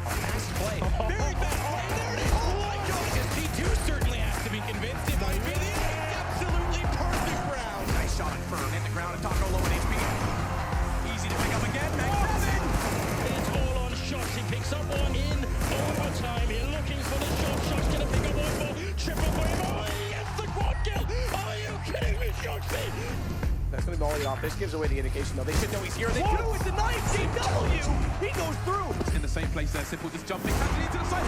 Fast play. Very fast play. There it is. Oh my goodness. T2 certainly has to be convinced. It might be the absolutely perfect round. Nice shot on firm. Hit the ground and Taco low in HP. Easy to pick up again. Max 7. It's all on shots. He picks up one in overtime. He's looking for the shot. Shots gonna pick up one more. Triple wave. Oh, he gets the quad kill. Are you kidding me, Shoxy? That's going to be volleyed off. This gives away the indication, though. They should know he's here. They do. It's a nice DW. He goes through. In the same place there. Simple just jumping. Catching into the side.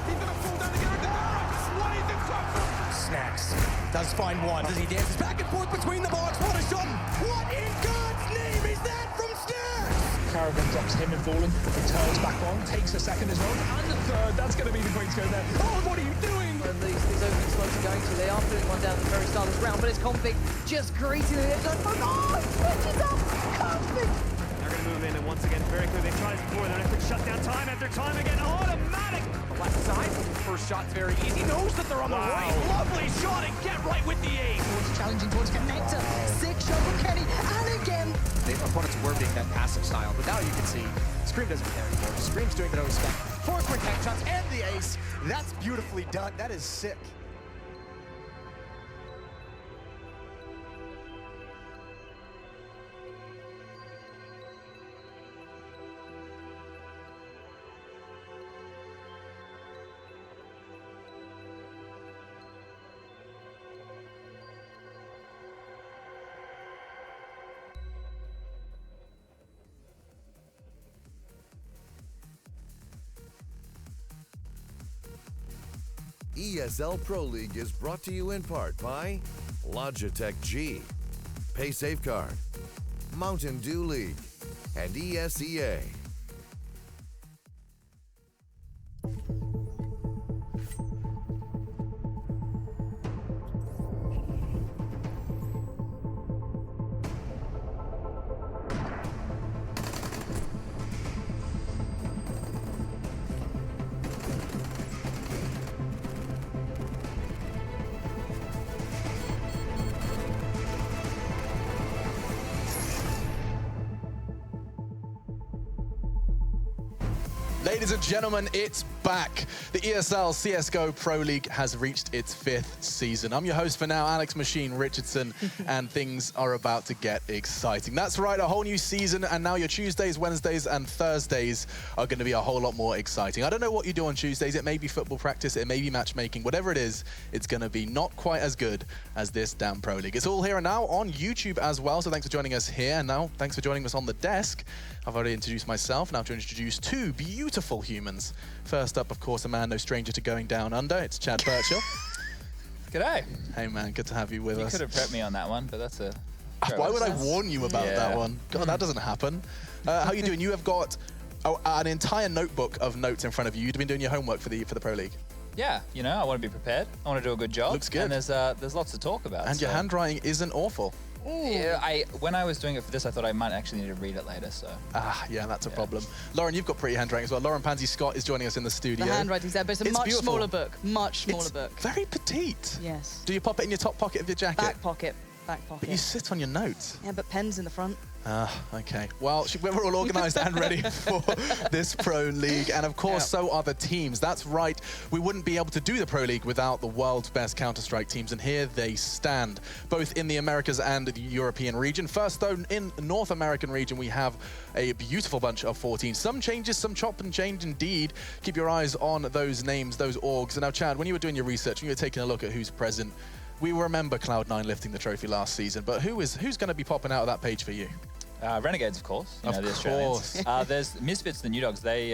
He's going to fall down again. Why is it top? Snacks. Does find one. As he dances back and forth between the box. What a shot. What in God's name is that from Snacks? Caravan drops him and fallen. He turns back on. Takes a second as well. And the third. That's going to be the Queen's go there. Oh, what are you doing? And these opening slots are going to. They are putting one down at the very start of this round, but it's Config just greeting the edge. Oh, he switches up! Config! They're going to move in and once again, very quickly. They tried before. They're going to shut down time after time again. Automatic! The left side. First shot's very easy. Knows that they're on the right. Lovely shot and get right with the aim. Challenging towards Connector. Sick shot from Kenny. And again. The opponents were being that passive style, but now you can see Scream doesn't care anymore. Scream's doing it out of respect. 4 quick headshots and the ace. That's beautifully done. That is sick. ESL Pro League is brought to you in part by Logitech G, Pay Safeguard, Mountain Dew League, and ESEA. Ladies and gentlemen, it's back. The ESL CSGO Pro League has reached its 5th season. I'm your host for now, Alex Machine Richardson, and things are about to get exciting. That's right, a whole new season, and now your Tuesdays, Wednesdays, and Thursdays are going to be a whole lot more exciting. I don't know what you do on Tuesdays. It may be football practice, it may be matchmaking, whatever it is, it's going to be not quite as good as this damn Pro League. It's all here and now on YouTube as well, so thanks for joining us here, and now thanks for joining us on the desk. I've already introduced myself, now to introduce 2 beautiful humans. First up, of course, a man no stranger to going down under. It's Chad Birchall. G'day. Hey man, good to have you with us. You could have prepped me on that one, but that's a... Why would I warn you about that one? God, that doesn't happen. How are you doing? You have got an entire notebook of notes in front of you. You've been doing your homework for the Pro League. Yeah, you know, I want to be prepared. I want to do a good job. Looks good. And there's lots to talk about. And your handwriting isn't awful. Yeah, when I was doing it for this, I thought I might actually need to read it later, so... Yeah, that's a problem. Lauren, you've got pretty handwriting as well. Lauren Pansy-Scott is joining us in the studio. The handwriting's there, but it's a much beautiful. smaller book. Much smaller book. Very petite. Yes. Do you pop it in your top pocket of your jacket? Back pocket. Back pocket. But you sit on your notes. Yeah, but pen's in the front. Okay. Well, we're all organised and ready for this Pro League. And of course, so are the teams. That's right. We wouldn't be able to do the Pro League without the world's best Counter-Strike teams. And here they stand, both in the Americas and the European region. First, though, in the North American region, we have a beautiful bunch of 14. Some changes, some chop and change indeed. Keep your eyes on those names, those orgs. And now, Chad, when you were doing your research, when you were taking a look at who's present, we remember Cloud9 lifting the trophy last season. But who's going to be popping out of that page for you? Renegades, of course. You know, the Australians. There's Misfits, the New Dogs. They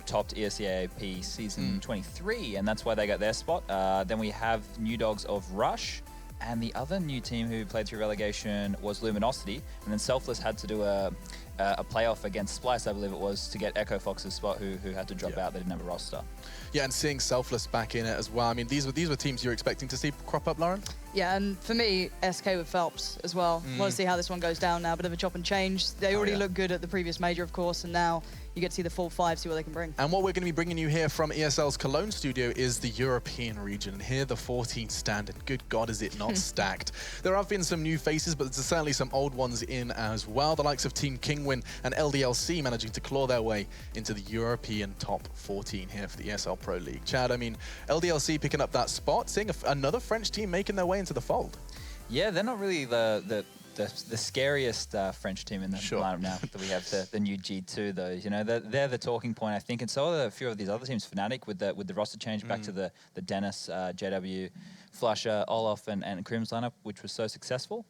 topped ESEA season 23, and that's why they got their spot. Then we have New Dogs of Rush, and the other new team who played through relegation was Luminosity, and then Selfless had to do a playoff against Splice, I believe it was, to get Echo Fox's spot, who had to drop out. They didn't have a roster. Yeah, and seeing Selfless back in it as well. I mean, these were teams you're expecting to see crop up, Lauren? Yeah, and for me, SK with Phelps as well. Want to see how this one goes down now. Bit of a chop and change. They already looked good at the previous major, of course, and now you get to see the full 5, see what they can bring. And what we're going to be bringing you here from ESL's Cologne studio is the European region. And here the 14 stand, and good God, is it not stacked. There have been some new faces, but there's certainly some old ones in as well. The likes of Team King Kingwin and LDLC managing to claw their way into the European top 14 here for the ESL Pro League. Chad, I mean, LDLC picking up that spot, seeing another French team making their way into the fold. Yeah, they're not really the scariest French team in the lineup now that we have the new G2 though. You know, they're the talking point, I think, and so are a few of these other teams. Fnatic with the roster change back to the Dennis, JW, Flusher, Olaf, and Crim's lineup, which was so successful.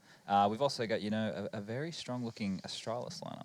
We've also got, you know, a very strong-looking Astralis lineup.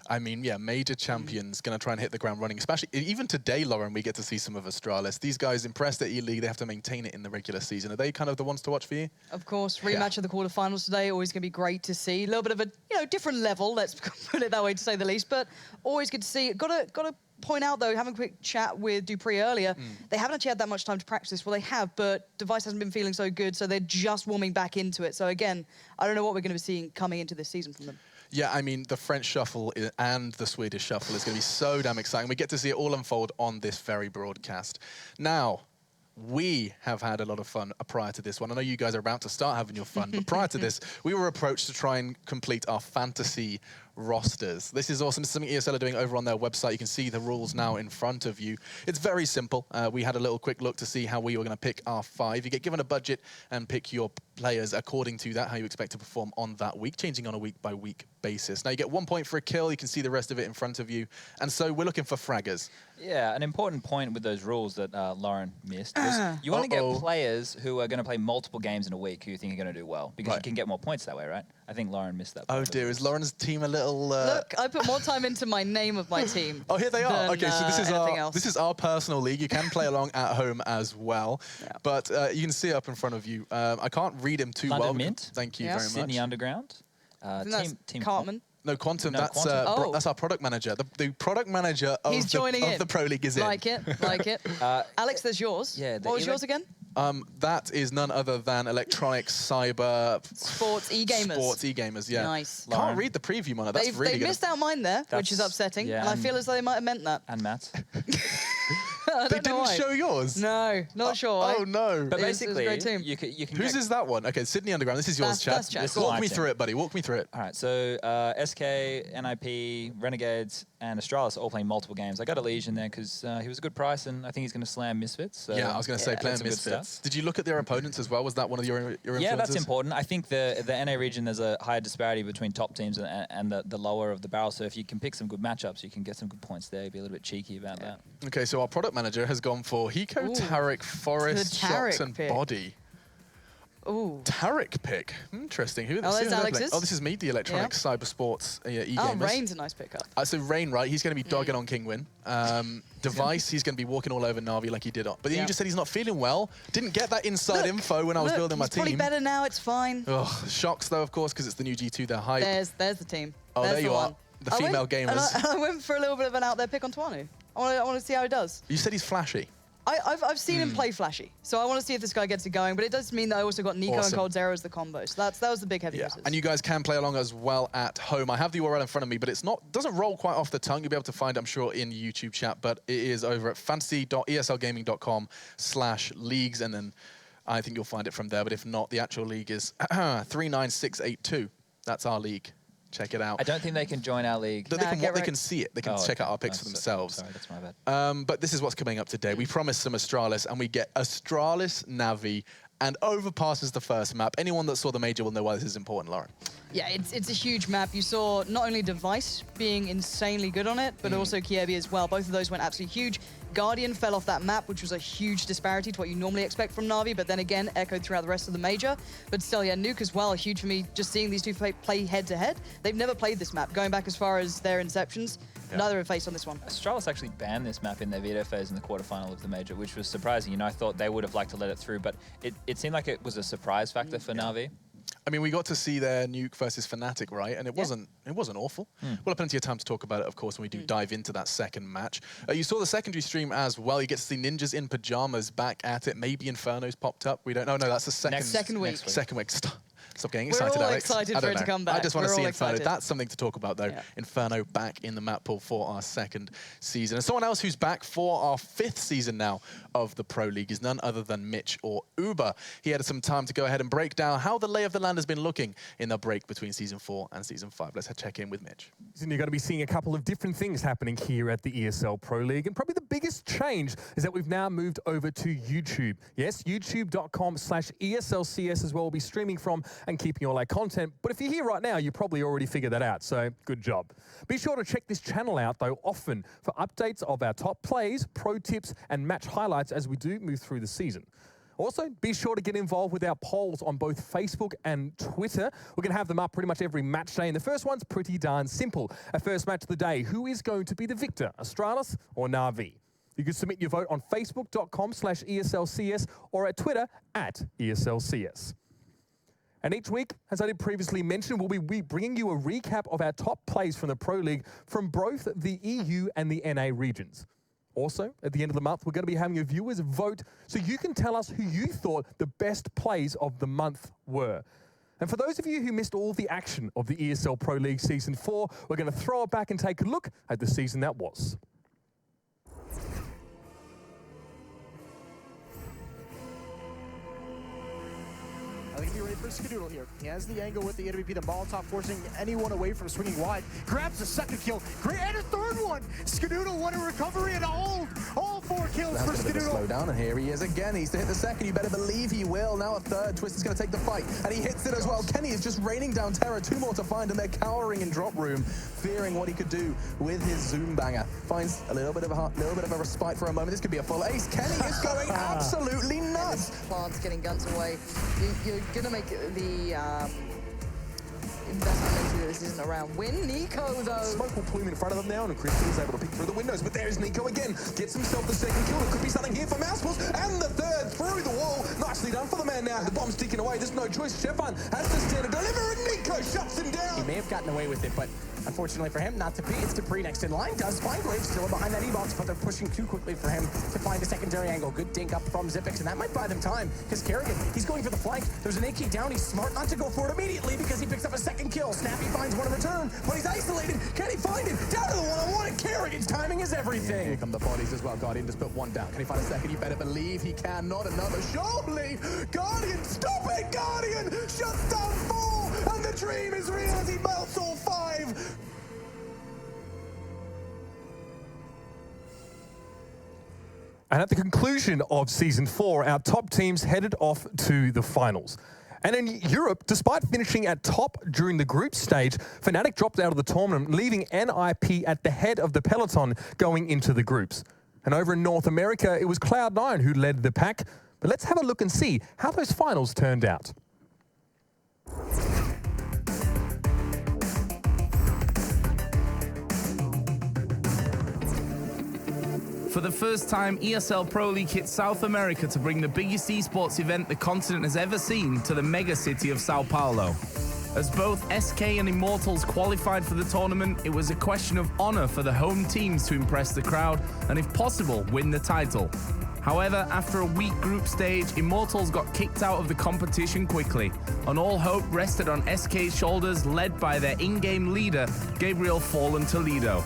I mean, yeah, major champions going to try and hit the ground running. Especially, even today, Lauren, we get to see some of Astralis. These guys impressed at E-League. They have to maintain it in the regular season. Are they kind of the ones to watch for you? Of course. Rematch of the quarterfinals today. Always going to be great to see. A little bit of a, you know, different level, let's put it that way to say the least. But always good to see. Got to point out, though, having a quick chat with Dupree earlier, they haven't actually had that much time to practice this. Well, they have, but Device hasn't been feeling so good, so they're just warming back into it. So, again, I don't know what we're going to be seeing coming into this season from them. Yeah, I mean, the French shuffle and the Swedish shuffle is going to be so damn exciting. We get to see it all unfold on this very broadcast. Now, we have had a lot of fun prior to this one. I know you guys are about to start having your fun, but prior to this, we were approached to try and complete our fantasy rosters. This is awesome. This is something ESL are doing over on their website. You can see the rules now in front of you. It's very simple. We had a little quick look to see how we were going to pick our 5. You get given a budget and pick your players according to that, how you expect to perform on that week, changing on a week-by-week basis. Now, you get 1 point for a kill. You can see the rest of it in front of you. And so we're looking for fraggers. Yeah, an important point with those rules that Lauren missed was you want to get players who are going to play multiple games in a week who you think are going to do well, because you can get more points that way, right? I think Lauren missed that point. Oh dear, is Lauren's team a little... Look, I put more time into my name of my team. Oh, here they are. Okay, so this is our personal league. You can play along at home as well. Yeah. But you can see it up in front of you. I can't read him too London well. Mint. Thank you very much. Sydney Underground. Team Cartman. No, Quantum. No, that's Quantum. that's our product manager. The product manager of the Pro League is in. Like it, like it. Alex, there's yours. Yeah. What was yours again? That is none other than Electronic Cyber Sports E-Gamers. Sports E-Gamers, yeah. Nice. Can't read the preview, man. That's really good. They missed out mine there, which is upsetting. Yeah, and I feel as though they might have meant that. And Matt. They didn't show yours? No, not sure. Oh, no. But basically, it was a great team. you can Whose is that one? Okay, Sydney Underground. This is yours, Chad. Walk me through it, buddy. Walk me through it. All right, so SK, NIP, Renegades, and Astralis are all playing multiple games. I got a Legion there because he was a good price, and I think he's going to slam Misfits. So yeah, I was going to say playing Misfits. Did you look at their opponents as well? Was that one of your influences? Yeah, that's important. I think the NA region, there's a higher disparity between top teams and the lower of the barrel. So if you can pick some good matchups, you can get some good points there. Be a little bit cheeky about that. Okay, so our product manager has gone for Hiko, Taric, Forest, Shocks, and Body. Ooh. Taric pick. Interesting. Who there's Alex's. Oh, this is me, the Electronic Cyber Sports E-Gamers. Oh, Rain's a nice pickup. So Rain, right? He's going to be dogging on Kingwin. Device, he's going to be walking all over NaVi like he did. But you just said he's not feeling well. Didn't get that inside info when I was building my team. He's probably better now. It's fine. Ugh. Shocks, though, of course, because it's the new G2. They're hype. There's the team. Oh, there's there you are. The female gamers. And I went for a little bit of an out there pick on Twanu. I want to see how he does. You said he's flashy. I've seen him play flashy, so I want to see if this guy gets it going. But it does mean that I also got Nico and Cold Zero as the combo. So that was the big heavy hitters. And you guys can play along as well at home. I have the URL in front of me, but doesn't roll quite off the tongue. You'll be able to find it, I'm sure, in YouTube chat. But it is over at fantasy.eslgaming.com/leagues, and then I think you'll find it from there. But if not, the actual league is 39682. That's our league. Check it out. I don't think they can join our league. They can see it. They can check out our picks for themselves. Sorry, that's my bad. But this is what's coming up today. We promised some Astralis, and we get Astralis NaVi, and overpasses the first map. Anyone that saw the major will know why this is important, Lauren. Yeah, it's a huge map. You saw not only Device being insanely good on it, but also Kiebi as well. Both of those went absolutely huge. Guardian fell off that map, which was a huge disparity to what you normally expect from Na'Vi, but then again, echoed throughout the rest of the major. But still, yeah, Nuke as well, huge for me, just seeing these two play head-to-head. They've never played this map, going back as far as their inceptions. Yeah. Neither have faced on this one. Astralis actually banned this map in their veto phase in the quarterfinal of the major, which was surprising. You know, I thought they would have liked to let it through, but it seemed like it was a surprise factor for Na'Vi. I mean, we got to see their Nuke versus Fnatic, right? And it wasn't awful. We'll have plenty of time to talk about it, of course, when we do dive into that second match. You saw the secondary stream as well. You get to see Ninjas in Pajamas back at it. Maybe Inferno's popped up. We don't know. No, that's the second week. Second week. Stop getting We're excited, all Alex. excited I for don't it to know. come back. I just want to We're see all Inferno. excited. That's something to talk about, though. Yeah. Inferno back in the map pool for our second season. And someone else who's back for our 5th season now of the Pro League is none other than Mitch or Uber. He had some time to go ahead and break down how the lay of the land has been looking in the break between Season 4 and Season 5. Let's check in with Mitch. And you're going to be seeing a couple of different things happening here at the ESL Pro League. And probably the biggest change is that we've now moved over to YouTube. Yes, youtube.com/ESLCS is where we'll be streaming from and keeping all our content. But if you're here right now, you probably already figured that out, so good job. Be sure to check this channel out, though, often for updates of our top plays, pro tips, and match highlights as we do move through the season. Also, be sure to get involved with our polls on both Facebook and Twitter. We're going to have them up pretty much every match day, and the first one's pretty darn simple. Our first match of the day, who is going to be the victor, Astralis or NaVi? You can submit your vote on facebook.com/ESLCS or at Twitter @ESLCS. And each week, as I did previously mention, we'll be bringing you a recap of our top plays from the Pro League from both the EU and the NA regions. Also, at the end of the month, we're going to be having a viewers vote so you can tell us who you thought the best plays of the month were. And for those of you who missed all the action of the ESL Pro League Season 4, we're going to throw it back and take a look at the season that was. I think he'll be ready for Skadoodle here. He has the angle with the AWP, the Molotov forcing anyone away from swinging wide. Grabs a second kill, and a third one! Skadoodle, what a recovery and a hold! All 4 kills for Skadoodle. Slow down, and here he is again. He's to hit the second. You better believe he will. Now a third. Twist is going to take the fight, and he hits it as well. Kenny is just raining down terror. 2 more to find, and they're cowering in drop room, fearing what he could do with his Zoom banger. Finds a little bit of a respite for a moment. This could be a full ace. Kenny is going absolutely nuts. Plants getting guns away. You're going to make the investment into this isn't around win. Nico, though. Smoke will plume in front of them now, and Christian is able to peek through the windows. But there's Nico again. Gets himself the second kill. There could be something here for Mousefuls. And the third through the wall. Nicely done for the man now. The bomb's ticking away. There's no choice. Shefan has to stand and deliver, and Nico shuts him down. He may have gotten away with it, but unfortunately for him, not to be. It's Dupree next in line. Does find Graves still behind that E-box, but they're pushing too quickly for him to find a secondary angle. Good dink up from Zipix, and that might buy them time, because Kerrigan, he's going for the flank. There's an AK down. He's smart not to go for it immediately because he picks up a second kill. Snappy finds one in return, but he's isolated. Can he find it? Down to the one-on-one, and Kerrigan's timing is everything. Here come the bodies as well. Guardian just put one down. Can he find a second? You better believe he can. Not another. Surely! Guardian, stop it, Guardian! Shuts down 4, and the dream is real as he melts all 5. And at the conclusion of Season 4, our top teams headed off to the finals. And in Europe, despite finishing at top during the group stage, Fnatic dropped out of the tournament, leaving NIP at the head of the peloton going into the groups. And over in North America, it was Cloud9 who led the pack. But let's have a look and see how those finals turned out. For the first time, ESL Pro League hit South America to bring the biggest esports event the continent has ever seen to the mega city of Sao Paulo. As both SK and Immortals qualified for the tournament, it was a question of honor for the home teams to impress the crowd and, if possible, win the title. However, after a weak group stage, Immortals got kicked out of the competition quickly, and all hope rested on SK's shoulders, led by their in-game leader, Gabriel Fallen Toledo.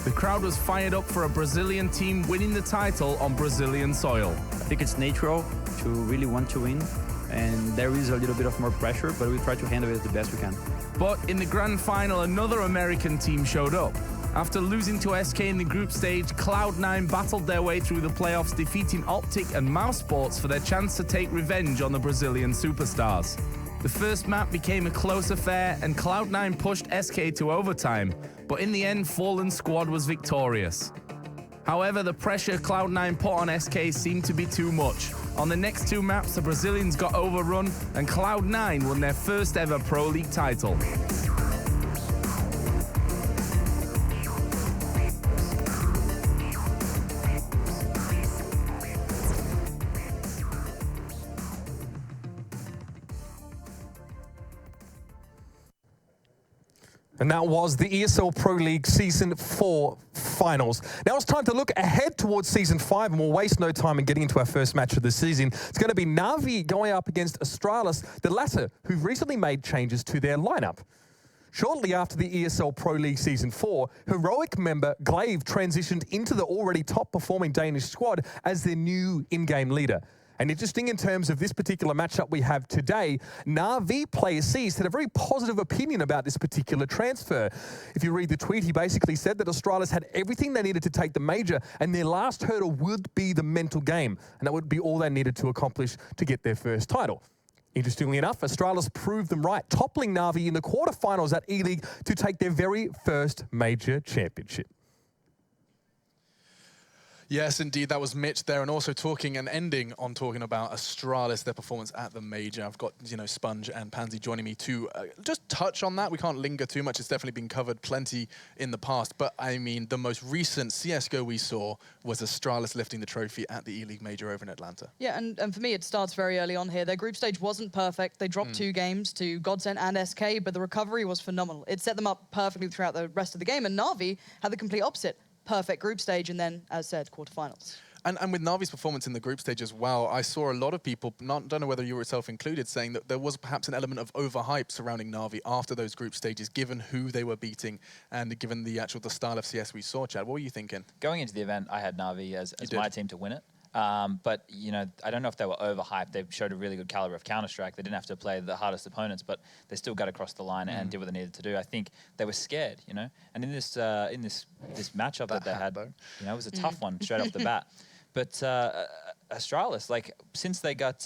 The crowd was fired up for a Brazilian team winning the title on Brazilian soil. I think it's natural to really want to win, and there is a little bit of more pressure, but we try to handle it the best we can. But in the grand final, another American team showed up. After losing to SK in the group stage, Cloud9 battled their way through the playoffs, defeating Optic and Mouse Sports for their chance to take revenge on the Brazilian superstars. The first map became a close affair, and Cloud9 pushed SK to overtime, but in the end, Fallen Squad was victorious. However, the pressure Cloud9 put on SK seemed to be too much. On the next 2 maps, the Brazilians got overrun, and Cloud9 won their first ever Pro League title. And that was the ESL Pro League Season 4 finals. Now it's time to look ahead towards Season 5, and we'll waste no time in getting into our first match of the season. It's going to be NaVi going up against Astralis, the latter who've recently made changes to their lineup. Shortly after the ESL Pro League Season 4, heroic member Glaive transitioned into the already top-performing Danish squad as their new in-game leader. And interesting in terms of this particular matchup we have today, NaVi player C's had a very positive opinion about this particular transfer. If you read the tweet, he basically said that Astralis had everything they needed to take the major, and their last hurdle would be the mental game, and that would be all they needed to accomplish to get their first title. Interestingly enough, Astralis proved them right, toppling NaVi in the quarterfinals at E-League to take their very first major championship. Yes, indeed, that was Mitch there, and also talking and ending on talking about Astralis, their performance at the major. I've got, you know, Sponge and Pansy joining me to just touch on that. We can't linger too much. It's definitely been covered plenty in the past, but I mean, the most recent CSGO we saw was Astralis lifting the trophy at the E-League major over in Atlanta. Yeah, and for me, it starts very early on here. Their group stage wasn't perfect. They dropped 2 games to Godsent and SK, but the recovery was phenomenal. It set them up perfectly throughout the rest of the game, and NaVi had the complete opposite. Perfect group stage, and then, as said, quarterfinals. And with NaVi's performance in the group stage as well, I saw a lot of people, don't know whether you yourself included, saying that there was perhaps an element of overhype surrounding NaVi after those group stages, given who they were beating and given the style of CS we saw, Chad. What were you thinking? Going into the event, I had NaVi as my team to win it. But, you know, I don't know if they were overhyped. They showed a really good caliber of Counter-Strike. They didn't have to play the hardest opponents, but they still got across the line and did what they needed to do. I think they were scared, you know. And in this matchup that they had, you know, it was a tough one straight off the bat. But Astralis, like, since they got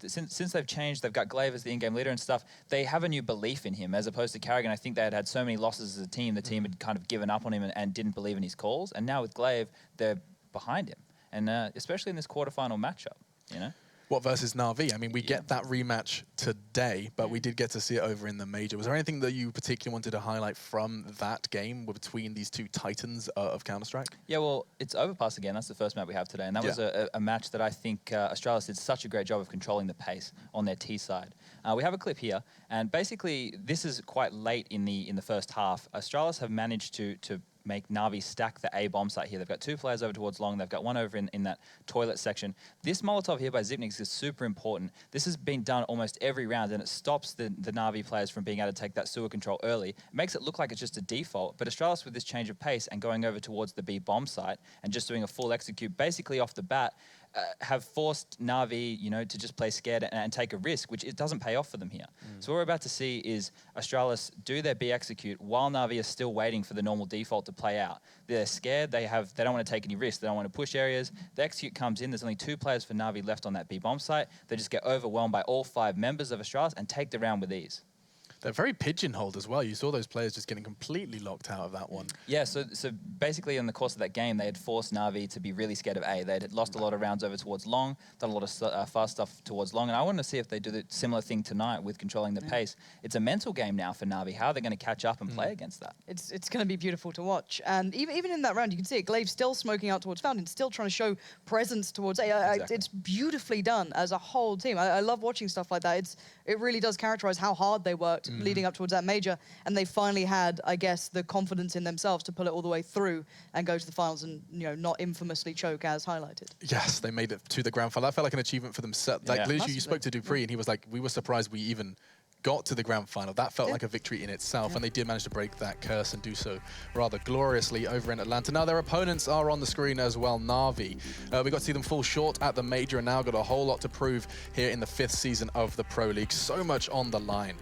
since they've changed, they've got Glaive as the in-game leader and stuff. They have a new belief in him, as opposed to Carrigan. I think they had had so many losses as a team. The team had kind of given up on him and didn't believe in his calls. And now with Glaive, they're behind him. And especially in this quarterfinal matchup, you know? What versus NaVi? I mean, we get that rematch today, but we did get to see it over in the major. Was there anything that you particularly wanted to highlight from that game between these two titans of Counter-Strike? Yeah, well, it's Overpass again. That's the first map we have today. And that was a match that I think Astralis did such a great job of controlling the pace on their T side. We have a clip here, and basically this is quite late in the first half. Astralis have managed to make NaVi stack the A bomb site here. They've got 2 players over towards long. They've got one over in that toilet section. This Molotov here by Zipnix is super important. This has been done almost every round, and it stops the NaVi players from being able to take that sewer control early. It makes it look like it's just a default, but Astralis, with this change of pace and going over towards the B bomb site and just doing a full execute basically off the bat, have forced NaVi, you know, to just play scared and take a risk, which it doesn't pay off for them here. So what we're about to see is Astralis do their B execute while NaVi is still waiting for the normal default to play out. They're scared. They don't want to take any risks. They don't want to push areas. The execute comes in. There's only 2 players for NaVi left on that B bomb site. They just get overwhelmed by all 5 members of Astralis and take the round with ease. They're very pigeonholed as well. You saw those players just getting completely locked out of that one. Yeah, so basically in the course of that game, they had forced NaVi to be really scared of A. They had lost a lot of rounds over towards long, done a lot of fast stuff towards long, and I want to see if they do the similar thing tonight with controlling the pace. It's a mental game now for NaVi. How are they going to catch up and play against that? It's going to be beautiful to watch. And even in that round, you can see it. Glaive still smoking out towards Fountain, still trying to show presence towards A. Exactly. It's beautifully done as a whole team. I love watching stuff like that. It really does characterize how hard they worked leading up towards that major, and they finally had, I guess, the confidence in themselves to pull it all the way through and go to the finals and, you know, not infamously choke as highlighted. Yes, they made it to the grand final. That felt like an achievement for themselves. Like, literally, you spoke to Dupree, and he was like, we were surprised we even got to the grand final. That felt like a victory in itself, and they did manage to break that curse and do so rather gloriously over in Atlanta. Now, their opponents are on the screen as well, NaVi. We got to see them fall short at the major, and now got a whole lot to prove here in the 5th season of the Pro League. So much on the line.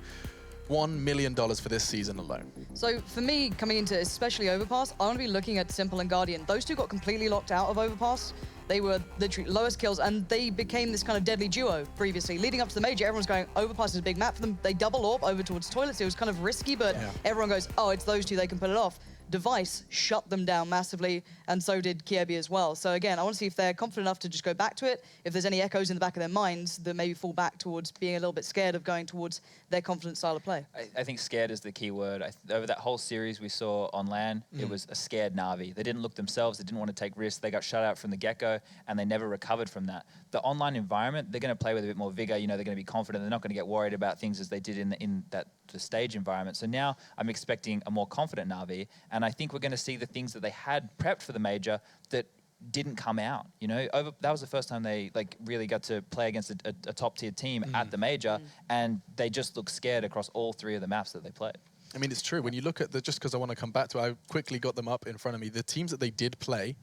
$1 million for this season alone. So for me, coming into especially Overpass, I want to be looking at Simple and Guardian. Those two got completely locked out of Overpass. They were literally lowest kills, and they became this kind of deadly duo previously. Leading up to the major, everyone's going, Overpass is a big map for them. They double AWP over towards toilets. It was kind of risky, but everyone goes, oh, it's those two, they can pull it off. Device shut them down massively, and so did Kiebi as well. So again, I want to see if they're confident enough to just go back to it, if there's any echoes in the back of their minds that maybe fall back towards being a little bit scared of going towards their confident style of play. I think scared is the key word. Over that whole series we saw on LAN, it was a scared NaVi. They didn't look themselves, they didn't want to take risks, they got shut out from the get-go, and they never recovered from that. The online environment, they're going to play with a bit more vigor, you know, they're going to be confident, they're not going to get worried about things as they did in that the stage environment. So now I'm expecting a more confident Na'Vi, and I think we're going to see the things that they had prepped for the major that didn't come out. You know, that was the first time they really got to play against a top-tier team at the major, and they just looked scared across all 3 of the maps that they played. I mean, it's true. When you look at just because I want to come back to it, I quickly got them up in front of me. The teams that they did play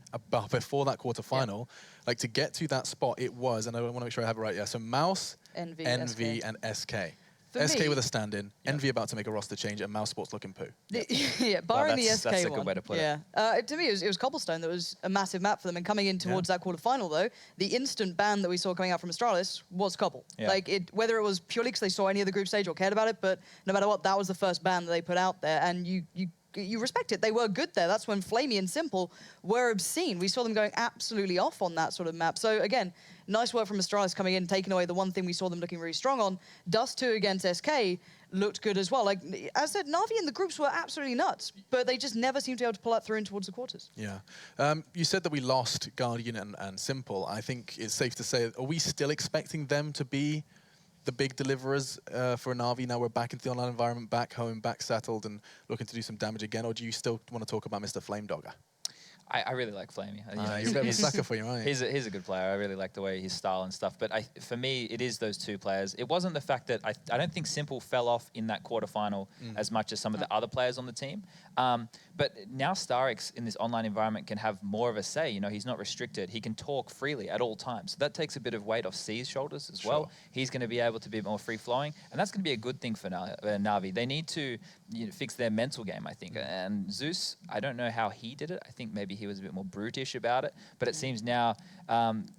before that quarterfinal, like to get to that spot, it was, and I want to make sure I have it right. Yeah, so Mouz, NV, and SK. SK with a stand-in, Envy about to make a roster change, and Mouse Sports looking poo. Yeah, barring the SK one. That's a good way to put it. To me, it was Cobblestone that was a massive map for them. And coming in towards that quarterfinal, though, the instant ban that we saw coming out from Astralis was Cobble. Yeah. Like, whether it was purely because they saw any of the group stage or cared about it, but no matter what, that was the first ban that they put out there. And you respect it. They were good there. That's when Flamey and Simple were obscene. We saw them going absolutely off on that sort of map. So again, nice work from Astralis coming in, taking away the one thing we saw them looking really strong on. Dust 2 against SK looked good as well. Like, as I said, Na'Vi in the groups were absolutely nuts, but they just never seemed to be able to pull that through in towards the quarters. Yeah. You said that we lost Guardian and Simple. I think it's safe to say, are we still expecting them to be the big deliverers for Na'Vi? Now we're back into the online environment, back home, back settled, and looking to do some damage again? Or do you still want to talk about Mr. Flame Dogger? I really like Flamey. You're a bit of a sucker for you, aren't you? He's a good player. I really like the way his style and stuff. But for me, it is those 2 players. It wasn't the fact that I don't think Simple fell off in that quarterfinal as much as some of the other players on the team. But now StarX in this online environment can have more of a say. You know, he's not restricted. He can talk freely at all times. So that takes a bit of weight off C's shoulders as well. He's going to be able to be more free-flowing, and that's going to be a good thing for Na'Vi. They need to fix their mental game, I think. And Zeus, I don't know how he did it. I think maybe he was a bit more brutish about it. But it seems now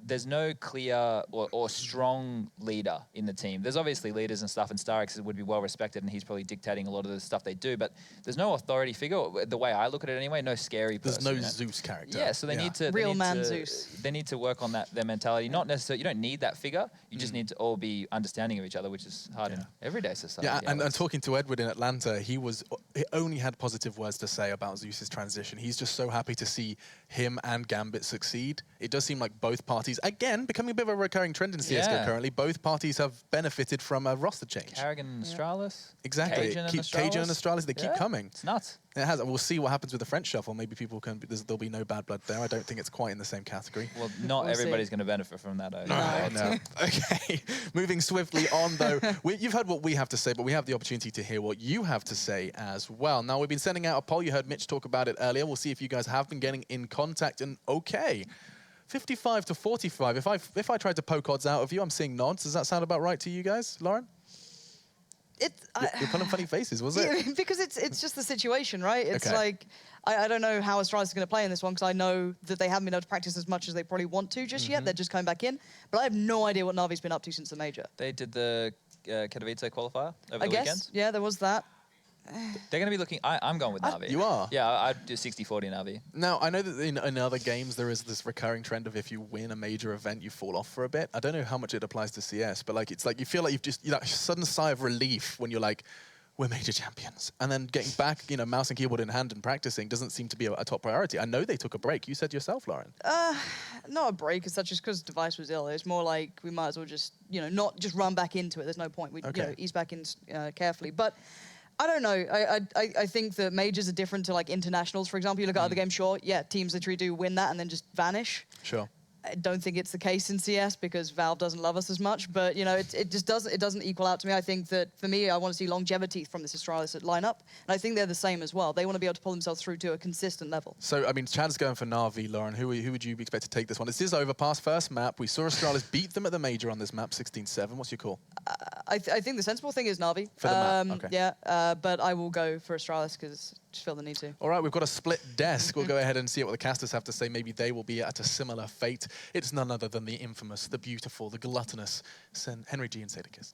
there's no clear or strong leader in the team. There's obviously leaders and stuff, and StarX would be well respected, and he's probably dictating a lot of the stuff they do. But there's no authority figure. The way I look at it anyway, no scary person. There's no Zeus character. Yeah, so they need to... Zeus. They need to work on their mentality. Not necessarily... You don't need that figure. You just need to all be understanding of each other, which is hard in everyday society. Yeah, and talking to Edward in Atlanta, he only had positive words to say about Zeus's transition. He's just so happy to see him and Gambit succeed. It does seem like both parties, again, becoming a bit of a recurring trend in CSGO currently, both parties have benefited from a roster change. Carrigan and Astralis. Exactly. Cajun and Astralis, they keep coming. It's nuts. It has. We'll see what happens with the French shuffle. Maybe people can. There'll be no bad blood there. I don't think it's quite in the same category. Well, not everybody's going to benefit from that. No. Okay. Moving swiftly on, though. You've heard what we have to say, but we have the opportunity to hear what you have to say as well. Now, we've been sending out a poll. You heard Mitch talk about it earlier. We'll see if you guys have been getting in contact. And okay, 55 to 45. If I tried to poke odds out of you, I'm seeing nods. Does that sound about right to you guys, Lauren? You're pulling funny faces, was it? Because it's just the situation, right? It's like, I don't know how Astralis is going to play in this one, because I know that they haven't been able to practice as much as they probably want to just yet. They're just coming back in. But I have no idea what Navi's been up to since the major. They did the Katowice qualifier over the weekend. Yeah, there was that. They're going to be looking... I'm going with Na'Vi. You are? Yeah, I'd do 60-40 Na'Vi. Now, I know that in other games there is this recurring trend of if you win a major event, you fall off for a bit. I don't know how much it applies to CS, but like it's like you feel like that sudden sigh of relief when you're like, we're major champions. And then getting back, mouse and keyboard in hand and practicing doesn't seem to be a top priority. I know they took a break. You said yourself, Lauren. Not a break as such, just because Device was ill. It's more like we might as well just, not just run back into it. There's no point. We ease back in carefully. But I don't know. I think that majors are different to like internationals, for example. You look at other games, sure, yeah, teams literally do win that and then just vanish. Sure. I don't think it's the case in CS because Valve doesn't love us as much, but it just doesn't equal out to me. I think that for me, I want to see longevity from this Astralis lineup, and I think they're the same as well. They want to be able to pull themselves through to a consistent level. So I mean, Chad's going for Na'Vi, Lauren. Who would you expect to take this one? This is Overpass first map. We saw Astralis beat them at the major on this map, 16-7. What's your call? I think the sensible thing is Na'Vi. For the map, okay. Yeah, but I will go for Astralis because I just feel the need to. All right, we've got a split desk. We'll go ahead and see what the casters have to say. Maybe they will be at a similar fate. It's none other than the infamous, the beautiful, the gluttonous Henry G and Sadakist.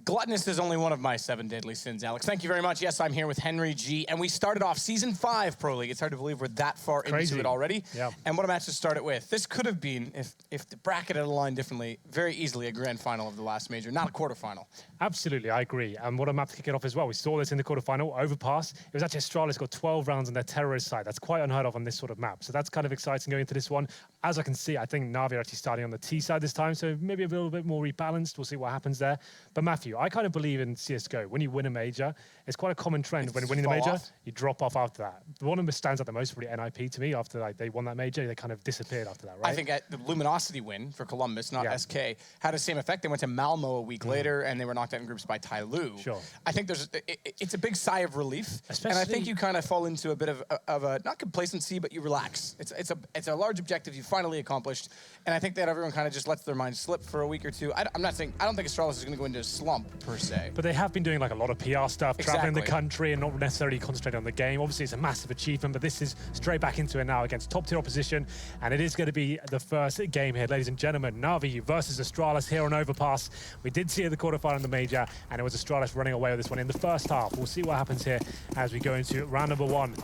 Gluttonous is only one of my 7 deadly sins, Alex. Thank you very much. Yes, I'm here with Henry G, and we started off Season 5 Pro League. It's hard to believe we're that far into it already. Yeah. And what a match to start it with. This could have been, if the bracket had aligned differently, very easily a grand final of the last major, not a quarterfinal. Absolutely, I agree. And what a map to kick it off as well. We saw this in the quarterfinal, Overpass. It was actually Astralis got 12 rounds on their terrorist side. That's quite unheard of on this sort of map. So that's kind of exciting going into this one. As I can see, I think NaVi are actually starting on the T side this time, so maybe a little bit more rebalanced. We'll see what happens there. But Matthew, I kind of believe in CSGO. When you win a major, it's quite a common trend. When winning the major, you drop off after that. The one that stands out the most is probably NIP to me. After they won that major, they kind of disappeared after that, right? I think the Luminosity win for Columbus, not SK, had the same effect. They went to Malmo a week later, and they were knocked out in groups by Tyloo. Sure. I think it's a big sigh of relief, and I think you kind of fall into a bit of a not complacency, but you relax. It's a large objective you finally accomplished, and I think that everyone kind of just lets their minds slip for a week or two. I don't think Astralis is going to go into a slump per se. But they have been doing like a lot of PR stuff, traveling the country, and not necessarily concentrating on the game. Obviously, it's a massive achievement, but this is straight back into it now against top tier opposition, and it is going to be the first game here, ladies and gentlemen. NaVi versus Astralis here on Overpass. We did see the quarterfinal in the major, and it was Astralis running away with this one in the first half. We'll see what happens here as we go into round number 1.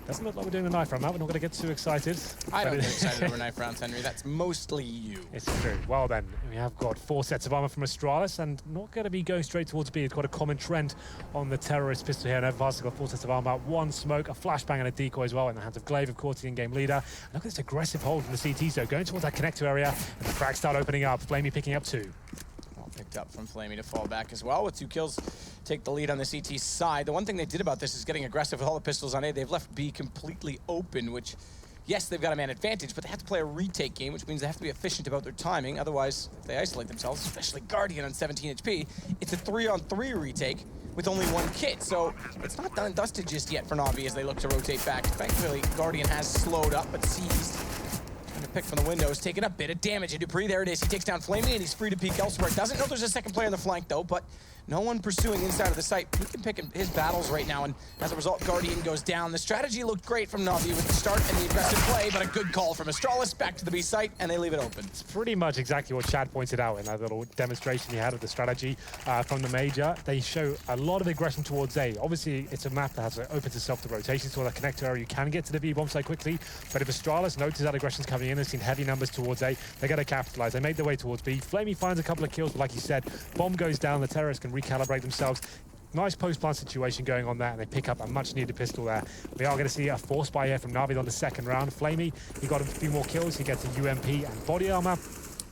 Doesn't look like we're doing a knife round now. We're not going to get too excited. I don't get excited over knife rounds, Henry. That's mostly you. It's true. Well then, we have got 4 sets of armor from Astralis, and not going to be going straight towards B. It's quite a common trend on the terrorist pistol here. And Overpass has got 4 sets of armor, 1 smoke, a flashbang, and a decoy as well in the hands of Glaive, of course, the in-game leader. And look at this aggressive hold from the CT, so going towards that connector area, and the frags start opening up. Flamey picking up 2. Picked up from Flamey to fall back as well with 2 kills. Take the lead on the CT side. The one thing they did about this is getting aggressive with all the pistols on A. They've left B completely open, which, yes, they've got a man advantage, but they have to play a retake game, which means they have to be efficient about their timing. Otherwise, if they isolate themselves, especially Guardian on 17 HP, it's a 3-on-3 retake with only 1 kit. So it's not done and dusted just yet for NaVi as they look to rotate back. Thankfully, Guardian has slowed up but seized. To pick from the windows, taking a bit of damage. And Dupree, there it is. He takes down Flamey, and he's free to peek elsewhere. Doesn't know there's a second player on the flank, though, but no one pursuing inside of the site. He can pick his battles right now, and as a result, Guardian goes down. The strategy looked great from NaVi with the start and the aggressive play, but a good call from Astralis back to the B site, and they leave it open. It's pretty much exactly what Chad pointed out in that little demonstration he had of the strategy from the major. They show a lot of aggression towards A. Obviously, it's a map that has opens itself to rotation, so that connector area you can get to the B bomb site quickly, but if Astralis notices that aggression's coming in, they've seen heavy numbers towards A, they're going to capitalize. They make their way towards B. Flamey finds a couple of kills, but like you said, bomb goes down, the terrorists can recalibrate themselves. Nice post-plant situation going on there, and they pick up a much-needed pistol there. We are going to see a force buy here from NaVi on the second round. Flamey, he got a few more kills. He gets a UMP and body armor.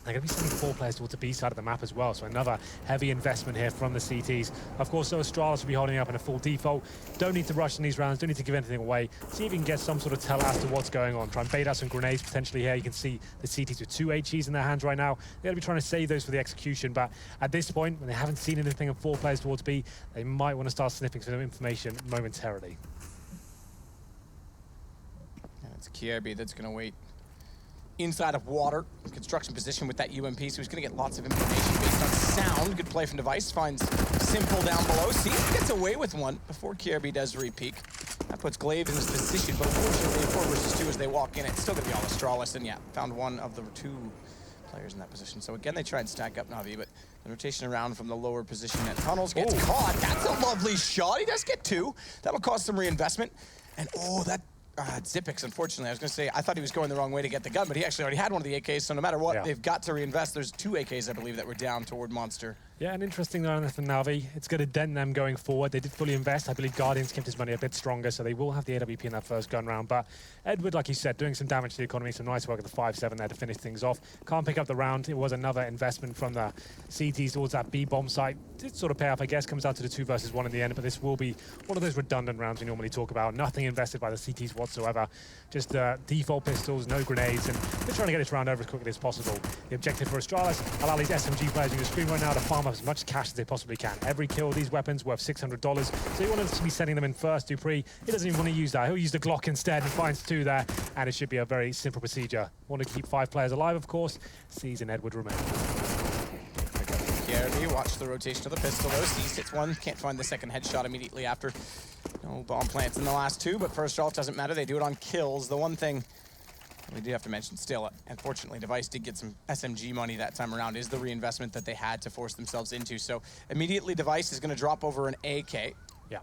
They're going to be sending 4 players towards the B side of the map as well, so another heavy investment here from the CTs. Of course, so Astralis will be holding up in a full default. Don't need to rush in these rounds, don't need to give anything away. See if you can get some sort of tell as to what's going on. Try and bait out some grenades potentially here. You can see the CTs with 2 HEs in their hands right now. They're going to be trying to save those for the execution, but at this point, when they haven't seen anything of 4 players towards B, they might want to start sniffing some information momentarily. And it's KRB that's going to wait inside of water, construction position with that UMP, so he's going to get lots of information based on sound. Good play from Device, finds Simple down below. See if he gets away with one before KRB does re-peek. That puts Glaive in this position, but unfortunately 4 versus 2 as they walk in. It's still going to be all Astralis, and yeah, found one of the 2 players in that position. So again, they try and stack up NaVi, but the rotation around from the lower position at tunnels gets caught. That's a lovely shot. He does get 2. That'll cost some reinvestment. And that Zipix, unfortunately, I was going to say, I thought he was going the wrong way to get the gun, but he actually already had one of the AKs, so no matter what, they've got to reinvest. There's 2 AKs, I believe, that were down toward Monster. Yeah, and interesting though for NaVi. It's going to dent them going forward. They did fully invest. I believe Guardians kept his money a bit stronger, so they will have the AWP in that first gun round. But Edward, like you said, doing some damage to the economy, some nice work at the 5-7 there to finish things off. Can't pick up the round. It was another investment from the CTs towards that B bomb site. Did sort of pay off, I guess. Comes down to the 2 versus 1 in the end, but this will be one of those redundant rounds we normally talk about. Nothing invested by the CTs whatsoever. Just default pistols, no grenades, and they're trying to get this round over as quickly as possible. The objective for Astralis, allow these SMG players on the screen right now to farm up as much cash as they possibly can. Every kill of these weapons worth $600, so you want to be sending them in first. Dupree, he doesn't even want to use that. He'll use the Glock instead and finds 2 there, and it should be a very simple procedure. Want to keep 5 players alive, of course. Sees and Edward remain. KRB, watch the rotation of the pistol though. Sees hits 1, can't find the second headshot immediately after. No bomb plants in the last 2, but first off, doesn't matter. They do it on kills. The one thing we do have to mention still, unfortunately, Device did get some SMG money that time around, is the reinvestment that they had to force themselves into. So immediately Device is going to drop over an AK. Yeah.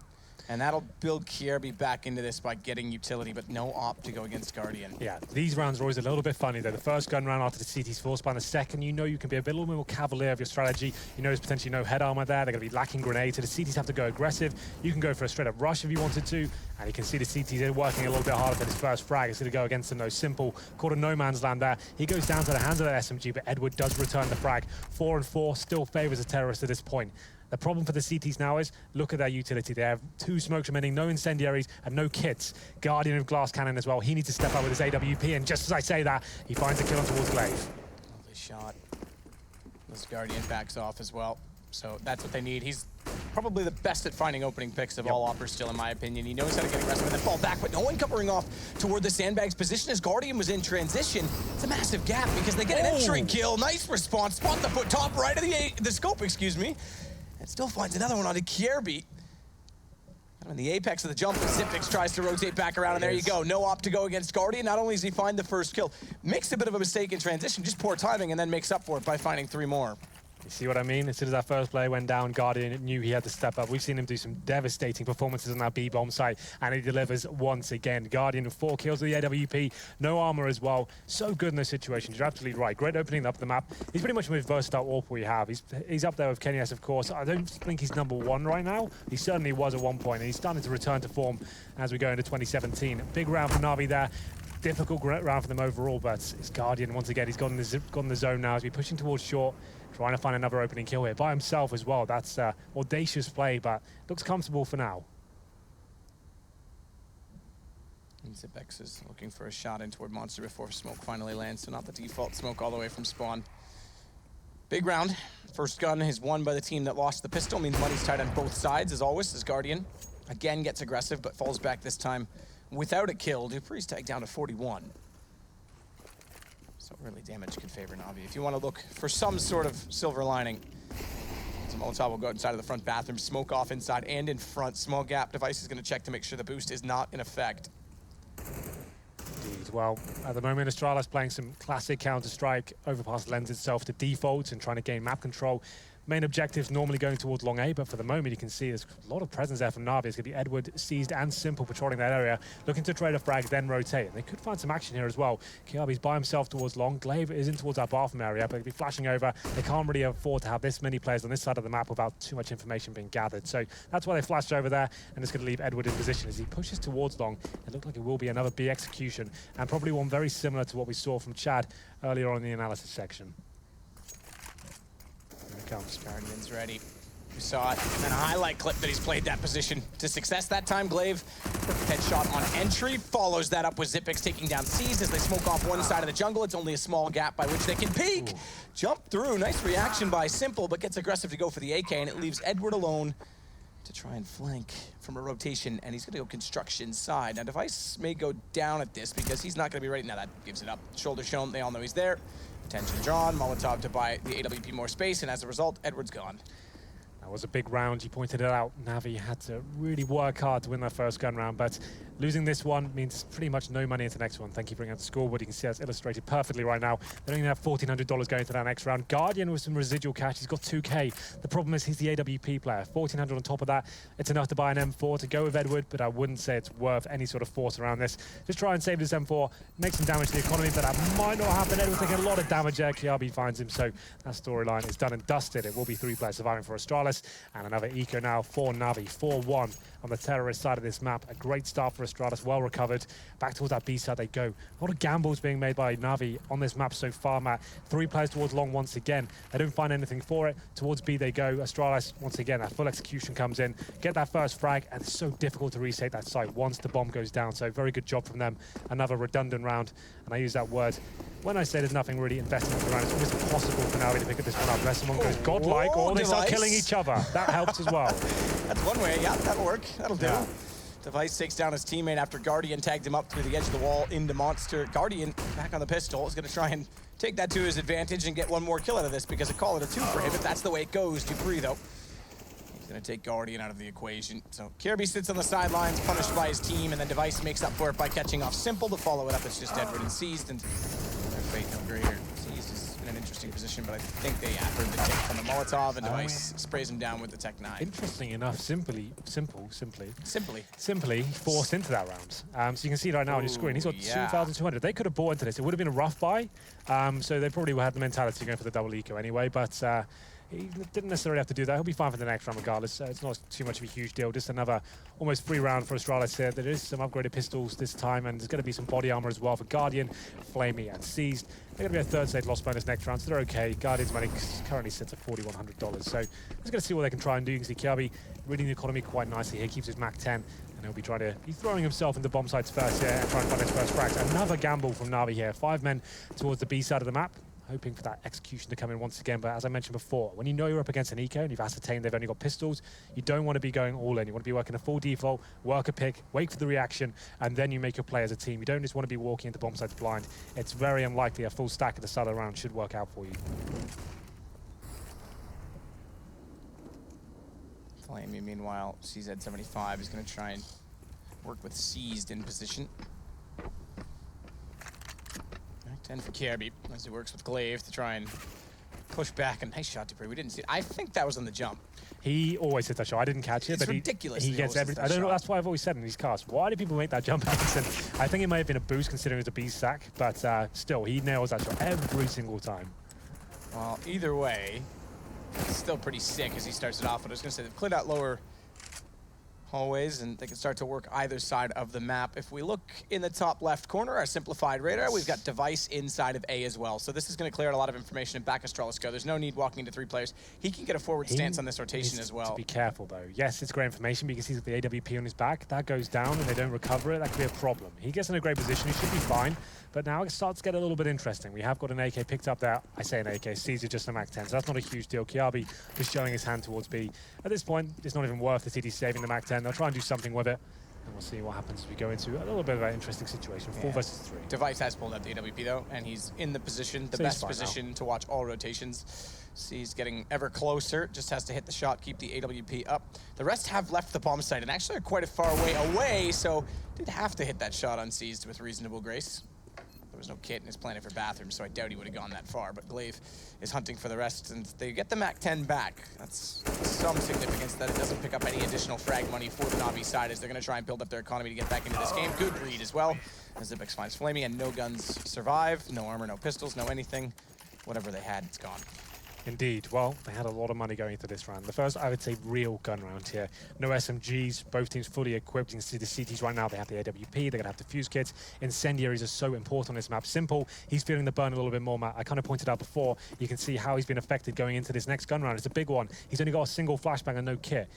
And that'll build Kierby back into this by getting utility, but no op to go against Guardian. Yeah, these rounds are always a little bit funny though. The first gun round after the CT's force by, the second, you know you can be a bit more cavalier of your strategy. You know there's potentially no head armor there. They're going to be lacking grenades, so the CTs have to go aggressive. You can go for a straight up rush if you wanted to, and you can see the CTs are working a little bit harder for this first frag. It's going to go against them though. Simple, caught a no man's land there. He goes down to the hands of that SMG, but Edward does return the frag. 4 and 4 still favors a terrorist at this point. The problem for the CTs now is, look at their utility. They have 2 smokes remaining, no incendiaries, and no kits. Guardian of glass cannon as well. He needs to step up with his AWP, and just as I say that, he finds a kill on towards Glaive. Lovely shot. This Guardian backs off as well. So that's what they need. He's probably the best at finding opening picks of all oppers still, in my opinion. He knows how to get aggressive and then fall back, but no one covering off toward the sandbags position as Guardian was in transition. It's a massive gap because they get an entry kill. Nice response. Spot the foot top right of the scope, excuse me. And still finds another one onto Kierby. On the apex of the jump, Zipix tries to rotate back around, and there you go. No op to go against Guardian. Not only does he find the first kill, makes a bit of a mistake in transition, just poor timing, and then makes up for it by finding 3 more. You see what I mean? As soon as that first player went down, Guardian knew he had to step up. We've seen him do some devastating performances on that B-bomb site, and he delivers once again. Guardian with 4 kills with the AWP, no armor as well. So good in those situations. You're absolutely right. Great opening up the map. He's pretty much the most versatile AWP we have. He's up there with Kenny S, of course. I don't think he's #1 right now. He certainly was at one point, and he's starting to return to form as we go into 2017. Big round for Na'Vi there. Difficult round for them overall, but it's Guardian once again. He's got in the zone now as we're pushing towards short, trying to find another opening kill here by himself as well. That's audacious play, but looks comfortable for now. And Zipix is looking for a shot in toward Monster before smoke finally lands, so not the default smoke all the way from spawn. Big round. First gun is won by the team that lost the pistol. Means money's tight on both sides, as always, as Guardian again gets aggressive, but falls back this time without a kill. Dupree's tagged down to 41. So really damage could favor Na'Vi. If you want to look for some sort of silver lining, so Molotov will go inside of the front bathroom, smoke off inside and in front. Small gap. Device is going to check to make sure the boost is not in effect. Indeed. Well, at the moment, Astralis playing some classic Counter-Strike. Overpass lends itself to defaults and trying to gain map control. Main objectives normally going towards long A, but for the moment you can see there's a lot of presence there from Na'Vi. It's going to be Edward, Seized, and Simple patrolling that area, looking to trade a frag, then rotate. And they could find some action here as well. Kierby's by himself towards long. Glaive is in towards that bathroom area, but they'll be flashing over. They can't really afford to have this many players on this side of the map without too much information being gathered. So that's why they flashed over there, and it's going to leave Edward in position as he pushes towards long. It looked like it will be another B execution, and probably one very similar to what we saw from Chad earlier on in the analysis section. Comes. Guardian's ready. We saw it, and then a highlight clip that he's played that position to success that time. Glaive, perfect headshot on entry, follows that up with Zipix taking down Seized as they smoke off one side of the jungle. It's only a small gap by which they can peek. Jump through, nice reaction by Simple, but gets aggressive to go for the AK, and it leaves Edward alone to try and flank from a rotation, and he's gonna go construction side. Now Device may go down at this because he's not gonna be ready. Now that gives it up. Shoulder shown, they all know he's there. Attention drawn, Molotov to buy the AWP more space, and as a result, Edward's gone. That was a big round. You pointed it out. Na'Vi had to really work hard to win their first gun round, but losing this one means pretty much no money into the next one. Thank you for bringing out the scoreboard. You can see that's illustrated perfectly right now. They don't even have $1,400 going into that next round. Guardian with some residual cash. He's got 2K. The problem is he's the AWP player. $1,400 on top of that. It's enough to buy an M4 to go with Edward, but I wouldn't say it's worth any sort of force around this. Just try and save this M4, make some damage to the economy, but that might not happen. Edward's taking a lot of damage there. Kierby finds him, so that storyline is done and dusted. It will be 3 players surviving for Astralis, and another eco now for Na'Vi. 4-1 on the terrorist side of this map. A great start for Astralis, well recovered. Back towards that B side they go. A lot of gambles being made by Na'Vi on this map so far, Matt. 3 players towards long once again. They don't find anything for it. Towards B they go. Astralis, once again, that full execution comes in. Get that first frag, and it's so difficult to reset that site once the bomb goes down. So very good job from them. Another redundant round, and I use that word when I say there's nothing really invested in the round. It's almost impossible for Na'Vi to pick up this one up unless someone goes godlike or they start killing each other. That helps as well. That's one way. Yeah, that'll work. That'll do. Device takes down his teammate after Guardian tagged him up through the edge of the wall into Monster. Guardian, back on the pistol, is going to try and take that to his advantage and get one more kill out of this because a call it a 2 for him, but that's the way it goes. Dupree, though, he's going to take Guardian out of the equation. So Kierby sits on the sidelines, punished by his team, and then Device makes up for it by catching off Simple. To follow it up, it's just Edward and Seized, and their fate no greater. Seized is in an interesting position, but I think they heard the tick from the Molotov, and Device sprays him down with the Tech 9. Interesting enough, simply Simply forced into that round. So you can see right now on your screen, he's got 2,200. They could have bought into this. It would have been a rough buy, so they probably had the mentality going for the double eco anyway, but he didn't necessarily have to do that. He'll be fine for the next round regardless. It's not too much of a huge deal. Just another almost free round for Astralis here. There is some upgraded pistols this time, and there's going to be some body armor as well for Guardian, Flamey, and Seized. They're going to be a third stage loss bonus next round, so they're okay. Guardian's money currently sits at $4,100. So just going to see what they can try and do. You can see Kirby reading the economy quite nicely here. Keeps his Mac 10, and he'll be throwing himself into bomb sites first here and trying to find his first frags. Another gamble from NaVi here. 5 men towards the B side of the map, hoping for that execution to come in once again. But as I mentioned before, when you know you're up against an eco and you've ascertained they've only got pistols, you don't want to be going all in. You want to be working a full default, work a pick, wait for the reaction, and then you make your play as a team. You don't just want to be walking into bomb sites blind. It's very unlikely a full stack at the start of the round should work out for you. Flamey, meanwhile, CZ75 is going to try and work with Seized in position. 10 for Kirby as he works with Glaive to try and push back. A nice shot, Dupree. We didn't see it. I think that was on the jump. He always hits that shot. I didn't catch it, it's but ridiculous. He gets every. I don't know. That's why I've always said in these casts, why do people make that jump? And I think it might have been a boost considering it was a B sack, but still, he nails that shot every single time. Well, either way, it's still pretty sick as he starts it off. But I was going to say they've cleared out lower hallways, and they can start to work either side of the map. If we look in the top left corner, our simplified radar, we've got Device inside of A as well. So this is going to clear out a lot of information and back Astralis go. There's no need walking into 3 players. He can get a forward stance on this rotation as well. To be careful though. Yes, it's great information because he's got the AWP on his back. That goes down and they don't recover it. That could be a problem. He gets in a great position. He should be fine. But now it starts to get a little bit interesting. We have got an AK picked up there. I say an AK. Sees it just a Mac 10, so that's not a huge deal. Kiabi is showing his hand towards B. At this point, it's not even worth the TD saving the Mac 10. They'll try and do something with it, and we'll see what happens as we go into a little bit of an interesting situation. 4 versus 3. Device has pulled out the AWP though, and he's in the position, the best position to watch all rotations. He's getting ever closer, just has to hit the shot, keep the AWP up. The rest have left the bomb site and actually are quite a far way away, so did have to hit that shot on Seized with reasonable grace. There was no kit in his planet for bathrooms, so I doubt he would have gone that far. But Glaive is hunting for the rest, and they get the Mac 10 back. That's some significance that it doesn't pick up any additional frag money for the NaVi side, as they're going to try and build up their economy to get back into this game. Good read as well, as Zipix finds Flamey, and no guns survive. No armor, no pistols, no anything. Whatever they had, it's gone. Indeed. Well, they had a lot of money going into this round. The first, I would say, real gun round here. No SMGs, both teams fully equipped. You can see the CTs right now, they have the AWP, they're going to have defuse kits. Incendiaries are so important on this map. Simple, he's feeling the burn a little bit more, Matt. I kind of pointed out before, you can see how he's been affected going into this next gun round. It's a big one. He's only got a single flashbang and no kit.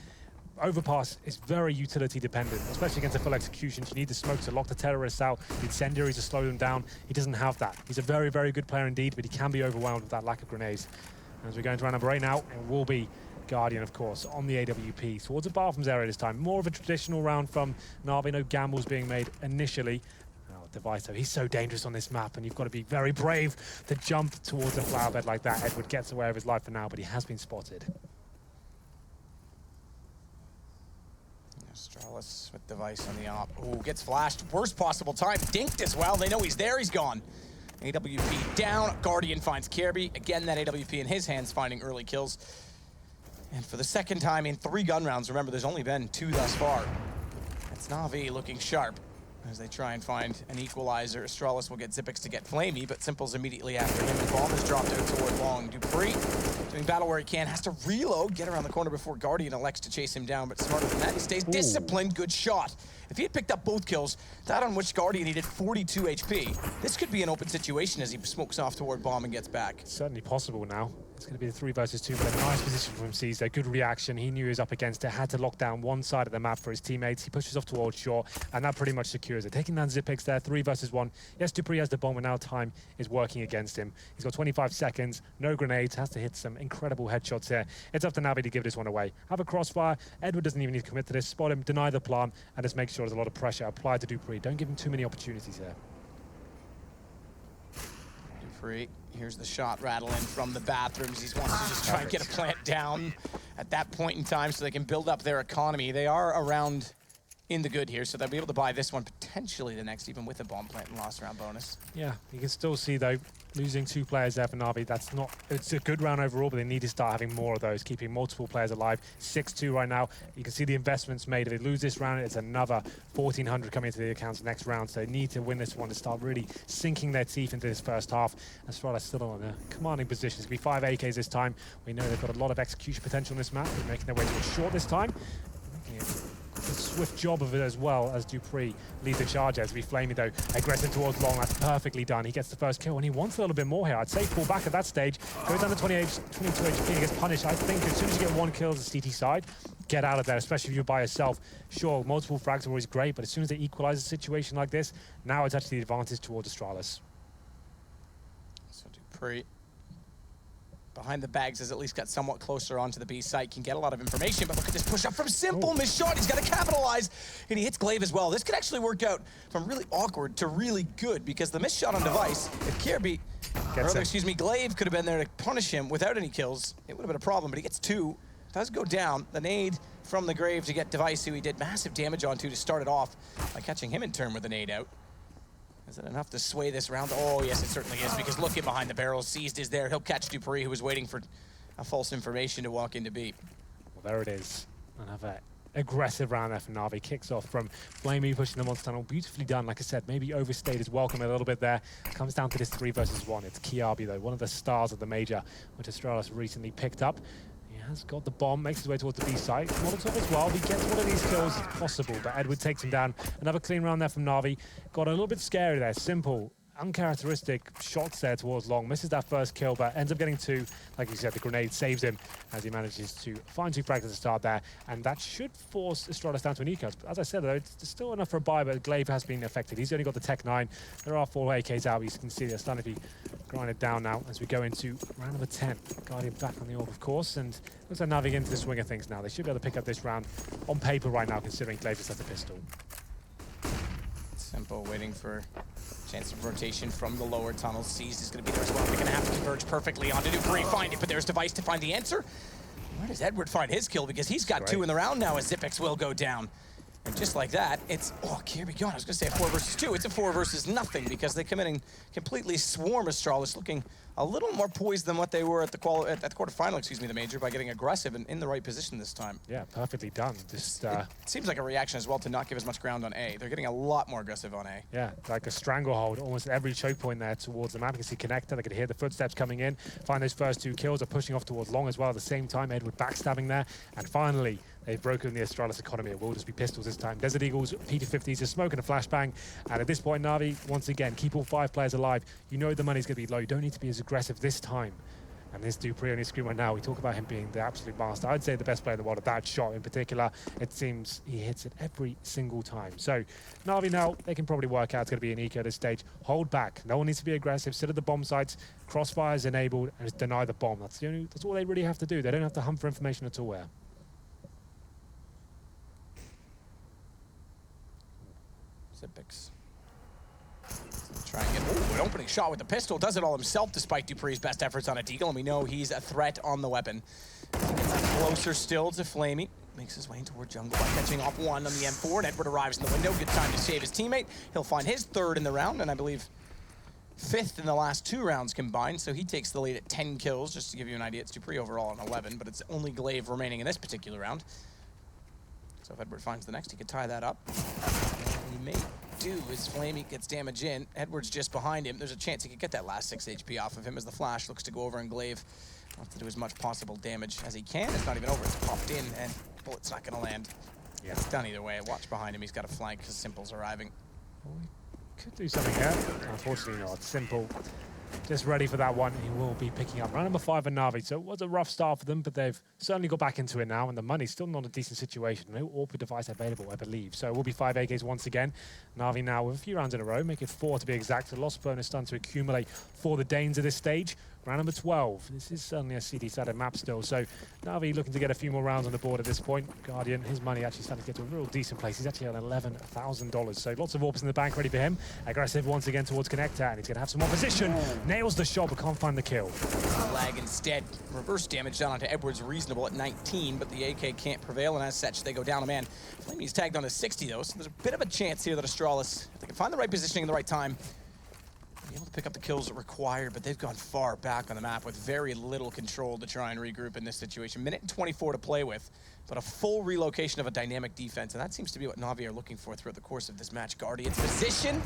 Overpass is very utility dependent, especially against a full execution. You need the smoke to lock the terrorists out, the incendiaries to slow them down. He doesn't have that. He's a very, very good player indeed, but he can be overwhelmed with that lack of grenades. As we go into round number 8 now, it will be Guardian, of course, on the AWP towards the bathrooms area this time. More of a traditional round from NaVi, no gambles being made initially. Oh, Device, though, he's so dangerous on this map, and you've got to be very brave to jump towards a flower bed like that. Edward gets away with his life for now, but he has been spotted. Astralis with Device on the op. Oh, gets flashed. Worst possible time. Dinked as well. They know he's there. He's gone. AWP down. Guardian finds Kirby. Again, that AWP in his hands, finding early kills. And for the second time in 3 gun rounds, remember, there's only been 2 thus far. It's NaVi looking sharp as they try and find an equalizer. Astralis will get Zipix to get Flamey, but Simple's immediately after him, and Bomb is dropped out toward long. Dupree, doing battle where he can, has to reload, get around the corner before Guardian elects to chase him down, but smarter than that, he stays disciplined. Good shot. If he had picked up both kills, that on which Guardian needed 42 HP, this could be an open situation as he smokes off toward Bomb and gets back. It's certainly possible now. It's going to be the 3 versus 2, but a nice position from Seized there. Good reaction. He knew he was up against it. Had to lock down one side of the map for his teammates. He pushes off towards short, and that pretty much secures it. Taking down Zipix there, 3 versus 1. Yes, Dupree has the bomb, and now time is working against him. He's got 25 seconds, no grenades, has to hit some incredible headshots here. It's up to NaVi to give this one away. Have a crossfire. Edward doesn't even need to commit to this. Spot him, deny the plant, and just make sure there's a lot of pressure applied to Dupree. Don't give him too many opportunities here. Dupree, here's the shot rattling from the bathrooms. He wants to just try and get a plant down at that point in time so they can build up their economy. They are around in the good here, so they'll be able to buy this one, potentially the next, even with a bomb plant and lost round bonus. Yeah, you can still see, though, Losing 2 players there for Na'Vi, that's not, it's a good round overall, but they need to start having more of those, keeping multiple players alive. 6-2 right now. You can see the investments made. If they lose this round, it's another 1,400 coming into the accounts next round. So they need to win this one to start really sinking their teeth into this first half. Astralis still on a commanding position. It's going to be 5 AKs this time. We know they've got a lot of execution potential in this map. They're making their way to a short this time. Making it a swift job of it as well as Dupree leads the charge as we Flamey though aggressive towards long. That's perfectly done. He gets the first kill and he wants a little bit more here. I'd say pull back at that stage. Goes down to 22 HP and gets punished. I think as soon as you get 1 kill as a CT side, get out of there, especially if you're by yourself. Sure, multiple frags are always great, but as soon as they equalize a situation like this, now it's actually the advantage towards Astralis. So Dupree behind the bags has at least got somewhat closer onto the B site, can get a lot of information, but look at this push up from Simple. Missed shot, he's got to capitalize, and he hits Glaive as well. This could actually work out from really awkward to really good, because the missed shot on Device, if Kirby, Glaive could have been there to punish him without any kills, it would have been a problem, but he gets 2. Does go down. The nade from the Grave to get Device, who he did massive damage onto to start it off by catching him in turn with the nade out. Is it enough to sway this round? Oh, yes, it certainly is, because look at behind the barrel. Seized is there. He'll catch Dupree, who was waiting for a false information to walk into B. Well, there it is. Another aggressive round there for Na'Vi. Kicks off from Flamey, pushing them onto tunnel. Beautifully done. Like I said, maybe overstayed his welcome a little bit there. Comes down to this 3 versus 1. It's Kiabi, though, one of the stars of the major, which Astralis recently picked up. Has got the bomb, makes his way towards the B site. Molotov as well. He gets one of these kills if possible, but Edward takes him down. Another clean round there from Na'Vi. Got a little bit scary there. Simple, uncharacteristic shots there towards long. Misses that first kill, but ends up getting 2. Like you said, the grenade saves him as he manages to find 2 frags at the start there. And that should force Astralis down to an eco. But as I said, though, it's still enough for a buy, but Glaive has been affected. He's only got the Tech 9. There are 4 AKs out. You can see the stun if he grinded down now as we go into round number 10. Guardian back on the orb, of course, and looks like Na'Vi into the swing of things now. They should be able to pick up this round on paper right now, considering Glaive just has the pistol. Simple waiting for a chance of rotation from the lower tunnel. Seized is going to be there as well. They're going to have to converge perfectly onto Dupree. Find it, but there's Device to find the answer. Where does Edward find his kill? Because he's got 2 in the round now as Zipex will go down. And just like that, it's, oh, Kirby gone. I was going to say a 4 versus 2. It's a 4 versus nothing because they come in and completely swarm Astralis, looking a little more poised than what they were at the quarterfinal, excuse me, the major, by getting aggressive and in the right position this time. Yeah, perfectly done. Just it seems like a reaction as well to not give as much ground on A. They're getting a lot more aggressive on A. Yeah, like a stranglehold almost every choke point there towards the map. You can see Connector. They can hear the footsteps coming in. Find those first 2 kills. Are pushing off towards long as well at the same time. Edward backstabbing there. And finally, they've broken the Astralis economy. It will just be pistols this time. Desert Eagles, P250s, a smoke and a flashbang. And at this point, Na'Vi, once again, keep all 5 players alive. You know the money's going to be low. You don't need to be as aggressive this time. And this Dupree on his screen right now, we talk about him being the absolute master. I'd say the best player in the world at that shot in particular. It seems he hits it every single time. So Na'Vi now, they can probably work out it's going to be an eco at this stage. Hold back. No one needs to be aggressive. Sit at the bomb sites. Crossfire is enabled and just deny the bomb. That's all they really have to do. They don't have to hunt for information at all there. Zipex. Try and get an opening shot with the pistol. Does it all himself despite Dupree's best efforts on a deagle, and we know he's a threat on the weapon. Closer still to Flamey. Makes his way toward jungle by catching off 1 on the M4, and Edward arrives in the window. Good time to save his teammate. He'll find his 3rd in the round, and I believe 5th in the last 2 rounds combined, so he takes the lead at 10 kills. Just to give you an idea, it's Dupree overall on 11, but it's only Glaive remaining in this particular round. So if Edward finds the next, he could tie that up. And he may do as Flamey gets damage in. Edward's just behind him. There's a chance he could get that last 6 HP off of him as the flash looks to go over, and Glaive wants to do as much possible damage as he can. It's not even over. It's popped in, and bullet's not going to land. Yeah, it's done either way. Watch behind him. He's got a flank because Simple's arriving. Well, we could do something here. Unfortunately not. Simple just ready for that one. He will be picking up round number 5 for Na'Vi. So it was a rough start for them, but they've certainly got back into it now, and the money's still not a decent situation. No AWP device available, I believe. So it will be 5 AKs once again. Na'Vi now with a few rounds in a row, make it 4 to be exact. The loss bonus starting to accumulate for the Danes at this stage. Round number 12. This is certainly a CD-sided map still, so Na'Vi looking to get a few more rounds on the board at this point. Guardian, his money actually starting to get to a real decent place. He's actually on $11,000, so lots of AWPs in the bank ready for him. Aggressive once again towards Connector, and he's going to have some opposition. Nails the shot, but can't find the kill. Lag instead. Reverse damage down onto Edwards, reasonable at 19, but the AK can't prevail, and as such, they go down a man. Flamey's tagged on to 60, though, so there's a bit of a chance here that Astralis, if they can find the right positioning in the right time, able to pick up the kills required, but they've gone far back on the map with very little control to try and regroup in this situation. Minute and 24 to play with, but a full relocation of a dynamic defense, and that seems to be what NaVi are looking for throughout the course of this match. Guardian's position.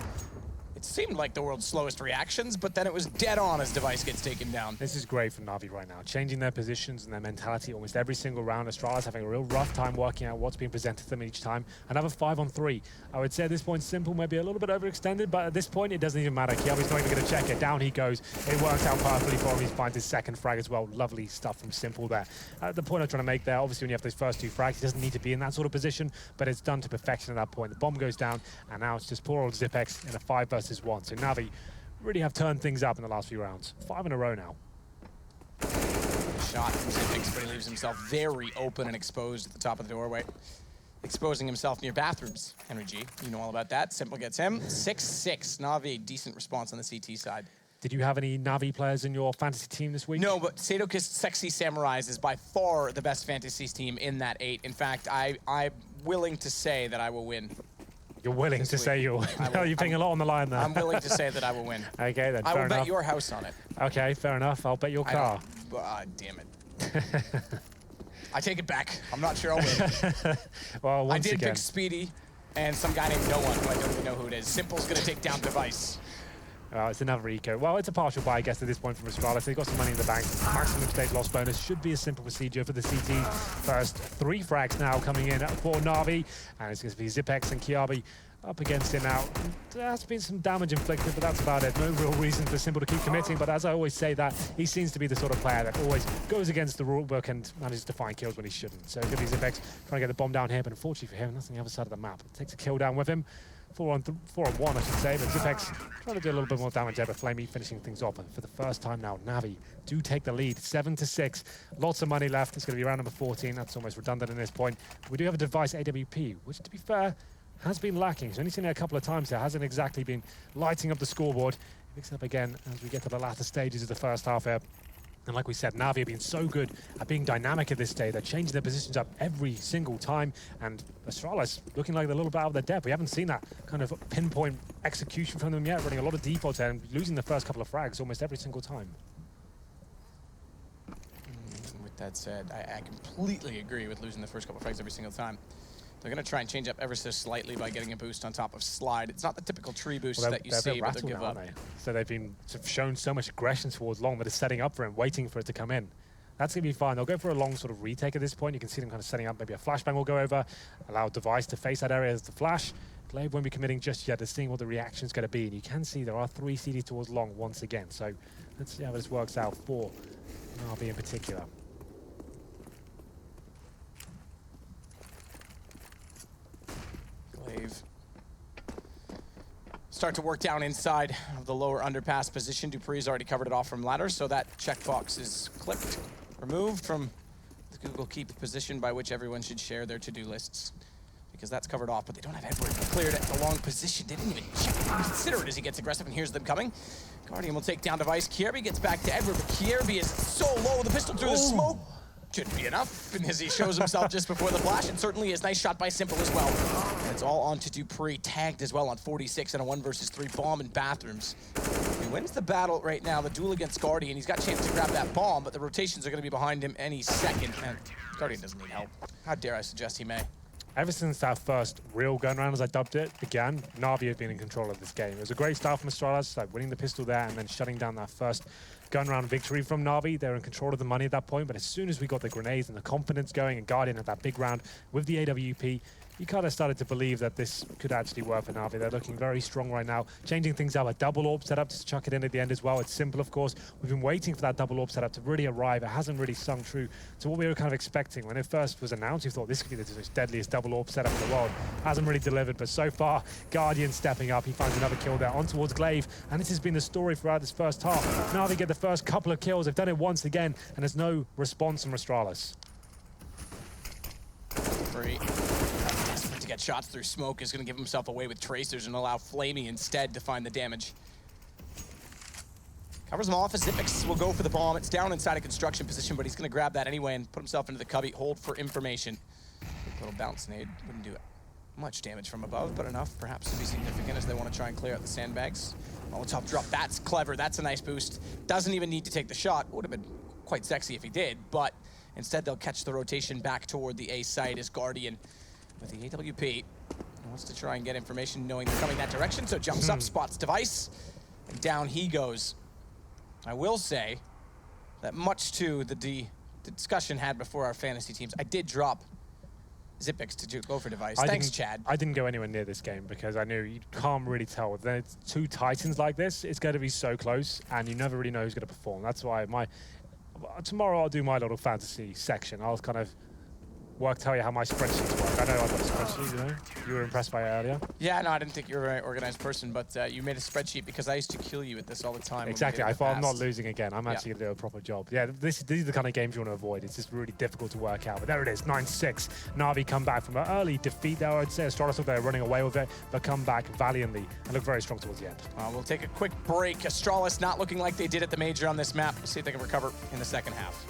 It seemed like the world's slowest reactions, but then it was dead on as Device gets taken down. This is great for NaVi right now, changing their positions and their mentality almost every single round. Astralis having a real rough time working out what's being presented to them each time. Another 5-on-3. I would say at this point, Simple may be a little bit overextended, but at this point, it doesn't even matter. Kiabi's not even going to check it. Down he goes. It works out perfectly for him. He finds his second frag as well. Lovely stuff from Simple there. The point I'm trying to make there, obviously when you have those first 2 frags, he doesn't need to be in that sort of position, but it's done to perfection at that point. The bomb goes down, and now it's just poor old Zipex in a 5 versus 1. So NaVi really have turned things up in the last few rounds. 5 in a row now. Shot from Zipex, but he leaves himself very open and exposed at the top of the doorway. Exposing himself near bathrooms. Henry G, you know all about that. Simple gets him. 6-6. NaVi, decent response on the CT side. Did you have any NaVi players in your fantasy team this week? No, but Sadokist Sexy Samurais is by far the best fantasy team in that 8. In fact, I'm willing to say that I will win. You're willing to say you'll win? You're putting a lot on the line there. I'm willing to say that I will win. Okay, then, I will fair bet enough. your house on it. Okay, fair enough. I'll bet your car. Damn it. I take it back. I'm not sure I'll win. Well, once I did again. pick Speedy and some guy named No One, who I don't even know who it is. Simple's going to take down Device. It's another eco. Well, it's a partial buy, I guess, at this point from Astralis. They've got some money in the bank. Maximum stage loss bonus should be a simple procedure for the CT. First 3 frags now coming in for NaVi. And it's going to be Zipex and Kiabi up against him now. There has been some damage inflicted, but that's about it. No real reason for Simple to keep committing, but as I always say that, he seems to be the sort of player that always goes against the rulebook and manages to find kills when he shouldn't. So it could be Zipex trying to get the bomb down here, but unfortunately for him, that's on the other side of the map. Takes a kill down with him. 4 on 1, I should say, but Zipex trying to do a little bit more damage there, but Flamey finishing things off. And for the first time now, NaVi do take the lead, 7-6. Lots of money left. It's going to be round number 14. That's almost redundant at this point. We do have a Device AWP, which, to be fair, has been lacking. He's only seen it a couple of times there. Hasn't exactly been lighting up the scoreboard. Picks it up again as we get to the latter stages of the first half here. And like we said, NaVi have been so good at being dynamic at this stage. They're changing their positions up every single time. And Astralis looking like they're a little bit out of their depth. We haven't seen that kind of pinpoint execution from them yet, running a lot of defaults there and losing the first couple of frags almost every single time. With that said, I completely agree with losing the first couple of frags every single time. They're going to try and change up ever so slightly by getting a boost on top of Slide. It's not the typical tree boost that you see, but they'll give up. So they've been sort of shown so much aggression towards Long that it's setting up for him, waiting for it to come in. That's going to be fine. They'll go for a long sort of retake at this point. You can see them kind of setting up. Maybe a flashbang will go over, allow Device to face that area as the flash. Glaive won't be committing just yet. They're seeing what the reaction's going to be. And you can see there are 3 CD towards Long once again. So let's see how this works out for NaVi in particular. Start to work down inside of the lower underpass position. Dupree's already covered it off from ladder, so that checkbox is clicked, removed from the Google Keep position by which everyone should share their to-do lists, because that's covered off, but they don't have Edward cleared at the long position. They didn't even check and consider it as he gets aggressive, and here's them coming. Guardian will take down Device. Kierby gets back to Edward, but Kierby is so low. The pistol through the smoke shouldn't be enough, and as he shows himself just before the flash, and certainly is nice shot by Simple as well. And it's all on to Dupree, tagged as well on 46 and a 1 versus 3 bomb in bathrooms. He wins the battle right now, the duel against Guardian. He's got a chance to grab that bomb, but the rotations are going to be behind him any second, and Guardian doesn't need help. How dare I suggest he may. Ever since our first real gun round, as I dubbed it, began, NaVi have been in control of this game. It was a great start from Astralis, like winning the pistol there and then shutting down that first gun round victory from NaVi. They were in control of the money at that point, but as soon as we got the grenades and the confidence going and Guardian had that big round with the AWP, you kind of started to believe that this could actually work for NaVi. They're looking very strong right now, changing things up. A double AWP setup to chuck it in at the end as well. It's Simple, of course. We've been waiting for that double AWP setup to really arrive. It hasn't really sung true to what we were kind of expecting. When it first was announced, we thought this could be the deadliest double AWP setup in the world. Hasn't really delivered, but so far, Guardian stepping up. He finds another kill there on towards Glaive, and this has been the story throughout this first half. NaVi get the first couple of kills. They've done it once again, and there's no response from Astralis. Free. Desperate to get shots through smoke, is going to give himself away with tracers and allow Flamey instead to find the damage. Covers him off as Zipex will go for the bomb. It's down inside a construction position, but he's going to grab that anyway and put himself into the cubby. Hold for information. Little bounce nade wouldn't do it. much damage from above, but enough perhaps to be significant as they want to try and clear out the sandbags. Molotov drop, that's clever, that's a nice boost. Doesn't even need to take the shot. Would have been quite sexy if he did, but instead they'll catch the rotation back toward the A site as Guardian with the AWP wants to try and get information knowing they're coming that direction, so jumps up, spots device, and down he goes. I will say that much to the discussion had before our fantasy teams, I did drop Zipix to go for device. Thanks, Chad. I didn't go anywhere near this game because I knew you can't really tell. Then it's two Titans like this, it's going to be so close, and you never really know who's going to perform. That's why tomorrow I'll do my little fantasy section. I'll kind of tell you how my spreadsheets work. I know I've got a spreadsheet, you know? You were impressed by it earlier. Yeah, no, I didn't think you were a very organized person, but you made a spreadsheet because I used to kill you at this all the time. Exactly. I thought I'm not losing again. I'm actually going to do a proper job. Yeah, these are the kind of games you want to avoid. It's just really difficult to work out. But there it is, 9-6. Na'Vi come back from an early defeat there. I'd say Astralis look they're running away with it, but come back valiantly and look very strong towards the end. We'll take a quick break. Astralis not looking like they did at the major on this map. We'll see if they can recover in the second half.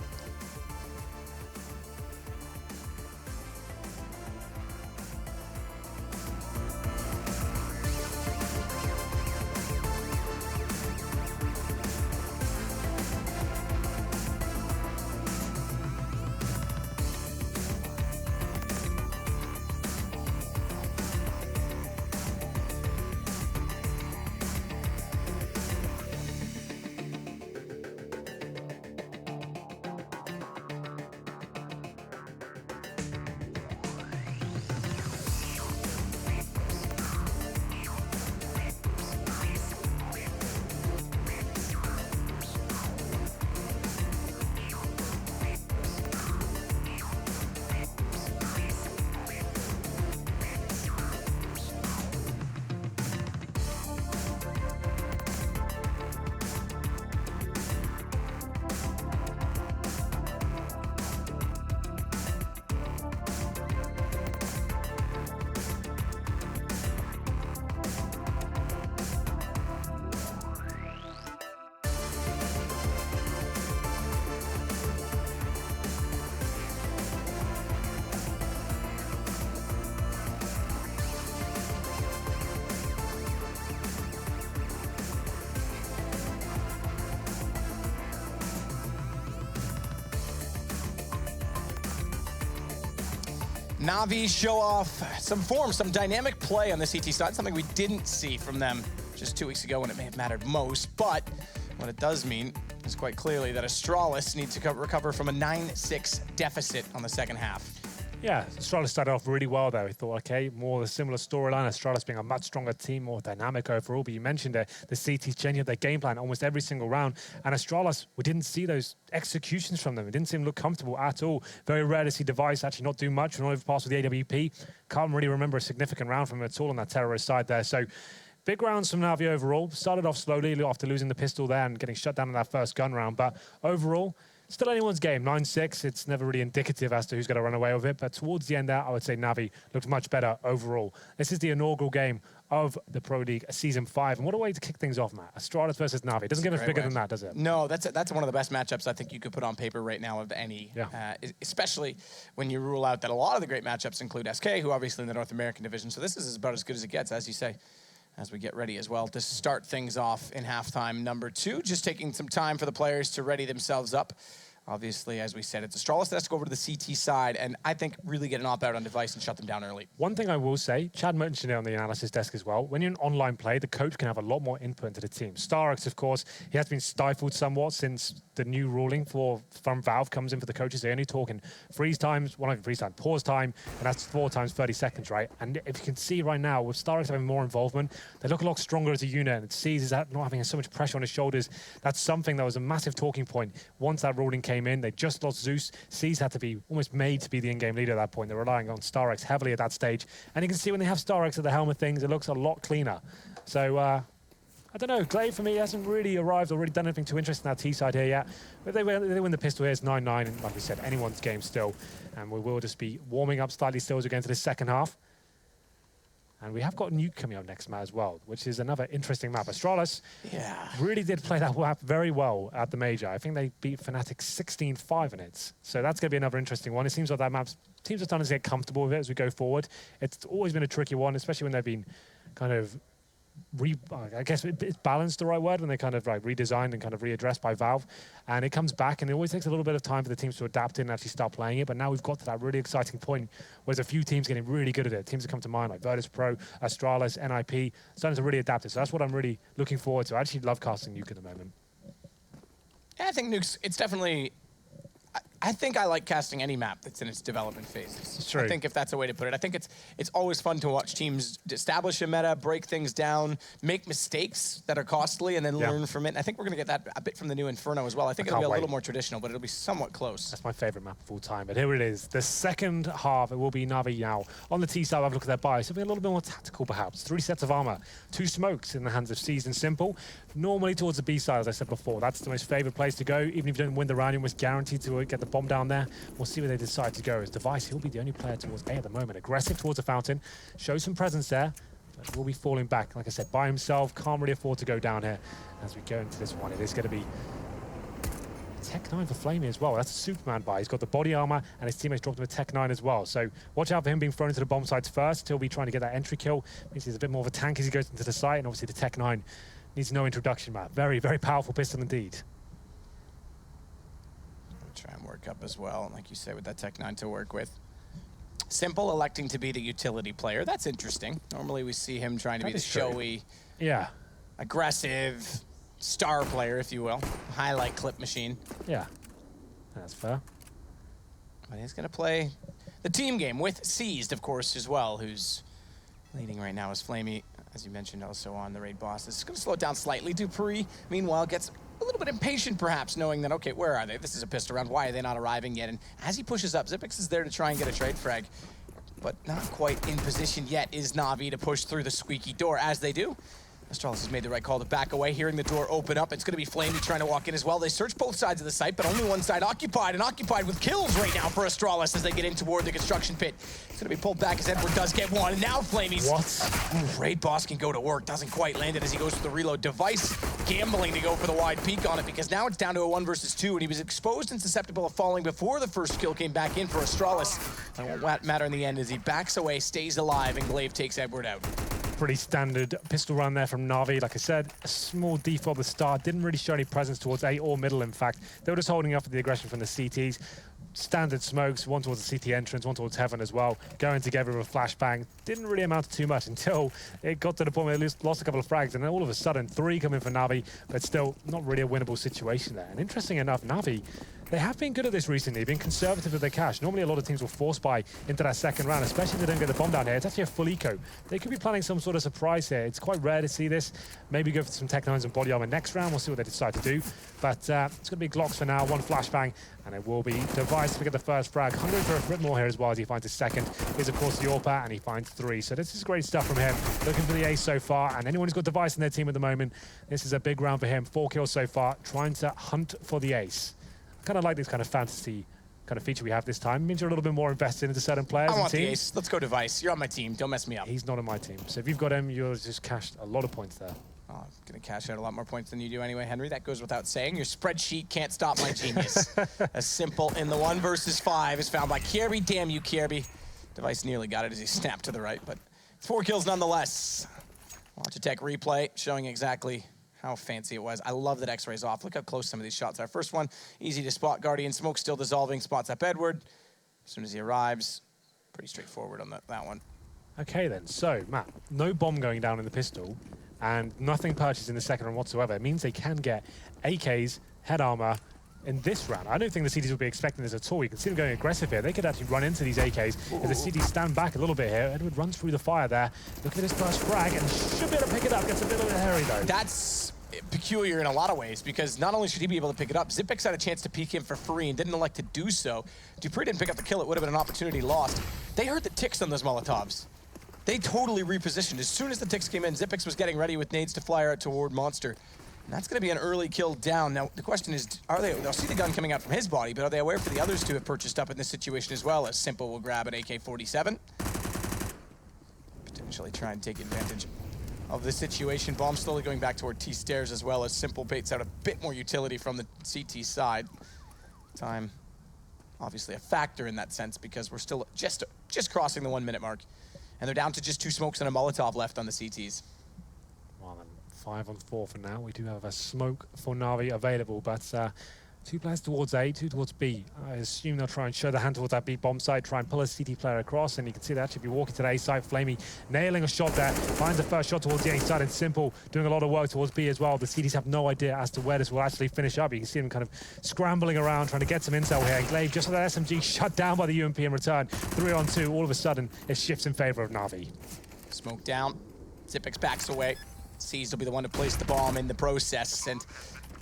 Na'Vi show off some form, some dynamic play on the CT side, something we didn't see from them just 2 weeks ago when it may have mattered most. But what it does mean is quite clearly that Astralis needs to recover from a 9-6 deficit on the second half. Yeah, Astralis started off really well there. We thought, okay, more of a similar storyline. Astralis being a much stronger team, more dynamic overall. But you mentioned it, the CT's changing their game plan almost every single round. And Astralis, we didn't see those executions from them. It didn't seem to look comfortable at all. Very rare to see Device actually not do much. Not overpass with the AWP. Can't really remember a significant round from him at all on that terrorist side there. So big rounds from Na'Vi overall. Started off slowly after losing the pistol there and getting shut down in that first gun round. But overall, still anyone's game, 9-6. It's never really indicative as to who's going to run away with it. But towards the end there, I would say Na'Vi looked much better overall. This is the inaugural game of the Pro League Season 5. And what a way to kick things off, Matt. Astralis versus Na'Vi. It doesn't get much bigger than that, does it? No, that's one of the best matchups I think you could put on paper right now of any. Yeah. Especially when you rule out that a lot of the great matchups include SK, who obviously in the North American division. So this is about as good as it gets, as you say, as we get ready as well to start things off in halftime number 2. Just taking some time for the players to ready themselves up. Obviously, as we said, it's Astralis that has to go over to the CT side and I think really get an op-out on device and shut them down early. One thing I will say, Chad mentioned it on the analysis desk as well, when you're an online play, the coach can have a lot more input into the team. Starix, of course, he has been stifled somewhat since the new ruling from Valve comes in for the coaches. They're only talking freeze times, well, not freeze time, pause time, and that's 4 times 30 seconds, right? And if you can see right now, with Starix having more involvement, they look a lot stronger as a unit, and Seas is not having so much pressure on his shoulders. That's something that was a massive talking point once that ruling came in. They just lost Zeus. Seas had to be almost made to be the in-game leader at that point. They're relying on Starix heavily at that stage. And you can see when they have Starix at the helm of things, it looks a lot cleaner. So, I don't know. Glaive, for me, hasn't really arrived or really done anything too interesting on that T side here yet. But they win the pistol here. It's 9-9. And like we said, anyone's game still. And we will just be warming up slightly still as we get into the second half. And we have got Nuke coming up next map as well, which is another interesting map. Astralis really did play that map very well at the Major. I think they beat Fnatic 16-5 in it. So that's going to be another interesting one. It seems like that map, teams are starting to get comfortable with it as we go forward. It's always been a tricky one, especially when they've been kind of I guess it's balanced the right word, when they kind of like redesigned and kind of readdressed by Valve, and it comes back, and it always takes a little bit of time for the teams to adapt it and actually start playing it. But now we've got to that really exciting point where there's a few teams getting really good at it. Teams that come to mind like Virtus Pro, Astralis, NIP, starting to really adapt it. So that's what I'm really looking forward to. I actually love casting Nuke at the moment. Yeah, I think Nuke's, it's definitely, I think I like casting any map that's in its development phase. It's true. I think if that's a way to put it. I think it's always fun to watch teams establish a meta, break things down, make mistakes that are costly, and then learn from it. And I think we're going to get that a bit from the new Inferno as well. I think it'll be a little more traditional, but it'll be somewhat close. That's my favorite map of all time. But here it is. The second half, it will be NaVi now. On the T side, have a look at their buy. Something a little bit more tactical, perhaps. 3 sets of armor, 2 smokes in the hands of Seasoned Simple. Normally towards the B side, as I said before, that's the most favorite place to go. Even if you don't win the round, you're almost guaranteed to get the bomb down there. We'll see where they decide to go. As Device, he'll be the only player towards A at the moment. Aggressive towards the fountain, shows some presence there, but will be falling back. Like I said, by himself, can't really afford to go down here. As we go into this one, it is going to be Tech 9 for Flamey as well. That's a Superman buy. He's got the body armor, and his teammates dropped him a Tech 9 as well. So watch out for him being thrown into the bomb sites first. He'll be trying to get that entry kill. Means he's a bit more of a tank as he goes into the site, and obviously the Tech 9 needs no introduction, Matt. Very, very powerful pistol indeed. Try and work up as well, and like you say, with that Tech 9 to work with. Simple electing to be the utility player. That's interesting. Normally we see him trying to be the showy, aggressive star player, if you will. Highlight clip machine. Yeah, that's fair. But he's going to play the team game with Seized, of course, as well, who's leading right now is Flamey, as you mentioned, also on the raid boss. This is going to slow it down slightly. Dupree, meanwhile, gets a little bit impatient, perhaps, knowing that, okay, where are they? This is a pistol round. Why are they not arriving yet? And as he pushes up, Xyp9x is there to try and get a trade frag, but not quite in position yet is NaVi to push through the squeaky door, as they do. Astralis has made the right call to back away, hearing the door open up. It's going to be Flamey trying to walk in as well. They search both sides of the site, but only one side occupied, and occupied with kills right now for Astralis as they get in toward the construction pit. It's going to be pulled back as Edward does get one, and now Flamey's... What? Raid boss can go to work. Doesn't quite land it as he goes for the reload. Device gambling to go for the wide peek on it, because now it's down to a 1 versus 2, and he was exposed and susceptible of falling before the first kill came back in for Astralis. And it won't matter in the end as he backs away, stays alive, and Glaive takes Edward out. Pretty standard pistol run there from NaVi. Like I said, a small default at the start. Didn't really show any presence towards A or middle, in fact. They were just holding up for the aggression from the CTs. Standard smokes, one towards the CT entrance, one towards Heaven as well. Going together with a flashbang. Didn't really amount to too much until it got to the point where they lost a couple of frags, and then all of a sudden, 3 come in for NaVi, but still not really a winnable situation there. And interesting enough, NaVi, they have been good at this recently, been conservative with their cash. Normally a lot of teams will force buy into that second round, especially if they don't get the bomb down here. It's actually a full eco. They could be planning some sort of surprise here. It's quite rare to see this. Maybe go for some Tech 9s and body armor next round. We'll see what they decide to do. But it's going to be Glocks for now, 1 flashbang, and it will be Device to get the first frag. Hungry for a bit more here as well as he finds his second. Is of course the AWP, and he finds 3. So this is great stuff from him. Looking for the ace so far, and anyone who's got Device in their team at the moment, this is a big round for him. 4 kills so far, trying to hunt for the ace. Kind of like this kind of fantasy kind of feature we have this time. It means you're a little bit more invested into certain players I and want teams. the ace. Let's go Device. You're on my team. Don't mess me up. He's not on my team. So if you've got him, you'll just cashed a lot of points there. Oh, I'm going to cash out a lot more points than you do anyway, Henry. That goes without saying. Your spreadsheet can't stop my genius. As Simple in the 1 versus 5 is found by Kirby. Damn you, Kirby. Device nearly got it as he snapped to the right, but 4 kills nonetheless. Logitech replay showing exactly how fancy it was. I love that X-ray's off. Look how close some of these shots are. First one, easy to spot. Guardian smoke still dissolving. Spots up Edward. As soon as he arrives, pretty straightforward on that one. Okay then, so Matt, no bomb going down in the pistol and nothing purchased in the second round whatsoever. It means they can get AKs, head armor in this round. I don't think the CTs will be expecting this at all. You can see them going aggressive here. They could actually run into these AKs. If the CTs stand back a little bit here, Edward runs through the fire there. Look at his first frag and should be able to pick it up. Gets a little bit hairy though. That's peculiar in a lot of ways, because not only should he be able to pick it up, Xyp9x had a chance to peek him for free and didn't elect to do so. Dupree didn't pick up the kill. It would have been an opportunity lost. They heard the ticks on those Molotovs. They totally repositioned. As soon as the ticks came in, Xyp9x was getting ready with nades to fly out toward Monster. And that's going to be an early kill down. Now, the question is, they'll see the gun coming out from his body, but are they aware for the others to have purchased up in this situation as well, as Simple will grab an AK-47? potentially try and take advantage of the situation. Bomb slowly going back toward T stairs as well as Simple baits out a bit more utility from the CT side. Time, obviously a factor in that sense because we're still just crossing the 1 minute mark. And they're down to just 2 smokes and a Molotov left on the CTs. Well, then 5 on 4 for now. We do have a smoke for Na'Vi available, but 2 players towards A, 2 towards B. I assume they'll try and show the hand towards that B bomb side, try and pull a CT player across, and you can see they actually be walking to the A side. Flamey nailing a shot there, finds the first shot towards the A side, and Simple doing a lot of work towards B as well. The CTs have no idea as to where this will actually finish up. You can see them kind of scrambling around, trying to get some intel here. And Glaive, just with that SMG, shut down by the UMP in return. 3 on 2, all of a sudden, it shifts in favor of Na'Vi. Smoke down, Zipix backs away. Seized will be the one to place the bomb in the process, and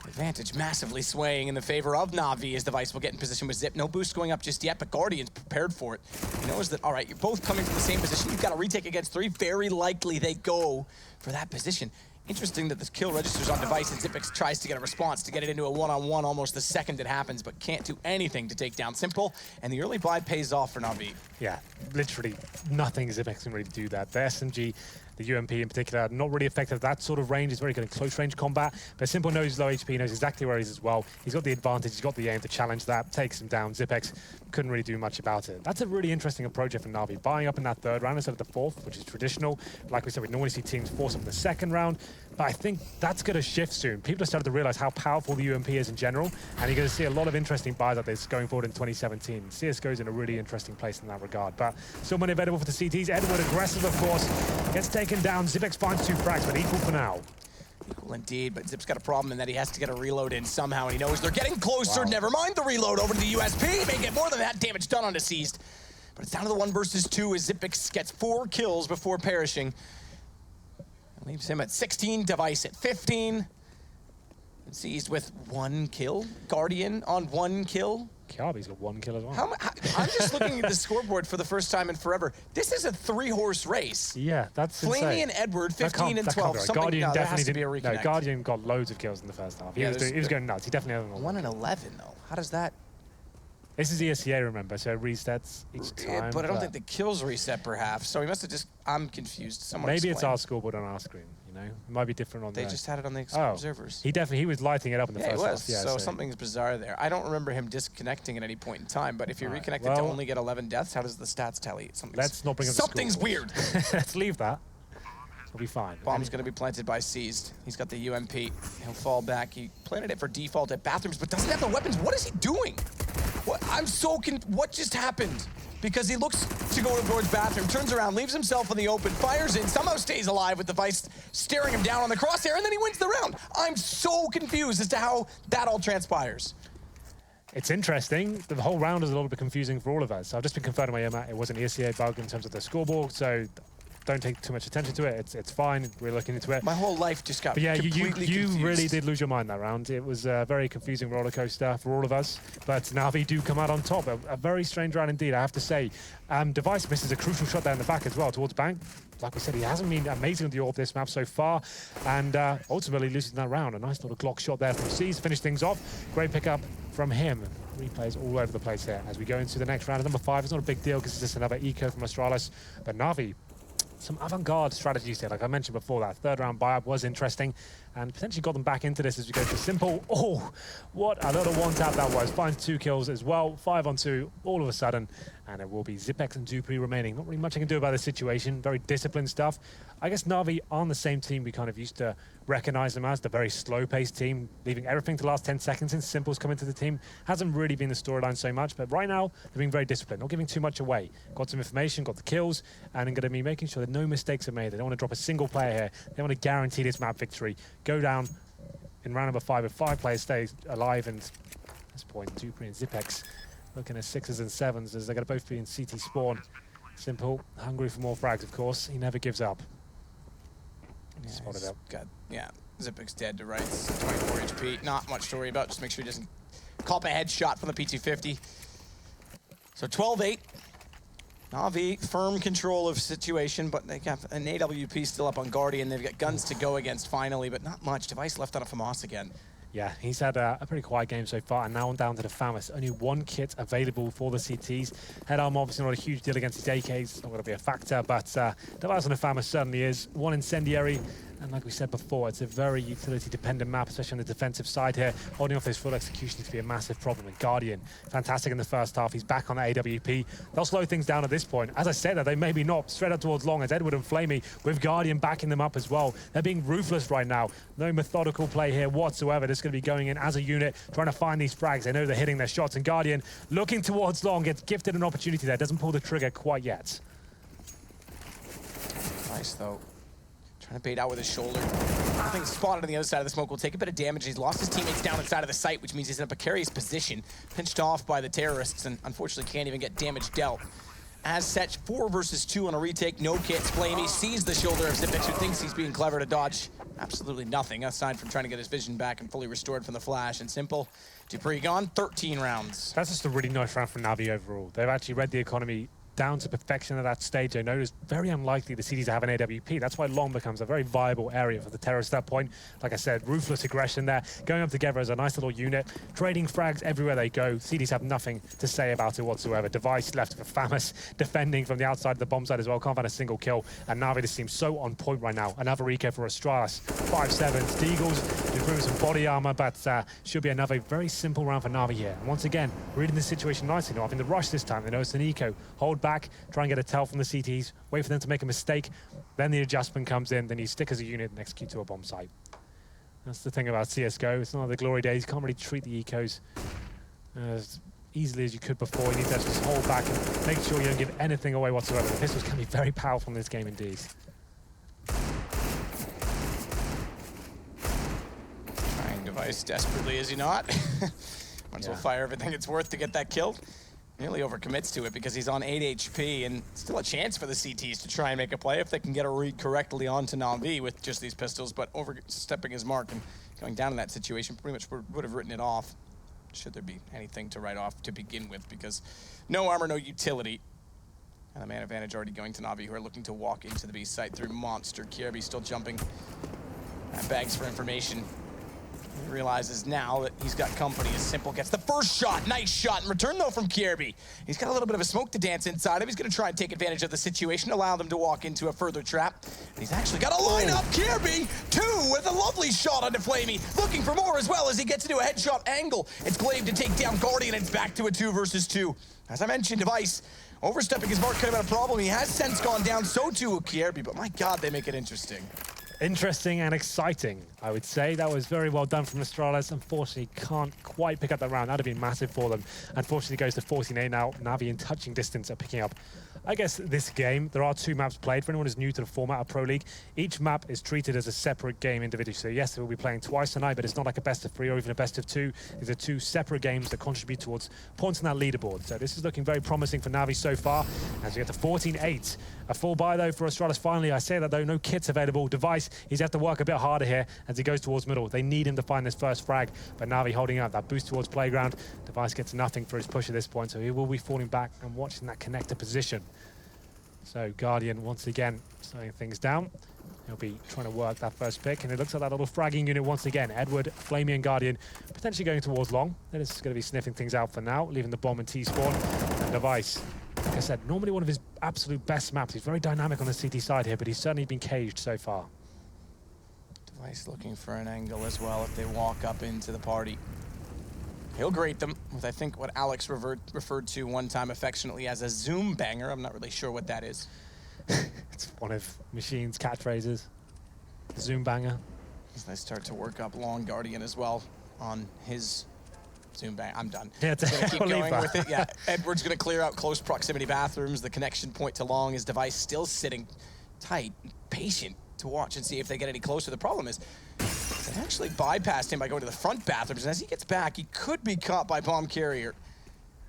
advantage massively swaying in the favor of Na'Vi as Device will get in position with Zip. No boost going up just yet, but Guardian's prepared for it. He knows that, all right, you're both coming from the same position. You've got a retake against 3. Very likely they go for that position. Interesting that this kill registers on Device and Zipix tries to get a response to get it into a one-on-one almost the second it happens, but can't do anything to take down Simple. And the early buy pays off for Na'Vi. Yeah, literally nothing Zipix can really do that. The SMG, the UMP in particular, not really effective at that sort of range. He's very good in close range combat, but Simple knows he's low HP, knows exactly where he is as well. He's got the advantage, he's got the aim to challenge that, takes him down. Zipix couldn't really do much about it. That's a really interesting approach for Na'Vi, buying up in that 3rd round instead of the 4th, which is traditional. Like we said, we normally see teams force up in the 2nd round, but I think that's going to shift soon. People are starting to realize how powerful the UMP is in general, and you're going to see a lot of interesting buys like this going forward in 2017. CSGO's in a really interesting place in that regard, but still money available for the CTs. Edward, aggressive, of course, gets taken down. Zipix finds 2 frags, but equal for now. Equal indeed, but Zip's got a problem in that he has to get a reload in somehow, and he knows they're getting closer. Wow. Never mind the reload over to the USP. He may get more than that damage done on Deceased. But it's down to the 1 versus 2 as Zipix gets 4 kills before perishing. Leaves him at 16, Device at 15. And Seized with 1 kill. Guardian on 1 kill. Kiabi's got 1 kill as well. I'm just looking at the scoreboard for the first time in forever. This is a 3-horse race. Yeah, that's Flamey insane. and Edward, 15 and 12. Right. Guardian definitely to be a reconnect. No, Guardian got loads of kills in the first half. He was going nuts. He definitely had 1 and 11 though. How does that? This is ESCA, remember, so it resets each time. But I don't think the kills reset perhaps. So he must have just, I'm confused. Someone maybe explain. It's our scoreboard on our screen, you know? It might be different on They just had it on the observers. He was lighting it up in the first half. Yeah, so something's bizarre there. I don't remember him disconnecting at any point in time, but if you're reconnected to only get 11 deaths, how does the stats tell you? Let's not bring up something's weird. Let's leave that. We'll be fine. Bomb's going to be planted by Seized. He's got the UMP. He'll fall back. He planted it for default at bathrooms, but doesn't have the weapons. What is he doing? What? I'm so what just happened? Because he looks to go towards bathroom, turns around, leaves himself in the open, fires in, somehow stays alive with the Device staring him down on the crosshair, and then he wins the round. I'm so confused as to how that all transpires. It's interesting. The whole round is a little bit confusing for all of us. I've just been confirmed by Matt. It was an ESCA bug in terms of the scoreboard, so don't take too much attention to it. It's fine. We're looking into it. My whole life just got completely confused. You really did lose your mind that round. It was a very confusing roller coaster for all of us. But Na'Vi do come out on top. A very strange round indeed, I have to say. Device misses a crucial shot there in the back as well towards Bank. Like we said, he hasn't been amazing on the AWP this map so far. And ultimately losing that round. A nice little Glock shot there from C's. Finish things off. Great pickup from him. Replays all over the place here as we go into the next round. Number 5, it's not a big deal because it's just another eco from Astralis. But Na'Vi, some avant-garde strategies here. Like I mentioned before, that 3rd round buy-up was interesting and potentially got them back into this as we go to Simple. Oh, what a little one-tap that was. Finds 2 kills as well. 5 on 2 all of a sudden. And it will be Zipix and Dupree remaining. Not really much I can do about this situation. Very disciplined stuff. I guess Na'Vi on the same team we kind of used to recognize them as, the very slow-paced team, leaving everything to the last 10 seconds since Simple's come into the team. Hasn't really been the storyline so much, but right now they're being very disciplined, not giving too much away. Got some information, got the kills, and going to be making sure that no mistakes are made. They don't want to drop a single player here. They want to guarantee this map victory. Go down in round number 5 with 5 players stay alive, and at this point, Dupree and Zipix looking at 6s and 7s as they're going to both be in CT spawn. Simple, hungry for more frags, of course. He never gives up. Yeah, spotted up. Zipix dead to rights, 24 HP. Not much to worry about. Just make sure he doesn't cop a headshot from the P250. So 12-8. Na'Vi, firm control of situation, but they got an AWP still up on Guardian. They've got guns to go against finally, but not much. Device left on a FAMAS again. Yeah, he's had a pretty quiet game so far, and now on down to the FAMAS. Only one kit available for the CTs. Head armor, obviously not a huge deal against his AKs, not going to be a factor, but device on the FAMAS certainly is. One incendiary, and like we said before, it's a very utility-dependent map, especially on the defensive side here. Holding off those full executions to be a massive problem. And Guardian, fantastic in the first half. He's back on the AWP. They'll slow things down at this point. As I said that, they maybe not. Straight up towards long as Edward and Flamey with Guardian backing them up as well. They're being ruthless right now. No methodical play here whatsoever. They're just going to be going in as a unit, trying to find these frags. They know they're hitting their shots. And Guardian, looking towards long, gets gifted an opportunity there. Doesn't pull the trigger quite yet. Nice, though. Trying to bait out with his shoulder. Nothing spotted on the other side of the smoke. Will take a bit of damage. He's lost his teammates down inside of the site, which means he's in a precarious position. Pinched off by the terrorists, and unfortunately can't even get damage dealt. As such, 4 versus 2 on a retake. No kits. Flamey sees the shoulder of Zipix, who thinks he's being clever to dodge absolutely nothing, aside from trying to get his vision back and fully restored from the flash. And Simple, dupreeh gone, 13 rounds. That's just a really nice round from Navi overall. They've actually read the economy down to perfection at that stage. I know it's very unlikely the CDs to have an AWP. That's why long becomes a very viable area for the terrorists at that point. Like I said, ruthless aggression there, going up together as a nice little unit, trading frags everywhere they go. CDs have nothing to say about it whatsoever. Device left for FAMAS, defending from the outside of the bomb site as well. Can't find a single kill, and Navi just seems so on point right now. Another eco for Astralis. 5-7. Deagles improving some body armor, but should be another very simple round for Navi here. And once again, reading the situation nicely. Not having the rush this time. They know it's an eco. Hold back, try and get a tell from the CTs, wait for them to make a mistake, then the adjustment comes in, then you stick as a unit and execute to a bomb site. That's the thing about CSGO. It's not like the glory days. You can't really treat the ecos as easily as you could before. You need to just hold back and make sure you don't give anything away whatsoever. The pistols can be very powerful in this game indeed. Trying Device desperately, is he not? Might as well fire everything it's worth to get that kill. Nearly overcommits to it because he's on 8 HP, and still a chance for the CTs to try and make a play if they can get a read correctly onto NaVi with just these pistols, but overstepping his mark and going down in that situation pretty much would have written it off, should there be anything to write off to begin with, because no armor, no utility. And the man advantage already going to NaVi, who are looking to walk into the B site through Monster. Kirby still jumping at bags for information. He realizes now that he's got company as Simple gets the first shot. Nice shot in return, though, from Kirby. He's got a little bit of a smoke to dance inside him. He's going to try and take advantage of the situation, allow them to walk into a further trap. And he's actually got a line up. Kirby, 2 with a lovely shot onto Flamey. Looking for more as well as he gets into a headshot angle. It's Glaive to take down Guardian, and it's back to a 2 versus 2. As I mentioned, Device overstepping his mark could have been a problem. He has since gone down, so too with Kirby, but my God, they make it interesting. Interesting and exciting, I would say. That was very well done from Astralis. Unfortunately, can't quite pick up that round. That would have been massive for them. Unfortunately, goes to 14-8 now. Navi in touching distance are picking up, I guess, this game. There are 2 maps played. For anyone who's new to the format of Pro League, each map is treated as a separate game individually. So yes, we'll be playing twice tonight, but it's not like a best of 3 or even a best of 2. These are 2 separate games that contribute towards points on that leaderboard. So this is looking very promising for Navi so far. As we get to 14-8. A full buy, though, for Astralis finally. I say that, though, no kits available. Device, he's have to work a bit harder here as he goes towards middle. They need him to find this first frag, but Navi holding out that boost towards playground. Device gets nothing for his push at this point, so he will be falling back and watching that connector position. So Guardian, once again, slowing things down. He'll be trying to work that first pick, and it looks like that little fragging unit once again. Edward, Flamey, and Guardian potentially going towards long. They're just going to be sniffing things out for now, leaving the bomb in T-spawn. And Device, like I said, normally one of his absolute best maps. He's very dynamic on the CT side here, but he's certainly been caged so far. Device looking for an angle as well if they walk up into the party. He'll grate them with, I think, what Alex referred to one time affectionately as a zoom banger. I'm not really sure what that is. It's one of Machine's catchphrases. Zoom banger. As they start to work up long, Guardian as well on his zoom bang. I'm done. Yeah, gonna keep going with it. Yeah, Edward's going to clear out close proximity bathrooms. The connection point to long. His Device still sitting tight, patient to watch and see if they get any closer. The problem is they actually bypassed him by going to the front bathrooms, and as he gets back, he could be caught by bomb carrier.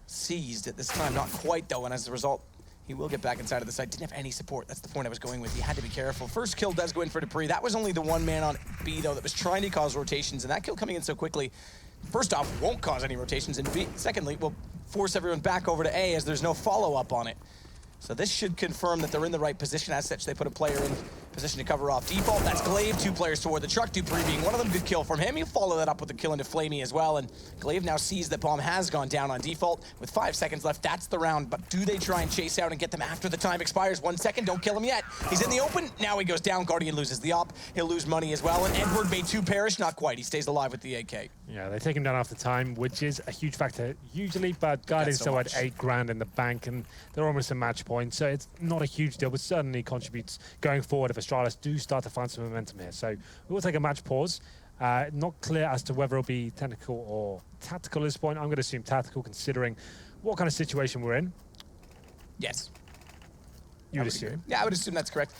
Seized at this time, not quite though, and as a result, he will get back inside of the site. Didn't have any support. That's the point I was going with. He had to be careful. First kill does go in for dupreeh. That was only the 1 man on B, though, that was trying to cause rotations, and that kill coming in so quickly, first off, won't cause any rotations, and B, secondly, will force everyone back over to A as there's no follow-up on it. So this should confirm that they're in the right position. As such, they put a player in Position to cover off default. That's Glaive, 2 players toward the truck. Dupree being one of them. Good kill from him. He'll follow that up with a kill into Flamey as well. And Glaive now sees that bomb has gone down on default. With 5 seconds left, that's the round. But do they try and chase out and get them after the time expires? 1 second, don't kill him yet. He's in the open. Now he goes down. Guardian loses the op. He'll lose money as well. And Edward made 2 perish. Not quite. He stays alive with the AK. Yeah, they take him down after time, which is a huge factor usually, but Guardian still had 8 grand in the bank, and they're almost a match point, so it's not a huge deal, but certainly contributes going forward if Astralis do start to find some momentum here. So we will take a match pause. Not clear as to whether it'll be technical or tactical at this point. I'm going to assume tactical, considering what kind of situation we're in. Yes. You would assume? Yeah, I would assume that's correct.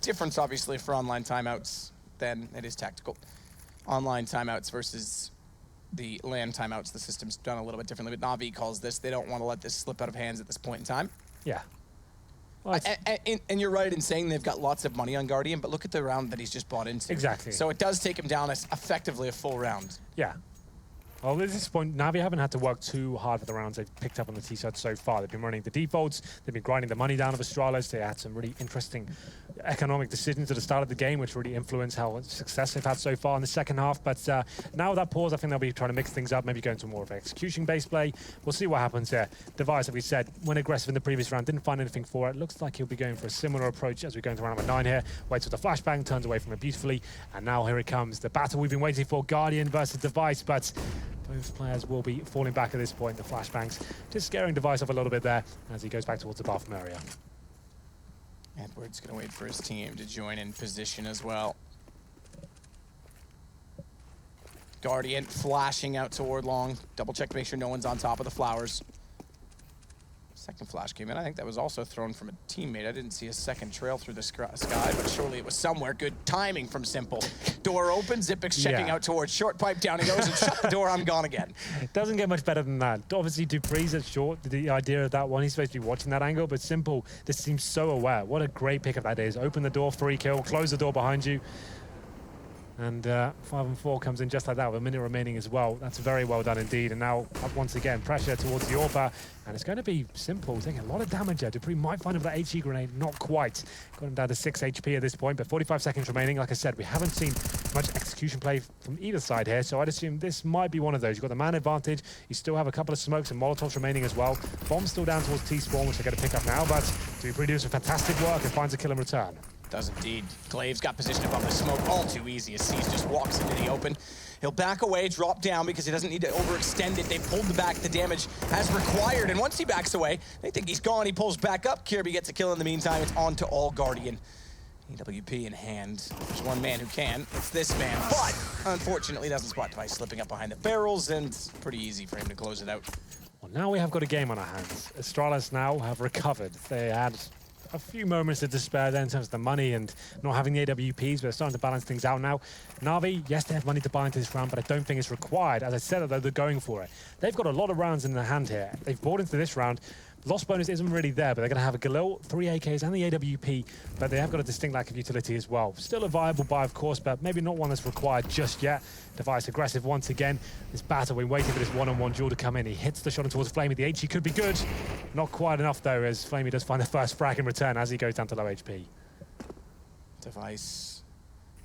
Difference, obviously, for online timeouts than it is tactical. Online timeouts versus the LAN timeouts, the system's done a little bit differently, but NaVi calls this. They don't want to let this slip out of hands at this point in time. Yeah. Well, and you're right in saying they've got lots of money on Guardian, but look at the round that he's just bought into. Exactly. So it does take him down as effectively a full round. Yeah. Well, at this point, NaVi haven't had to work too hard for the rounds they've picked up on the T-side so far. They've been running the defaults, they've been grinding the money down of Astralis, they had some really interesting economic decisions at the start of the game, which really influence how success they've had so far in the second half. But now with that pause, I think they'll be trying to mix things up, maybe go into more of an execution-based play. We'll see what happens here. Device, as we said, went aggressive in the previous round, didn't find anything for it. Looks like he'll be going for a similar approach as we go into round number 9 here. Waits for the flashbang, turns away from it beautifully, and now here it comes. The battle we've been waiting for, Guardian versus Device, but both players will be falling back at this point. The flashbangs just scaring Device off a little bit there as he goes back towards the bathroom area. Edward's going to wait for his team to join in position as well. Guardian flashing out toward long. Double check to make sure no one's on top of the flowers. Second flash came in. I think that was also thrown from a teammate. I didn't see a second trail through the sky, but surely it was somewhere. Good timing from Simple. Door open, Zipix checking out towards short pipe, down he goes, and shut the door, I'm gone again. It doesn't get much better than that. Obviously, Dupree's at short, the idea of that one, he's supposed to be watching that angle, but Simple just seems so aware. What a great pickup that is. Open the door, free kill, close the door behind you. And 5 and 4 comes in just like that with a minute remaining as well. That's very well done indeed. And now, up once again, pressure towards the AWPer. And it's going to be Simple, taking a lot of damage there. Dupree might find him with that HE grenade, not quite. Got him down to 6 HP at this point, but 45 seconds remaining. Like I said, we haven't seen much execution play from either side here, so I'd assume this might be one of those. You've got the man advantage. You still have a couple of smokes and Molotovs remaining as well. Bomb's still down towards T-spawn, which they're going to pick up now, but Dupree does some fantastic work and finds a kill in return. Does indeed. Glaive's got position above the smoke all too easy as C's just walks into the open. He'll back away, drop down because he doesn't need to overextend it. They pulled back the damage as required, and once he backs away, they think he's gone. He pulls back up. Kirby gets a kill in the meantime. It's on to all Guardian. EWP in hand. There's one man who can. It's this man, but unfortunately doesn't spot Device slipping up behind the barrels, and it's pretty easy for him to close it out. Well, now we have got a game on our hands. Astralis now have recovered. They had a few moments of despair there in terms of the money and not having the AWPs, but they're starting to balance things out now. NaVi, yes, they have money to buy into this round, but I don't think it's required. As I said, though, they're going for it. They've got a lot of rounds in their hand here. They've bought into this round. Loss bonus isn't really there, but they're going to have a Galil, 3 AKs, and the AWP, but they have got a distinct lack of utility as well. Still a viable buy, of course, but maybe not one that's required just yet. Device aggressive once again. This battle, we're waiting for this one-on-one duel to come in. He hits the shot towards Flamey. The HE could be good. Not quite enough, though, as Flamey does find the first frag in return as he goes down to low HP. Device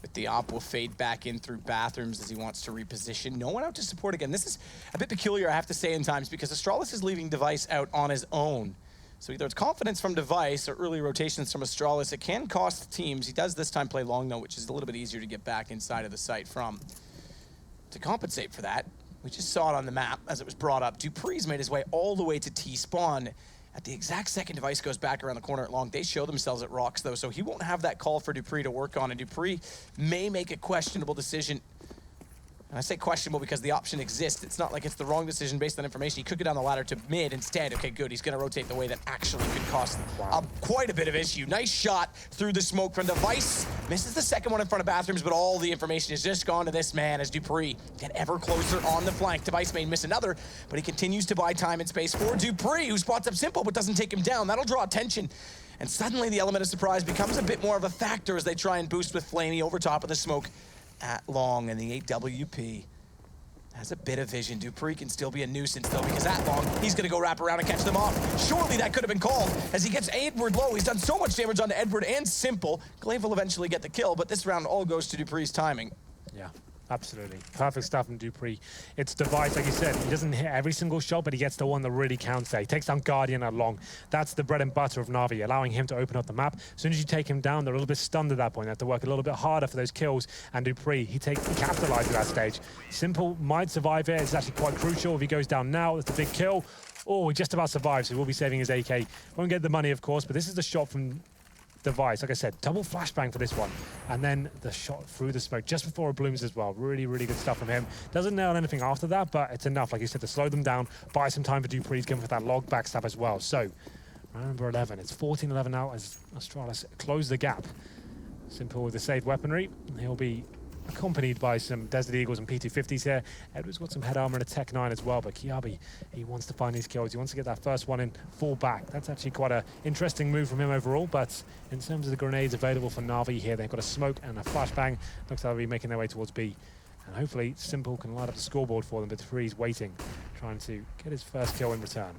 with the op will fade back in through bathrooms as he wants to reposition. No one out to support again. This is a bit peculiar, I have to say, in times, because Astralis is leaving Device out on his own. So either it's confidence from Device or early rotations from Astralis. It can cost teams. He does this time play long, though, which is a little bit easier to get back inside of the site from. To compensate for that, we just saw it on the map as it was brought up. Dupree's made his way all the way to T-spawn. At the exact second Device goes back around the corner at long, they show themselves at rocks, though, so he won't have that call for Dupree to work on, and Dupree may make a questionable decision. And I say questionable because the option exists. It's not like it's the wrong decision based on information. He could go down the ladder to mid instead. Okay, good. He's going to rotate the way that actually could cost quite a bit of issue. Nice shot through the smoke from Device. Misses the second one in front of bathrooms, but all the information has just gone to this man as Dupree get ever closer on the flank. Device may miss another, but he continues to buy time and space for Dupree, who spots up Simple but doesn't take him down. That'll draw attention. And suddenly the element of surprise becomes a bit more of a factor as they try and boost with Flamey over top of the smoke at long, and the AWP Has a bit of vision. Dupree can still be a nuisance, though, because that long, he's going to go wrap around and catch them off. Surely that could have been called as he gets Edward low. He's done so much damage onto Edward and Simple. Glaive will eventually get the kill, but this round all goes to Dupree's timing. Yeah. Absolutely. Perfect stuff from Dupree. It's Device, like you said, he doesn't hit every single shot, but he gets the one that really counts there. He takes down Guardian at long. That's the bread and butter of Na'Vi, allowing him to open up the map. As soon as you take him down, they're a little bit stunned at that point. They have to work a little bit harder for those kills. And Dupree, he capitalizes at that stage. Simple might survive here. It's actually quite crucial. If he goes down now, that's a big kill. Oh, he just about survives, so he will be saving his AK. Won't get the money, of course, but this is the shot from Device. Like I said, double flashbang for this one. And then the shot through the smoke just before it blooms as well. Really, really good stuff from him. Doesn't nail anything after that, but it's enough, like you said, to slow them down, buy some time for Dupree's going for that log backstab as well. So, round number 11. It's 14-11 now as Astralis close the gap. Simple with the saved weaponry. He'll be accompanied by some Desert Eagles and P250s here. Edward's got some head armor and a Tech 9 as well, but Kiabi, he wants to find these kills. He wants to get that first one in, fall back. That's actually quite an interesting move from him overall, but in terms of the grenades available for Na'Vi here, they've got a smoke and a flashbang. Looks like they'll be making their way towards B. And hopefully Simple can light up the scoreboard for them, but Three's waiting, trying to get his first kill in return.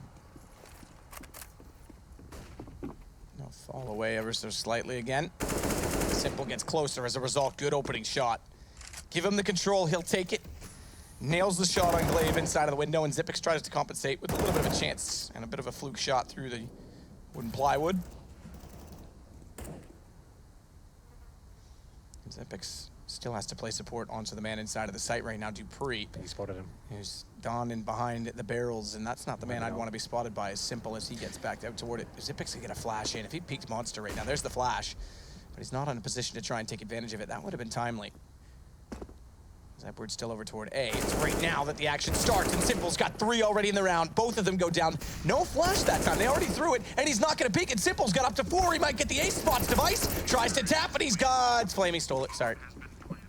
They'll fall away ever so slightly again. Simple gets closer as a result. Good opening shot. Give him the control, he'll take it. Nails the shot on Glaive inside of the window, and Zipix tries to compensate with a little bit of a chance and a bit of a fluke shot through the wooden plywood. Zipix still has to play support onto the man inside of the site right now, Dupree. He spotted him. Who's gone in behind the barrels, and that's not the man I'd want to be spotted by as Simple as he gets backed out toward it. Zipix can get a flash in. If he peeked Monster right now, there's the flash. But he's not in a position to try and take advantage of it. That would have been timely. Edward's still over toward A. It's right now that the action starts, and Simple's got 3 already in the round. Both of them go down. No flash that time. They already threw it, and he's not going to peek, and Simple's got up to 4. He might get the ace spots. Device tries to tap, and he's got... It's Flame, he stole it. Sorry.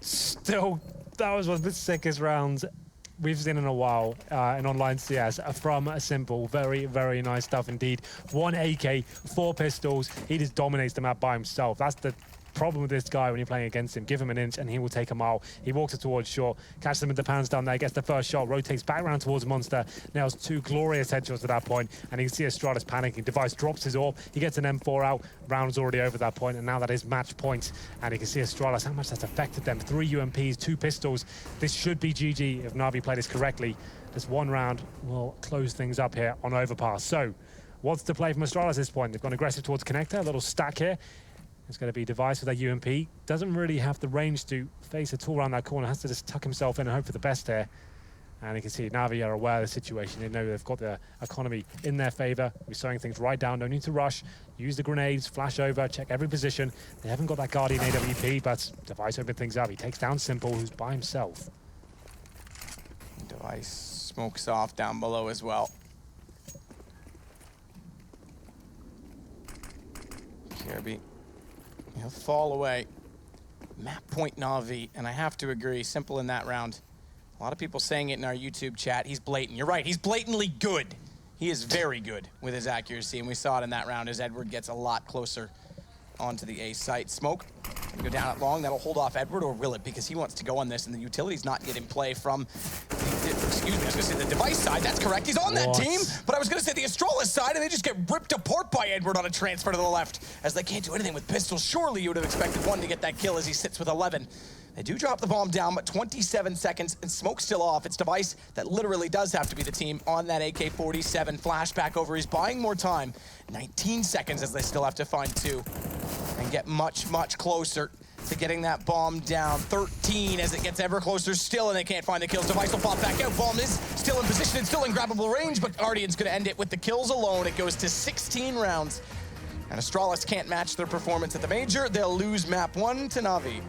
Still, that was one of the sickest rounds we've seen in a while in online CS from Simple. Very, very nice stuff indeed. 1 AK, 4 pistols. He just dominates the map by himself. That's the problem with this guy when you're playing against him. Give him an inch and he will take a mile. He walks it towards short, catches him with the pants down there, gets the first shot, rotates back around towards Monster, nails 2 glorious headshots at that point, and you can see Astralis panicking. Device drops his AWP, he gets an M4 out, round's already over that point, and now that is match point, and you can see Astralis, how much that's affected them. 3 UMPs, 2 pistols. This should be GG if Na'Vi play this correctly. This one round will close things up here on Overpass. So, what's the play from Astralis at this point? They've gone aggressive towards Connector, a little stack here. It's going to be Device with that UMP. Doesn't really have the range to face at all around that corner. Has to just tuck himself in and hope for the best here. And you can see Na'Vi are aware of the situation. They know they've got the economy in their favor. We're slowing things right down. No need to rush. Use the grenades, flash over, check every position. They haven't got that Guardian AWP, but Device opened things up. He takes down Simple, who's by himself. Device smokes off down below as well. Kirby. He'll fall away. Map point Na'Vi, and I have to agree, Simple in that round. A lot of people saying it in our YouTube chat. He's blatant. You're right, he's blatantly good. He is very good with his accuracy, and we saw it in that round as Edward gets a lot closer onto the A site. Smoke, go down at long. That'll hold off Edward, or will it? Because he wants to go on this, and the utility's not yet in play from, excuse me, I was going to say the Device side. That's correct. He's on that team, but I was going to say the Astralis side, and they just get ripped apart by Edward on a transfer to the left, as they can't do anything with pistols. Surely you would have expected one to get that kill as he sits with 11. They do drop the bomb down, but 27 seconds, and Smoke's still off. It's Device that literally does have to be the team on that AK-47. Flashback over. He's buying more time. 19 seconds as they still have to find 2 and get much, much closer to getting that bomb down. 13 as it gets ever closer still, and they can't find the kills. Device will pop back out. Bomb is still in position and still in grabbable range, but Guardian's going to end it with the kills alone. It goes to 16 rounds, and Astralis can't match their performance at the Major. They'll lose map 1 to Na'Vi.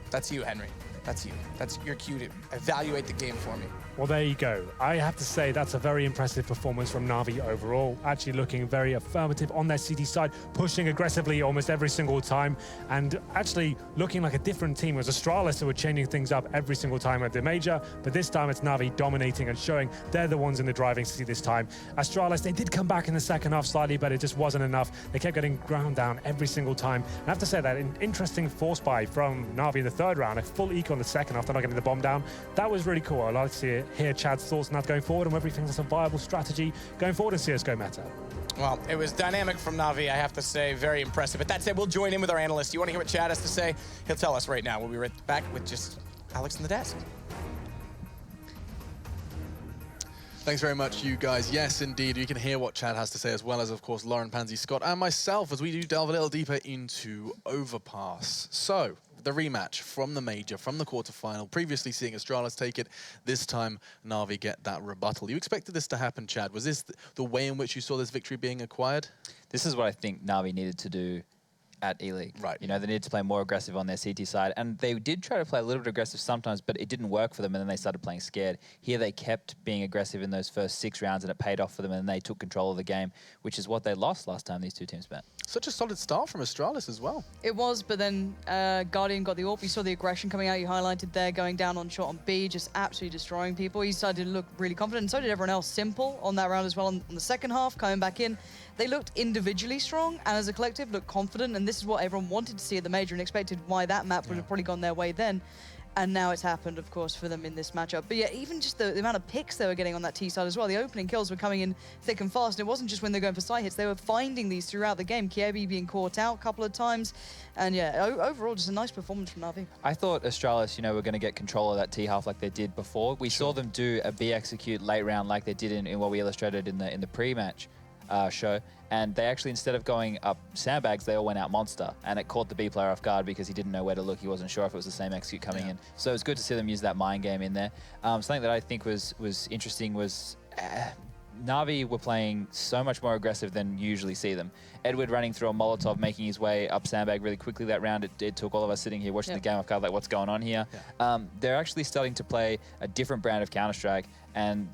That's you, Henry. That's you. That's your cue to evaluate the game for me. Well, there you go. I have to say that's a very impressive performance from Na'Vi overall. Actually looking very affirmative on their CT side, pushing aggressively almost every single time, and actually looking like a different team. It was Astralis who were changing things up every single time at the major, but this time it's Na'Vi dominating and showing they're the ones in the driving seat this time. Astralis, they did come back in the second half slightly, but it just wasn't enough. They kept getting ground down every single time. I have to say that an interesting force buy from Na'Vi in the third round, a full eco in the second after not getting the bomb down. That was really cool. I'd like to see it. Hear Chad's thoughts on that going forward and whether he thinks that's a viable strategy going forward in CSGO meta. Well, it was dynamic from Na'Vi, I have to say, very impressive. But that said, we'll join in with our analyst. You want to hear what Chad has to say? He'll tell us right now. We'll be right back with just Alex on the desk. Thanks very much, you guys. Yes, indeed, you can hear what Chad has to say, as well as, of course, Lauren, Pansy, Scott, and myself, as we do delve a little deeper into Overpass. So, the rematch from the major, from the quarterfinal, previously seeing Astralis take it, this time Na'Vi get that rebuttal. You expected this to happen, Chad. Was this the way in which you saw this victory being acquired? This is what I think Na'Vi needed to do at E-League. Right. You know, they needed to play more aggressive on their CT side, and they did try to play a little bit aggressive sometimes, but it didn't work for them, and then they started playing scared. Here they kept being aggressive in those first 6 rounds, and it paid off for them, and they took control of the game, which is what they lost last time these two teams met. Such a solid start from Astralis as well. It was, but then Guardian got the AWP. You saw the aggression coming out. You highlighted there, going down on shot on B, just absolutely destroying people. He started to look really confident, and so did everyone else. Simple on that round as well. On the second half, coming back in, they looked individually strong, and as a collective, looked confident, and this is what everyone wanted to see at the major and expected why that map would have probably gone their way then. And now it's happened, of course, for them in this matchup. But yeah, even just the amount of picks they were getting on that T side as well. The opening kills were coming in thick and fast. And it wasn't just when they're going for side hits. They were finding these throughout the game. Kiebi being caught out a couple of times. And yeah, overall, just a nice performance from Na'Vi. I thought Astralis, you know, were going to get control of that T half like they did before. We saw them do a B execute late round like they did in what we illustrated in the pre-match show. And they actually, instead of going up sandbags, they all went out monster. And it caught the B player off guard because he didn't know where to look. He wasn't sure if it was the same execute coming in. So it's good to see them use that mind game in there. Something that I think was interesting was Na'Vi were playing so much more aggressive than you usually see them. Edward running through a Molotov, making his way up sandbag really quickly that round. It took all of us sitting here watching the game off guard, like, what's going on here? They're actually starting to play a different brand of Counter-Strike, and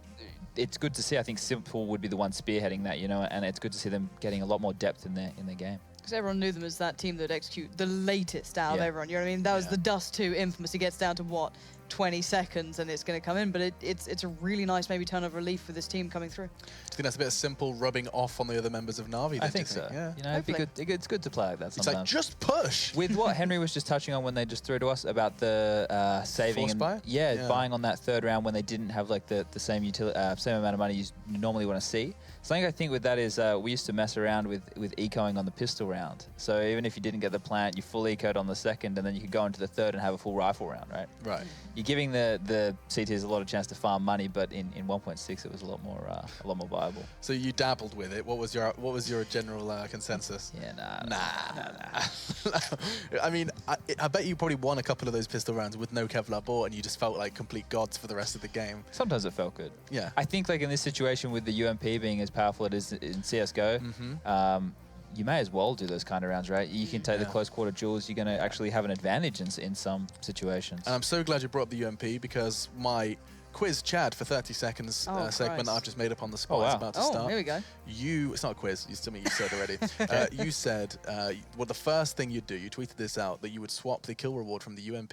it's good to see. I think Simple would be the one spearheading that, you know, and it's good to see them getting a lot more depth in their game. Because everyone knew them as that team that would execute the latest out of everyone. You know what I mean? That was the Dust 2 infamous. He gets down to, what, 20 seconds and it's going to come in. But it's a really nice maybe turn of relief for this team coming through. Do you think that's a bit of Simple rubbing off on the other members of Na'Vi? I think so. Yeah. You know, it'd be good. It's good to play like that sometimes. It's like, just push. With what Henry was just touching on when they just threw to us about the saving and buy? Buying on that third round when they didn't have like the same same amount of money you normally want to see. Something I think with that is we used to mess around with ecoing on the pistol round. So even if you didn't get the plant, you full ecoed on the second, and then you could go into the third and have a full rifle round, right? Right. You're giving the CTs a lot of chance to farm money, but in 1.6 it was a lot more viable. So you dabbled with it. What was your general consensus? Yeah, nah. I mean, I bet you probably won a couple of those pistol rounds with no Kevlar bought, and you just felt like complete gods for the rest of the game. Sometimes it felt good. Yeah. I think like in this situation with the UMP being as powerful as it is in CSGO, you may as well do those kind of rounds, right? You can take the close quarter duels. You're going to actually have an advantage in some situations. And I'm so glad you brought up the UMP, because my quiz Chad for 30 seconds segment that I've just made up on the spot is about to start. Here we go. It's not a quiz. You said already. You said, well, the first thing you'd do, you tweeted this out, that you would swap the kill reward from the UMP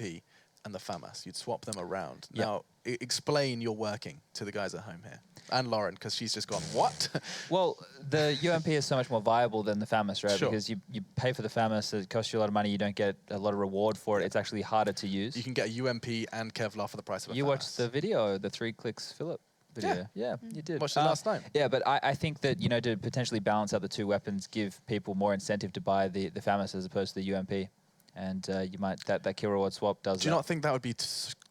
and the FAMAS. You'd swap them around. Yep. Now, explain your working to the guys at home here. And Lauren, because she's just gone, what? Well, the UMP is so much more viable than the FAMAS, right? Sure. Because you pay for the FAMAS, it costs you a lot of money, you don't get a lot of reward for it. It's actually harder to use. You can get a UMP and Kevlar for the price of a FAMAS. You watched the video, the 3 clicks Philip video. Yeah, you did. Watched it last night. Yeah, but I think that, you know, to potentially balance out the two weapons, give people more incentive to buy the FAMAS as opposed to the UMP. And you might, that kill reward swap does. Do you not think that would be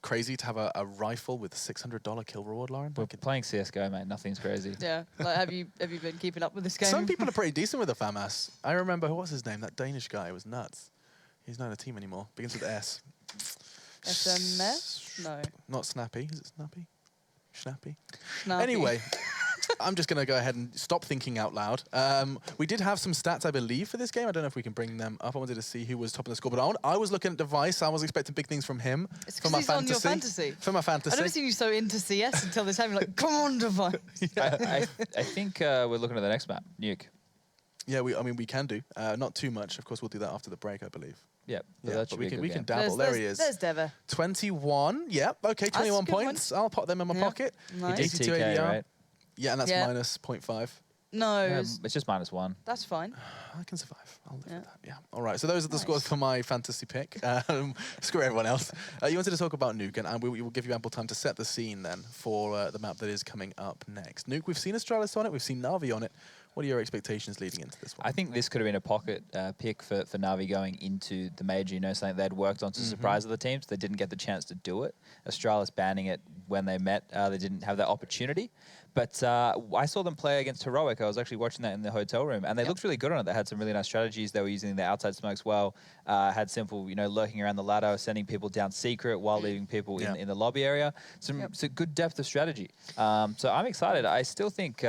crazy to have a rifle with a $600 kill reward, Lauren? We're playing CSGO, mate. Nothing's crazy. Yeah. Like, have you been keeping up with this game? Some people are pretty decent with the FAMAS. I remember, who was his name? That Danish guy was nuts. He's not in a team anymore. Begins with S. SMS? No. Not Snappy. Is it Snappy? Snappy? Snappy. Anyway. I'm just going to go ahead and stop thinking out loud. We did have some stats, I believe, for this game. I don't know if we can bring them up. I wanted to see who was top of the scoreboard. I was looking at Device. I was expecting big things from him. It's for because my he's fantasy. on your fantasy. For my fantasy. I've never seen you so into CS until this time. You're like, come on, Device. I think we're looking at the next map, Nuke. Yeah, I mean, we can do. Not too much. Of course, we'll do that after the break, I believe. Yep. Yeah, that but we can game. dabble. There he is. There's Deva. 21. Yep. Okay, 21 points. I'll pop them in my pocket. Nice. 82 TK, ADR. right? Yeah, and that's minus 0.5. No. It's just -1. That's fine. I can survive. I'll live with that. Yeah. All right. So those are the scores for my fantasy pick. Screw everyone else. You wanted to talk about Nuke, and we will give you ample time to set the scene then for the map that is coming up next. Nuke, we've seen Astralis on it. We've seen NaVi on it. What are your expectations leading into this one? I think this could have been a pocket pick for NaVi going into the major, you know, something they'd worked on to surprise other teams. They didn't get the chance to do it. Astralis banning it when they met, they didn't have that opportunity. But I saw them play against Heroic. I was actually watching that in the hotel room, and they looked really good on it. They had some really nice strategies. They were using the outside smokes well, had Simple, you know, lurking around the ladder, sending people down secret while leaving people in the lobby area. Some good depth of strategy. So I'm excited. I still think...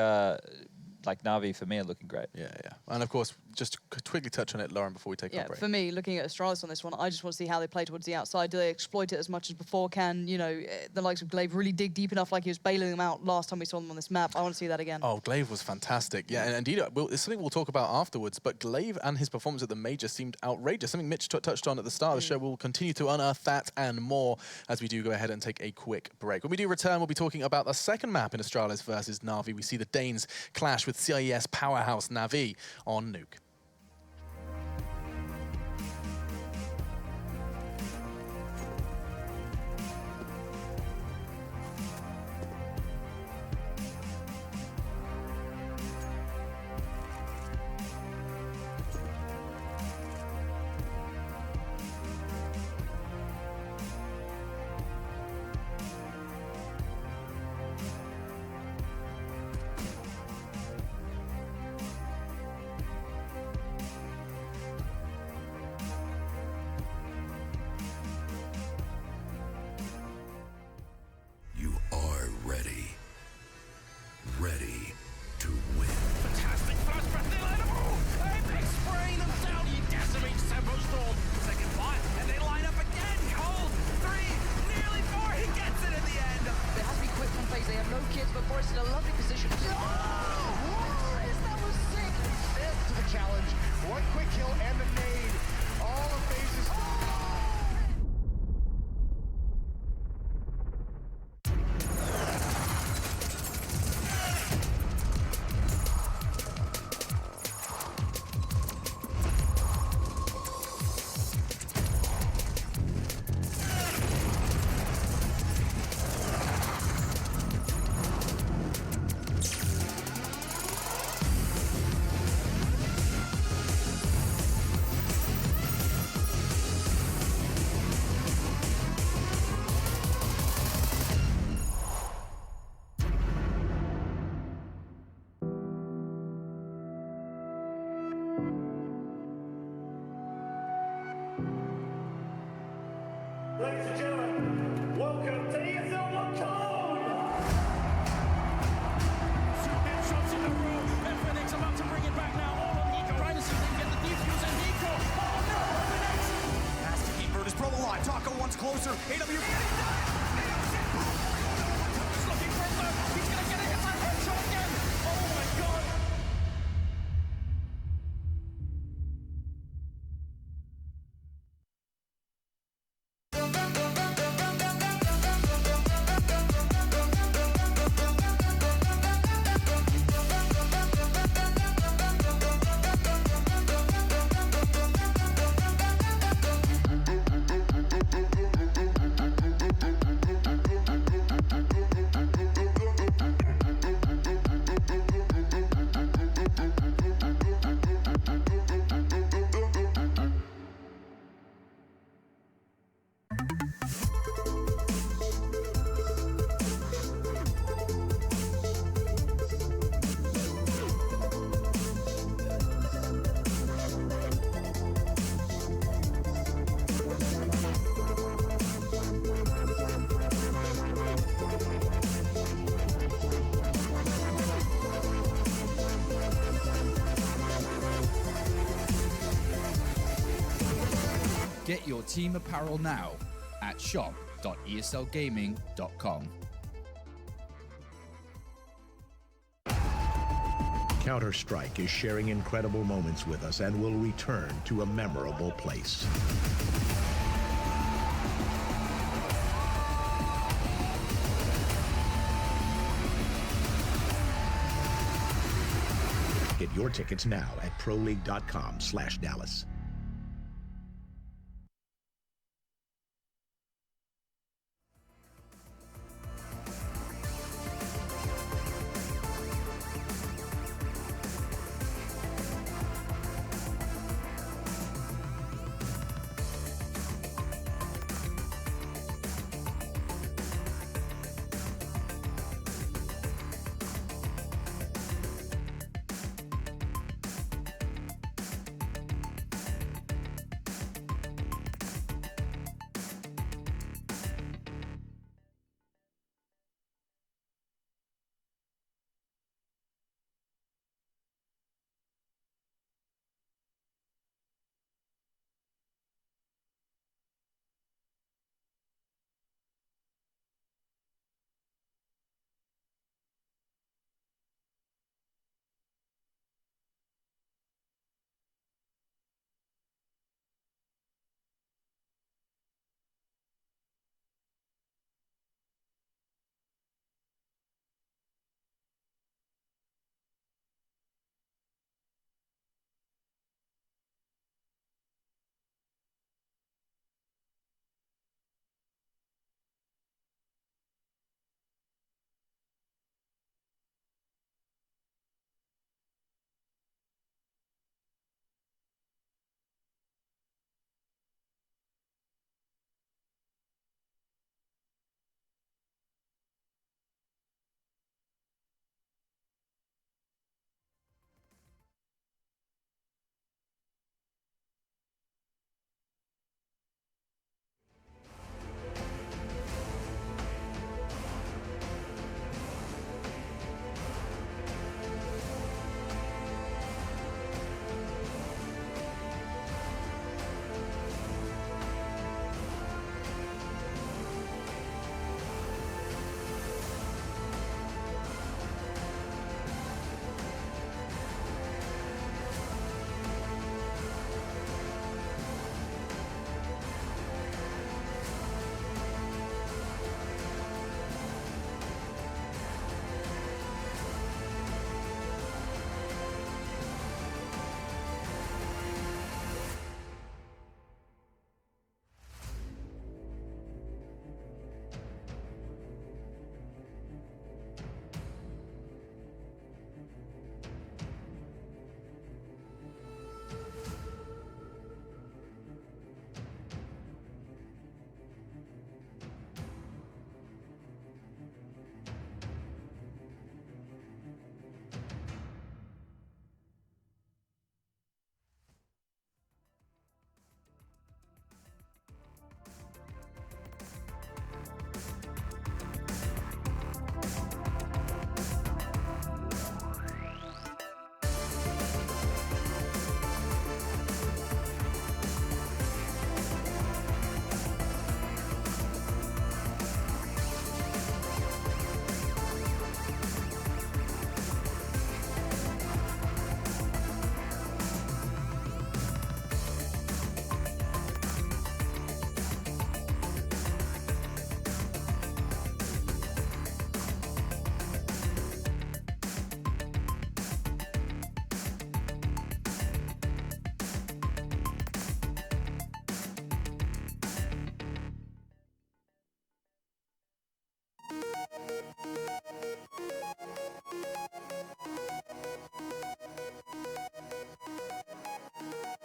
like NaVi for me are looking great. Yeah. And of course, just quickly touch on it, Lauren, before we take our break. For me, looking at Astralis on this one, I just want to see how they play towards the outside. Do they exploit it as much as before? Can, you know, the likes of Glaive really dig deep enough like he was bailing them out last time we saw them on this map? I want to see that again. Oh, Glaive was fantastic. Yeah, and indeed, it's something we'll talk about afterwards, but Glaive and his performance at the major seemed outrageous. Something Mitch touched on at the start of the show. We'll continue to unearth that and more as we do go ahead and take a quick break. When we do return, we'll be talking about the second map in Astralis versus NaVi. We see the Danes clash with CIS powerhouse NaVi on Nuke. Ready to win. Fantastic first breath, they line up. Apex spraying them down. He decimates Tempo Storm. Second fire, and they line up again. Cold, 3, nearly 4. He gets it in the end. There has to be quick from phase. They have no kids, but Boris in a lovely position. That was sick. Fifth to the challenge. One quick kill and the nade. All of phases. Ladies and gentlemen, welcome to ESL Superman shots in a row. Phoenix about to bring it back now. All on Eco. Trying to see if they can get the defuse and Eco. Oh no, Phoenix! Has to keep Virtus Pro alive. Taco once closer. AW getting done. He's looking for a third. He's going to get a hit by headshot again. Oh my god. Get your team apparel now at shop.eslgaming.com. Counter-Strike is sharing incredible moments with us and will return to a memorable place. Get your tickets now at proleague.com/Dallas.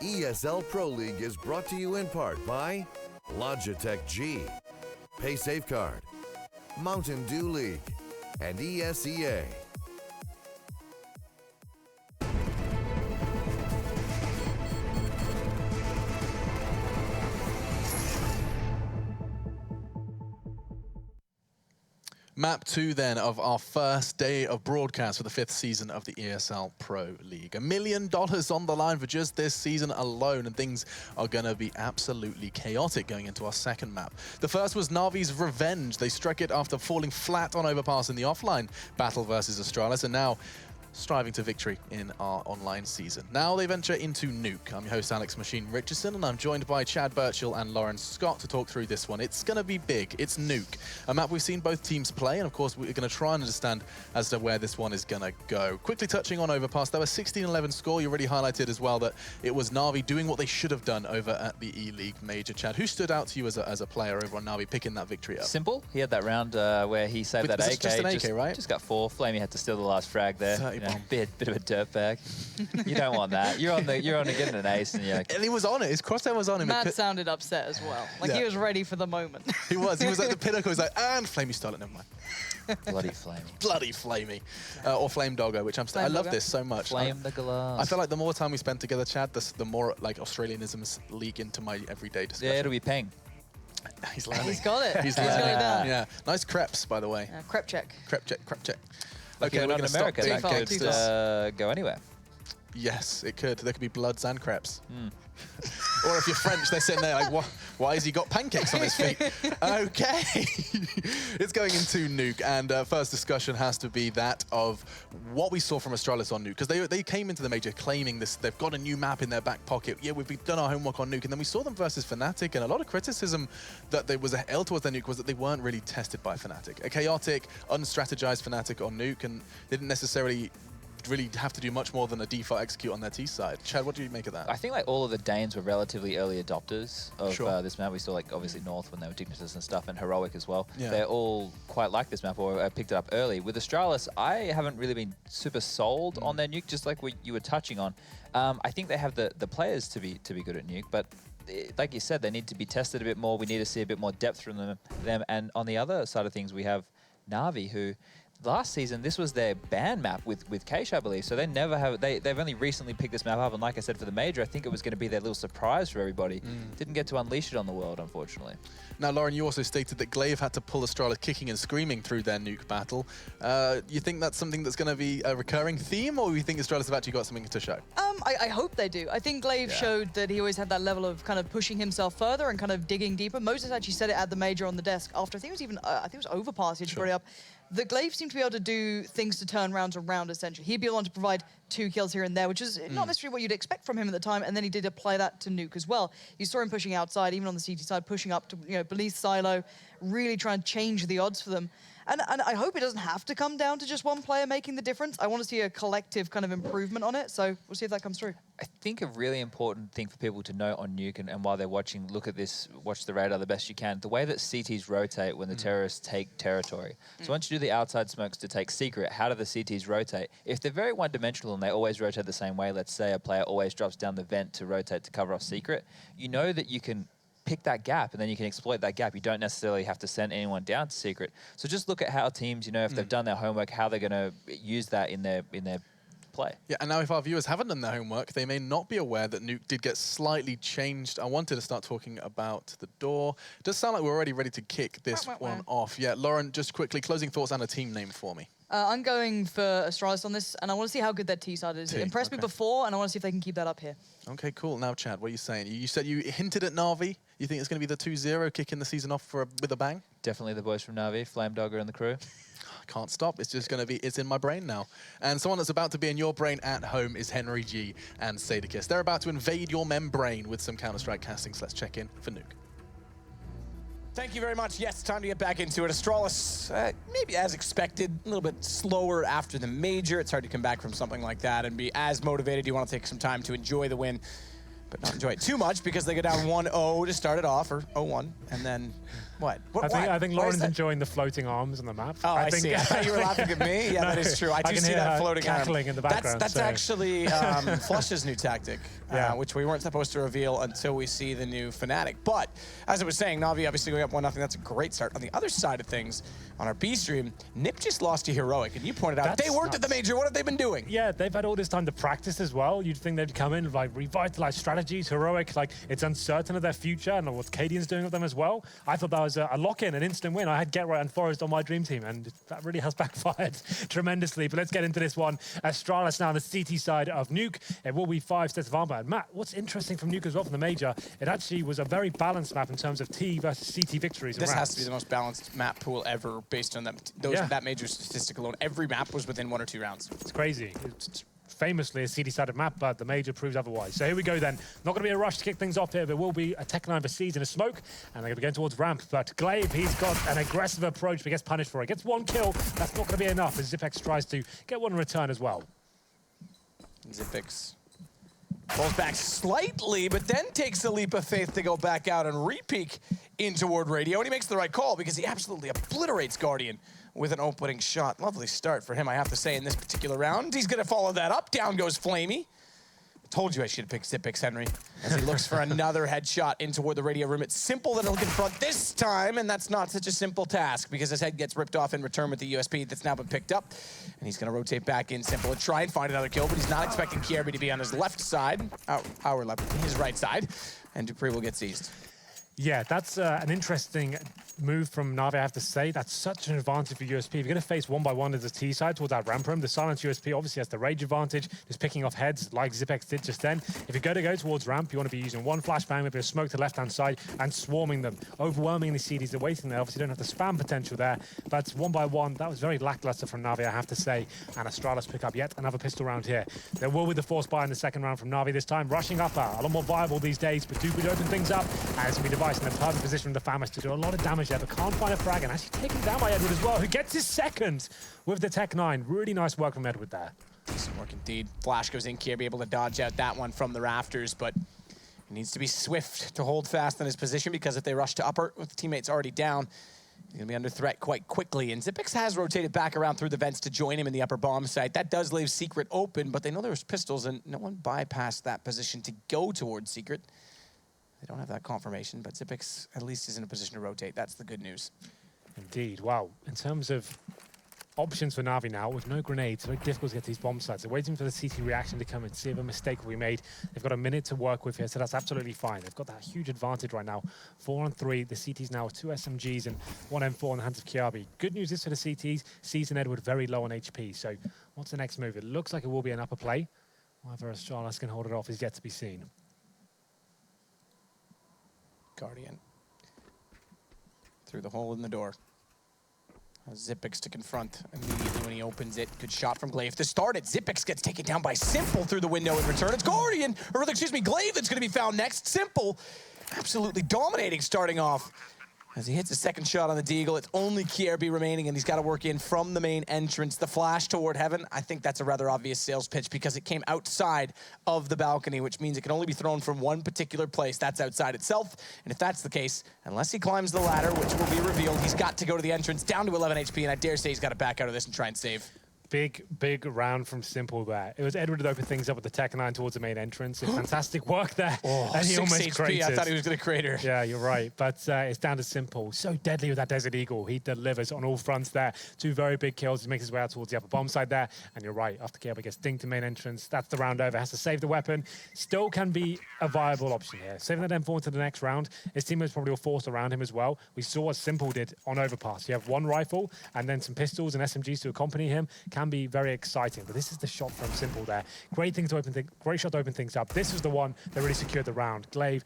ESL Pro League is brought to you in part by Logitech G, Pay Safeguard, Mountain Dew League, and ESEA. Map 2 then of our first day of broadcast for the 5th season of the ESL Pro League. $1 million on the line for just this season alone, and things are going to be absolutely chaotic going into our second map. The first was NaVi's Revenge. They struck it after falling flat on Overpass in the offline battle versus Astralis, and now striving to victory in our online season. Now they venture into Nuke. I'm your host, Alex Machine Richardson, and I'm joined by Chad Birchall and Lauren Scott to talk through this one. It's going to be big. It's Nuke, a map we've seen both teams play, and of course we're going to try and understand as to where this one is going to go. Quickly touching on Overpass, there was 16-11 score. You already highlighted as well that it was NaVi doing what they should have done over at the E-League Major. Chad, who stood out to you as a player over on NaVi picking that victory up? Simple. He had that round where he saved that AK. Just an AK, right? Just got 4. Flamey had to steal the last frag there. Bit of a dirtbag. You don't want that. You're on getting an ace, and he was on it. His crosshair was on him. Matt sounded upset as well. Like he was ready for the moment. He was at the pinnacle. He was like, and Flamey stole it. Never mind. Bloody Flamey. Bloody Flamey. Or Flame Doggo, which I love this so much. Flame the glass. I feel like the more time we spend together, Chad, the more like Australianisms leak into my everyday discussion. Yeah, it'll be Peng. He's learning. He's got it. He's got it down. Yeah. Nice crepes, by the way. Crep check. Crep check. Crep check. Okay, we're not in America. That could go anywhere. Yes, it could. There could be bloods and crepes. Or if you're French, they're sitting there like, why has he got pancakes on his feet? Okay. It's going into Nuke, and first discussion has to be that of what we saw from Astralis on Nuke, because they came into the Major claiming this, they've got a new map in their back pocket. Yeah, we've done our homework on Nuke, and then we saw them versus Fnatic, and a lot of criticism that there was a L towards their Nuke was that they weren't really tested by Fnatic. A chaotic, unstrategized Fnatic on Nuke, and they didn't necessarily really have to do much more than a default execute on their T side. Chad, what do you make of that? I think like all of the Danes were relatively early adopters of this map. We saw like obviously North when they were Dignitas and stuff, and Heroic as well. Yeah. They're all quite like this map, or picked it up early. With Astralis, I haven't really been super sold on their Nuke, just like what you were touching on. I think they have the players to be good at Nuke, but like you said, they need to be tested a bit more. We need to see a bit more depth from them. And on the other side of things, we have NaVi, who last season, this was their ban map with Keish, I believe. So they never have, they've only recently picked this map up. And like I said, for the Major, I think it was going to be their little surprise for everybody. Didn't get to unleash it on the world, unfortunately. Now, Lauren, you also stated that Glaive had to pull Astralis kicking and screaming through their Nuke battle. You think that's something that's going to be a recurring theme, or you think Astralis have actually got something to show? I hope they do. I think Glaive showed that he always had that level of kind of pushing himself further and kind of digging deeper. Moses actually said it at the Major on the desk after, I think it was even, I think it was Overpass, he brought it up. The Glaive seemed to be able to do things to turn rounds around, essentially. He'd be able to provide 2 kills here and there, which is not necessarily what you'd expect from him at the time, and then he did apply that to Nuke as well. You saw him pushing outside, even on the CT side, pushing up to beneath Silo, really trying to change the odds for them. And I hope it doesn't have to come down to just one player making the difference. I want to see a collective kind of improvement on it, so we'll see if that comes through. I think a really important thing for people to know on Nuke, and while they're watching, look at this, watch the radar the best you can, the way that CTs rotate when the terrorists take territory. So once you do the outside smokes to take secret, how do the CTs rotate? If they're very one-dimensional and they always rotate the same way, let's say a player always drops down the vent to rotate to cover off secret, you know that you can pick that gap and then you can exploit that gap. You don't necessarily have to send anyone down to secret. So just look at how teams, if they've done their homework, how they're going to use that in their play. Yeah, and now if our viewers haven't done their homework, they may not be aware that Nuke did get slightly changed. I wanted to start talking about the door. It does sound like we're already ready to kick this one off. Yeah, Lauren, just quickly, closing thoughts and a team name for me. I'm going for Astralis on this, and I want to see how good their T side is. It impressed me before, and I want to see if they can keep that up here. Okay, cool. Now, Chad, what are you saying? You said you hinted at NaVi. You think it's going to be the 2-0 kicking the season off with a bang? Definitely the boys from NaVi, Flame Dogger and the crew. I can't stop. It's just going to be, it's in my brain now. And someone that's about to be in your brain at home is Henry G and Sadakis. They're about to invade your membrane with some Counter-Strike castings. Let's check in for Nuke. Thank you very much. Yes, time to get back into it. Astralis, maybe as expected, a little bit slower after the Major. It's hard to come back from something like that and be as motivated. You want to take some time to enjoy the win, but not enjoy it too much because they go down 1-0 to start it off, or 0-1, and then what? I think Lauren's enjoying the floating arms on the map. Oh, I see. I thought you were laughing at me. Yeah, that is true. I do see that floating cackling in the background. That's actually Flush's new tactic, which we weren't supposed to reveal until we see the new Fnatic. But as I was saying, NaVi obviously going up 1-0. That's a great start. On the other side of things, on our B stream, Nip just lost to Heroic, and you pointed out they weren't at the Major. What have they been doing? Yeah, they've had all this time to practice as well. You'd think they'd come in like revitalized strategy. strategy is heroic. Like, it's uncertain of their future and what Cadian's doing with them as well. I thought that was a lock-in, an instant win. I had Get Right and Forest on my dream team, and that really has backfired tremendously. But let's get into this one. Astralis now on the CT side of Nuke. It will be 5 sets of armor. And Matt, what's interesting from Nuke as well from the Major, it actually was a very balanced map in terms of T versus CT victories. This has to be the most balanced map pool ever based on that Major statistic alone. Every map was within 1 or 2 rounds. It's crazy. It's famously a CD-sided map, but the Major proves otherwise. So here we go then. Not going to be a rush to kick things off here. There will be a Tech 9 for Seeds and a smoke, and they're going to be going towards ramp. But Glaive, he's got an aggressive approach, but gets punished for it. Gets 1 kill. That's not going to be enough, as Zipex tries to get 1 in return as well. Zipex falls back slightly, but then takes a leap of faith to go back out and re-peek in toward Radio, and he makes the right call because he absolutely obliterates Guardian with an opening shot. Lovely start for him, I have to say, in this particular round. He's going to follow that up. Down goes Flamey. I told you I should have picked Zipex, Henry, as he looks for another headshot in toward the Radio room. It's simple that he'll confront this time, and that's not such a simple task because his head gets ripped off in return with the USP that's now been picked up. And he's going to rotate back in Simple and try and find another kill, but he's not expecting Kierby to be on his left side, our left, his right side, and Dupree will get seized. Yeah, that's an interesting move from NaVi, I have to say. That's such an advantage for USP. If you're going to face 1-by-1 as a T side towards that ramp room, the Silence USP obviously has the rage advantage, just picking off heads like Zipex did just then. If you're going to go towards ramp, you want to be using 1 flashbang, maybe a smoke to the left-hand side, and swarming them. Overwhelming the CDs are waiting there. Obviously, you don't have the spam potential there, but 1-by-1, that was very lackluster from NaVi, I have to say. And Astralis pick up yet another pistol round here. There will be the force buy in the second round from NaVi this time. Rushing up, a lot more viable these days, but Duke would open things up, and it's going to be Device in the perfect position with the Famas to do a lot of damage there, but can't find a frag, and actually taken down by Edward as well, who gets his second with the Tech 9. Really nice work from Edward there. Decent work indeed. Flash goes in, Kierby able to dodge out that one from the rafters, but he needs to be swift to hold fast in his position because if they rush to upper with the teammates already down, he's going to be under threat quite quickly. And Zipex has rotated back around through the vents to join him in the upper bomb site. That does leave Secret open, but they know there's pistols, and no one bypassed that position to go towards Secret. They don't have that confirmation, but Zipex at least is in a position to rotate. That's the good news. Indeed. Wow. In terms of options for NaVi now, with no grenades, it's very difficult to get to these bomb sites. They're waiting for the CT reaction to come and see if a mistake will be made. They've got a minute to work with here, so that's absolutely fine. They've got that huge advantage right now. 4 on 3. The CTs now with 2 SMGs and 1 M4 in the hands of Kierby. Good news is for the CTs, Seas and Edward very low on HP. So what's the next move? It looks like it will be an upper play. Whether Astralis can hold it off is yet to be seen. Guardian through the hole in the door. Zipex to confront immediately when he opens it. Good shot from Glaive to start it. Zipex gets taken down by Simple through the window in return. It's Guardian, or rather, excuse me, Glaive that's going to be found next. Simple absolutely dominating starting off. As he hits a second shot on the Deagle, it's only Kierby remaining, and he's got to work in from the main entrance. The flash toward Heaven, I think that's a rather obvious sales pitch because it came outside of the balcony, which means it can only be thrown from one particular place. That's outside itself, and if that's the case, unless he climbs the ladder, which will be revealed, he's got to go to the entrance, down to 11 HP, and I dare say he's got to back out of this and try and save. Big round from Simple there. It was Edward that opened things up with the Tech 9 towards the main entrance. Fantastic work there. Oh, and he 6 almost HP, cratered. I thought he was going to crater. Yeah, you're right. But it's down to Simple. So deadly with that Desert Eagle. He delivers on all fronts there. 2 very big kills. He makes his way out towards the upper bomb side there. And you're right. After Kierby gets dinked to main entrance, that's the round over. Has to save the weapon. Still can be a viable option here. Saving that M4 to the next round. His teammates probably will force around him as well. We saw what Simple did on Overpass. You have 1 rifle and then some pistols and SMGs to accompany him. Can be very exciting. But this is the shot from Simple there. Great shot to open things up. This was the one that really secured the round. Glaive,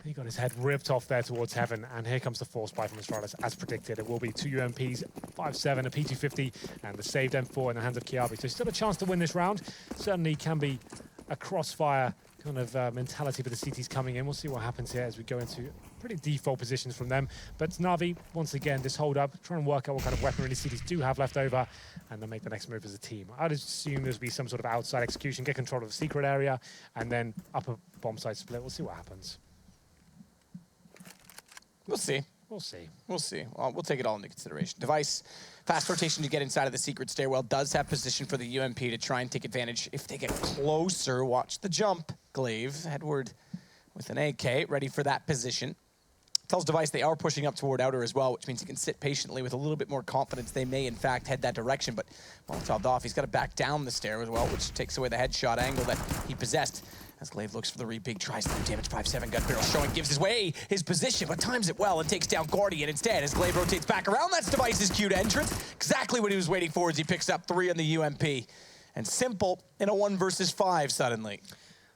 he got his head ripped off there towards Heaven, and here comes the force buy from Astralis as predicted. It will be 2 UMPs, 5.7, a P250, and the saved M4 in the hands of Kierby. So still a chance to win this round. Certainly can be a crossfire kind of mentality for the CTs coming in. We'll see what happens here as we go into pretty default positions from them. But NaVi, once again, this hold up, try and work out what kind of weaponry the CTs do have left over, and then make the next move as a team. I'd assume there'll be some sort of outside execution, get control of the secret area, and then upper bomb site split. We'll see what happens. We'll see. We'll see. We'll see. Well, we'll take it all into consideration. Device, fast rotation to get inside of the secret stairwell, does have position for the UMP to try and take advantage. If they get closer, watch the jump. Glaive, Edward with an AK, ready for that position. Tells Device they are pushing up toward outer as well, which means he can sit patiently with a little bit more confidence. They may, in fact, head that direction, but Molotov's off. He's got to back down the stair as well, which takes away the headshot angle that he possessed. As Glaive looks for the re-peek, tries to damage 5-7. Gun barrel showing, gives his way, his position, but times it well and takes down Guardian instead. As Glaive rotates back around, that's Device's cute entrance. Exactly what he was waiting for as he picks up 3 on the UMP. And Simple in a 1 versus 5 suddenly.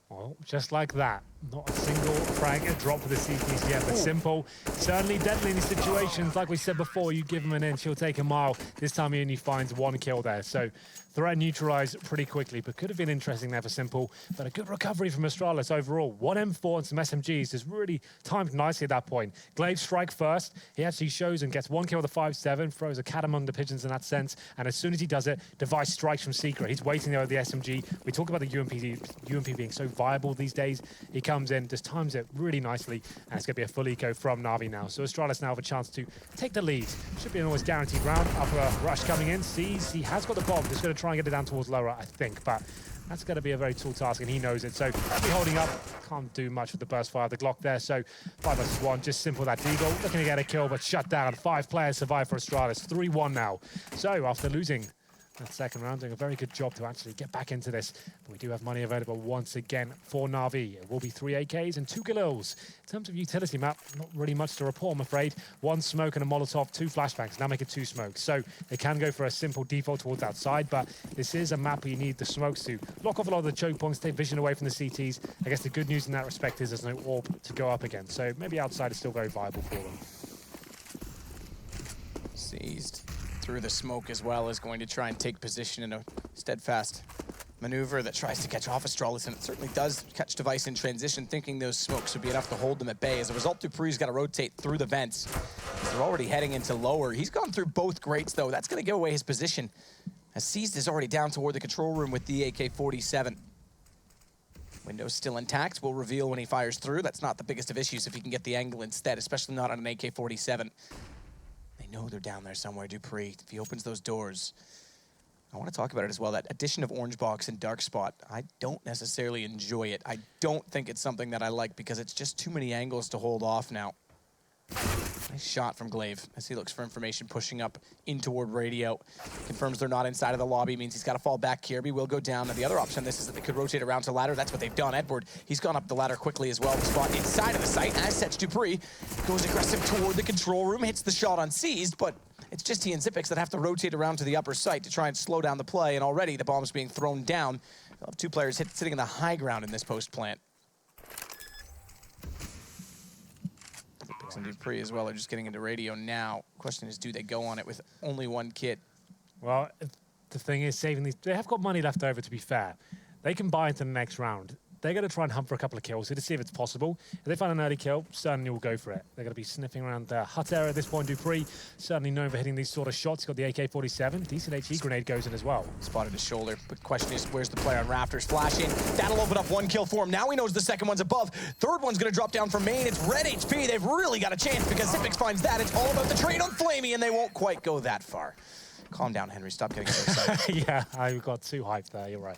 Well, just like that. Not a single frag drop for the CTs yet, but Simple. Certainly deadly in these situations. Like we said before, you give him an inch, he'll take a mile. This time he only finds 1 kill there. So threat neutralized pretty quickly, but could have been interesting there for Simple. But a good recovery from Astralis overall. 1 M4 and some SMGs is really timed nicely at that point. Glaive strike first. He actually shows and gets 1 kill with the 5-7, throws a cat among the pigeons in that sense. And as soon as he does it, Device strikes from Secret. He's waiting there with the SMG. We talk about the UMP being so viable these days. He comes in, just times it really nicely, and it's going to be a full eco from Na'Vi now. So Astralis now have a chance to take the lead. Should be an almost guaranteed round. Upper rush coming in. Sees he has got the bomb. Just going to try and get it down towards lower, I think. But that's going to be a very tall task, and he knows it. So be holding up. Can't do much with the burst fire of the Glock there. So 5 versus 1, just Simple that deagle. Looking to get a kill, but shut down. 5 players survive for Astralis. 3-1 now. So after losing that second round, doing a very good job to actually get back into this. But we do have money available once again for Na'Vi. It will be 3 AKs and 2 Galils. In terms of utility map, not really much to report, I'm afraid. 1 smoke and a Molotov, 2 flashbangs. Now make it 2 smokes. So they can go for a simple default towards outside, but this is a map where you need the smokes to block off a lot of the choke points, take vision away from the CTs. I guess the good news in that respect is there's no AWP to go up against. So maybe outside is still very viable for them. Seized through the smoke as well, is going to try and take position in a steadfast maneuver that tries to catch off Astralis, and it certainly does catch Device in transition, thinking those smokes would be enough to hold them at bay. As a result, Dupree's got to rotate through the vents. They're already heading into lower. He's gone through both grates, though. That's going to give away his position, as Seized is already down toward the control room with the AK-47. Window's still intact. Will reveal when he fires through. That's not the biggest of issues if he can get the angle instead, especially not on an AK-47. They know they're down there somewhere, Dupree. If he opens those doors, I want to talk about it as well. That addition of Orange Box and Dark Spot, I don't necessarily enjoy it. I don't think it's something that I like because it's just too many angles to hold off now. Nice shot from Glaive as he looks for information, pushing up in toward radio. Confirms they're not inside of the lobby, means he's got to fall back. Kirby will go down. Now the other option, this is that they could rotate around to ladder. That's what they've done. Edward, he's gone up the ladder quickly as well. The spot inside of the site, as such Dupree goes aggressive toward the control room, hits the shot on Seized, but it's just he and Zipix that have to rotate around to the upper site to try and slow down the play, and already the bomb's being thrown down. They'll have 2 players sitting in the high ground in this post plant. And Dupree as well are just getting into radio now. Question is, do they go on it with only 1 kit? Well, the thing is, saving these, they have got money left over, to be fair. They can buy into the next round. They're going to try and hunt for a couple of kills to see if it's possible. If they find an early kill, certainly will go for it. They're going to be sniffing around the hut area at this point. Dupree, certainly known for hitting these sort of shots. He's got the AK-47. Decent HE grenade goes in as well. Spotted his shoulder. But question is, where's the player on Rafters? Flashing. That'll open up 1 kill for him. Now he knows the second one's above. Third one's going to drop down from main. It's red HP. They've really got a chance because Zipix finds that. It's all about the trade on Flamey, and they won't quite go that far. Calm down, Henry. Stop getting so excited. Yeah, I got too hyped there. You're right.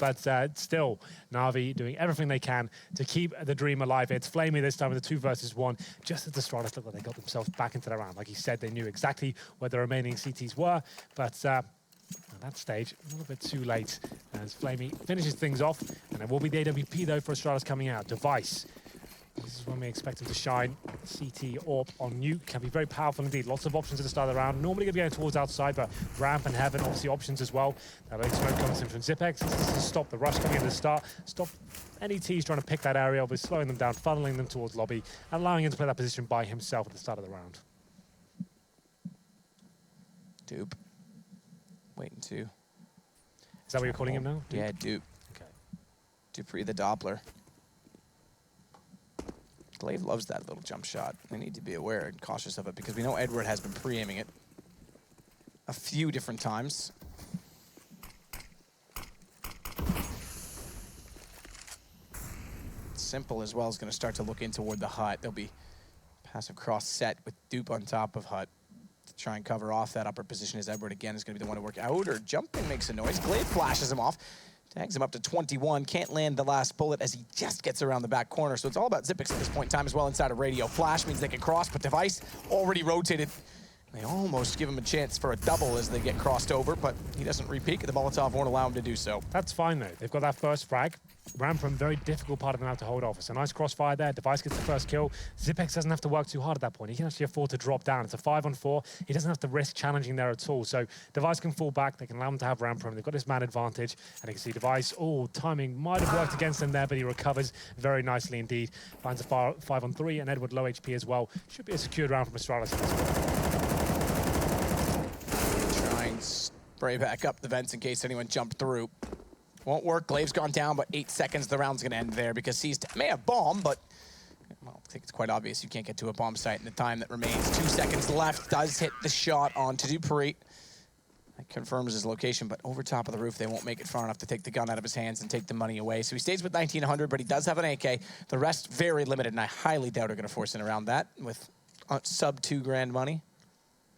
But still, Na'Vi doing everything they can to keep the dream alive. It's Flamey this time with the 2 versus 1. Just as the Astralis looked like they got themselves back into the round. Like he said, they knew exactly where the remaining CTs were. But at that stage, a little bit too late as Flamey finishes things off. And it will be the AWP, though, for Astralis coming out. Device. This is when we expect him to shine. CT AWP on Nuke can be very powerful indeed. Lots of options at the start of the round. Normally going to be going towards outside, but Ramp and Heaven, obviously options as well. That big smoke comes in from Zipex. This is to stop the rush coming in at the start. Stop any T's trying to pick that area, obviously slowing them down, funneling them towards lobby, and allowing him to play that position by himself at the start of the round. Dupe. Waiting to. Is that what you're calling him now? Dupe? Yeah, Dupe. Okay. Dupree the Doppler. Glaive loves that little jump shot. They need to be aware and cautious of it because we know Edward has been pre-aiming it a few different times. Simple as well is going to start to look in toward the hut. There'll be passive cross set with Dupe on top of hut to try and cover off that upper position as Edward again is going to be the one to work out, or jumping makes a noise. Glaive flashes him off. Tags him up to 21, can't land the last bullet as he just gets around the back corner. So it's all about Zipix at this point in time as well inside of radio. Flash means they can cross, but Device already rotated They almost give him a chance for a double as they get crossed over, but he doesn't re-peek. The Molotov won't allow him to do so. That's fine, though. They've got that first frag. Ran from a very difficult part of the map to hold off. It's a nice crossfire there. Device gets the first kill. Zipex doesn't have to work too hard at that point. He can actually afford to drop down. It's a 5-on-4. He doesn't have to risk challenging there at all. So Device can fall back. They can allow him to have ramp from. They've got this man advantage. And you can see Device, timing might have worked against him there, but he recovers very nicely indeed. Finds a 5-on-3, and Edward low HP as well. Should be a secured round from Astralis in this one. Try and spray back up the vents in case anyone jumped through. Won't work. Glaive's gone down, but 8 seconds. The round's going to end there because he's may have bomb, but well, I think it's quite obvious you can't get to a bomb site in the time that remains. 2 seconds left. Does hit the shot onto Dupree. That confirms his location, but over top of the roof, they won't make it far enough to take the gun out of his hands and take the money away. So he stays with 1900, but he does have an AK. The rest very limited, and I highly doubt are going to force in around that with sub $2 grand money.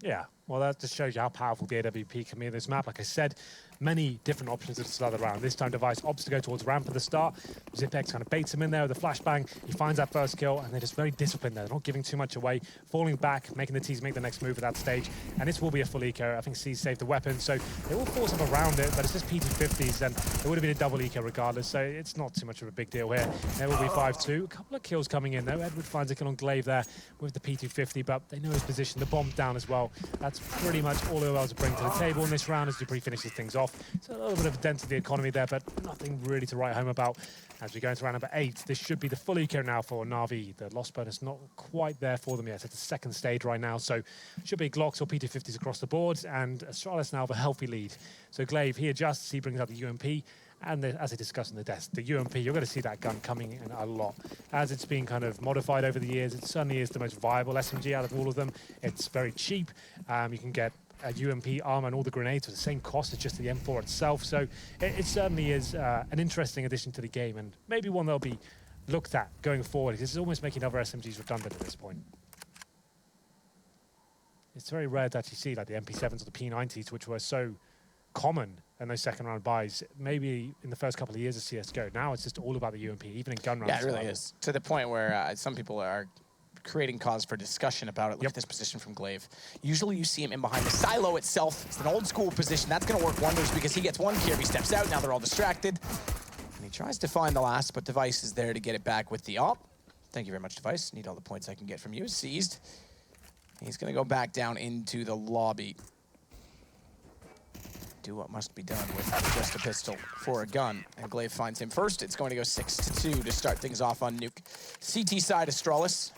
Yeah, well, that just shows you how powerful the AWP can be in this map. Like I said, many different options at the start of the round. This time, Device opts to go towards ramp at the start. Zipex kind of baits him in there with a flashbang. He finds that first kill, and they're just very disciplined there. They're not giving too much away, falling back, making the T's make the next move at that stage. And this will be a full eco. I think C's saved the weapon, so they will force up around it, but it's just PT50s, and it would have been a double eco regardless, so it's not too much of a big deal here. There will be 5-2. A couple of kills coming in, though. Edward finds a kill on Glaive there with the PT50, but they know his position. The bomb's down as well. That's pretty much all they're able to bring to the table in this round as Dupree finishes things off. So a little bit of a dent to the economy there, but nothing really to write home about. As we go into round number 8, this should be the full eco now for NaVi. The loss bonus not quite there for them yet. It's the second stage right now, so should be Glocks or PT50s across the board, and Astralis now have a healthy lead. So Glaive, he adjusts, he brings out the UMP, and as I discussed on the desk, the UMP, you're going to see that gun coming in a lot. As it's been kind of modified over the years, it certainly is the most viable SMG out of all of them. It's very cheap. You can get a UMP armor and all the grenades for the same cost as just the M4 itself. So it certainly is an interesting addition to the game, and maybe one that'll be looked at going forward. This is almost making other SMGs redundant at this point. It's very rare to actually see like the MP7s or the P90s, which were so common in those second round buys, maybe in the first couple of years of CSGO. Now it's just all about the UMP, even in gun rounds. Yeah, it really is. To the point where some people are creating cause for discussion about it. Look at this position from Glaive. Usually you see him in behind the silo itself. It's an old school position. That's going to work wonders because he gets one kill, he steps out, now they're all distracted. And he tries to find the last, but Device is there to get it back with the op. Thank you very much, Device. Need all the points I can get from you. Seized. He's going to go back down into the lobby. Do what must be done with just a pistol for a gun. And Glaive finds him first. It's going to go 6-2 to start things off on Nuke. CT side, Astralis.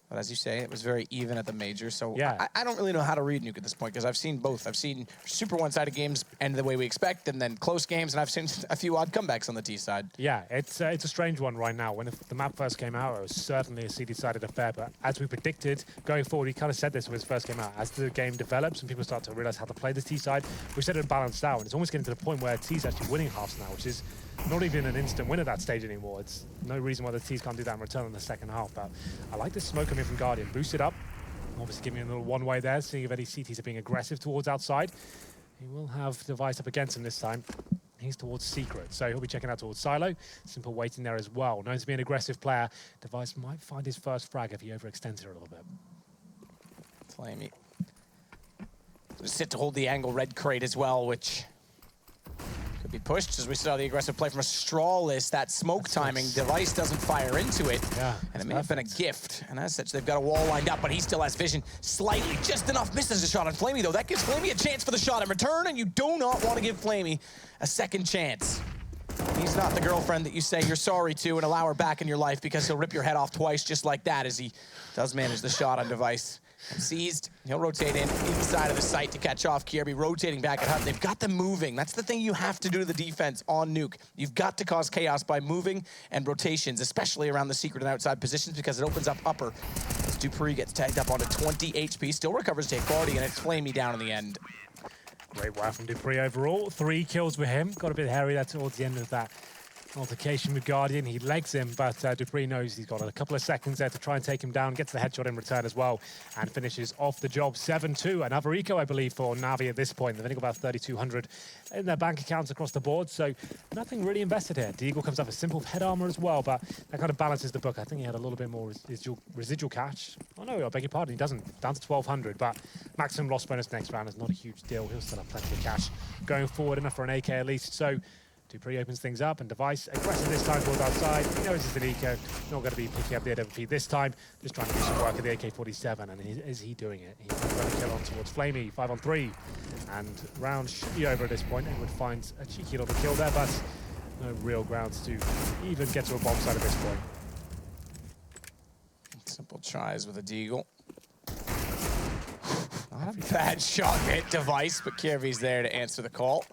But as you say, it was very even at the major, so yeah. I don't really know how to read Nuke at this point, because I've seen both. I've seen super one-sided games end the way we expect, and then close games, and I've seen a few odd comebacks on the T side. Yeah, it's a strange one right now. When the map first came out, it was certainly a CD-sided affair, but as we predicted, going forward, we kind of said this when it first came out. As the game develops and people start to realize how to play the T side, we said it balanced out, and it's almost getting to the point where T's actually winning halves now, which is not even an instant win at that stage anymore. It's no reason why the T's can't do that in return in the second half. But I like this smoke coming from Guardian. Boost it up. Obviously giving a little one-way there, seeing if any CTs are being aggressive towards outside. He will have Device up against him this time. He's towards Secret, so he'll be checking out towards Silo. Simple waiting there as well. Known to be an aggressive player, Device might find his first frag if he overextends it a little bit. Flamey. Sit to hold the angle red crate as well, which could be pushed, as we saw the aggressive play from Astralis. That smoke timing, Device doesn't fire into it. Yeah, and it may have been a gift. And as such, they've got a wall lined up, but he still has vision slightly. Just enough misses a shot on Flamey, though. That gives Flamey a chance for the shot in return, and you do not want to give Flamey a second chance. He's not the girlfriend that you say you're sorry to and allow her back in your life, because he'll rip your head off twice just like that, as he does manage the shot on Device. And seized, he'll rotate inside of the site to catch off Kierby, rotating back at Hut. They've got them moving. That's the thing you have to do to the defense on Nuke. You've got to cause chaos by moving and rotations, especially around the secret and outside positions, because it opens up upper. As Dupree gets tagged up onto 20 HP, still recovers to take 40, and it's Flamey down in the end. Great work from Dupree overall. 3 kills with him. Got a bit hairy there towards the end of that Altercation with Guardian, he legs him, but Dupree knows he's got a couple of seconds there to try and take him down, gets the headshot in return as well, and finishes off the job. 7-2, another eco, I believe, for Navi at this point. They've only got about 3,200 in their bank accounts across the board, so nothing really invested here. Deagle comes up with simple head armor as well, but that kind of balances the book. I think he had a little bit more residual cash. Oh no, I beg your pardon, he doesn't. Down to 1,200, but maximum loss bonus next round is not a huge deal. He'll still have plenty of cash going forward, enough for an AK at least. So Dupree opens things up, and Device aggressive this time towards outside. He knows it's an eco, not going to be picking up the AWP this time, just trying to do some work at the AK-47, and is he doing it? He's going to kill on towards Flamey, 5-on-3, and round should be over at this point. Edward finds a cheeky little kill there, but no real grounds to even get to a bomb site at this point. Simple tries with a Deagle. Not a bad shot hit Device, but Kiervy's there to answer the call.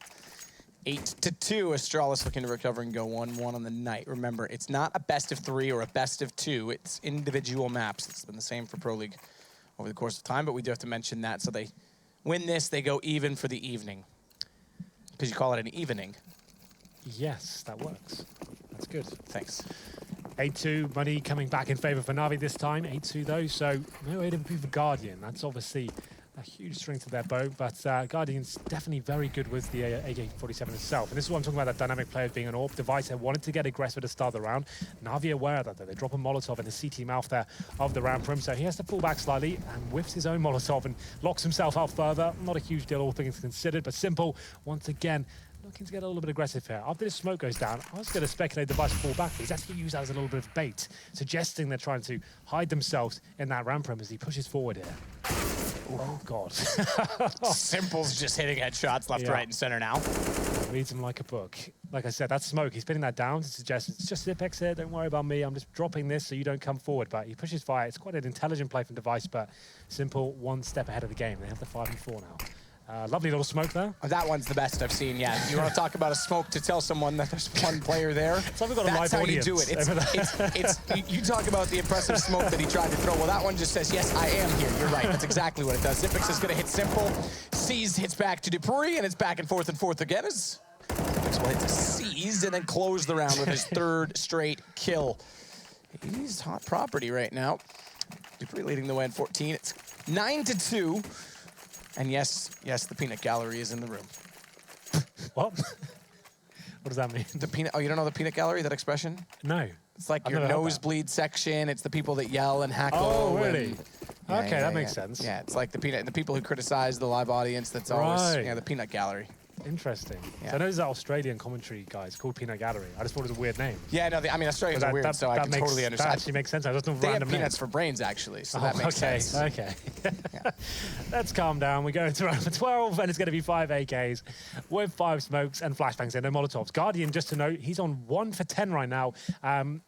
8-2, Astralis looking to recover and go 1-1 on the night. Remember, it's not a best of 3 or a best of 2. It's individual maps. It's been the same for Pro League over the course of time, but we do have to mention that. So they win this, they go even for the evening. Because you call it an evening. Yes, that works. That's good. Thanks. 8-2, money coming back in favor for Navi this time. 8-2 though, so no AWP for Guardian. That's obviously a huge strength to their bow, but Guardian's definitely very good with the AK-47 itself. And this is what I'm talking about, that dynamic player being an AWP device. They wanted to get aggressive to start the round. Navi aware of that, though. They drop a Molotov in the CT mouth there of the round prim, so he has to pull back slightly and whiffs his own Molotov and locks himself out further. Not a huge deal, all things considered, but Simple, once again, looking to get a little bit aggressive here. After this smoke goes down, I was going to speculate Device fall back, but he's actually used that as a little bit of bait, suggesting they're trying to hide themselves in that ramp room as he pushes forward here. Oh, God. Simple's just hitting headshots left, right, and center now. Reads him like a book. Like I said, that smoke, he's pinning that down to suggest it's just Zipex here, don't worry about me, I'm just dropping this so you don't come forward. But he pushes fire. It's quite an intelligent play from Device, but Simple one step ahead of the game. They have the 5-4 now. Lovely little smoke there. That one's the best I've seen yet. You want to talk about a smoke to tell someone that there's one player there? It's like we've got a live That's how audience. you do it. You talk about the impressive smoke that he tried to throw. Well, that one just says, yes, I am here. You're right. That's exactly what it does. Zipex is going to hit Simple. Seized hits back to Dupree, and it's back and forth again as Zipex will hit to Seized and then close the round with his 3rd straight kill. He's hot property right now. Dupree leading the way in 14. It's 9-2. And yes, the peanut gallery is in the room. What? What does that mean? The peanut. Oh, you don't know the peanut gallery? That expression? No. It's like I've your never heard nosebleed section. It's the people that yell and hackle. Oh, really? And, Okay, that makes sense. Yeah, it's like the people who criticize the live audience. That's always the peanut gallery. Interesting. Yeah. So I know there's that Australian commentary guy. It's called Peanut Gallery. I just thought it was a weird name. Yeah, no, I mean, Australians are weird, so I can totally understand. That actually makes sense. I just don't They have random peanuts names. for brains, actually, so that makes sense. Okay. Let's calm down. We go into round number 12, and it's going to be 5 AKs with 5 smokes and flashbangs and no Molotovs. Guardian, just to note, he's on 1 for 10 right now.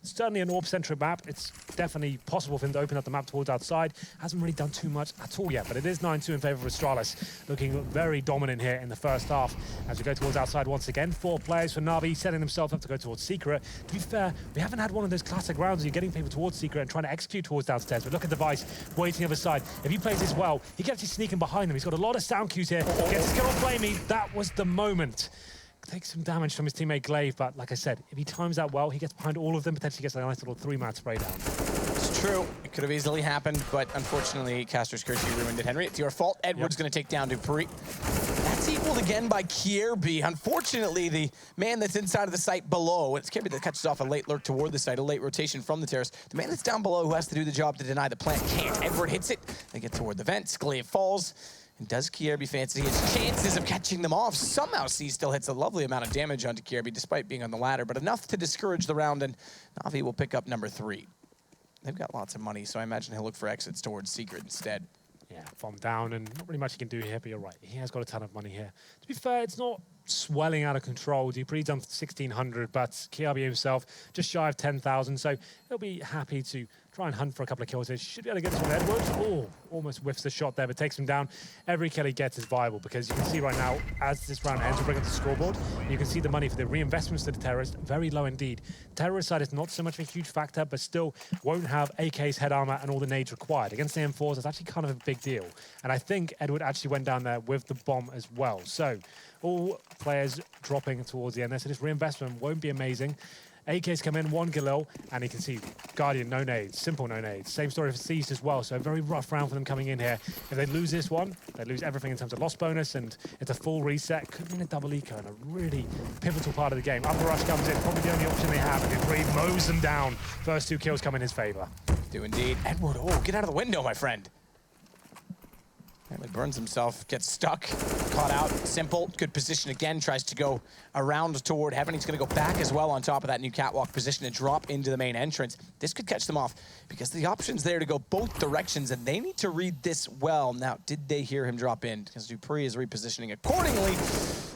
Certainly an AWP-centric map. It's definitely possible for him to open up the map towards outside. Hasn't really done too much at all yet, but it is 9-2 in favor of Astralis. Looking very dominant here in the first half as we go towards outside once again. 4 players for Navi, setting themselves up to go towards Secret. To be fair, we haven't had one of those classic rounds where you're getting people towards Secret and trying to execute towards downstairs. But look at Device waiting other side. If he plays this well, he can actually sneak in behind them. He's got a lot of sound cues here. Gets his kill on Flamey. That was the moment. Takes some damage from his teammate Glaive, but like I said, if he times that well, he gets behind all of them, potentially gets a nice little 3-man spray down. It's true. It could have easily happened, but unfortunately, Caster's Curse ruined it. Henry, it's your fault. Edward's going to take down Dupree. That's equaled again by Kierby. Unfortunately, the man that's inside of the site below, it's Kierby that catches off a late lurk toward the site, a late rotation from the terrace. The man that's down below who has to do the job to deny the plant can't. Edward hits it. They get toward the vents. Glaive falls. And does Kierby fancy his chances of catching them off? Somehow C still hits a lovely amount of damage onto Kierby despite being on the ladder, but enough to discourage the round, and Navi will pick up number 3. They've got lots of money, so I imagine he'll look for exits towards Secret instead. Yeah, bomb down, and not really much he can do here, but you're right. He has got a ton of money here. To be fair, it's not swelling out of control. Dupree's done 1,600, but Kierby himself just shy of 10,000, so he'll be happy to try and hunt for a couple of kills here. Should be able to get this one. Edwards, oh, almost whiffs the shot there, but takes him down. Every kill he gets is viable because you can see right now, as this round ends, we'll bring up the scoreboard. You can see the money for the reinvestments to the terrorist, very low indeed. Terrorist side is not so much of a huge factor, but still won't have AK's head armor and all the nades required. Against the M4s, it's actually kind of a big deal. And I think Edward actually went down there with the bomb as well. So all players dropping towards the end there, so this reinvestment won't be amazing. AK's come in, 1 Galil, and he can see Guardian, no nades, simple no nades. Same story for Seized as well, so a very rough round for them coming in here. If they lose this one, they lose everything in terms of loss bonus, and it's a full reset. Could mean a double eco in a really pivotal part of the game. Upper rush comes in, probably the only option they have, and Reed mows them down. First 2 kills come in his favor. Do indeed. Edward, oh, get out of the window, my friend. Apparently burns himself, gets stuck, caught out. Simple, good position again, tries to go around toward Heaven. He's gonna go back as well on top of that new catwalk position and drop into the main entrance. This could catch them off because the option's there to go both directions and they need to read this well. Now, did they hear him drop in? Because Dupree is repositioning accordingly,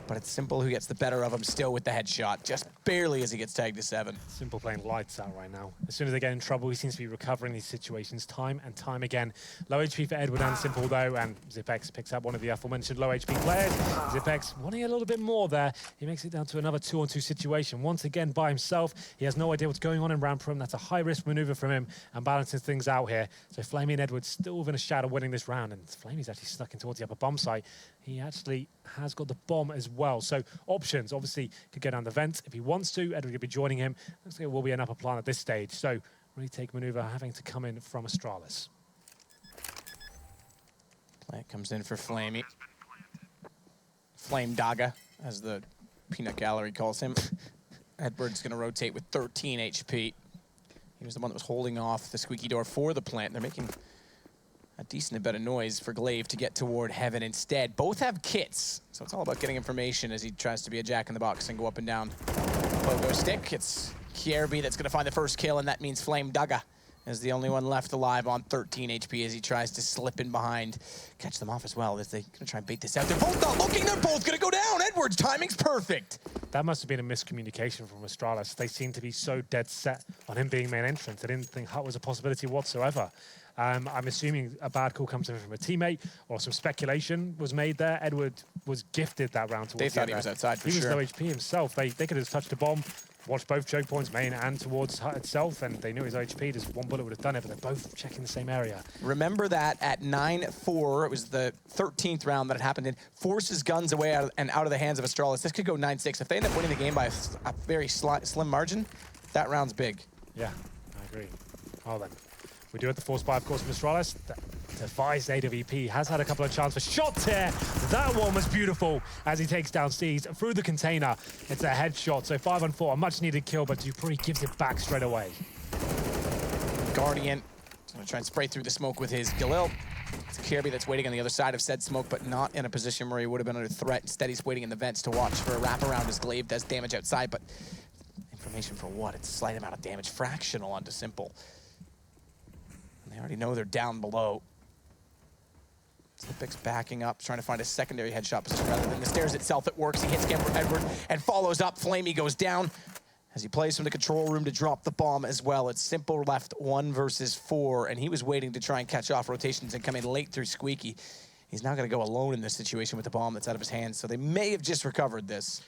but it's Simple who gets the better of him still with the headshot, just barely as he gets tagged to 7. Simple playing lights out right now. As soon as they get in trouble, he seems to be recovering these situations time and time again. Low HP for Edward and Simple though, and Zipex picks up one of the aforementioned low HP players. Zipex wanting a little bit more there. He makes it down to another 2-on-2 situation. Once again by himself. He has no idea what's going on in round prim. That's a high-risk maneuver from him and balances things out here. So Flamey and Edwards still within a shadow winning this round, and Flamey's actually snuck in towards the upper bomb site. He actually has got the bomb as well. So options, obviously, could go down the vent if he wants to. Edward could be joining him. Looks like it will be an upper plan at this stage. So retake maneuver having to come in from Astralis. Plant comes in for Flamey. Flame Daga, as the peanut gallery calls him. Edward's gonna rotate with 13 HP. He was the one that was holding off the squeaky door for the plant. They're making a decent bit of noise for Glaive to get toward Heaven instead. Both have kits, so it's all about getting information as he tries to be a jack-in-the-box and go up and down. Pogo stick, it's Kierby that's gonna find the first kill, and that means Flame Daga is the only one left alive on 13 HP as he tries to slip in behind. Catch them off as well as they're gonna try and bait this out. They're both not looking, they're both gonna go down. Edwards' timing's perfect. That must have been a miscommunication from Astralis. They seem to be so dead set on him being main entrance. They didn't think Hut was a possibility whatsoever. I'm assuming a bad call comes in from a teammate or some speculation was made there. Edward was gifted that round towards They thought he was outside for sure. He was low HP himself. They could have touched a bomb, watched both choke points, main and towards Hut itself, and they knew his HP. Just one bullet would have done it, but they're both checking the same area. Remember that at 9-4, it was the 13th round that it happened in, forces guns away out of the hands of Astralis. This could go 9-6. If they end up winning the game by a very slim margin, that round's big. Yeah, I agree. Well then, we do have the force buy, of course, from Astralis. Defies AWP, has had a couple of chances for shots here. That one was beautiful as he takes down Seized through the container. It's a headshot, so 5-on-4, a much needed kill, but Dupree gives it back straight away. Guardian is gonna try and spray through the smoke with his Galil. It's Kirby that's waiting on the other side of said smoke, but not in a position where he would have been under threat. Instead, he's waiting in the vents to watch for a wraparound as Glaive does damage outside, but information for what? It's a slight amount of damage, fractional onto Simple. And they already know they're down below. Zipic's backing up, trying to find a secondary headshot position rather than the stairs itself. It works. He hits again for Edward and follows up. Flamey goes down as he plays from the control room to drop the bomb as well. It's Simple left 1 versus 4, and he was waiting to try and catch off rotations and come in late through Squeaky. He's now going to go alone in this situation with the bomb that's out of his hands, so they may have just recovered this.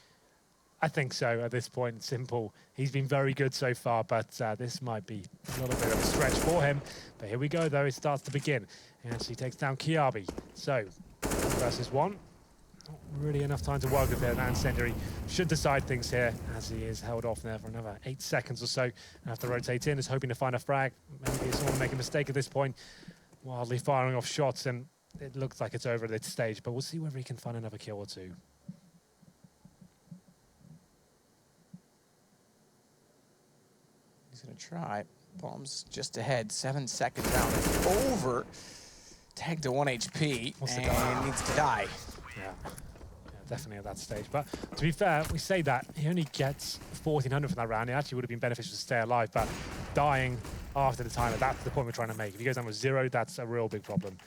I think so at this point. Simple. He's been very good so far, but this might be a little bit of a stretch for him. But here we go, though. It starts to begin. He actually takes down Kiabi. So, versus 1. Not really enough time to work with it. And Incendiary should decide things here as he is held off there for another 8 seconds or so. And have to rotate in, is hoping to find a frag. Maybe someone make a mistake at this point. Wildly firing off shots, and it looks like it's over at this stage. But we'll see whether he can find another kill or two. He's going to try. Bombs just ahead. 7 second round. Over. Tagged to 1 HP and needs to die. Yeah, definitely at that stage. But to be fair, we say that he only gets 1,400 from that round. It actually would have been beneficial to stay alive, but dying after the timer, that's the point we're trying to make. If he goes down with 0, that's a real big problem.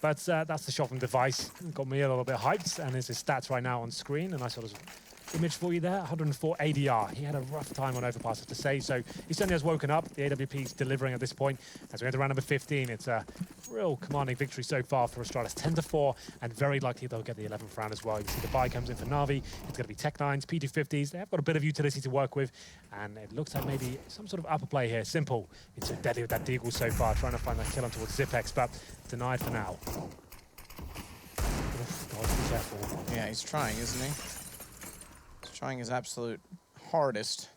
But that's the shot from Device. Got me a little bit hyped, and there's his stats right now on screen, and I sort of image for you there. 104 ADR. He had a rough time on overpass, I have to say. So he certainly has woken up. The AWP is delivering at this point. As we enter round number 15, it's a real commanding victory so far for Astralis. 10-4, and very likely they'll get the 11th round as well. You can see the buy comes in for NaVi. It's going to be Tech-9s, P250s. They have got a bit of utility to work with, and it looks like maybe some sort of upper play here. Simple. It's so deadly with that Deagle so far, trying to find that kill on towards Zipex, but denied for now. Oof, God, be careful. Yeah, he's trying, isn't he? He's trying his absolute hardest.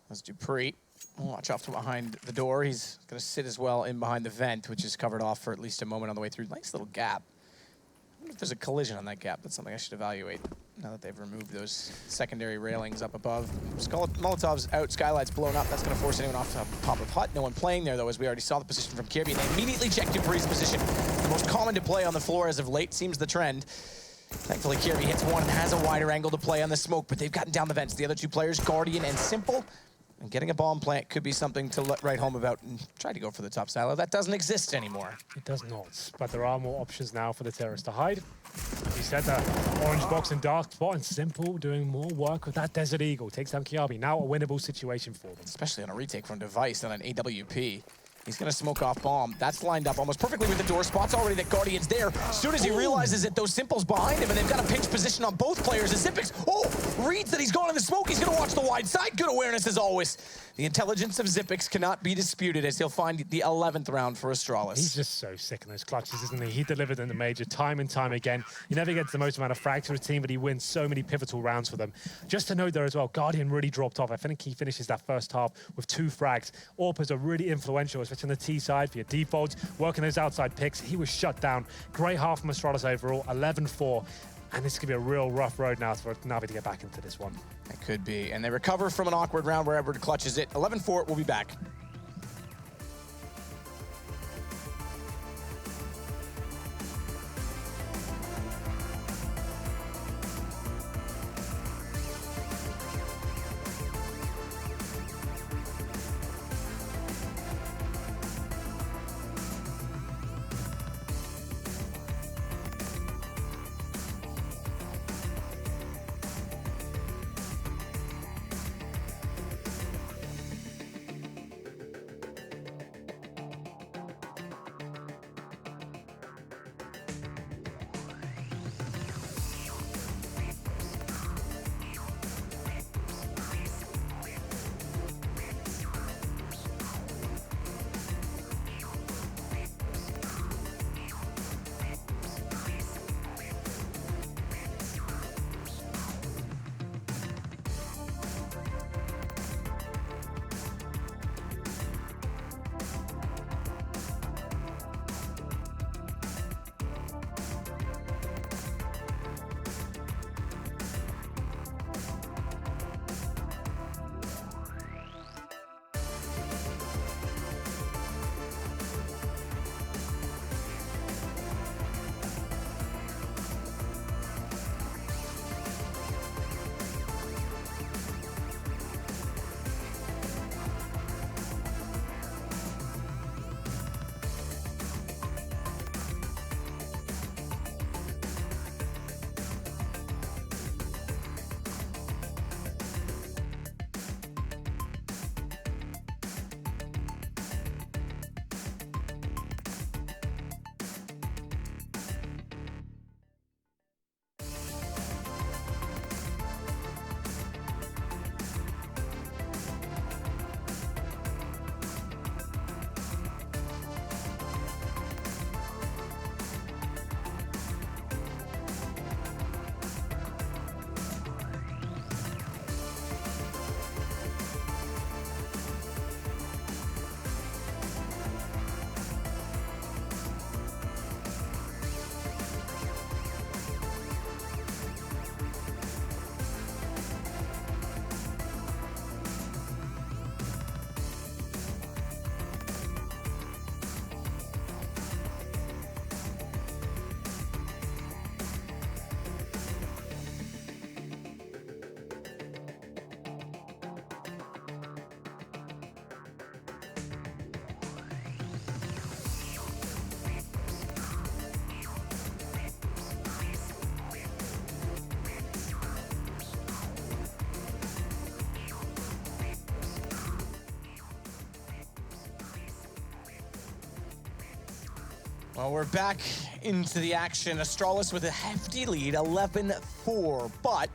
That's Dupree. Watch off to behind the door. He's going to sit as well in behind the vent, which is covered off for at least a moment on the way through. Nice little gap. I wonder if there's a collision on that gap. That's something I should evaluate now that they've removed those secondary railings up above. Molotov's out, Skylight's blown up. That's going to force anyone off the top of Hut. No one playing there, though, as we already saw the position from Kirby. And they immediately check Dupree's position. The most common to play on the floor as of late seems the trend. Thankfully, Kirby hits one and has a wider angle to play on the smoke, but they've gotten down the vents. The other two players, Guardian and Simple. And getting a bomb plant could be something to write home about and try to go for the top silo. That doesn't exist anymore. It does not, but there are more options now for the terrorists to hide. As you said, the orange box and dark spot, and Simple doing more work with that Desert Eagle. Takes down Kiabi. Now a winnable situation for them. Especially on a retake from Device on an AWP. He's going to smoke off bomb. That's lined up almost perfectly with the door. Spots already that Guardian's there. As soon as he realizes that those Simples behind him and they've got a pinch position on both players, as Zipex, reads that he's gone in the smoke. He's going to watch the wide side. Good awareness as always. The intelligence of Zipex cannot be disputed as he'll find the 11th round for Astralis. He's just so sick in those clutches, isn't he? He delivered in the major time and time again. He never gets the most amount of frags for his team, but he wins so many pivotal rounds for them. Just to note there as well, Guardian really dropped off. I think he finishes that first half with 2 frags. AWPers are really influential, especially on the T side for your defaults, working those outside picks. He was shut down. Great half from Astralis overall, 11-4. And this could be a real rough road now for NaVi to get back into this one. It could be. And they recover from an awkward round wherever it clutches it. 11-4, we'll be back. Well, we're back into the action. Astralis with a hefty lead, 11-4. But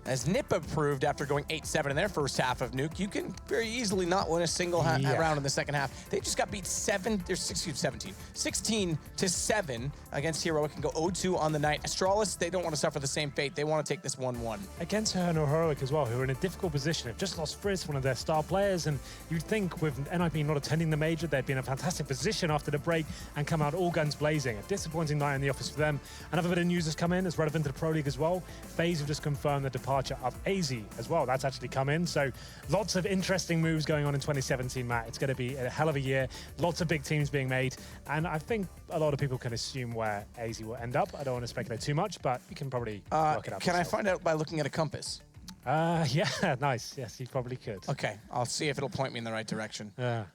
as Nippa proved after going 8-7 in their first half of Nuke, you can very easily not win a single round in the second half. They just got beat 16-7 against Heroic and go 0-2 on the night. Astralis, they don't want to suffer the same fate. They want to take this 1-1. Against her and Heroic as well, who are in a difficult position. They've just lost Frizz, one of their star players, and you'd think with NIP not attending the major, they'd be in a fantastic position after the break and come out all guns blazing. A disappointing night in the office for them. Another bit of news has come in, that's relevant to the Pro League as well. FaZe have just confirmed the departure of AZ as well. That's actually come in. So lots of interesting moves going on in 2017, Matt. It's going to be a hell of a year. Lots of big teams being made. And I think a lot of people can assume where AZ will end up. I don't want to speculate too much, but you can probably work it out. Can I find out by looking at a compass? Yeah, nice. Yes, you probably could. Okay, I'll see if it'll point me in the right direction. Yeah.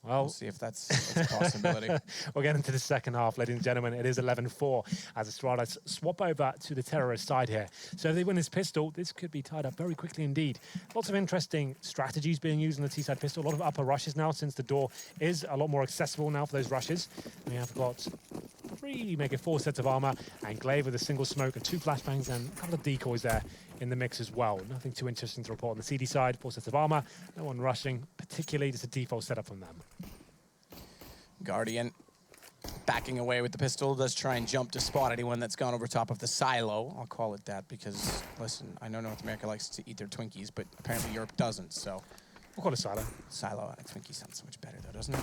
Well, we'll see if that's a possibility. We'll get into the second half, ladies and gentlemen. It is 11-4 as Astralis swap over to the terrorist side here. So if they win this pistol, this could be tied up very quickly indeed. Lots of interesting strategies being used on the T-side pistol. A lot of upper rushes now since the door is a lot more accessible now for those rushes. We have got 3, make it 4 sets of armor, and Glaive with a single smoke and 2 flashbangs and a couple of decoys there in the mix as well. Nothing too interesting to report on the CD side. 4 sets of armor, no one rushing, particularly just a default setup from them. Guardian backing away with the pistol, does try and jump to spot anyone that's gone over top of the silo. I'll call it that because, listen, I know North America likes to eat their Twinkies, but apparently Europe doesn't, so. We'll call it silo. Silo, Twinkie sounds so much better though, doesn't it?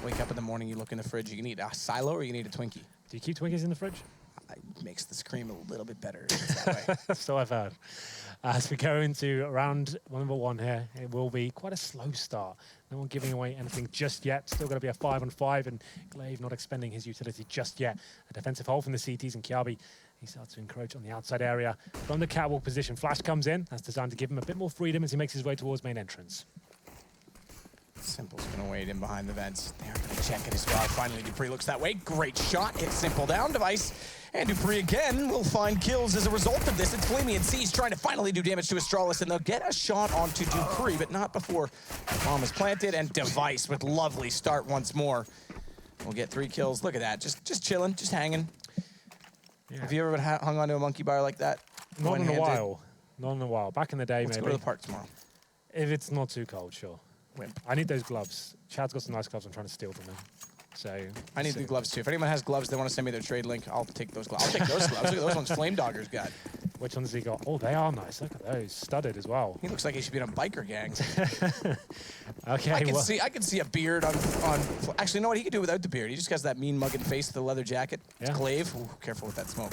Wake up in the morning, you look in the fridge, you can eat a silo or you can eat a Twinkie. Do you keep Twinkies in the fridge? It makes the scream a little bit better that way. So I've heard. As we go into round number 1 here, it will be quite a slow start. No one giving away anything just yet. Still going to be a 5-on-5, and Glaive not expending his utility just yet. A defensive hold from the CTs, and Kiabi, he starts to encroach on the outside area. From the catwalk position, Flash comes in. That's designed to give him a bit more freedom as he makes his way towards main entrance. Simple's going to wait in behind the vents. They're going to check it as well. Finally, Dupree looks that way. Great shot. Hits Simple down. Device. And Dupree again will find kills as a result of this. It's Flamey and Siege trying to finally do damage to Astralis, and they'll get a shot onto Dupree, but not before the bomb is planted. And Device with lovely start once more. We'll get 3 kills. Look at that. Just chilling, just hanging. Yeah. Have you ever hung onto a monkey bar like that? Not in a while. Not in a while. Back in the day, Let's maybe. Go to the park tomorrow. If it's not too cold, sure. Wimp. I need those gloves. Chad's got some nice gloves. I'm trying to steal from him. So I need the gloves too. If anyone has gloves, they want to send me their trade link, I'll take those gloves. I'll take those gloves. Look at those ones Flame Dogger's got. Which ones has he got? Oh, they are nice. Look at those. Studded as well. He looks like he should be in a biker gang. Okay, I can see a beard on. Actually, you know what? He could do without the beard. He just has that mean mugging face with the leather jacket. Yeah. It's Glaive. Ooh, careful with that smoke.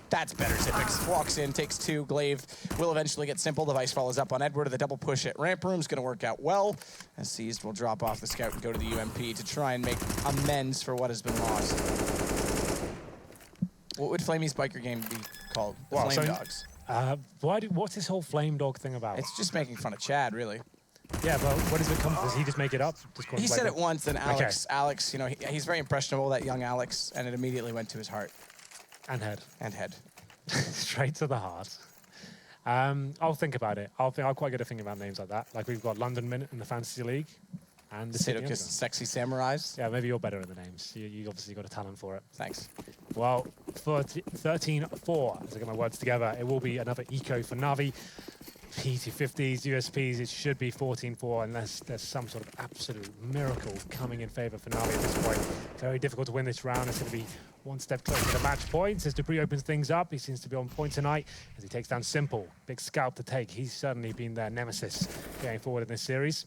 That's better. Zipix walks in, takes 2. Glaive will eventually get Simple. Device follows up on Edward. The double push at ramp room is going to work out well. As Seized will drop off the scout and go to the UMP to try and make amends for what has been lost. What would Flamey's biker game be called? Flame Dogs. What's this whole Flame Dog thing about? It's just making fun of Chad, really. Yeah, but what does it come from? Does he just make it up? He said it once, and Alex, you know, he's very impressionable, that young Alex, and it immediately went to his heart. And head. And head. Straight to the heart. I'll think about it. I'll quite good at thinking about names like that. Like we've got London Minute in the Fantasy League. And the Sidocus Sexy Samurais. Yeah, maybe you're better at the names. You obviously got a talent for it. Thanks. Well, for 13-4, as I get my words together, it will be another eco for NaVi. P250s, USPs, it should be 14-4 unless there's some sort of absolute miracle coming in favor for NaVi at this point. Very difficult to win this round. It's going to be one step closer to the match points as Dupree opens things up. He seems to be on point tonight as he takes down Simple. Big scalp to take. He's certainly been their nemesis going forward in this series.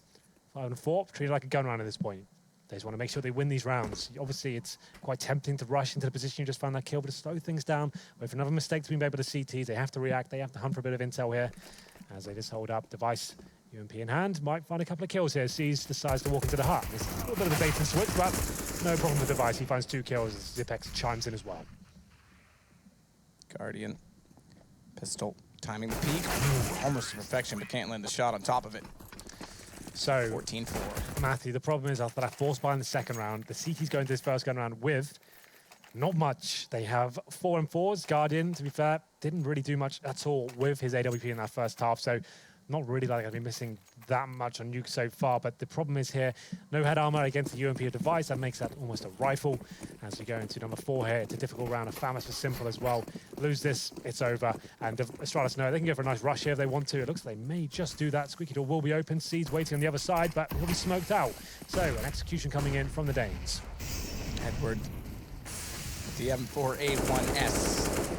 5-4, treated like a gun round at this point. They just want to make sure they win these rounds. Obviously, it's quite tempting to rush into the position you just found that kill, but to slow things down, wait for another mistake to be made by the CTs. They have to react. They have to hunt for a bit of intel here as they just hold up. Device, UMP in hand, might find a couple of kills here. Sees decides to walk into the hut. It's a little bit of a bait and switch, but no problem with Device. He finds 2 kills as Zipex chimes in as well. Guardian, pistol, timing the peak. Almost to perfection, but can't land the shot on top of it. So, 14-4. Matthew, the problem is after that force buy in the second round, the CT's going to this first gun round with not much. They have 4 and 4s. Guardian, to be fair, didn't really do much at all with his AWP in that first half. So not really like I've been missing that much on Nuke so far, but the problem is here, no head armor against the UMP device. That makes that almost a rifle. As we go into number 4 here, it's a difficult round of Famous for Simple as well. Lose this, it's over. And Astralis know they can go for a nice rush here if they want to. It looks like they may just do that. Squeaky Door will be open. Seeds waiting on the other side, but he'll be smoked out. So an execution coming in from the Danes. Edward, the M4A1S.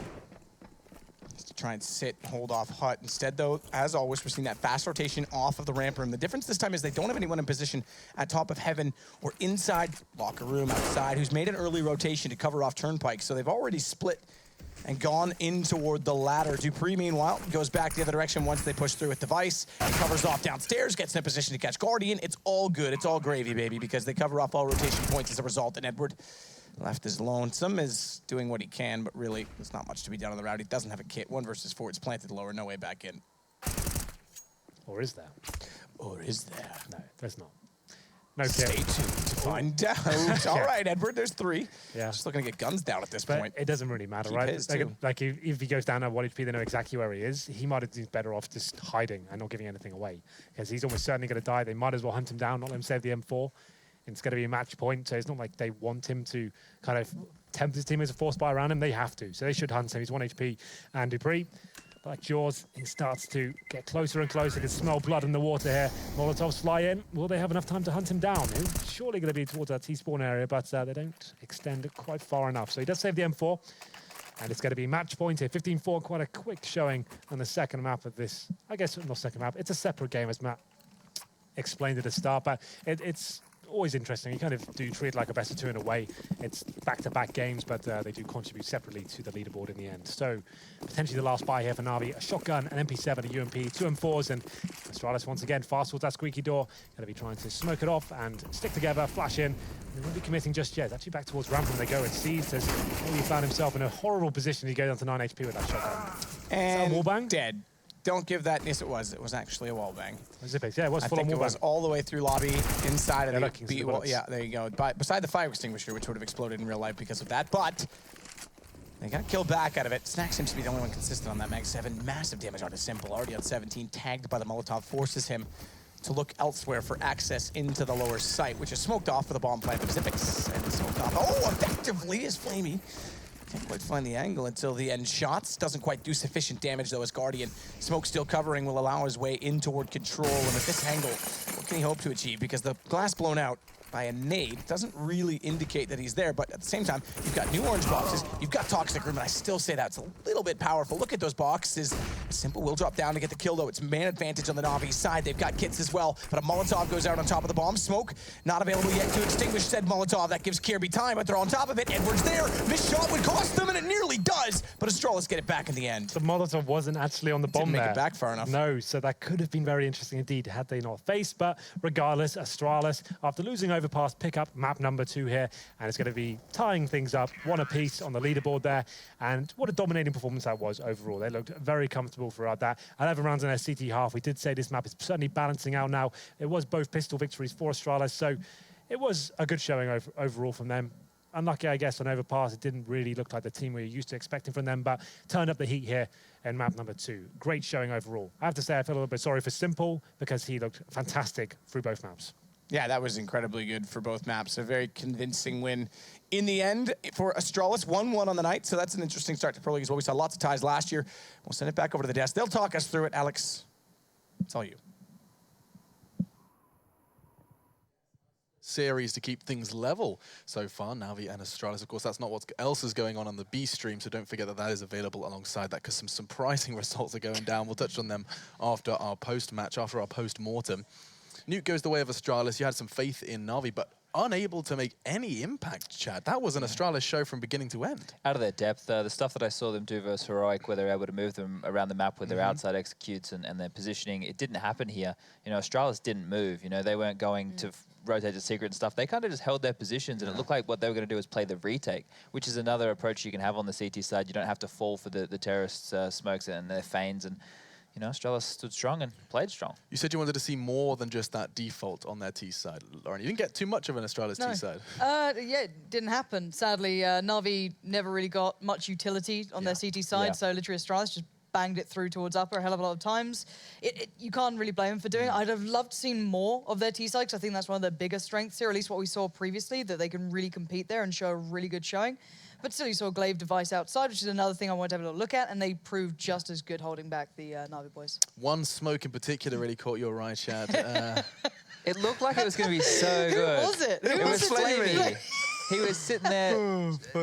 To try and sit, hold off Hut. Instead, though, as always, we're seeing that fast rotation off of the ramp room. The difference this time is they don't have anyone in position at top of heaven or inside locker room outside who's made an early rotation to cover off Turnpike. So they've already split and gone in toward the ladder. Dupree, meanwhile, goes back the other direction once they push through with Device. He covers off downstairs, gets in a position to catch Guardian. It's all good. It's all gravy, baby, because they cover off all rotation points as a result. And Edward left is lonesome, is doing what he can, but really, there's not much to be done on the route. He doesn't have a kit. 1 versus 4. It's planted lower. No way back in. Or is there? Or is there? No, there's not. No kit. Stay tuned to find out. All right, Edward, there's 3. Yeah. Just looking to get guns down at this But point. it doesn't really matter, Keep right? his, Like if he goes down at 1 HP, they know exactly where he is. He might have been better off just hiding and not giving anything away, because he's almost certainly going to die. They might as well hunt him down, not let him save the M4. It's going to be a match point, so it's not like they want him to kind of tempt his teammates to force buy around him. They have to, so they should hunt him. He's 1 HP. And Dupree, like Jaws, he starts to get closer and closer. You can smell blood in the water here. Molotovs fly in. Will they have enough time to hunt him down? He's surely going to be towards that T-spawn area, but they don't extend it quite far enough. So he does save the M4, and it's going to be match point here. 15-4, quite a quick showing on the second map of this. I guess not second map. It's a separate game, as Matt explained at the start, but it's always interesting. You kind of do treat it like a best of 2 in a way. It's back-to-back games, but they do contribute separately to the leaderboard in the end. So potentially the last buy here for Na'Vi, a shotgun, an MP7, a UMP, 2 M4s, and Astralis once again fast towards that Squeaky Door. Going to be trying to smoke it off and stick together, flash in. They won't be committing just yet. It's actually back towards ramp when they go. And Seeds has only found himself in a horrible position. He goes down to 9 HP with that shotgun. And is that a wallbang? Dead. Don't give that. Yes, it was. It was actually a wallbang. Zipex, yeah, it was full I on think it was all the way through lobby, inside of the B wall. bullets. Yeah, there you go. Beside the fire extinguisher, which would have exploded in real life because of that. But they got a kill back out of it. Snack seems to be the only one consistent on that Mag 7. Massive damage on his Simple. Already on 17, tagged by the Molotov, forces him to look elsewhere for access into the lower site, which is smoked off with a bomb plant of Zipex. And smoked off. Oh, effectively is Flamey. Can't quite find the angle until the end shots. Doesn't quite do sufficient damage, though, as Guardian. Smoke still covering will allow his way in toward control. And with this angle, what can he hope to achieve? Because the glass blown out by a nade doesn't really indicate that he's there, but at the same time, you've got new orange boxes, you've got Toxic Room, and I still say that's a little bit powerful. Look at those boxes. Simple will drop down to get the kill, though. It's man advantage on the Na'Vi side. They've got kits as well, but a Molotov goes out on top of the bomb. Smoke not available yet to extinguish said Molotov. That gives Kirby time, but they're on top of it. Edwards there. Missed shot would cost them, and it nearly does, but Astralis get it back in the end. The Molotov wasn't actually on the bomb Didn't there. make it back far enough. No, so that could have been very interesting indeed had they not faced, but regardless, Astralis, after losing overpass, pick up map number 2 here, and it's going to be tying things up, 1 apiece on the leaderboard there, and what a dominating performance that was overall. They looked very comfortable throughout that. 11 rounds in their CT half. We did say this map is certainly balancing out now. It was both pistol victories for Astralis, so it was a good showing overall from them. Unlucky, I guess, on overpass. It didn't really look like the team we were used to expecting from them, but turned up the heat here in map number 2. Great showing overall. I have to say I feel a little bit sorry for Simple because he looked fantastic through both maps. Yeah, that was incredibly good for both maps. A very convincing win in the end for Astralis. 1-1 on the night, so that's an interesting start to Pro League as well. We saw lots of ties last year. We'll send it back over to the desk. They'll talk us through it. Alex, it's all you. Series to keep things level so far, Na'Vi and Astralis. Of course, that's not what else is going on the B stream, so don't forget that that is available alongside that, because some surprising results are going down. We'll touch on them after our post-match, after our post-mortem. Nuke goes the way of Astralis. You had some faith in Na'Vi, but unable to make any impact, Chad. That was an Astralis show from beginning to end. Out of their depth, the stuff that I saw them do versus Heroic, where they're able to move them around the map with their outside executes and their positioning, it didn't happen here. You know, Astralis didn't move. You know, they weren't going to rotate to secret and stuff. They kind of just held their positions, and it looked like what they were going to do was play the retake, which is another approach you can have on the CT side. You don't have to fall for the terrorists' smokes and their feigns, and you know, Astralis stood strong and played strong. You said you wanted to see more than just that default on their T side, Lauren. You didn't get too much of an Astralis T side. Yeah, it didn't happen. Sadly, Na'Vi never really got much utility on their CT side, so literally Astralis just banged it through towards upper a hell of a lot of times. You can't really blame him for doing it. I'd have loved to see more of their T-side, because I think that's one of their biggest strengths here, at least what we saw previously, that they can really compete there and show a really good showing. But still, you saw Glaive device outside, which is another thing I wanted to have a little look at, and they proved just as good holding back the NaVi boys. One smoke in particular really caught your eye, Chad. It looked like it was going to be so good. Who was it? It was Flamey. He was sitting there.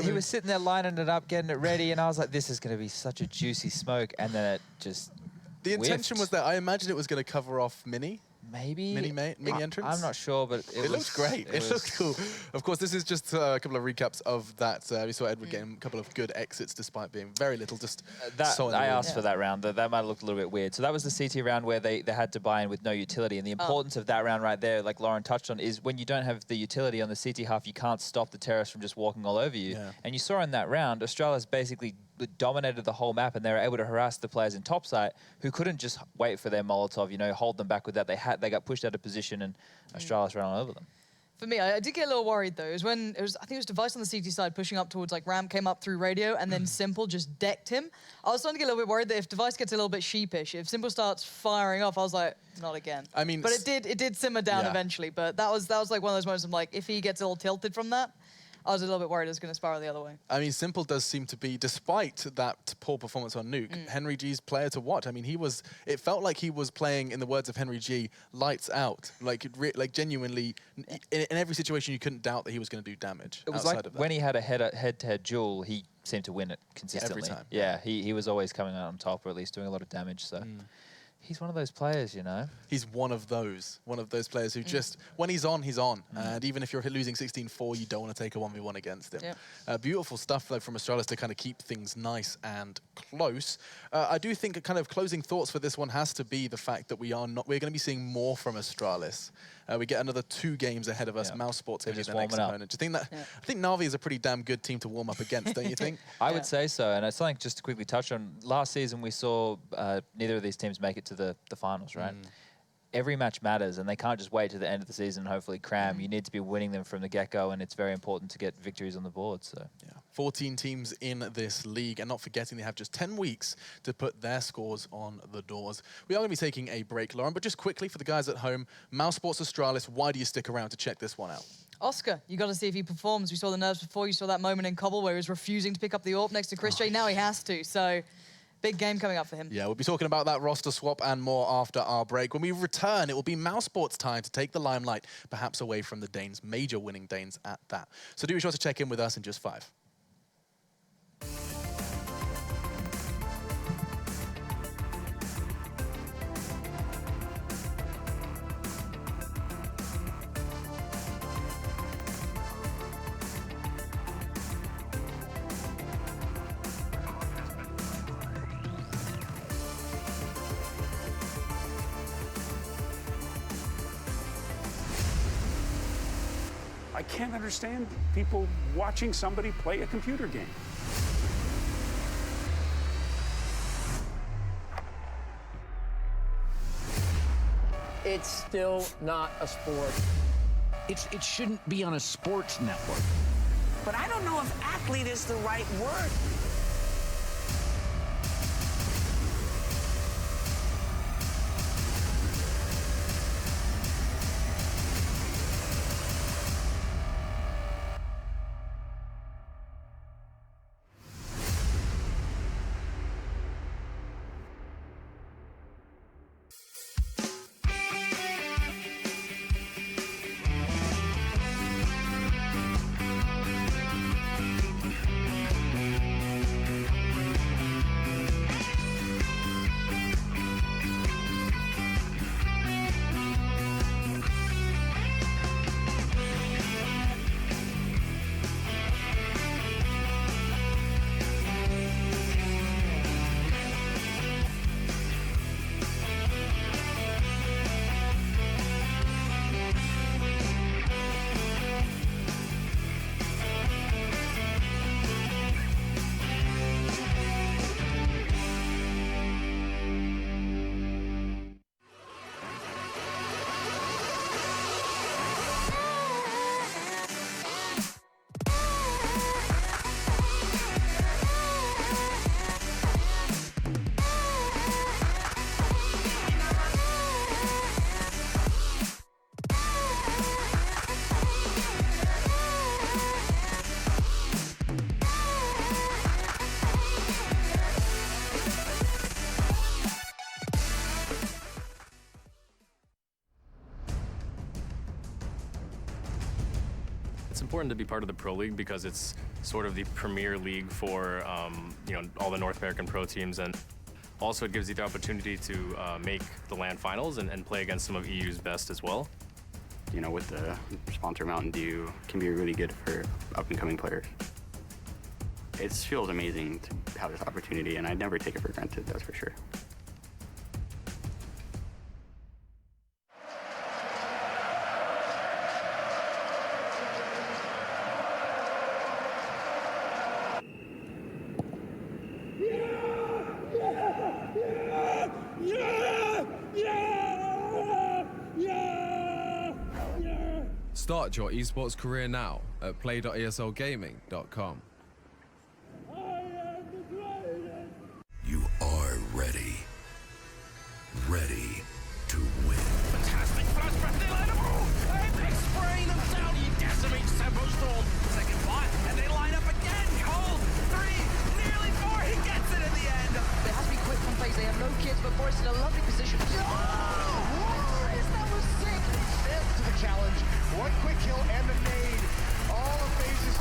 He was sitting there lining it up, getting it ready, and I was like, "This is going to be such a juicy smoke." And then it just. The intention was that I imagined it was going to cover off Mini. Maybe mini entrance. I'm not sure, but it looked great. It looked cool. Of course, this is just a couple of recaps of that. We saw Edward getting a couple of good exits despite being very little. Just I asked for that round. That might have looked a little bit weird. So that was the CT round where they had to buy in with no utility. And the importance of that round right there, like Lauren touched on, is when you don't have the utility on the CT half, you can't stop the terrorists from just walking all over you. Yeah. And you saw in that round, Astralis basically dominated the whole map, and they were able to harass the players in topside who couldn't just wait for their Molotov, hold them back with that. They got pushed out of position, and Astralis ran all over them. For me, I did get a little worried though. It was when I think it was Device on the CT side pushing up towards like Ramp, came up through radio, and then Simple just decked him. I was starting to get a little bit worried that if Device gets a little bit sheepish, if Simple starts firing off, I was like, not again. I mean, but it did simmer down eventually. But that was like one of those moments. I'm like, if he gets a little tilted from that, I was a little bit worried it was going to spiral the other way. I mean, Simple does seem to be, despite that poor performance on Nuke, Henry G's player to watch. I mean, it felt like he was playing, in the words of Henry G, lights out. Like genuinely, in every situation, you couldn't doubt that he was going to do damage. It was like when he had a head-to-head duel, he seemed to win it consistently. Every time. Yeah, he was always coming out on top, or at least doing a lot of damage, so... He's one of those players, He's one of those players who just, when he's on, he's on. And even if you're losing 16-4, you don't want to take a 1v1 against him. Yep. Beautiful stuff though from Astralis to kind of keep things nice and close. I do think a kind of closing thoughts for this one has to be the fact that we're going to be seeing more from Astralis. We get another 2 games ahead of us. Mouse Sports here, their next opponent. Do you think that? I think NaVi is a pretty damn good team to warm up against, don't you think? I would say so, and it's something just to quickly touch on. Last season, we saw neither of these teams make it to the finals, right? Every match matters, and they can't just wait to the end of the season and hopefully cram. You need to be winning them from the get-go, and it's very important to get victories on the board. So. Yeah. 14 teams in this league, and not forgetting they have just 10 weeks to put their scores on the doors. We are going to be taking a break, Lauren, but just quickly for the guys at home, Mouse Sports Astralis, why do you stick around to check this one out? Oscar, you got to see if he performs. We saw the nerves before. You saw that moment in Cobble where he was refusing to pick up the AWP next to Chris J. Now he has to, so... Big game coming up for him. Yeah, we'll be talking about that roster swap and more after our break. When we return, it will be Mouse Sports time to take the limelight, perhaps away from the Danes, major winning Danes at that. So do be sure to check in with us in just 5. I can't understand people watching somebody play a computer game. It's still not a sport. It shouldn't be on a sports network. But I don't know if athlete is the right word. It's important to be part of the Pro League because it's sort of the premier league for you know, all the North American pro teams, and also it gives you the opportunity to make the LAN finals and play against some of EU's best as well. You know, with the sponsor Mountain Dew, can be really good for up-and-coming players. It feels amazing to have this opportunity, and I'd never take it for granted, that's for sure. Start your esports career now at play.eslgaming.com. You are ready. Ready to win. Fantastic flash back there, let him roll. A big spray, knocks down, he decimates Tempo Storm. Second fight, and they line up again. Cold, 3, nearly 4, he gets it in the end. There has to be quick from FaZe. They have no kids, but Boris in a lovely position. That was sick. Failed to the challenge. One quick kill and the nade. All of FaZe's.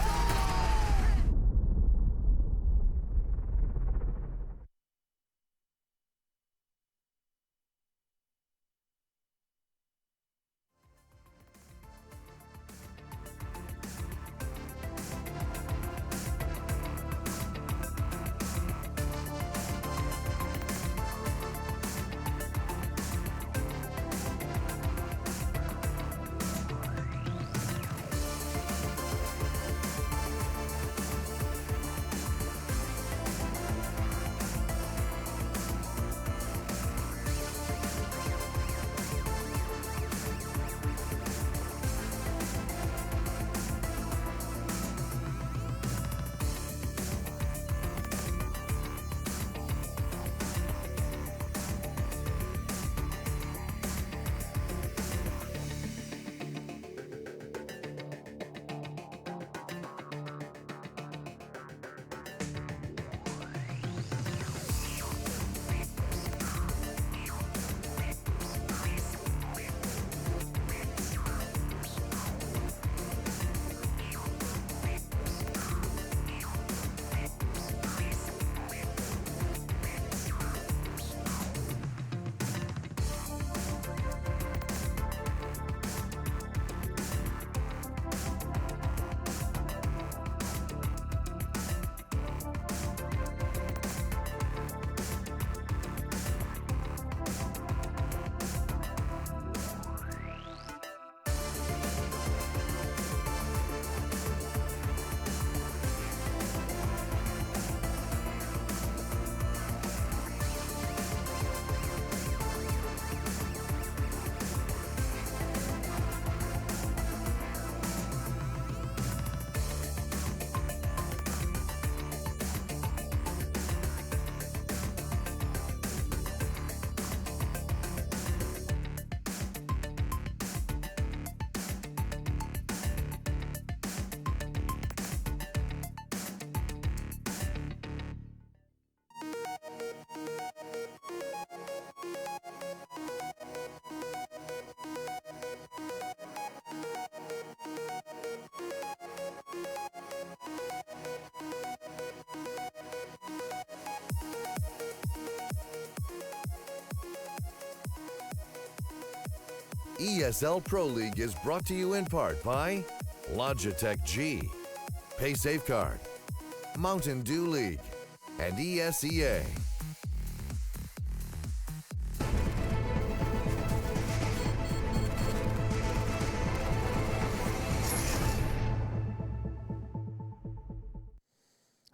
ESL Pro League is brought to you in part by Logitech G, Pay Safeguard, Mountain Dew League, and ESEA.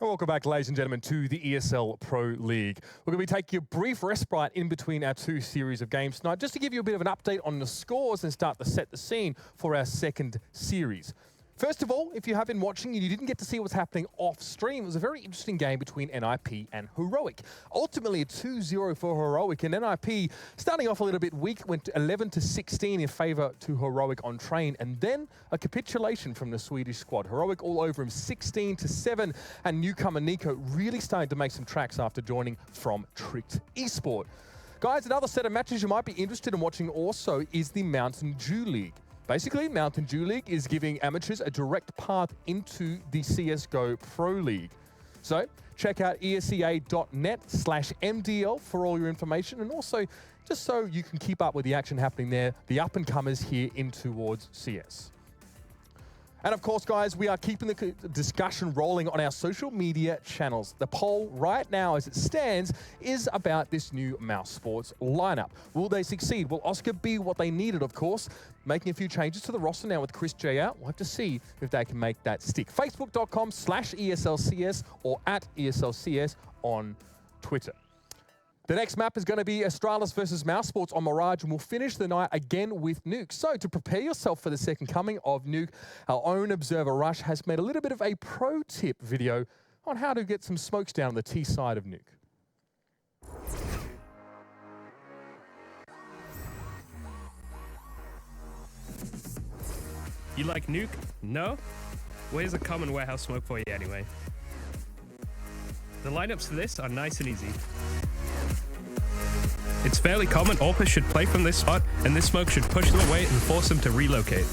Welcome back, ladies and gentlemen, to the ESL Pro League. We're going to be taking a brief respite in between our two series of games tonight, just to give you a bit of an update on the scores and start to set the scene for our second series. First of all, if you have been watching and you didn't get to see what's happening off stream, it was a very interesting game between NIP and Heroic. Ultimately, a 2-0 for Heroic, and NIP, starting off a little bit weak, went 11-16 in favour to Heroic on train, and then a capitulation from the Swedish squad. Heroic all over him, 16-7, and newcomer Nico really starting to make some tracks after joining from Tricked Esport. Guys, another set of matches you might be interested in watching also is the Mountain Dew League. Basically, Mountain Dew League is giving amateurs a direct path into the CSGO Pro League. So check out esea.net/MDL for all your information, and also just so you can keep up with the action happening there, the up-and-comers here in towards CS. And of course, guys, we are keeping the discussion rolling on our social media channels. The poll right now, as it stands, is about this new Mouse Sports lineup. Will they succeed? Will Oscar be what they needed, of course? Making a few changes to the roster now with Chris J out. We'll have to see if they can make that stick. Facebook.com/ESLCS or @ESLCS on Twitter. The next map is going to be Astralis versus Mouse Sports on Mirage, and we'll finish the night again with Nuke. So to prepare yourself for the second coming of Nuke, our own observer Rush has made a little bit of a pro tip video on how to get some smokes down on the T side of Nuke. You like Nuke? No? Well, here's a common warehouse smoke for you anyway. The lineups for this are nice and easy. It's fairly common AWPers should play from this spot, and this smoke should push them away and force them to relocate.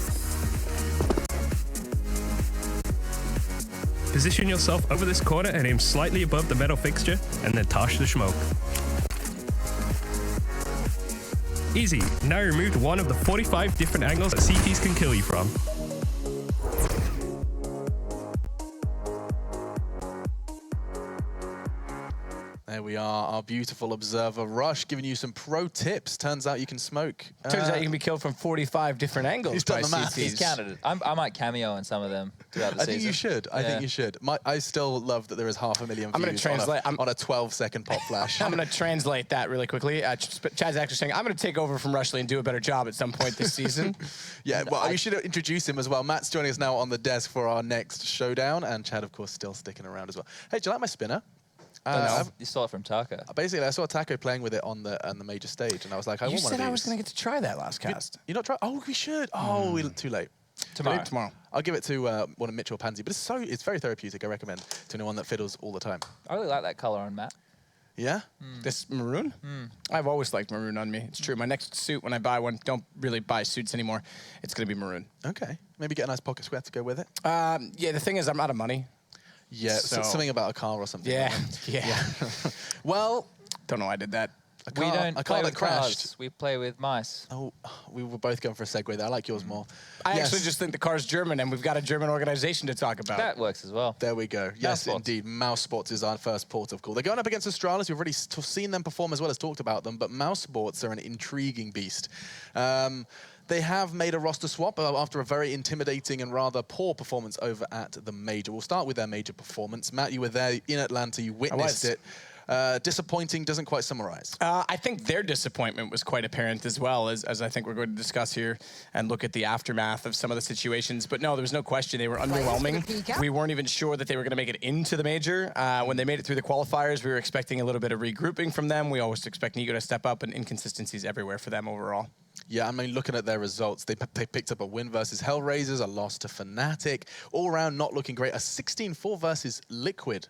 Position yourself over this corner and aim slightly above the metal fixture, and then toss the smoke. Easy. Now you removed one of the 45 different angles that CTs can kill you from. There we are, our beautiful observer Rush giving you some pro tips. Turns out you can smoke. Turns out you can be killed from 45 different angles. He's done the math. He's counted it. I might cameo in some of them throughout the season. I think you should. I think you should. I still love that there is 500,000 I'm going views to translate on a 12-second pop flash. I'm going to translate that really quickly. Chad's actually saying, I'm going to take over from Rushley and do a better job at some point this season. Yeah, well, we should introduce him as well. Matt's joining us now on the desk for our next showdown, and Chad, of course, still sticking around as well. Hey, do you like my spinner? You stole it from Taco. Basically, I saw Taco playing with it on the major stage, and I was like, I want one of these. You said I was going to get to try that last cast. You're not trying? Oh, we should. Oh, too late. Tomorrow. I'll give it to one of Mitchell or Pansy, but it's very therapeutic. I recommend to anyone that fiddles all the time. I really like that color on Matt. Yeah? This maroon? I've always liked maroon on me. It's true. My next suit, when I buy one, don't really buy suits anymore. It's going to be maroon. Okay. Maybe get a nice pocket square to go with it. Yeah, the thing is, I'm out of money. Yeah, so something about a car or something. Yeah, like yeah. Well, don't know why I did that. We don't play with cars. We play with mice. Oh, we were both going for a segue there. I like yours more. I actually just think the car's German, and we've got a German organization to talk about. That works as well. There we go. Yes, indeed. Mouse Sports is our first port of call. They're going up against Astralis. We've already seen them perform as well as talked about them, but Mouse Sports are an intriguing beast. They have made a roster swap after a very intimidating and rather poor performance over at the Major. We'll start with their Major performance. Matt, you were there in Atlanta. You witnessed it. Disappointing doesn't quite summarize. I think their disappointment was quite apparent as well, as I think we're going to discuss here and look at the aftermath of some of the situations. But no, there was no question they were underwhelming. We weren't even sure that they were going to make it into the Major. When they made it through the qualifiers, we were expecting a little bit of regrouping from them. We always expect Nico to step up, and inconsistencies everywhere for them overall. Yeah, I mean, looking at their results, they picked up a win versus Hellraisers, a loss to Fnatic, all around not looking great. A 16-4 versus Liquid,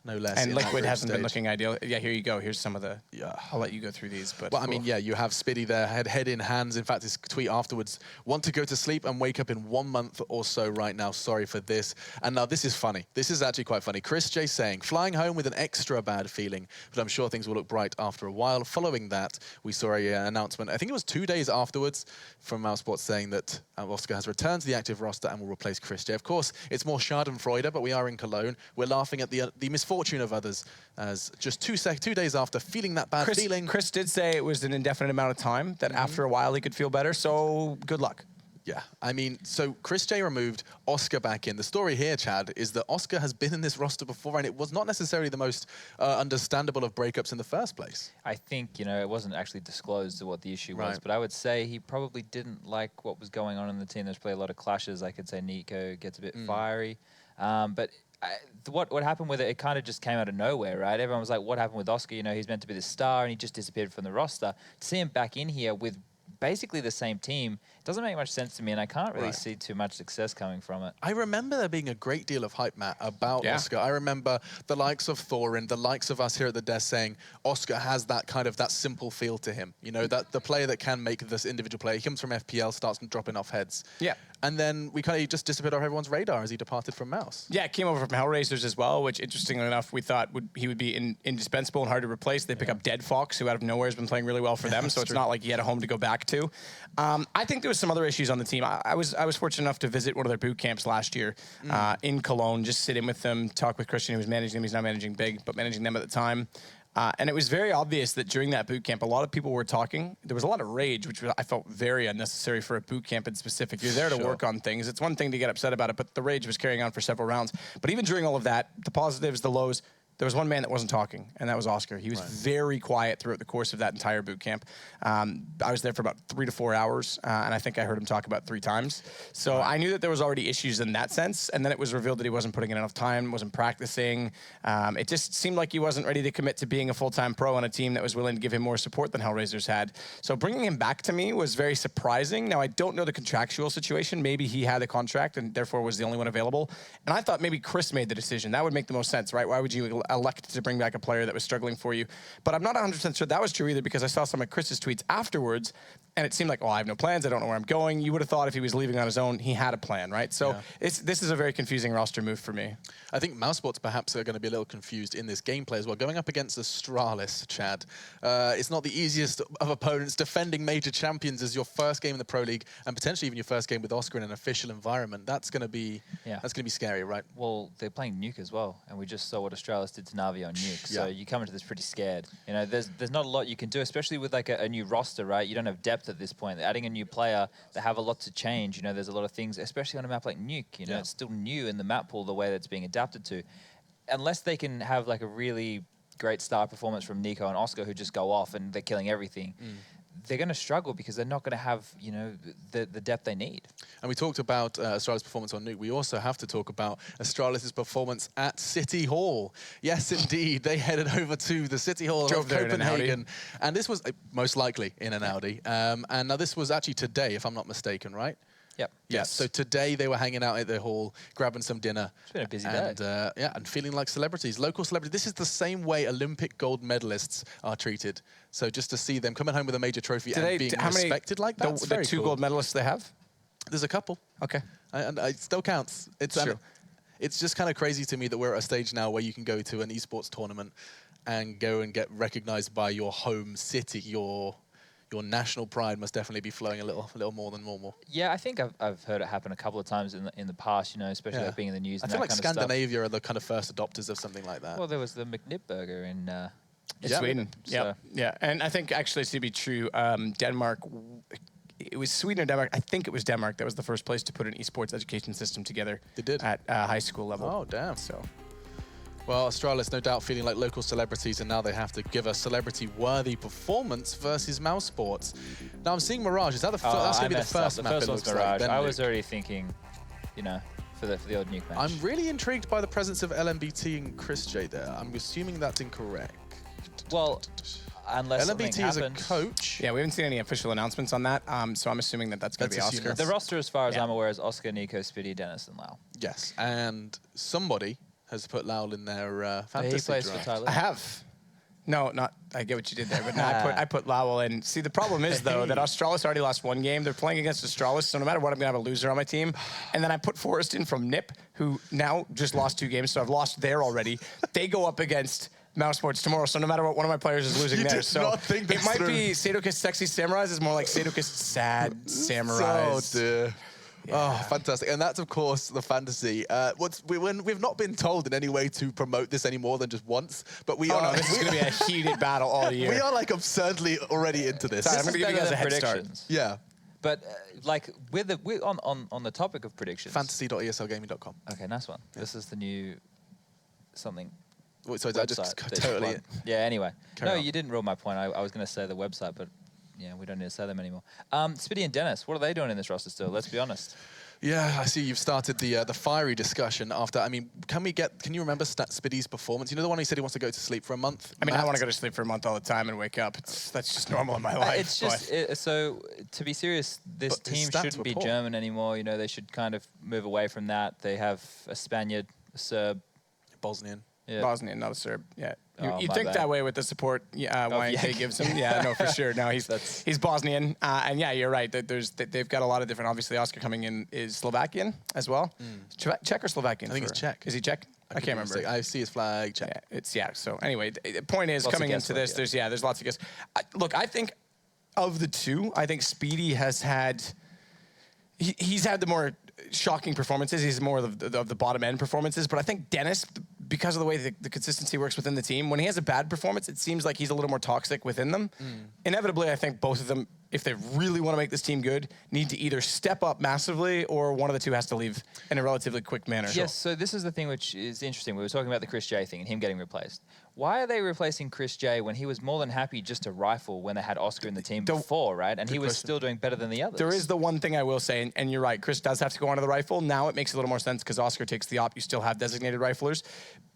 no less. And Liquid hasn't been looking ideal. Yeah, here you go. Here's some of the... Yeah. I'll let you go through these. But well, I mean, yeah, you have Spiddy there, head in hands. In fact, his tweet afterwards, want to go to sleep and wake up in 1 month or so right now. Sorry for this. And now this is funny. This is actually quite funny. Chris J saying, flying home with an extra bad feeling, but I'm sure things will look bright after a while. Following that, we saw an announcement, I think it was 2 days afterwards, from Mouse Sports saying that Oscar has returned to the active roster and will replace Chris J. Of course, it's more Schadenfreude, but we are in Cologne. We're laughing at the misfortune of others, as just 2 days after feeling that bad feeling. Chris did say it was an indefinite amount of time, that after a while he could feel better, so good luck. Yeah, I mean, so Chris J removed, Oscar back in. The story here, Chad, is that Oscar has been in this roster before, and it was not necessarily the most understandable of breakups in the first place. I think, it wasn't actually disclosed what the issue was, but I would say he probably didn't like what was going on in the team. There's probably a lot of clashes. I could say Nico gets a bit fiery, but what happened with it, it kind of just came out of nowhere, right? Everyone was like, what happened with Oscar? He's meant to be the star, and he just disappeared from the roster. To see him back in here with basically the same team. It doesn't make much sense to me, and I can't really see too much success coming from it. I remember there being a great deal of hype, Matt, about Oscar. I remember the likes of Thorin, the likes of us here at the desk saying Oscar has that kind of that simple feel to him. You know, that the player that can make this individual player. He comes from FPL, starts dropping off heads. Yeah. And then we kind of just disappeared off everyone's radar as he departed from Mouz. Yeah, came over from Hellraisers as well, which, interestingly enough, we thought he would be indispensable and hard to replace. They pick up Dead Fox, who out of nowhere has been playing really well for them, so it's not like he had a home to go back to. I think there was some other issues on the team. I was fortunate enough to visit one of their boot camps last year in Cologne, just sit in with them, talk with Christian, who was managing them. He's not managing Big, but managing them at the time. And it was very obvious that during that boot camp, a lot of people were talking. There was a lot of rage, which I felt very unnecessary for a boot camp in specific. You're there to work on things. It's one thing to get upset about it, but the rage was carrying on for several rounds. But even during all of that, the positives, the lows, there was one man that wasn't talking, and that was Oscar. He was very quiet throughout the course of that entire boot camp. I was there for about 3 to 4 hours, and I think I heard him talk about 3 times. So I knew that there was already issues in that sense, and then it was revealed that he wasn't putting in enough time, wasn't practicing. It just seemed like he wasn't ready to commit to being a full-time pro on a team that was willing to give him more support than Hellraisers had. So bringing him back to me was very surprising. Now, I don't know the contractual situation. Maybe he had a contract and therefore was the only one available. And I thought maybe Chris made the decision. That would make the most sense, right? Why would you elect to bring back a player that was struggling for you? But I'm not 100% sure that was true either, because I saw some of Chris's tweets afterwards, and it seemed like, oh, I have no plans. I don't know where I'm going. You would have thought if he was leaving on his own, he had a plan, right? So this is a very confusing roster move for me. I think Mousesports perhaps are going to be a little confused in this gameplay as well. Going up against Astralis, Chad, it's not the easiest of opponents. Defending major champions as your first game in the Pro League, and potentially even your first game with Oscar in an official environment. That's going to be scary, right? Well, they're playing Nuke as well, and we just saw what Astralis did to NaVi on Nuke. So you come into this pretty scared. You know, there's not a lot you can do, especially with like a new roster, right? You don't have depth at this point. Adding a new player, they have a lot to change. You know, there's a lot of things, especially on a map like Nuke. You know, it's still new in the map pool, the way that's being adapted to. Unless they can have like a really great star performance from Nico and Oscar, who just go off and they're killing everything, they're going to struggle because they're not going to have, you know, the depth they need. And we talked about Astralis' performance on Nuke. We also have to talk about Astralis' performance at City Hall. Yes, indeed. They headed over to the City Hall of Copenhagen. And this was most likely in an Audi. And now this was actually today, if I'm not mistaken, right? Yep. Yes. So today they were hanging out at the hall, grabbing some dinner. It's been a busy day. And feeling like celebrities, local celebrities. This is the same way Olympic gold medalists are treated. So just to see them coming home with a major trophy and being respected like that, the 2 gold medalists they have? There's a couple. Okay. And it still counts. It's just kind of crazy to me that we're at a stage now where you can go to an esports tournament and go and get recognized by your home city, your national pride must definitely be flowing a little more than normal. Yeah, I think I've heard it happen a couple of times in the past, you know, especially like being in the news. I feel like Scandinavia are the kind of first adopters of something like that. Well, there was the McNib burger in Sweden. So. Yeah. And I think actually to be true, Denmark, it was Sweden or Denmark. I think it was Denmark that was the first place to put an esports education system together. They did at high school level. Oh, damn. Well, Astralis no doubt feeling like local celebrities, and now they have to give a celebrity-worthy performance versus Mousesports. Now I'm seeing Mirage. Is that that's going to be the first map? The first one's Mirage. I was already thinking, you know, for the old Nuke match. I'm really intrigued by the presence of LMBT and Chris J there. I'm assuming that's incorrect. Well, unless LMBT is a coach. Yeah, we haven't seen any official announcents on that, so I'm assuming that that's going to be Oscar. The roster, as far as I'm aware, is Oscar, Nico, Spitty, Dennis, and Lau. Yes, and somebody has put Lowell in their fantasy he plays draft. for Tyler. I have. No, not. I get what you did there, but no, I put Lowell in. See, the problem is though that Astralis already lost 1 game. They're playing against Astralis, so no matter what, I'm gonna have a loser on my team. And then I put Forrest in from NIP, who now just lost 2 games, so I've lost there already. They go up against Mousesports tomorrow, so no matter what, one of my players is losing there. So it might be Sadokist Sexy Samurais is more like Sadokist Sad Samurais. Oh dear. Yeah. Oh, fantastic. And that's, of course, the fantasy. We've not been told in any way to promote this any more than just once, but we are. No, this is going to be a heated battle all year. We are, like, absurdly already into this. Sorry, I'm going to give you guys a head start. Yeah. But, like, on the topic of predictions. Fantasy.eslgaming.com. Okay, nice one. Yeah. This is the new something. So I just totally... Yeah, anyway. No, you didn't ruin my point. I was going to say the website, but... Yeah, we don't need to say them anymore. Spitty and Dennis, what are they doing in this roster still? Let's be honest. Yeah, I see you've started the fiery discussion after. I mean, can you remember Spiddy's performance? You know the one he said he wants to go to sleep for a month? I mean, I want to go to sleep for a month all the time and wake up. That's just normal in my life. It's just, so to be serious, this team shouldn't be German anymore. You know, they should kind of move away from that. They have a Spaniard, a Serb. Bosnian. Yeah. Bosnian, not a Serb. Yeah. Oh, you think that way with the support YNK gives him. Yeah, no, for sure. No, he's Bosnian. And yeah, you're right. They've got a lot of different, obviously Oscar coming in is Slovakian as well. Czech or Slovakian? I think it's Czech. Is he Czech? I can't remember. I see his flag, Czech. Yeah, so anyway, the point is, coming into this, there's lots of guesses. Look, I think of the two, I think Speedy has had, he's had the more shocking performances. He's more of the bottom end performances. But I think Dennis, because of the way the consistency works within the team, when he has a bad performance, it seems like he's a little more toxic within them. Inevitably, I think both of them, if they really want to make this team good, need to either step up massively or one of the two has to leave in a relatively quick manner. Yes, so this is the thing which is interesting. We were talking about the Chris J thing and him getting replaced. Why are they replacing Chris J when he was more than happy just to rifle when they had Oscar in the team before, right? And he was still doing better than the others. There is the one thing I will say, and you're right, Chris does have to go onto the rifle. Now it makes a little more sense because Oscar takes the op. You still have designated riflers.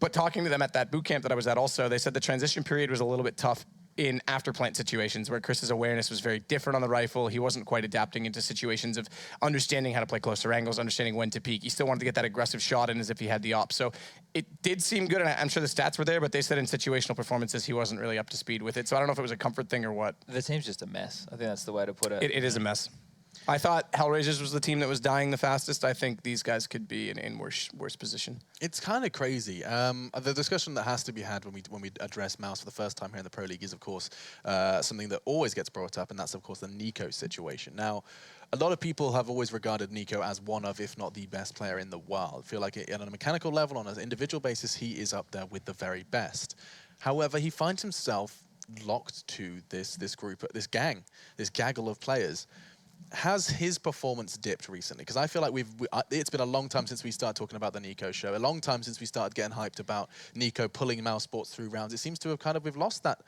But talking to them at that boot camp that I was at also, they said the transition period was a little bit tough in after plant situations where Chris's awareness was very different on the rifle. He wasn't quite adapting into situations of understanding how to play closer angles, understanding when to peek. He still wanted to get that aggressive shot in as if he had the op. So it did seem good, and I'm sure the stats were there, but they said in situational performances he wasn't really up to speed with it. So I don't know if it was a comfort thing or what. The team's just a mess. I think that's the way to put it. It is a mess. I thought Hellraisers was the team that was dying the fastest. I think these guys could be in worse position. It's kind of crazy. The discussion that has to be had when we address Mouz for the first time here in the Pro League is, of course, something that always gets brought up, and that's, of course, the Nico situation. Now, a lot of people have always regarded Nico as one of, if not the best player in the world. I feel like on a mechanical level, on an individual basis, he is up there with the very best. However, he finds himself locked to this group, this gaggle of players. Has his performance dipped recently? Because I feel like it's been a long time since we started talking about the Nico show, a long time since we started getting hyped about Nico pulling Mouz Sports through rounds. It seems to have we've lost that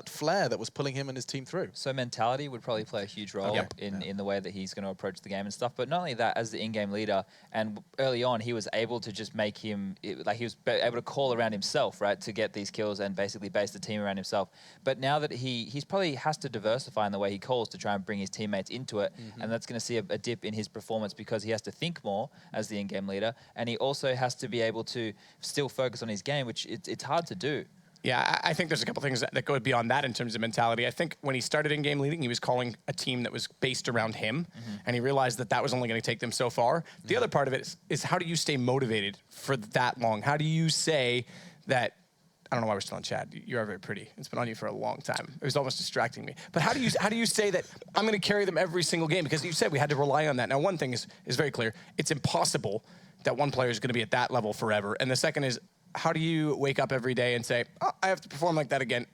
flair that was pulling him and his team through. So mentality would probably play a huge role in the way that he's going to approach the game and stuff. But not only that, as the in-game leader, and early on he was able to just make him, like he was able to call around himself, right, to get these kills and basically base the team around himself. But now that he's probably has to diversify in the way he calls to try and bring his teammates into it, and that's going to see a dip in his performance because he has to think more as the in-game leader, and he also has to be able to still focus on his game, which it's hard to do. Yeah, I think there's a couple things that go beyond that in terms of mentality. I think when he started in-game leading, he was calling a team that was based around him, and he realized that was only going to take them so far. The other part of it is how do you stay motivated for that long? How do you say that, I don't know why we're still in chat. You are very pretty. It's been on you for a long time. It was almost distracting me. But how do you say that I'm going to carry them every single game? Because you said we had to rely on that. Now, one thing is very clear. It's impossible that one player is going to be at that level forever. And the second is, how do you wake up every day and say, oh, I have to perform like that again?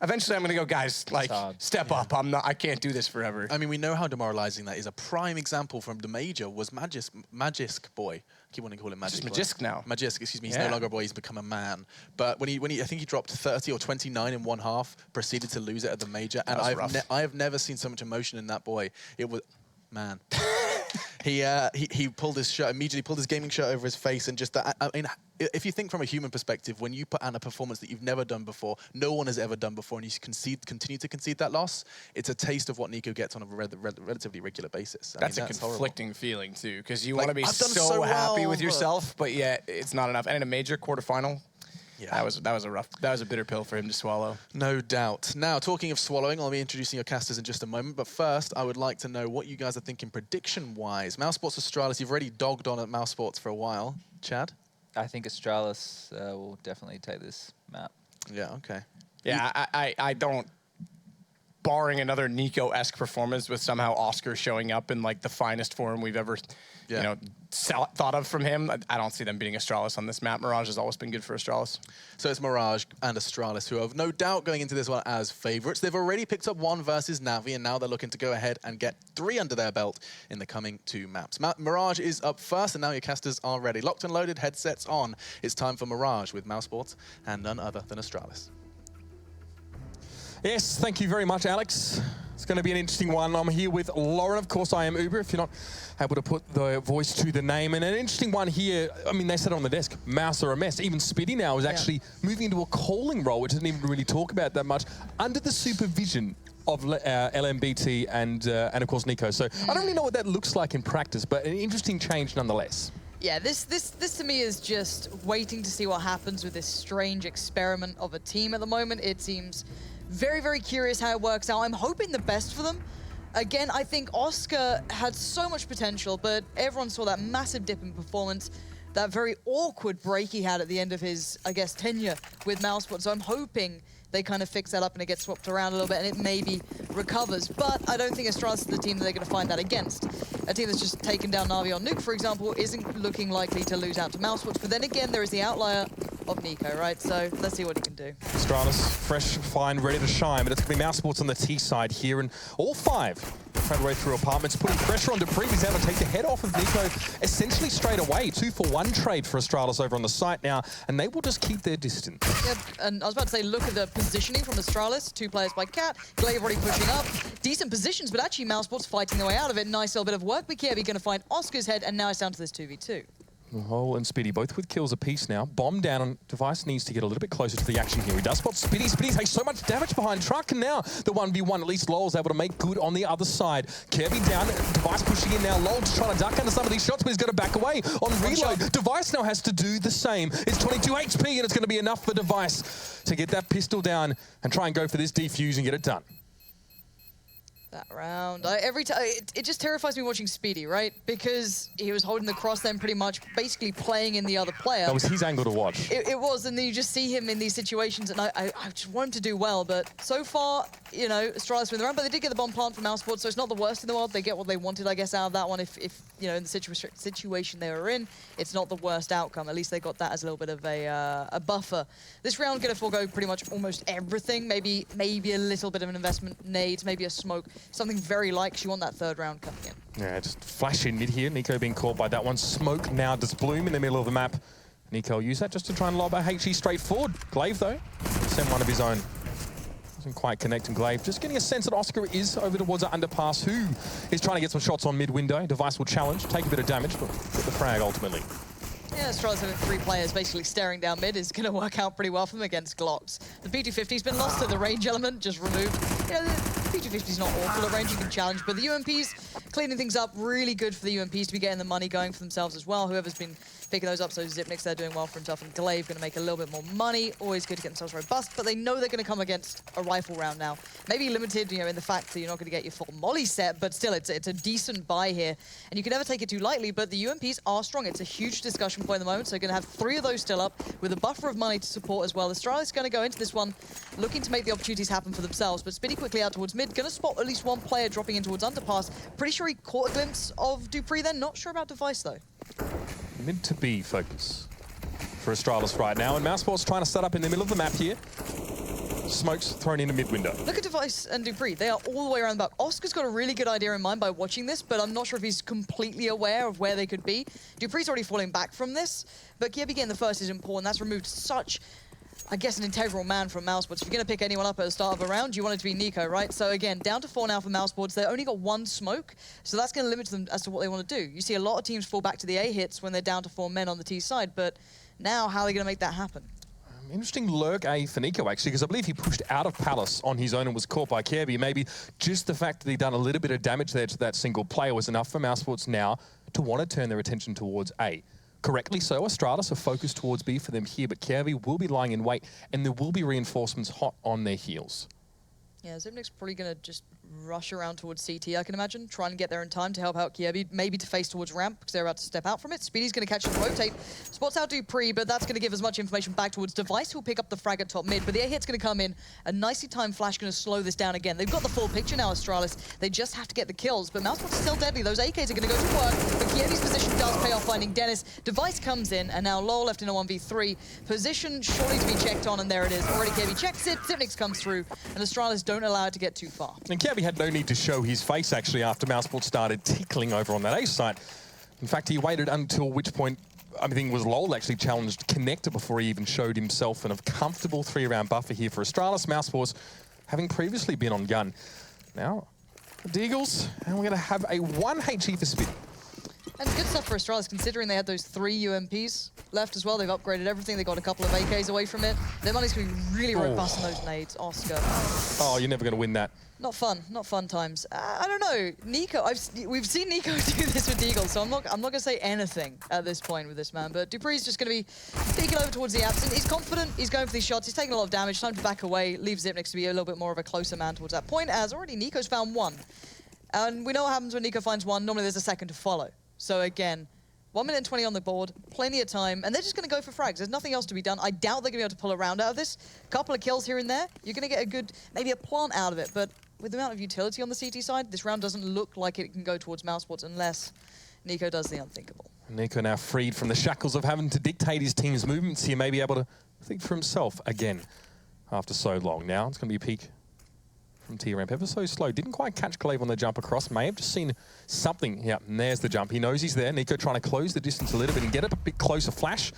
Eventually, I'm going to go, guys, like, step up. I can't do this forever. I mean, we know how demoralizing that is. A prime example from the major was Magisk boy. I keep wanting to call him Magisk. Magisk now. Magisk, excuse me. He's no longer a boy. He's become a man. But when he, I think he dropped 30 or 29 in one half, proceeded to lose it at the major. And I have never seen so much emotion in that boy. It was, man. He pulled his shirt, immediately pulled his gaming shirt over his face, and just that. I mean, if you think from a human perspective, when you put on a performance that you've never done before, no one has ever done before, and you continue to concede that loss, it's a taste of what Nico gets on a relatively regular basis. That's a conflicting feeling too, because you want to be so happy with yourself, but yet it's not enough. And in a major quarterfinal, yeah, that was a bitter pill for him to swallow. No doubt. Now, talking of swallowing, I'll be introducing your casters in just a moment. But first, I would like to know what you guys are thinking prediction-wise. Mouz Sports Astralis, you've already dogged on at Mouz Sports for a while. Chad? I think Astralis will definitely take this map. Yeah, okay. Yeah, I don't, barring another Nico-esque performance with somehow Oscar showing up in like the finest form we've ever thought of from him, I don't see them beating Astralis on this map. Mirage has always been good for Astralis. So it's Mirage and Astralis who have no doubt going into this one as favorites. They've already picked up 1 versus NaVi, and now they're looking to go ahead and get 3 under their belt in the coming 2 maps. Mirage is up first, and now your casters are ready. Locked and loaded, headsets on. It's time for Mirage with Mouz Sports and none other than Astralis. Yes, thank you very much, Alex. It's going to be an interesting one. I'm here with Lauren. Of course, I am Uber, if you're not able to put the voice to the name. And an interesting one here, I mean, they said it on the desk, Mouse are a mess. Even Spitty now is actually moving into a calling role, which doesn't even really talk about that much, under the supervision of LMBT and of course Nico. So I don't really know what that looks like in practice, but an interesting change nonetheless. Yeah, this to me is just waiting to see what happens with this strange experiment of a team at the moment. It seems very, very curious how it works out. I'm hoping the best for them. Again, I think Oscar had so much potential, but everyone saw that massive dip in performance, that very awkward break he had at the end of his, I guess, tenure with Mouseport. So I'm hoping they kind of fix that up and it gets swapped around a little bit and it maybe recovers. But I don't think Astralis is the team that they're going to find that against. A team that's just taken down NaVi on Nuke, for example, isn't looking likely to lose out to Mouseport. But then again, there is the outlier of Nico, right? So let's see what he can do. Astralis, fresh, fine, ready to shine, but it's going to be Mousesports on the T side here, and all five trade away through apartments, putting pressure on Dupree. He's able to take the head off of Nico essentially straight away. 2-for-1 trade for Astralis over on the site now, and they will just keep their distance. Yep, and I was about to say, look at the positioning from Astralis. 2 players by Cat, Glaive already pushing up. Decent positions, but actually Mousesports fighting their way out of it. Nice little bit of work. Bikievi going to find Oscar's head, and now it's down to this 2v2. Hole and Spitty both with kills apiece now. Bomb down, and Device needs to get a little bit closer to the action here. He does spot Spitty. Spitty takes so much damage behind Truck, and now the 1v1, at least Lol's able to make good on the other side. Kirby down, Device pushing in now. Lol just trying to duck under some of these shots, but he's got to back away on reload. Device now has to do the same. It's 22 HP, and it's going to be enough for Device to get that pistol down and try and go for this defuse and get it done. That round. Every time, it just terrifies me watching Speedy, right? Because he was holding the cross then pretty much, basically playing in the other player. That was his angle to watch. It was, and then you just see him in these situations, and I just want him to do well, but so far, you know, Astralis win the round, but they did get the bomb plant from Mouseport, so it's not the worst in the world. They get what they wanted, I guess, out of that one. If you know, in the situation they were in, it's not the worst outcome. At least they got that as a little bit of a buffer. This round going to forego pretty much almost everything. Maybe a little bit of an investment, nades, maybe a smoke. Something very light, because you want that third round coming in. Yeah, just flash in mid here. Nico being caught by that one. Smoke now does bloom in the middle of the map. Nico will use that just to try and lob a HE straight forward. Glaive, though, send one of his own. Doesn't quite connect, and Glaive just getting a sense that Oscar is over towards that underpass, who is trying to get some shots on mid-window. Device will challenge, take a bit of damage, but get the frag ultimately. Yeah, Astralis having 3 players basically staring down mid is going to work out pretty well for them against Glocks. The P250's been lost to the range element, just removed. Yeah, the P250's not awful at range, you can challenge, but the UMPs cleaning things up, really good for the UMPs to be getting the money going for themselves as well. Whoever's been picking those up, so Zipnix, they're doing well for himself, and Glaive going to make a little bit more money. Always good to get themselves robust, but they know they're going to come against a rifle round now. Maybe limited, you know, in the fact that you're not going to get your full molly set, but still, it's a decent buy here, and you can never take it too lightly, but the UMPs are strong. It's a huge discussion point at the moment, so they're going to have 3 of those still up, with a buffer of money to support as well. Astralis is going to go into this one looking to make the opportunities happen for themselves, but Spitty quickly out towards mid, going to spot at least 1 player dropping in towards underpass. Pretty sure he caught a glimpse of Dupree then, not sure about Device though. Mid to B focus for Astralis right now, and Mousesport's trying to set up in the middle of the map here. Smokes thrown into mid-window. Look at Device and Dupree. They are all the way around the back. Oscar's got a really good idea in mind by watching this, but I'm not sure if he's completely aware of where they could be. Dupree's already falling back from this, but Kiebi getting the first is important. That's removed such, I guess, an integral man from Mousesports. If you're going to pick anyone up at the start of a round, you want it to be Nico, right? So again, down to 4 now for Mousesports. They only got 1 smoke, so that's going to limit them as to what they want to do. You see a lot of teams fall back to the A hits when they're down to 4 men on the T side, but now how are they going to make that happen? Interesting lurk A for Nico, actually, because I believe he pushed out of Palace on his own and was caught by Kirby. Maybe just the fact that he'd done a little bit of damage there to that single player was enough for Mousesports now to want to turn their attention towards A. Correctly so, Astralis are focused towards B for them here, but Kirby will be lying in wait, and there will be reinforcements hot on their heels. Yeah, Zipnik's probably going to just rush around towards CT, I can imagine, try and get there in time to help out Kiebi, maybe to face towards ramp, because they're about to step out from it. Speedy's going to catch and rotate, spots out Dupree, but that's going to give as much information back towards Device, who'll pick up the frag at top mid, but the A-hit's going to come in, a nicely timed flash going to slow this down again. They've got the full picture now, Astralis. They just have to get the kills, but Mousesport's still deadly. Those AKs are going to go to work, but Kiebi's position does pay off finding Dennis. Device comes in, and now Lowell left in a 1v3. Position surely to be checked on, and there it is. Already Kiebi checks it, Zipnix comes through, and Astralis don't allow it to get too far. And Kiebi had no need to show his face, actually, after Mouseport started tickling over on that A site. In fact, he waited until which point, I think it was Lowell actually challenged Connector before he even showed himself, and a comfortable 3-round buffer here for Astralis. Mousesport's having previously been on gun. Now, Deagles, and we're going to have a 1 HE for Spitty. And good stuff for Astralis, considering they had those 3 UMPs left as well. They've upgraded everything. They got a couple of AKs away from it. Their money's going to be really robust in those nades. Oscar. Oh, you're never going to win that. Not fun. Not fun times. I don't know. Nico, we've seen Nico do this with Deagle, so I'm not going to say anything at this point with this man. But Dupree's just going to be peeking over towards the absent. He's confident. He's going for these shots. He's taking a lot of damage. Time to back away. Leave Zipnix to be a little bit more of a closer man towards that point, as already Nico's found 1. And we know what happens when Nico finds 1. Normally there's a second to follow. So again, 1 minute and 20 on the board, plenty of time, and they're just going to go for frags. There's nothing else to be done. I doubt they're going to be able to pull a round out of this. Couple of kills here and there. You're going to get a good, maybe a plant out of it, but with the amount of utility on the CT side, this round doesn't look like it can go towards Mousesports unless Nico does the unthinkable. Nico now freed from the shackles of having to dictate his team's movements here, maybe able to think for himself again after so long. Now it's going to be a peak from T-Ramp, ever so slow. Didn't quite catch Glaive on the jump across. May have just seen something. Yeah, and there's the jump. He knows he's there. Nico trying to close the distance a little bit and get it a bit closer. Flash.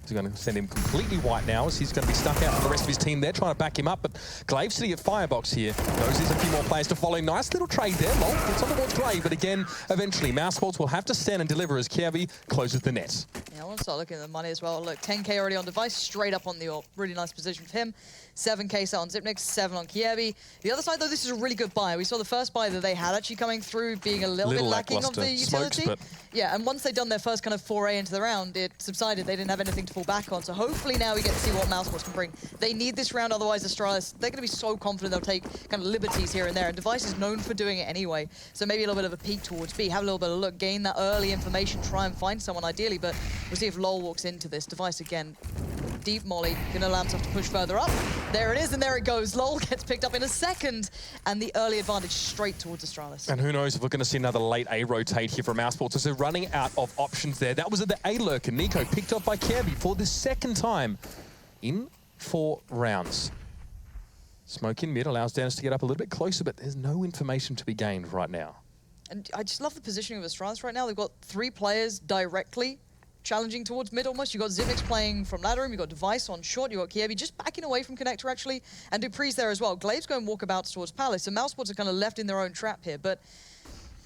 He's going to send him completely white now as he's going to be stuck out from the rest of his team there, trying to back him up. But Glaive sitting at Firebox here. Knows there's a few more players to follow. Nice little trade there. Lol gets on towards Glaive, but again, eventually, Mousesports will have to stand and deliver as Kjaerbye closes the net. Yeah, I want to start looking at the money as well. Look, 10k already on device, straight up on the AWP. Really nice position for him. 7k set on Zipnix, 7 on Kjaerbye. The other side, though, this is a really good buy. We saw the first buy that they had actually coming through being a little bit lacking of the utility. Smokes, yeah, and once they'd done their first kind of foray into the round, it subsided. They didn't have anything to fall back on. So hopefully now we get to see what Mousesports can bring. They need this round, otherwise Astralis, they're going to be so confident they'll take kind of liberties here and there. And Device is known for doing it anyway. So maybe a little bit of a peek towards B, have a little bit of look, gain that early information, try and find someone ideally. But we'll see if LoL walks into this. Device again, deep molly, going to allow himself to push further up. There it is, and there it goes. LoL gets picked up in a second, and the early advantage straight towards Astralis. And who knows if we're going to see another late A rotate here from Mousesports as they're running out of options there. That was at the A lurk, and Nico picked up by Kjaerbye for the second time in 4 rounds. Smoke in mid allows Dennis to get up a little bit closer, but there's no information to be gained right now. And I just love the positioning of Astralis right now. They've got 3 players directly challenging towards mid almost. You've got Zipnix playing from ladder room, you've got Device on short, you've got Kjaerbye just backing away from connector actually, and Dupree's there as well. Glaive's going walkabouts towards Palace, so Mousesports are kind of left in their own trap here, but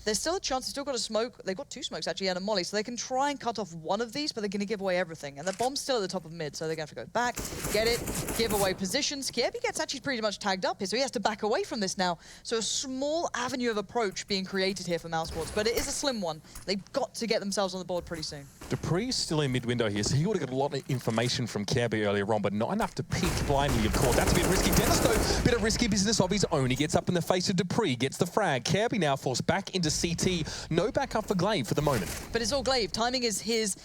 there's still a chance. They've still got a smoke. They've got 2 smokes actually and a molly, so they can try and cut off one of these, but they're going to give away everything. And the bomb's still at the top of mid, so they're going to have to go back, get it, give away positions. Kjaerbye gets actually pretty much tagged up here, so he has to back away from this now. So a small avenue of approach being created here for Mousesports, but it is a slim one. They've got to get themselves on the board pretty soon. Dupree's still in mid-window here, so he would have got a lot of information from Kjaerbye earlier on, but not enough to peek blindly, of course. That's a bit risky. Dennis, though, bit of risky business of his own. He gets up in the face of Dupree, gets the frag. Kjaerbye now forced back into CT. No backup for Glaive for the moment. But it's all Glaive. Timing is his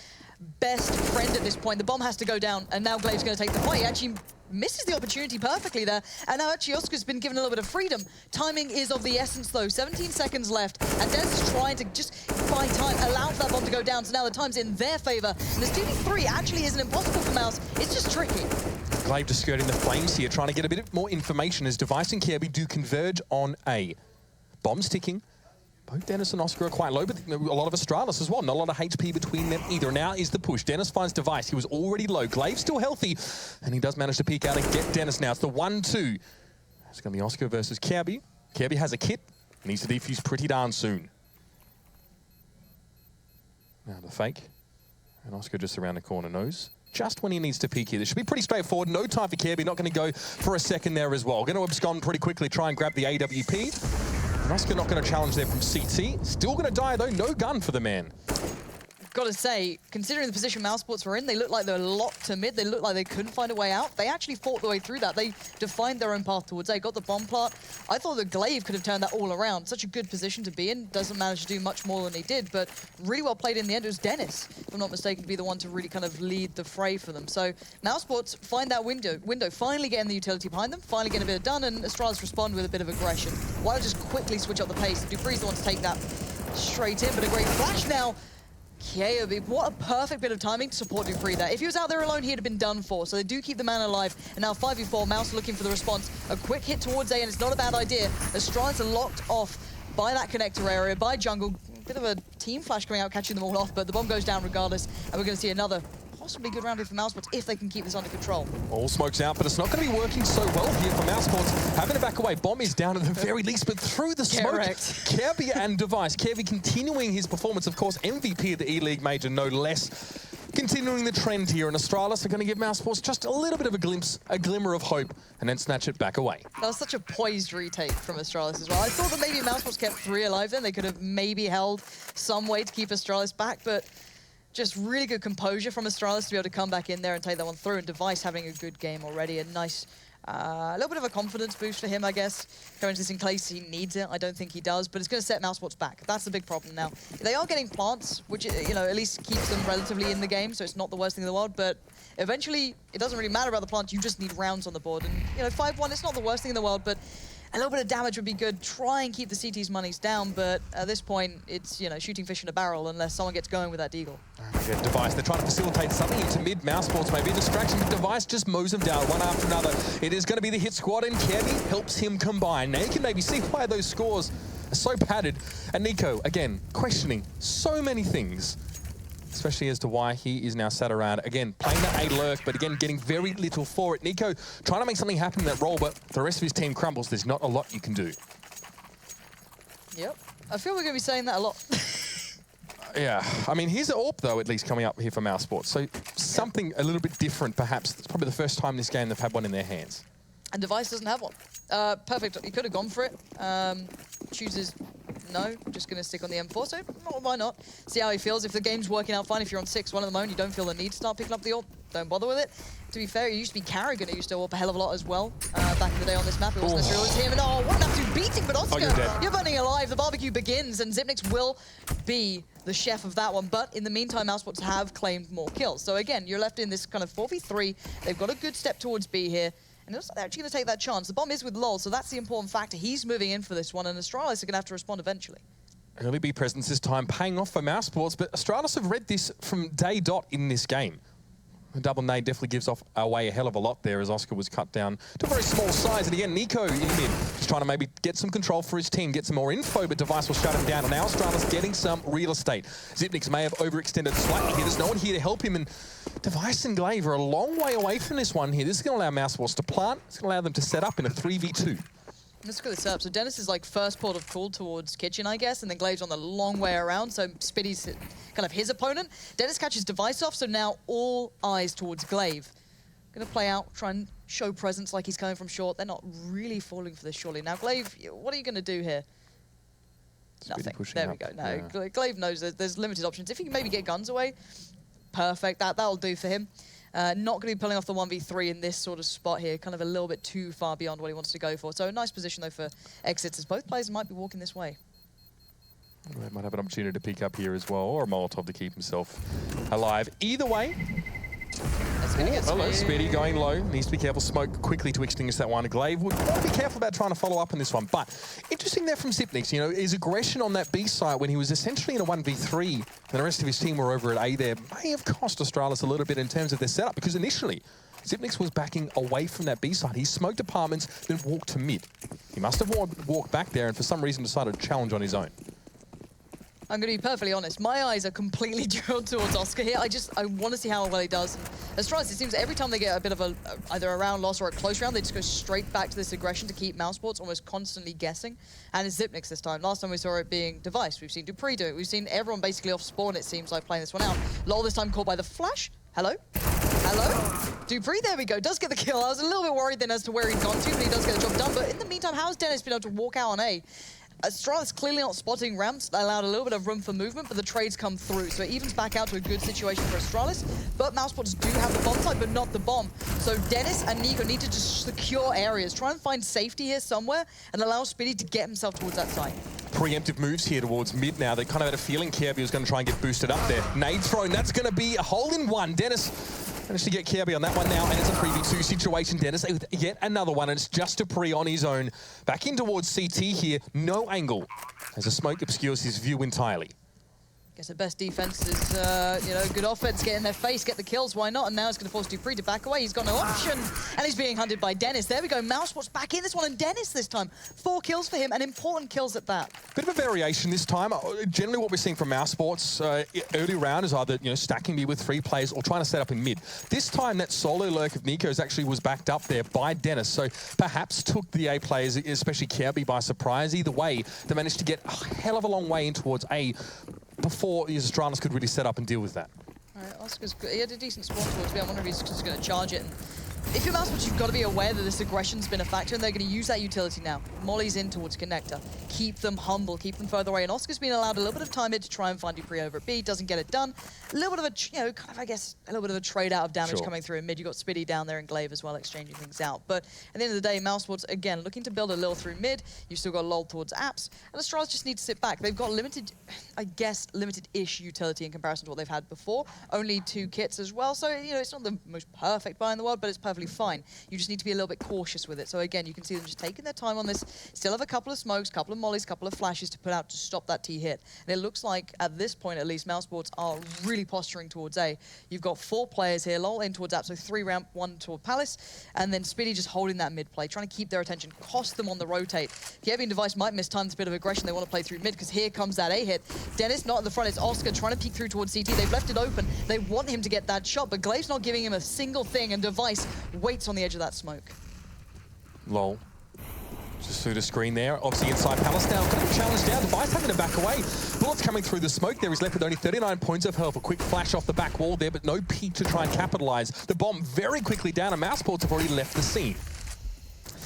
best friend at this point. The bomb has to go down, and now Glaive's going to take the fight. He actually misses the opportunity perfectly there. And now actually Oscar's been given a little bit of freedom. Timing is of the essence, though. 17 seconds left, and Dennis is trying to just buy time, allow for that bomb to go down. So now the time's in their favor. And this 2v3 actually isn't impossible for Mouz. It's just tricky. Glaive just skirting the flames here, trying to get a bit more information as Device and Kjaerbye do converge on A. Bomb's ticking. Both Dennis and Oscar are quite low, but a lot of Astralis as well. Not a lot of HP between them either. Now is the push. Dennis finds Device. He was already low. Glaive still healthy, and he does manage to peek out and get Dennis now. It's the 1-2. It's going to be Oscar versus Kjaerbye. Kjaerbye has a kit. Needs to defuse pretty darn soon. Now the fake. And Oscar just around the corner knows just when he needs to peek here. This should be pretty straightforward. No time for Kjaerbye. Not going to go for a second there as well. Going to abscond pretty quickly, try and grab the AWP. Oscar not going to challenge there from CT. Still going to die, though. No gun for the man. Got to say, considering the position Mousesports were in, they look like they're locked to mid. They look like they couldn't find a way out. They actually fought the way through that. They defined their own path towards A, got the bomb plant. I thought that Glaive could have turned that all around. Such a good position to be in. Doesn't manage to do much more than he did, but really well played in the end. It was Dennis, if I'm not mistaken, to be the one to really kind of lead the fray for them. So Mousesports find that window, finally getting the utility behind them, finally getting a bit done, and Astralis respond with a bit of aggression. Why not just quickly switch up the pace? Dupree's the one to take that straight in, but a great flash now. Kjaerbye, what a perfect bit of timing to support Dupree there. If he was out there alone, he'd have been done for. So they do keep the man alive. And now 5v4, Mouz looking for the response. A quick hit towards A, and it's not a bad idea. Astralis are locked off by that connector area, by jungle. Bit of a team flash coming out, catching them all off, but the bomb goes down regardless. And we're going to see another possibly good round here for Mousesports if they can keep this under control. All smokes out, but it's not going to be working so well here for Mousesports. Having to back away. Bomb is down at the very least, but through the smoke. Correct. Kirby and Device. Kirby continuing his performance, of course, MVP of the E-League Major, no less. Continuing the trend here, and Astralis are going to give Mousesports just a little bit of a glimpse, a glimmer of hope, and then snatch it back away. That was such a poised retake from Astralis as well. I thought that maybe Mousesports kept 3 alive then. They could have maybe held some way to keep Astralis back, but just really good composure from Astralis to be able to come back in there and take that one through. And Device having a good game already. A nice, a little bit of a confidence boost for him, I guess. Going into this in case he needs it. I don't think he does, but it's going to set Mousesports back. That's the big problem now. They are getting plants, which, you know, at least keeps them relatively in the game, so it's not the worst thing in the world, but eventually it doesn't really matter about the plants. You just need rounds on the board. And, you know, 5-1, it's not the worst thing in the world, but a little bit of damage would be good. Try and keep the CT's monies down, but at this point, it's, you know, shooting fish in a barrel unless someone gets going with that deagle. Yeah, Device, they're trying to facilitate something into mid. Mousesports maybe a distraction, but Device just mows them down one after another. It is going to be the hit squad, and Kirby helps him combine. Now you can maybe see why those scores are so padded. And Nico, again, questioning so many things, especially as to why he is now sat around, again, playing that A lurk, but again, getting very little for it. Nico trying to make something happen in that role, but the rest of his team crumbles. There's not a lot you can do. Yep. I feel we're going to be saying that a lot. Yeah, I mean, here's an AWP, though, at least coming up here for Mousesports. So something a little bit different, perhaps. It's probably the first time this game they've had one in their hands. And Device doesn't have one. Perfect. He could have gone for it. Chooses no. Just going to stick on the M4. So why not? See how he feels. If the game's working out fine, if you're on 6-1 at the moment, you don't feel the need to start picking up the AWP. Don't bother with it. To be fair, it used to be Carrigan who used to AWP a hell of a lot as well back in the day on this map. It wasn't necessarily him. And oh, what an absolute beating. But Oscar, you're burning alive. The barbecue begins, and Xyp9x will be the chef of that one. But in the meantime, Mousesports have claimed more kills. So again, you're left in this kind of 4v3. They've got a good step towards B here. And it looks like they're actually going to take that chance. The bomb is with LOL, so that's the important factor. He's moving in for this one, and Astralis are going to have to respond eventually. Early B presence this time paying off for Mousesports, but Astralis have read this from day dot in this game. The double nade definitely gives away a hell of a lot there as Oscar was cut down to a very small size. And again, Nico in mid, just trying to maybe get some control for his team, get some more info, but Device will shut him down. And now Astralis getting some real estate. Xyp9x may have overextended slightly here. There's no one here to help him, and Device and Glaive are a long way away from this one here. This is going to allow Mousesports to plant. It's going to allow them to set up in a 3v2. Let's look at this up. So Dennis is like first port of call towards Kitchen, I guess, and then Glaive's on the long way around, so Spitty's kind of his opponent. Dennis catches Device off, so now all eyes towards Glaive. Gonna play out, try and show presence like he's coming from short. They're not really falling for this, surely. Now, Glaive, what are you gonna do here? Nothing. There we go. No, yeah. Glaive knows there's limited options. If he can maybe get guns away, perfect. That'll do for him. Not going to be pulling off the 1v3 in this sort of spot here, kind of a little bit too far beyond what he wants to go for. So a nice position, though, for exits, as both players might be walking this way. They might have an opportunity to pick up here as well, or a Molotov to keep himself alive. Either way, hello, Speedy going low. Needs to be careful. Smoke quickly to extinguish that one. Glaive would want to be careful about trying to follow up on this one. But interesting there from Xyp9x, you know, his aggression on that B site when he was essentially in a 1v3 and the rest of his team were over at A there may have cost Astralis a little bit in terms of their setup, because initially Xyp9x was backing away from that B site. He smoked apartments, then walked to mid. He must have walked back there and for some reason decided to challenge on his own. I'm going to be perfectly honest. My eyes are completely drilled towards Oscar here. I want to see how well he does. Astralis, it seems every time they get a bit of either a round loss or a close round, they just go straight back to this aggression to keep Mousesports almost constantly guessing. And it's Xyp9x this time. Last time we saw it being Device. We've seen Dupree do it. We've seen everyone basically off spawn, it seems like, playing this one out. LOL this time caught by the flash. Hello? Hello? Dupree, there we go. Does get the kill. I was a little bit worried then as to where he'd gone to, but he does get the job done. But in the meantime, how's Dennis been able to walk out on A? Astralis clearly not spotting ramps. They allowed a little bit of room for movement, but the trades come through. So it evens back out to a good situation for Astralis. But Mousesports do have the bomb side, but not the bomb. So Dennis and Nico need to just secure areas. Try and find safety here somewhere and allow Spitty to get himself towards that side. Preemptive moves here towards mid now. They kind of had a feeling Kirby was going to try and get boosted up there. Nade thrown. That's going to be a hole in one. Dennis managed to get Kirby on that one now, and it's a 3v2 situation. Dennis with yet another one, and it's just Dupree on his own. Back in towards CT here. No angle as the smoke obscures his view entirely. Guess the best defense is, you know, good offense, get in their face, get the kills, why not? And now it's going to force Dupree to back away. He's got no option, and he's being hunted by Dennis. There we go, Mouzsports back in this one, and Dennis this time. 4 kills for him, and important kills at that. Bit of a variation this time. Generally what we're seeing from Mouzsports early round is either, you know, stacking me with 3 players or trying to set up in mid. This time that solo lurk of Nico's actually was backed up there by Dennis, so perhaps took the A players, especially Kirby, by surprise. Either way, they managed to get a hell of a long way in towards A before the Astralis could really set up and deal with that. All right, Oscar's good. He had a decent spawn towards B. I wonder if he's just going to charge it. And if you're Mouzsports, you've got to be aware that this aggression's been a factor, and they're going to use that utility now. Molly's in towards Connector. Keep them humble, keep them further away. And Oscar's been allowed a little bit of time here to try and find Dupree over at B. Doesn't get it done. A little bit of a, you know, kind of, I guess, a little bit of a trade out of damage coming through in mid. You've got Spitty down there and Glaive as well, exchanging things out. But at the end of the day, Mouzsports, again, looking to build a little through mid. You've still got LOL towards apps. And Astralis just need to sit back. They've got limited, I guess, limited-ish utility in comparison to what they've had before. Only 2 kits as well. So, you know, it's not the most perfect buy in the world, but it's perfectly fine. You just need to be a little bit cautious with it. So again, you can see them just taking their time on this. Still have a couple of smokes, couple of mollies, couple of flashes to put out to stop that T hit. And it looks like, at this point at least, Mouzsports are really posturing towards A. You've got 4 players here, LOL in towards App, so 3 ramp, 1 toward Palace, and then Spitty just holding that mid play, trying to keep their attention, cost them on the rotate. Kirby and Device might miss time, this bit of aggression they want to play through mid, because here comes that A hit. Dennis not at the front, it's Oscar trying to peek through towards CT. They've left it open. They want him to get that shot, but Glaive's not giving him a single thing, and Device waits on the edge of that smoke. LOL. Just through the screen there. Obviously inside Palace now. Got a challenge down. Device having to back away. Bullets coming through the smoke there. He's left with only 39 points of health. A quick flash off the back wall there, but no peek to try and capitalize. The bomb very quickly down, and Mouzsports have already left the scene.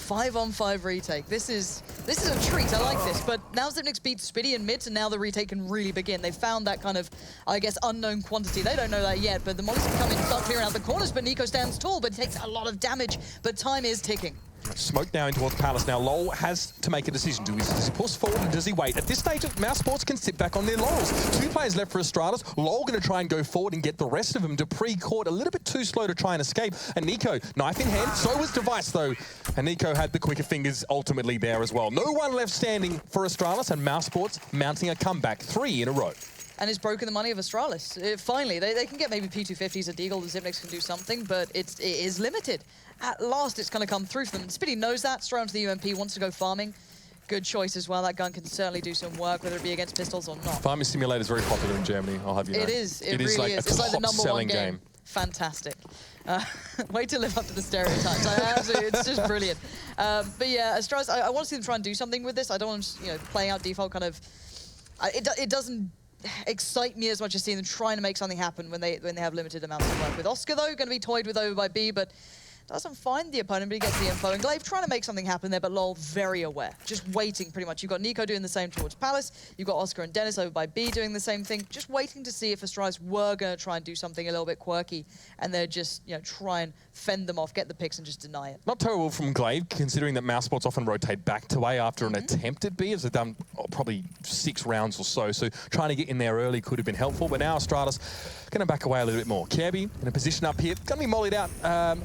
5-on-5 retake. This is a treat. I like this. But now Zipnix beats Spitty in mids, and now the retake can really begin. They've found that kind of, I guess, unknown quantity. They don't know that yet, but the mollies have come in, start clearing out the corners, but Nico stands tall, but he takes a lot of damage. But time is ticking. Smoke now in towards Palace. Now LOL has to make a decision. Does he push forward or does he wait? At this stage, Mouzsports can sit back on their laurels. 2 players left for Astralis. LOL going to try and go forward and get the rest of them. Dupree caught a little bit too slow to try and escape. And Nico, knife in hand. So was Device though. And Nico had the quicker fingers ultimately there as well. No one left standing for Astralis, and Mouzsports mounting a comeback. 3 in a row. And it's broken the money of Astralis. Finally, they can get maybe P250s at Deagle. The Zipnix can do something, but it is limited. At last, it's going to come through for them. Spitty knows that. Straight onto the UMP, wants to go farming. Good choice as well. That gun can certainly do some work, whether it be against pistols or not. Farming Simulator is very popular in Germany, I'll have you know. It is. It is really like is. a It's like the #1 game. Fantastic. Way to live up to the stereotypes. It's just brilliant. But yeah, Astralis, I want to see them try and do something with this. I don't want them, you know, playing out default kind of. It doesn't excite me as much as seeing them trying to make something happen when they have limited amounts of work with. Oscar though, going to be toyed with over by B, but doesn't find the opponent, but he gets the info. And Glaive trying to make something happen there, but LOL very aware. Just waiting, pretty much. You've got Nico doing the same towards Palace. You've got Oscar and Dennis over by B doing the same thing. Just waiting to see if Astralis were going to try and do something a little bit quirky. And they're just, you know, try and fend them off, get the picks, and just deny it. Not terrible from Glaive, considering that Mouzsports often rotate back to A after an attempt at B, as they've done probably 6 rounds or so. So trying to get in there early could have been helpful. But now Astralis going to back away a little bit more. Kirby in a position up here. Going to be mollied out.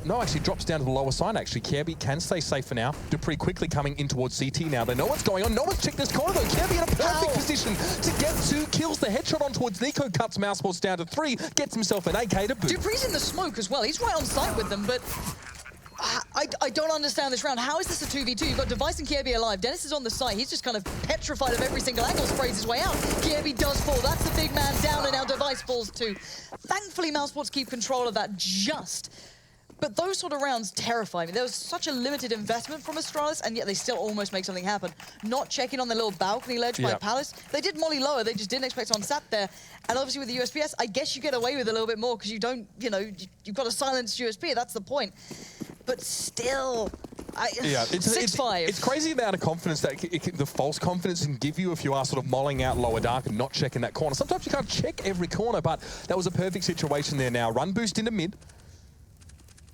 No, actually drops down to the lower side, actually. Kirby can stay safe for now. Dupree quickly coming in towards CT now. They know what's going on. No one's checked this corner, though. Kirby in a perfect position to get 2 kills. The headshot on towards Nico cuts Mouzsports down to 3. Gets himself an AK to boot. Dupree's in the smoke as well. He's right on site with them, but I don't understand this round. How is this a 2v2? You've got Device and Kirby alive. Dennis is on the site. He's just kind of petrified of every single angle, sprays his way out. Kirby does fall. That's the big man down, and now Device falls too. Thankfully, Mouzsports keep control of that just. But those sort of rounds terrify me. There was such a limited investment from Astralis, and yet they still almost make something happen. Not checking on the little balcony ledge by Palace. They did molly lower. They just didn't expect someone sat there. And obviously with the USPS, I guess you get away with a little bit more because you don't, you know, you've got a silenced USP. That's the point. But still, Yeah, it's crazy the amount of confidence that the false confidence can give you if you are sort of molling out lower dark and not checking that corner. Sometimes you can't check every corner, but that was a perfect situation there now. Run boost into mid.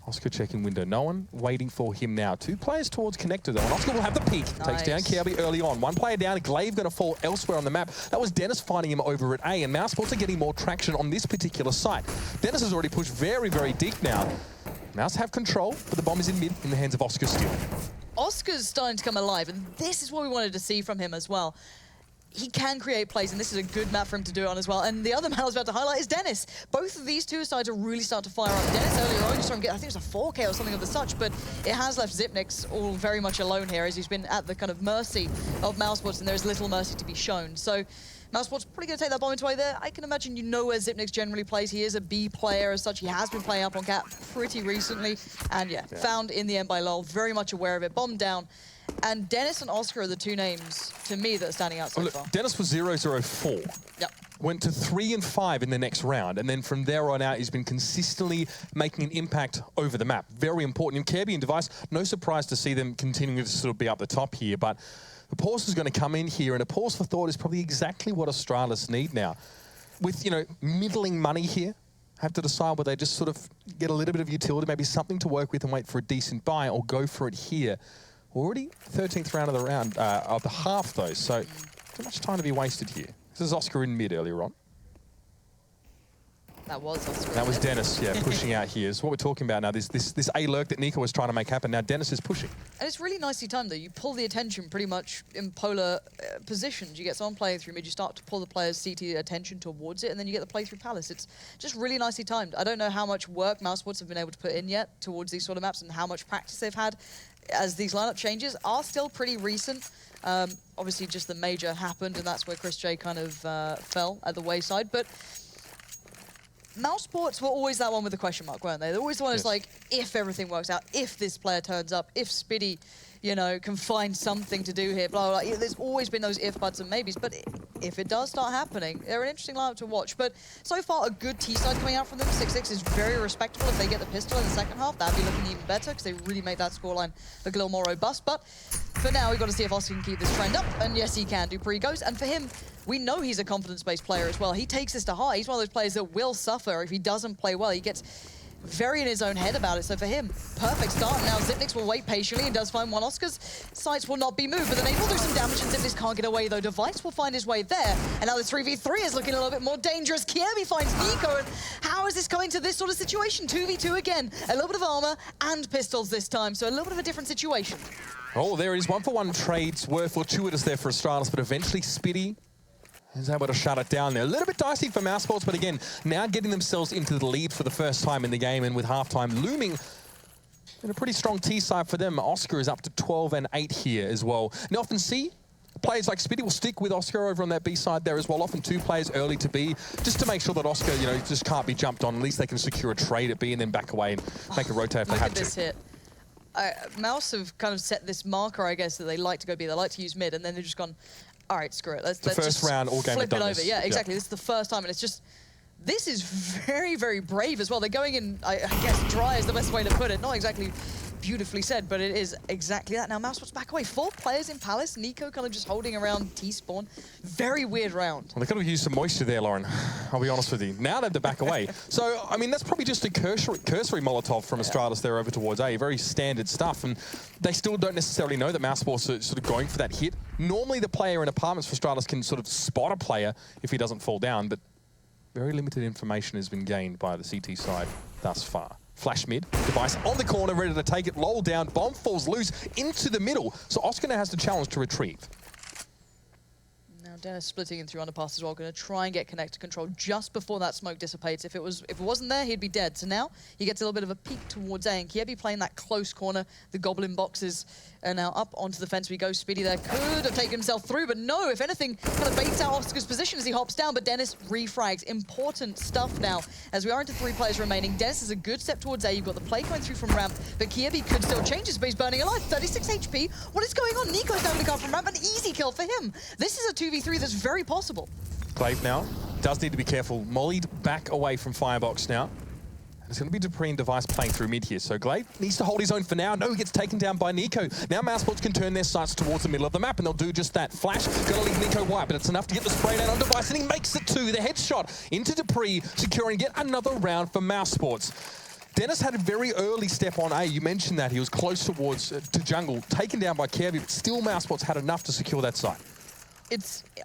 Oscar checking window. No one waiting for him now. 2 players towards connector though, and Oscar will have the peak. Takes down Kirby early on. 1 player down. Glaive going to fall elsewhere on the map. That was Dennis finding him over at A, and Mouzsports are getting more traction on this particular site. Dennis has already pushed very, very deep now. Mouse have control, but the bomb is in mid in the hands of Oscar still. Oscar's starting to come alive, and this is what we wanted to see from him as well. he can create plays, and this is a good map for him to do it on as well. And the other man I was about to highlight is Dennis. Both of these two sides are really starting to fire up. Dennis earlier on, you saw him get, I think it was a 4K or something of the such, but it has left Xyp9x all very much alone here, as he's been at the kind of mercy of Mousesports, and there's little mercy to be shown. So Mousesports probably going to take that bomb into away there. I can imagine you know where Xyp9x generally plays. He is a B player as such. He has been playing up on Cat pretty recently. And yeah, found in the end by Lol. Very much aware of it. Bomb down. And Dennis and Oscar are the two names, to me, that are standing out so far. Dennis was 0-0-4. Yep. Went to 3-5 in the next round, and then from there on out, he's been consistently making an impact over the map. Very important. In Kirby and Device, no surprise to see them continuing to sort of be up the top here, but the pause is going to come in here, and a pause for thought is probably exactly what Astralis need now. With, you know, middling money here, have to decide whether they just sort of get a little bit of utility, maybe something to work with and wait for a decent buy, or go for it here. Already 13th round of the half, though, so too much time to be wasted here. This is Oscar in mid earlier on. That was Oscar. That was Dennis, yeah, pushing out here. So what we're talking about now, this A lurk that Nico was trying to make happen, now Dennis is pushing. And it's really nicely timed, though. You pull the attention pretty much in polar positions. You get someone playing through mid, you start to pull the player's CT attention towards it, and then you get the play through Palace. It's just really nicely timed. I don't know how much work Mousesports have been able to put in yet towards these sort of maps and how much practice they've had, as these lineup changes are still pretty recent. Obviously, just the major happened, and that's where Chris J kind of fell at the wayside. But Mousesports were always that one with the question mark, weren't they? They're always the one who's like, if everything works out, if this player turns up, if Spiddy, you know, can find something to do here, blah, blah, blah. There's always been those if, buts, and maybes. But if it does start happening, they're an interesting lineup to watch. But so far, a good T-side coming out from them. 6-6 is very respectable. If they get the pistol in the second half, that'd be looking even better, because they really make that scoreline look a little more robust. But for now, we've got to see if Oscar can keep this trend up. And yes, he can. Dupree goes. And for him, we know he's a confidence-based player as well. He takes this to heart. He's one of those players that will suffer if he doesn't play well. He gets very in his own head about it. So for him, perfect start. Now Xyp9x will wait patiently and does find one. Oscar's sights will not be moved, but then they will do some damage, and Xyp9x can't get away, though. Device will find his way there. And now the 3v3 is looking a little bit more dangerous. Kirby finds Nico, and how is this coming to this sort of situation? 2v2 again. A little bit of armor and pistols this time, so a little bit of a different situation. Oh, there it is. 1-for-1 trades were fortuitous there for Astralis, but eventually Spiddy is able to shut it down there. A little bit dicey for Mousesports, but again, now getting themselves into the lead for the first time in the game, and with halftime looming in a pretty strong T side for them. Oscar is up to 12-8 here as well. Now often see players like Spiddy will stick with Oscar over on that B side there as well. Often two players early to B, just to make sure that Oscar, you know, just can't be jumped on. At least they can secure a trade at B and then back away and make a rotate if they have to. Look at this hit. Mouse have kind of set this marker, I guess, that they like to go B. They like to use mid, and then they've just gone, all right, screw it. Let's just round, all game flip it over. Yeah, exactly. This is the first time, and it's just, this is very, very brave as well. They're going in, I guess, dry is the best way to put it. Not exactly beautifully said, but it is exactly that. Now Mousesports back away. 4 players in Palace. Nico kind of just holding around T-spawn. Very weird round. Well, they could have used some moisture there, Lauren. I'll be honest with you. Now they have to back away. So, I mean, that's probably just a cursory Molotov from Astralis there over towards A. Very standard stuff. And they still don't necessarily know that Mousesports are sort of going for that hit. Normally, the player in apartments for Astralis can sort of spot a player if he doesn't fall down, but very limited information has been gained by the CT side thus far. Flash mid, Device on the corner, ready to take it, Lol down, bomb falls loose into the middle. So Oscar now has the challenge to retrieve. Now Dennis splitting in through underpass as well, going to try and get connected control just before that smoke dissipates. If it wasn't there, he'd be dead. So now he gets a little bit of a peek towards A, and Kiebi playing that close corner. The goblin boxes are now up onto the fence we go. Spiddy there could have taken himself through, but no, if anything, kind of baits out Oscar's position as he hops down, but Dennis refrags. Important stuff now, as we are into 3 players remaining. Dennis is a good step towards A. You've got the play coming through from ramp, but Kiebi could still change his, but he's burning alive. 36 HP. What is going on? Nico's down to come from ramp, an easy kill for him. This is a 2v3 that's very possible. Glaive now does need to be careful. Mollied back away from Firebox now. It's going to be Dupree and Device playing through mid here. So Glaive needs to hold his own for now. No, he gets taken down by Nico. Now Mousesports can turn their sights towards the middle of the map, and they'll do just that. Flash, going to leave Nico white, but it's enough to get the spray down on Device, and he makes it too. The headshot into Dupree, securing yet another round for Mousesports. Dennis had a very early step on A. You mentioned that. He was close towards to jungle, taken down by Kirby, but still Mousesports had enough to secure that site.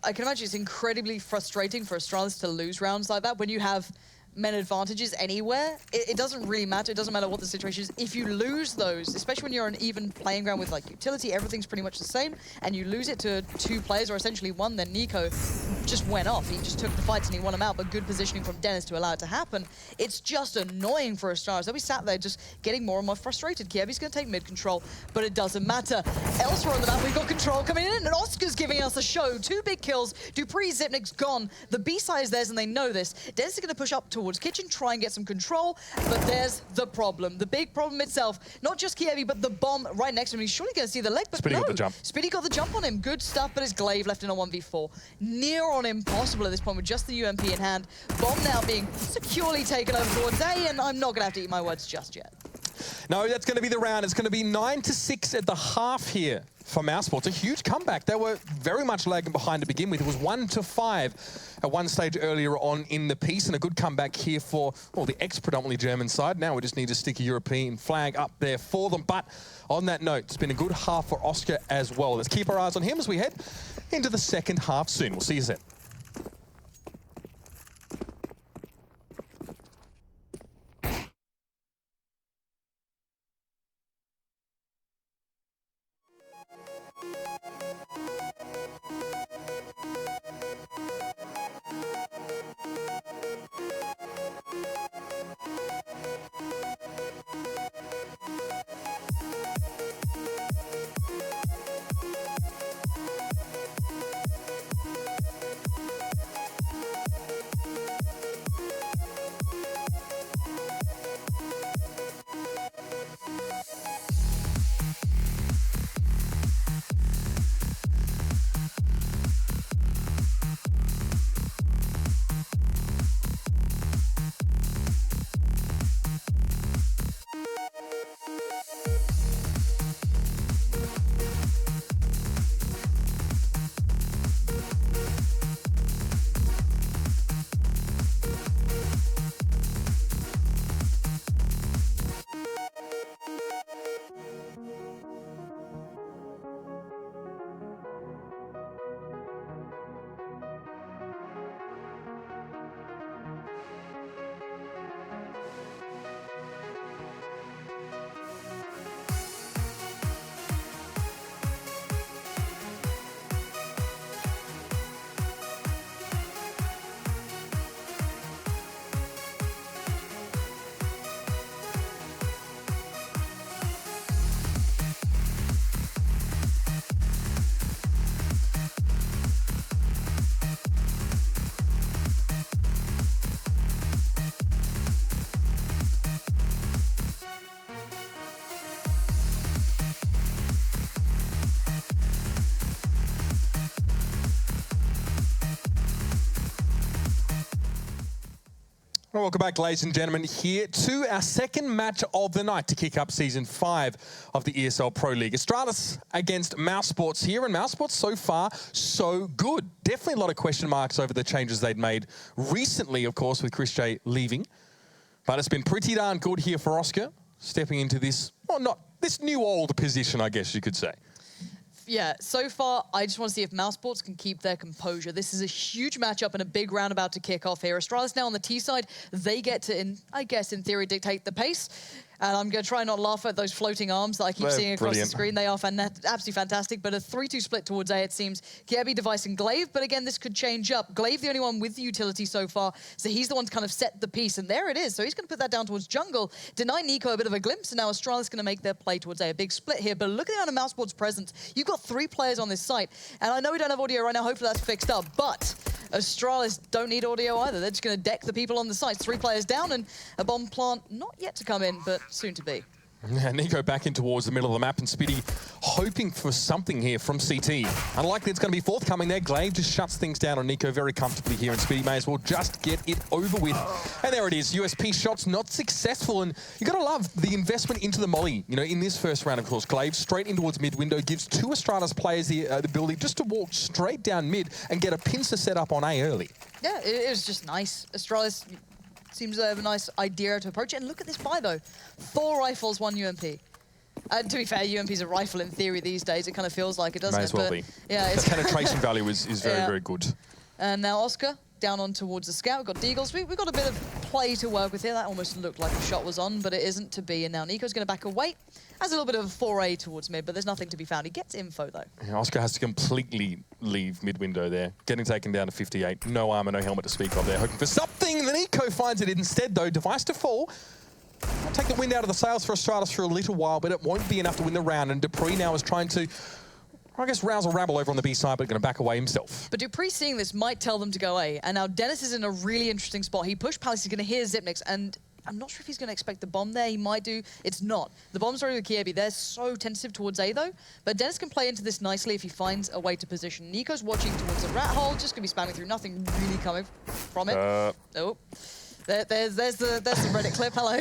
I can imagine it's incredibly frustrating for Astralis to lose rounds like that when you have men advantages anywhere, it doesn't really matter. It doesn't matter what the situation is. If you lose those, especially when you're on an even playing ground with like utility, everything's pretty much the same, and you lose it to 2 players or essentially 1, then Nico just went off. He just took the fights and he won them out, but good positioning from Dennis to allow it to happen. It's just annoying for Astralis. They'll be sat there just getting more and more frustrated. Kievi's going to take mid control, but it doesn't matter. Elsewhere on the map, we've got control coming in, and Oscar's giving us a show. 2 big kills. Dupree, Zipnik's gone. The B side is theirs, and they know this. Dennis is going to push up towards Kitchen, try and get some control, but there's the problem. The big problem itself, not just Kievi, but the bomb right next to him. He's surely going to see the leg, but Spitty no. got the jump. Spitty got the jump on him. Good stuff, but it's Glaive left in a 1v4. Near on impossible at this point with just the UMP in hand. Bomb now being securely taken over towards A, and I'm not going to have to eat my words just yet. No, that's going to be the round. It's going to be 9-6 at the half here for Mouse. A huge comeback. They were very much lagging behind to begin with. It was 1-5 at one stage earlier on in the piece, and a good comeback here for, well, the ex-predominantly German side. Now we just need to stick a European flag up there for them. But on that note, it's been a good half for Oscar as well. Let's keep our eyes on him as we head into the second half soon. We'll see you then. Welcome back, ladies and gentlemen, here to our second match of the night to kick up Season 5 of the ESL Pro League. Astralis against Mouse here, and Mouse so far, so good. Definitely a lot of question marks over the changes they'd made recently, of course, with Chris J leaving. But it's been pretty darn good here for Oscar, stepping into this, well, not this new old position, I guess you could say. Yeah, so far, I just want to see if Mousesports can keep their composure. This is a huge matchup and a big round about to kick off here. Astralis now on the T side, they get to, I guess, in theory, dictate the pace. And I'm going to try not laugh at those floating arms that I keep seeing across the screen. They are absolutely fantastic, but a 3-2 split towards A, it seems. Kievi devising Glaive, but again, this could change up. Glaive, the only one with the utility so far, so he's the one to kind of set the piece, and there it is. So he's going to put that down towards jungle, deny Nico a bit of a glimpse, and now Astralis going to make their play towards A. A big split here, but look at the amount of Mousesports' presence. You've got 3 players on this site, and I know we don't have audio right now. Hopefully that's fixed up, but Astralis don't need audio either. They're just going to deck the people on the site. 3 players down, and a bomb plant not yet to come in, but soon to be. Yeah, Nico back in towards the middle of the map, and Spitty hoping for something here from CT. Unlikely it's going to be forthcoming there. Glaive just shuts things down on Nico very comfortably here, and Spitty may as well just get it over with. And there it is. USP shots not successful, and you got to love the investment into the molly. You know, in this first round, of course, Glaive straight in towards mid window gives 2 Astralis players the ability just to walk straight down mid and get a pincer set up on A early. Yeah, it was just nice. Astralis seems to have a nice idea to approach it. And look at this buy, though. 4 rifles, 1 UMP. To be fair, UMP's a rifle in theory these days. It kind of feels like it, doesn't it? May as well be. Yeah, the penetration value is very, very good. And now Oscar down on towards the scout. We've got Deagles. We've got a bit of play to work with here. That almost looked like a shot was on, but it isn't to be. And now Nico's going to back away. Has a little bit of a foray towards mid, but there's nothing to be found. He gets info, though. Yeah, Oscar has to completely leave mid-window there. Getting taken down to 58. No armor, no helmet to speak of there. Hoping for something. Then Nico finds it instead, though. Device to fall. I'll take the wind out of the sails for Astralis for a little while, but it won't be enough to win the round. And Dupree now is trying to, I guess, rousel rabble over on the B side, but going to back away himself. But Dupree seeing this might tell them to go A. And now Dennis is in a really interesting spot. He pushed Palace. He's going to hear Zipnix, and I'm not sure if he's going to expect the bomb there. He might do. It's not. The bomb's already with Kiebi. They're so tentative towards A, though. But Dennis can play into this nicely if he finds a way to position. Nico's watching towards the rat hole, just going to be spamming through. Nothing really coming from it. Oh. There's the Reddit clip, hello.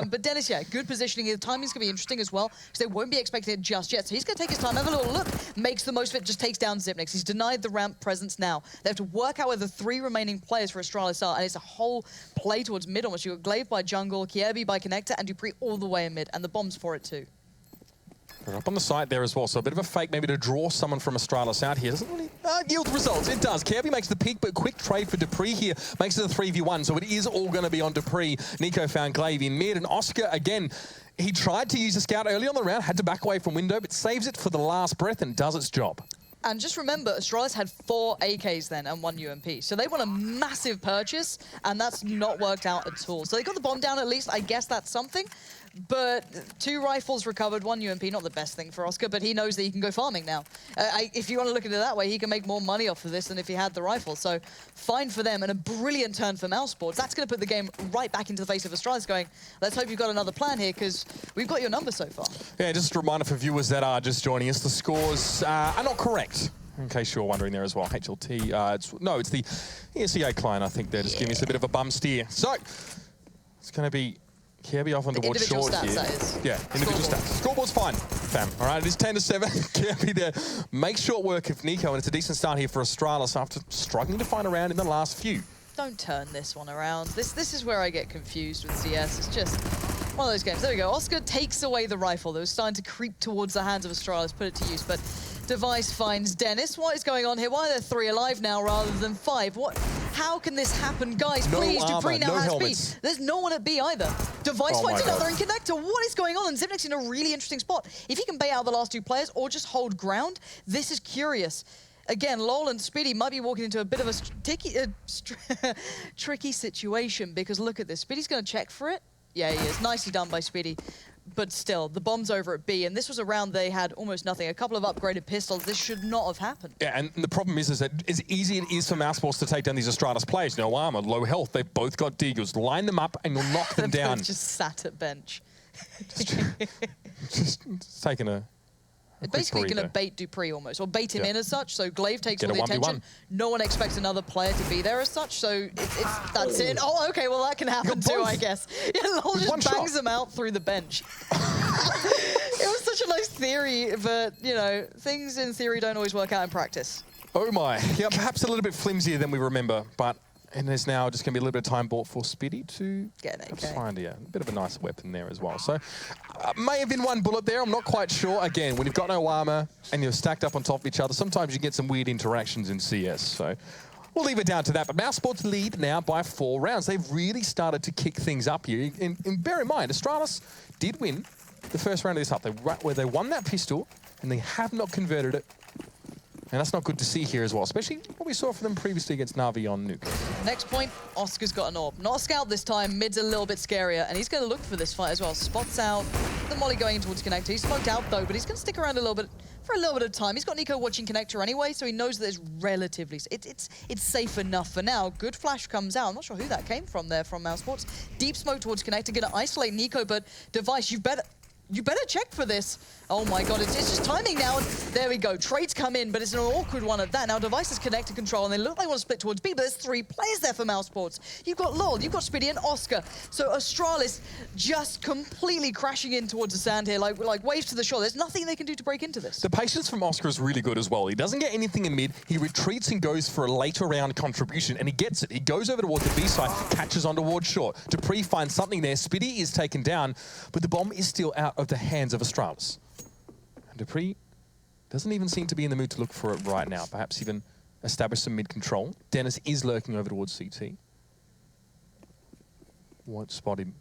But Dennis, yeah, good positioning. The timing's going to be interesting as well, because they won't be expecting it just yet. So he's going to take his time, have a little look, makes the most of it, just takes down Zipnix. He's denied the ramp presence now. They have to work out where the 3 remaining players for Astralis are, and it's a whole play towards mid almost. You've got Glaive by jungle, Kiebi by connector, and Dupree all the way in mid, and the bomb's for it too. They're up on the site there as well, so a bit of a fake maybe to draw someone from Astralis out here. Doesn't really yield results. It does. Kirby makes the peak, but quick trade for Dupree here makes it a 3v1, so it is all going to be on Dupree. Nico found Glaive in mid, and Oscar, again, he tried to use the scout early on the round, had to back away from window, but saves it for the last breath and does its job. And just remember, Astralis had 4 AKs then and 1 UMP. So they want a massive purchase, and that's not worked out at all. So they got the bomb down at least. I guess that's something. But 2 rifles recovered, 1 UMP, not the best thing for Oscar, but he knows that he can go farming now. If you want to look at it that way, he can make more money off of this than if he had the rifle. So fine for them, and a brilliant turn for Mousesports. That's going to put the game right back into the face of Astralis going, let's hope you've got another plan here, because we've got your number so far. Yeah, just a reminder for viewers that are just joining us, the scores are not correct. In case you're wondering there as well, HLT, it's the ESEA client, I think they're just giving us a bit of a bum steer. So, it's going to be Kirby off on towards short stats, here. That is. Yeah, individual stats. Scoreboard's fine, fam. All right, it is 10-7. Kirby there makes short work of Nico, and it's a decent start here for Astralis after struggling to find a round in the last few. Don't turn this one around. This is where I get confused with CS. It's just one of those games. There we go. Oscar takes away the rifle that was starting to creep towards the hands of Astralis, put it to use, but Device finds Dennis. What is going on here? Why are there 3 alive now rather than 5? What? How can this happen? Guys, no please, armor, Dupree now no has helmets. B. There's no one at B either. Device finds another in connector. What is going on? And Zipnix in a really interesting spot. If he can bait out the last 2 players or just hold ground, this is curious. Again, Lol and Speedy might be walking into a bit of a tricky situation, because look at this. Speedy's going to check for it. Yeah, he is. Nicely done by Speedy. But still, the bomb's over at B, and this was a round they had almost nothing. A couple of upgraded pistols. This should not have happened. Yeah, and the problem is that as easy it is for Mousesports to take down these Astralis players, no armor, low health, they've both got Deagles. Line them up and you'll knock them down. Just sat at bench. just taking a It's basically going to bait Dupree almost, or bait him in as such. So Glaive takes all the 1v1. attention. No one expects another player to be there as such. So that's it. Oh, okay. Well, that can happen too, I guess. Yeah, Lol just bangs him out through the bench. It was such a nice theory, but you know, things in theory don't always work out in practice. Oh my. Yeah, perhaps a little bit flimsier than we remember, but. And there's now just going to be a little bit of time bought for Speedy to find a bit of a nice weapon there as well. So, may have been 1 bullet there. I'm not quite sure. Again, when you've got no armor and you're stacked up on top of each other, sometimes you get some weird interactions in CS. So, we'll leave it down to that. But Mousesports lead now by 4 rounds. They've really started to kick things up here. And bear in mind, Astralis did win the first round of this up, where they won that pistol and they have not converted it. And that's not good to see here as well, especially what we saw from them previously against NaVi on Nuke. Next point, Oscar's got an orb. Not a scout this time, mid's a little bit scarier, and he's going to look for this fight as well. Spots out, the molly going in towards connector. He's smoked out though, but he's going to stick around a little bit for a little bit of time. He's got Nico watching connector anyway, so he knows that it's relatively, it's safe enough for now. Good flash comes out. I'm not sure who that came from there from Mousesports. Deep smoke towards connector, going to isolate Nico, but Device, you better check for this. Oh my god, it's just timing now. There we go. Trades come in, but it's an awkward one at that. Now Device is connected control, and they look like they want to split towards B, but there's 3 players there for Mousesports. You've got Lol, you've got Speedy and Oscar. So Astralis just completely crashing in towards the sand here, like waves to the shore. There's nothing they can do to break into this. The patience from Oscar is really good as well. He doesn't get anything in mid. He retreats and goes for a later round contribution, and he gets it. He goes over towards the B side, catches on towards short. Dupree finds something there. Speedy is taken down, but the bomb is still out of the hands of Astralis. And Dupree doesn't even seem to be in the mood to look for it right now. Perhaps even establish some mid-control. Dennis is lurking over towards CT. Won't spot him.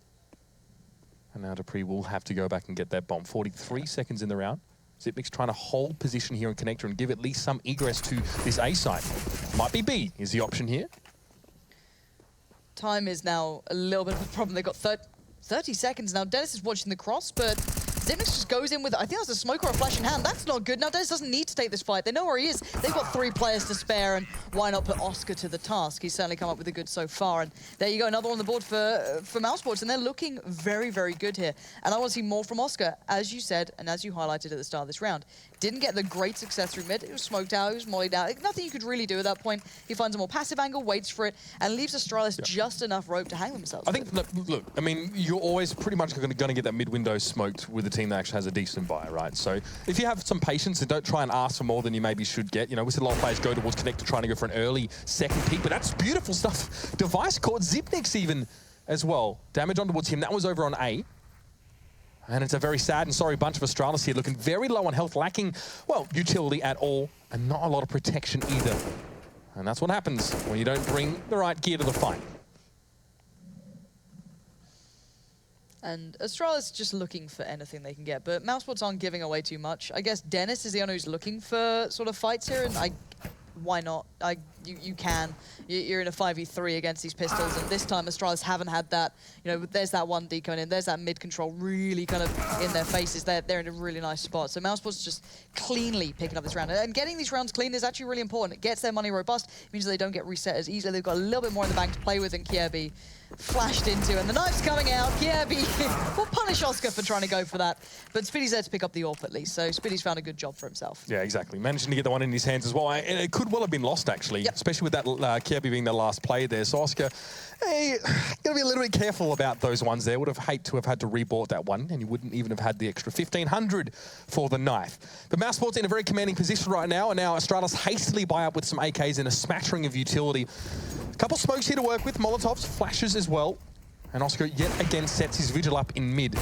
And now Dupree will have to go back and get that bomb. 43 seconds in the round. Zipnik's trying to hold position here in connector and give at least some egress to this A site. Might be B is the option here. Time is now a little bit of a problem. They've got 30 seconds now. Dennis is watching the cross, but Zipnik just goes in with, I think that's a smoke or a flash in hand. That's not good. Now Dennis doesn't need to take this fight. They know where he is. They've got 3 players to spare, and why not put Oscar to the task? He's certainly come up with the goods so far. And there you go, another one on the board for Mousesports, and they're looking very, very good here. And I want to see more from Oscar, as you said, and as you highlighted at the start of this round. Didn't get the great success through mid. It was smoked out, it was mollied out. Nothing you could really do at that point. He finds a more passive angle, waits for it, and leaves Astralis just enough rope to hang themselves. I think, look, I mean, you're always pretty much going to get that mid-window smoked with a team that actually has a decent buy, right? So if you have some patience and don't try and ask for more than you maybe should get, you know, we see a lot of players go towards connector trying to go for an early second peak, but that's beautiful stuff. Device caught Zipnik's even as well. Damage on towards him. That was over on A. And it's a very sad and sorry bunch of Astralis here, looking very low on health, lacking, well, utility at all, and not a lot of protection either. And that's what happens when you don't bring the right gear to the fight. And Astralis just looking for anything they can get, but Mousesports aren't giving away too much. I guess Dennis is the one who's looking for sort of fights here, and why not? You can. You're in a 5v3 against these pistols, and this time Astralis haven't had that. You know, there's that one deco in, there's that mid control really kind of in their faces. They're in a really nice spot. So Mousesports just cleanly picking up this round. And getting these rounds clean is actually really important. It gets their money robust. It means that they don't get reset as easily. They've got a little bit more in the bank to play with than Kierby flashed into, and the knife's coming out. Kierby will punish Oscar for trying to go for that, but Spiddy's there to pick up the AWP at least, so Spiddy's found a good job for himself. Yeah, exactly. Managing to get the one in his hands as well, and it could well have been lost actually, especially with that Kierby being the last play there. So Oscar, hey, gotta be a little bit careful about those ones there. Would have hate to have had to rebought that one, and you wouldn't even have had the extra 1,500 for the knife. But Mousesports in a very commanding position right now, and now Astralis hastily buy up with some AKs and a smattering of utility. A couple smokes here to work with, Molotovs, flashes as well. And Oscar yet again sets his vigil up in mid.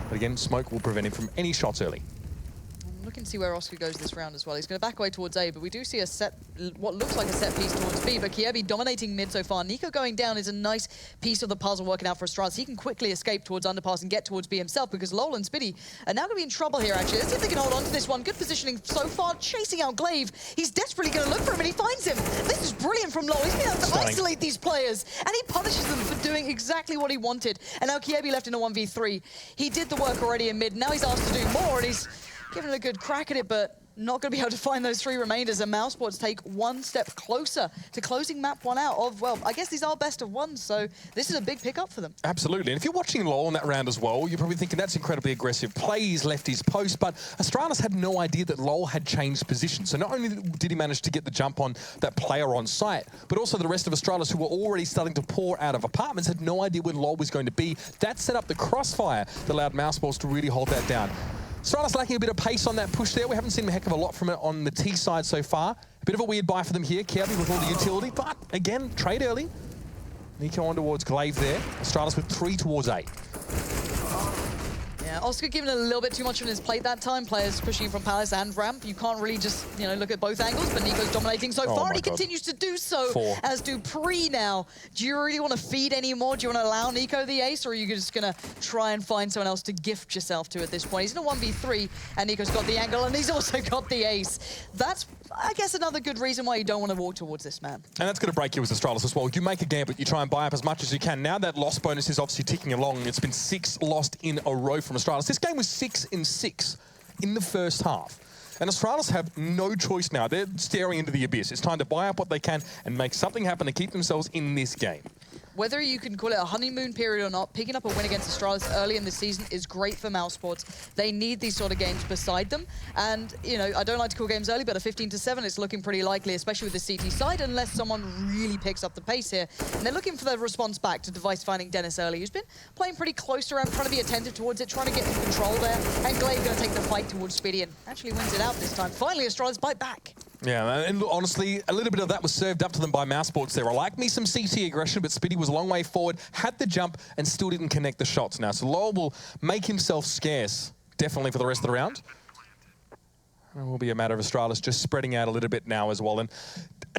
But again, smoke will prevent him from any shots early. Look and see where Oscar goes this round as well. He's going to back away towards A, but we do see a set, what looks like a set piece towards B, but Kierby dominating mid so far. Nico going down is a nice piece of the puzzle working out for Astralis. He can quickly escape towards underpass and get towards B himself, because Lowell and Spiddy are now going to be in trouble here, actually. Let's see if they can hold on to this one. Good positioning so far, chasing out Glaive. He's desperately going to look for him, and he finds him. This is brilliant from Lowell. He's been able to isolate these players, and he punishes them for doing exactly what he wanted. And now Kierby left in a 1v3. He did the work already in mid. Now he's asked to do more, and he's giving it a good crack at it, but not going to be able to find those 3 remainders, and Mousesports take one step closer to closing map 1 out of, well, I guess these are best of ones, so this is a big pickup for them. Absolutely, and if you're watching Lowell in that round as well, you're probably thinking that's incredibly aggressive play. He's left his post, but Astralis had no idea that Lowell had changed position. So not only did he manage to get the jump on that player on site, but also the rest of Astralis, who were already starting to pour out of apartments, had no idea where Lowell was going to be. That set up the crossfire that allowed Mousesports to really hold that down. Astralis lacking a bit of pace on that push there. We haven't seen a heck of a lot from it on the T side so far. A bit of a weird buy for them here. Kierby with all the utility, but again, trade early. Nico on towards Glaive there. Astralis with 3 towards A. Yeah, Oscar giving a little bit too much on his plate that time. Players pushing from Palace and Ramp. You can't really just, you know, look at both angles, but Nico's dominating so far, and he continues to do so, as do Dupree now. Do you really want to feed anymore? Do you want to allow Nico the ace, or are you just going to try and find someone else to gift yourself to at this point? He's in a 1v3, and Nico's got the angle, and he's also got the ace. That's, I guess, another good reason why you don't want to walk towards this man. And that's going to break you as Astralis as well. You make a gambit, you try and buy up as much as you can. Now that loss bonus is obviously ticking along. It's been 6 lost in a row from Astralis. This game was 6-6 in the first half. And Astralis have no choice now. They're staring into the abyss. It's time to buy up what they can and make something happen to keep themselves in this game. Whether you can call it a honeymoon period or not, picking up a win against Astralis early in the season is great for Mousesports. They need these sort of games beside them. And, you know, I don't like to call games early, but a 15-7 is looking pretty likely, especially with the CT side, unless someone really picks up the pace here. And they're looking for the response back to Device finding Dennis early, who's been playing pretty close to Ramp, trying to be attentive towards it, trying to get in control there. And Glaive going to take the fight towards Spiddy and actually wins it out this time. Finally, Astralis bite back. Yeah, and honestly, a little bit of that was served up to them by Mousesports there. I like me some CT aggression, but Spiddy was a long way forward, had the jump, and still didn't connect the shots now. So Lowell will make himself scarce, definitely, for the rest of the round. It will be a matter of Astralis just spreading out a little bit now as well. And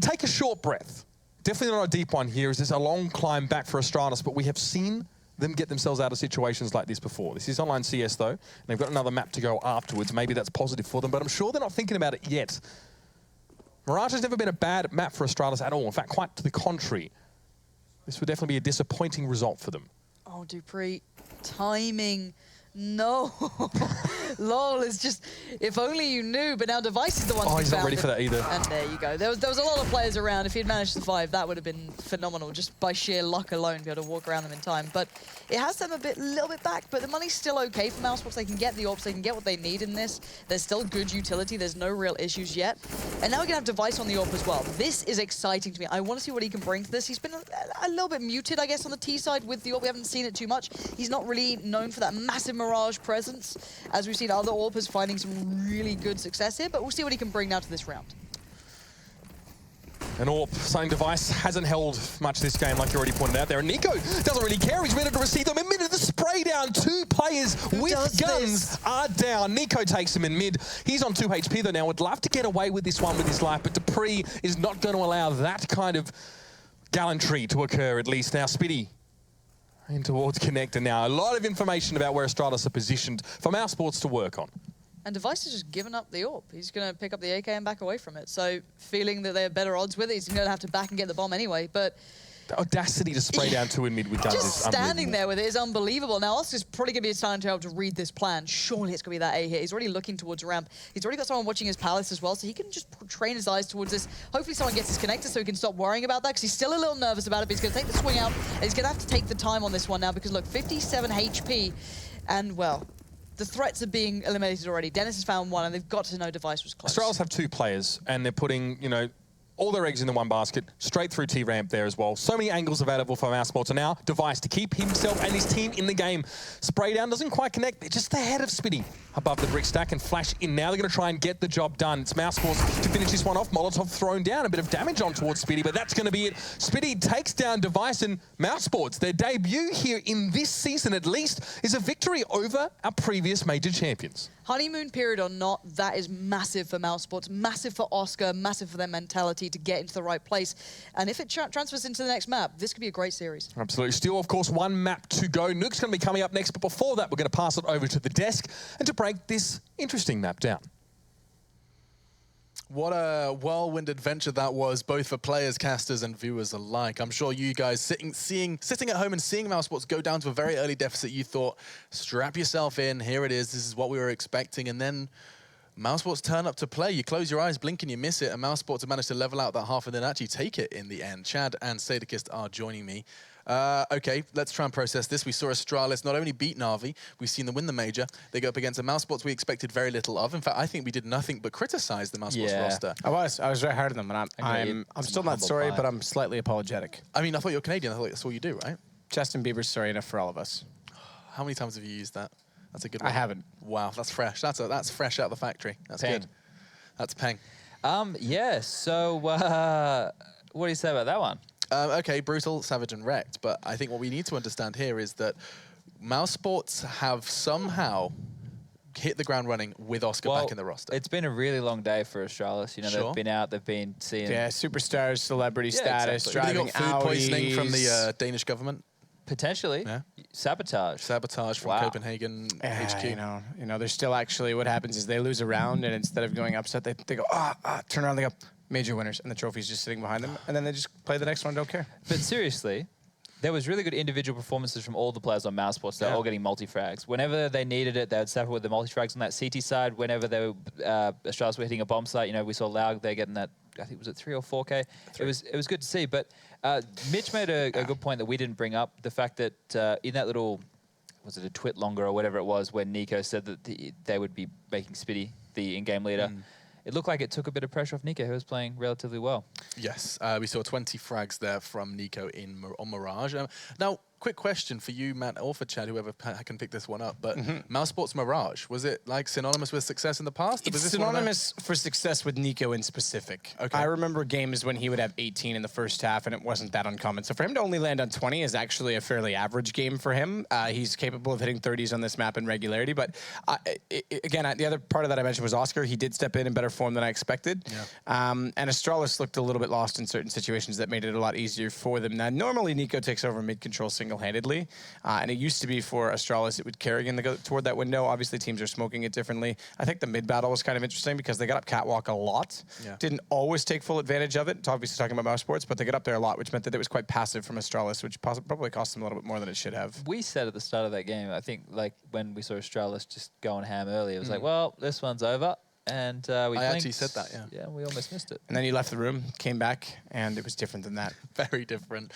take a short breath. Definitely not a deep one here. Is this a long climb back for Astralis, but we have seen them get themselves out of situations like this before. This is online CS though, and they've got another map to go afterwards. Maybe that's positive for them, but I'm sure they're not thinking about it yet. Mirage has never been a bad map for Astralis at all. In fact, quite to the contrary. This would definitely be a disappointing result for them. Oh, Dupree, timing. No. Lol, it's just, if only you knew, but now Device is the one. Oh, he's not ready for that either. And there you go. There was a lot of players around. If he'd managed to survive, that would have been phenomenal, just by sheer luck alone, to be able to walk around them in time. But it has them a little bit back, but the money's still okay for Mousesports. They can get the AWPs, they can get what they need in this. There's still good utility, there's no real issues yet. And now we're gonna have Device on the AWP as well. This is exciting to me. I want to see what he can bring to this. He's been a little bit muted, I guess, on the T side with the AWP. We haven't seen it too much. He's not really known for that massive Mirage presence, as we've seen other AWPers finding some really good success here, but we'll see what he can bring now to this round. An AWP, something Device hasn't held much this game, like you already pointed out there. And Nico doesn't really care. He's ready to receive them in mid of the spray down. 2 players with guns are down. Nico takes him in mid. He's on 2 HP though now. Would love to get away with this one with his life, but Dupree is not going to allow that kind of gallantry to occur, at least. Now, Spitty in towards Connector now. A lot of information about where Astralis are positioned for Mousesports to work on. And Device has just given up the AWP. He's going to pick up the AK and back away from it. So feeling that they have better odds with it, he's going to have to back and get the bomb anyway. But the audacity to spray down 2 in mid with guns just is standing there with it is unbelievable. Now, Oscar's probably going to be time to be able to read this plan. Surely it's going to be that A hit. He's already looking towards ramp. He's already got someone watching his palace as well, so he can just train his eyes towards this. Hopefully someone gets his connector so he can stop worrying about that, because he's still a little nervous about it, but he's going to take the swing out. And he's going to have to take the time on this one now, because look, 57 HP, and well, the threats are being eliminated already. Dennis has found one, and they've got to know Device was close. Astralis have 2 players, and they're putting, you know, all their eggs in the one basket, straight through T-ramp there as well. So many angles available for Mousesports. And now, Device to keep himself and his team in the game. Spray down doesn't quite connect. They're just ahead of Spitty above the brick stack and flash in. Now they're going to try and get the job done. It's Mousesports to finish this one off. Molotov thrown down, a bit of damage on towards Spitty, but that's going to be it. Spitty takes down Device, and Mousesports, their debut here in this season at least, is a victory over our previous major champions. Honeymoon period or not, that is massive for Mousesports, massive for Oscar, massive for their mentality to get into the right place. And if it transfers into the next map, this could be a great series. Absolutely. Still, of course, 1 map to go. Nuke's going to be coming up next, but before that, we're going to pass it over to the desk and to break this interesting map down. What a whirlwind adventure that was, both for players, casters, and viewers alike. I'm sure you guys sitting at home and seeing Mousesports go down to a very early deficit, you thought, strap yourself in, here it is, this is what we were expecting, and then Mousesports turn up to play. You close your eyes, blink and you miss it, and Mousesports have managed to level out that half and then actually take it in the end. Chad and Sadakist are joining me. Okay, let's try and process this. We saw Astralis not only beat NaVi, we've seen them win the major. They go up against a Mousesports we expected very little of. In fact, I think we did nothing but criticize the Mousesports roster. I was very hard on them, and I'm still not sorry, but I'm slightly apologetic. I mean, I thought you were Canadian. I thought that's all you do, right? Justin Bieber's sorry enough for all of us. How many times have you used that? That's a good one. I haven't. Wow, that's fresh. That's fresh out of the factory. That's Peng. good. That's Peng. Yeah, so what do you say about that one? Okay, brutal, savage, and wrecked. But I think what we need to understand here is that Mousesports have somehow hit the ground running with Oscar back in the roster. It's been a really long day for Astralis. You know, they've been out, they've been seeing... Yeah, superstars, celebrity status, exactly. driving They got food poisoning from the Danish government. Potentially. Yeah. Sabotage. Sabotage from Copenhagen HQ. You know, there's still actually, what happens is they lose a round, and instead of going upset, they go, turn around, they go, major winners, and the trophy's just sitting behind them, and then they just play the next one, don't care. But seriously, there was really good individual performances from all the players on Mousesports. They're all getting multi-frags. Whenever they needed it, they would suffer with the multi-frags on that CT side. Whenever they were, Astralis were hitting a bomb site, you know, we saw Laug, they're getting that, I think, was it 3 or 4K? It was good to see. But Mitch made a good point that we didn't bring up, the fact that in that little, was it a twit longer or whatever it was, when Nico said that they would be making Spitty the in-game leader, it looked like it took a bit of pressure off Nico, who was playing relatively well. Yes, we saw 20 frags there from Nico on Mirage. Now, quick question for you, Matt, or for Chad, whoever can pick this one up. But Mousesports Mirage, was it like synonymous with success in the past? It's synonymous for success with Nico in specific. Okay. I remember games when he would have 18 in the first half, and it wasn't that uncommon. So for him to only land on 20 is actually a fairly average game for him. He's capable of hitting 30s on this map in regularity. But again, the other part of that I mentioned was Oscar. He did step in better form than I expected. Yeah. And Astralis looked a little bit lost in certain situations that made it a lot easier for them. Now, normally Nico takes over mid-control single-handedly, and it used to be for Astralis it would Kerrigan go toward that window. Obviously, teams are smoking it differently. I think the mid-battle was kind of interesting because they got up catwalk a lot. Yeah. Didn't always take full advantage of it. It's obviously talking about Mousesports, but they got up there a lot, which meant that it was quite passive from Astralis, which probably cost them a little bit more than it should have. We said at the start of that game, I think, like when we saw Astralis just going ham early, it was like, well, this one's over. And we actually said that, yeah. Yeah, we almost missed it. And then he left the room, came back, and it was different than that. Very different.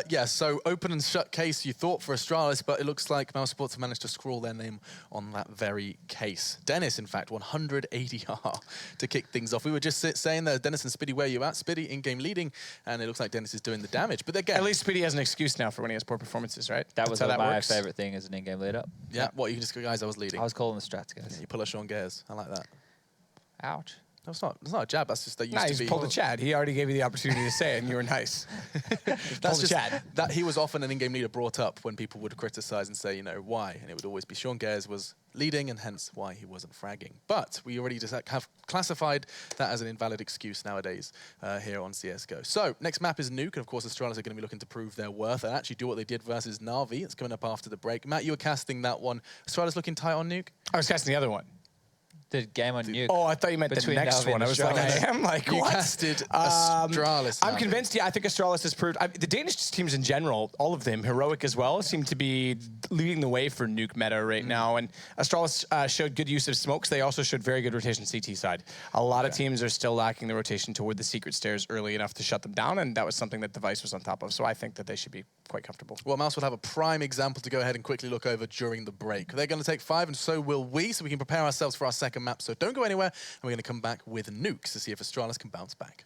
Yeah, so open and shut case you thought for Astralis, but it looks like Mousesports have managed to scrawl their name on that very case. Dennis, in fact, 180R to kick things off. We were just saying there, Dennis and Spiddy, where you at? Spiddy in-game leading, and it looks like Dennis is doing the damage. But again, at least Spiddy has an excuse now for when he has poor performances, right? That was my favorite thing as an in-game leader. Yeah, what, you just go, guys, I was leading. I was calling the strats, guys. Yeah, you pull a Sean Gares. I like that. Ouch. No, it's not a jab. That's just that used to be. He pulled a Chad. He already gave you the opportunity to say it, and you were nice. That's just Chad. That he was often an in-game leader brought up when people would criticize and say, you know, why, and it would always be Sean Gares was leading, and hence why he wasn't fragging. But we already just have classified that as an invalid excuse nowadays here on CS:GO. So next map is Nuke, and of course Astralis are going to be looking to prove their worth and actually do what they did versus NaVi. It's coming up after the break. Matt, you were casting that one. Astralis looking tight on Nuke. I was casting the other one. The game on Nuke. Oh, I thought you meant the next one. I was like, I am like, you what? casted Astralis. I'm convinced, yeah, I think Astralis has proved... the Danish teams in general, all of them, Heroic as well, seem to be leading the way for Nuke meta right now. And Astralis showed good use of smokes. They also showed very good rotation CT side. A lot of teams are still lacking the rotation toward the secret stairs early enough to shut them down, and that was something that Device was on top of. So I think that they should be quite comfortable. Well, Mouse will have a prime example to go ahead and quickly look over during the break. They're going to take 5, and so will we, so we can prepare ourselves for our second map. So don't go anywhere. And we're going to come back with Nukes to see if Astralis can bounce back.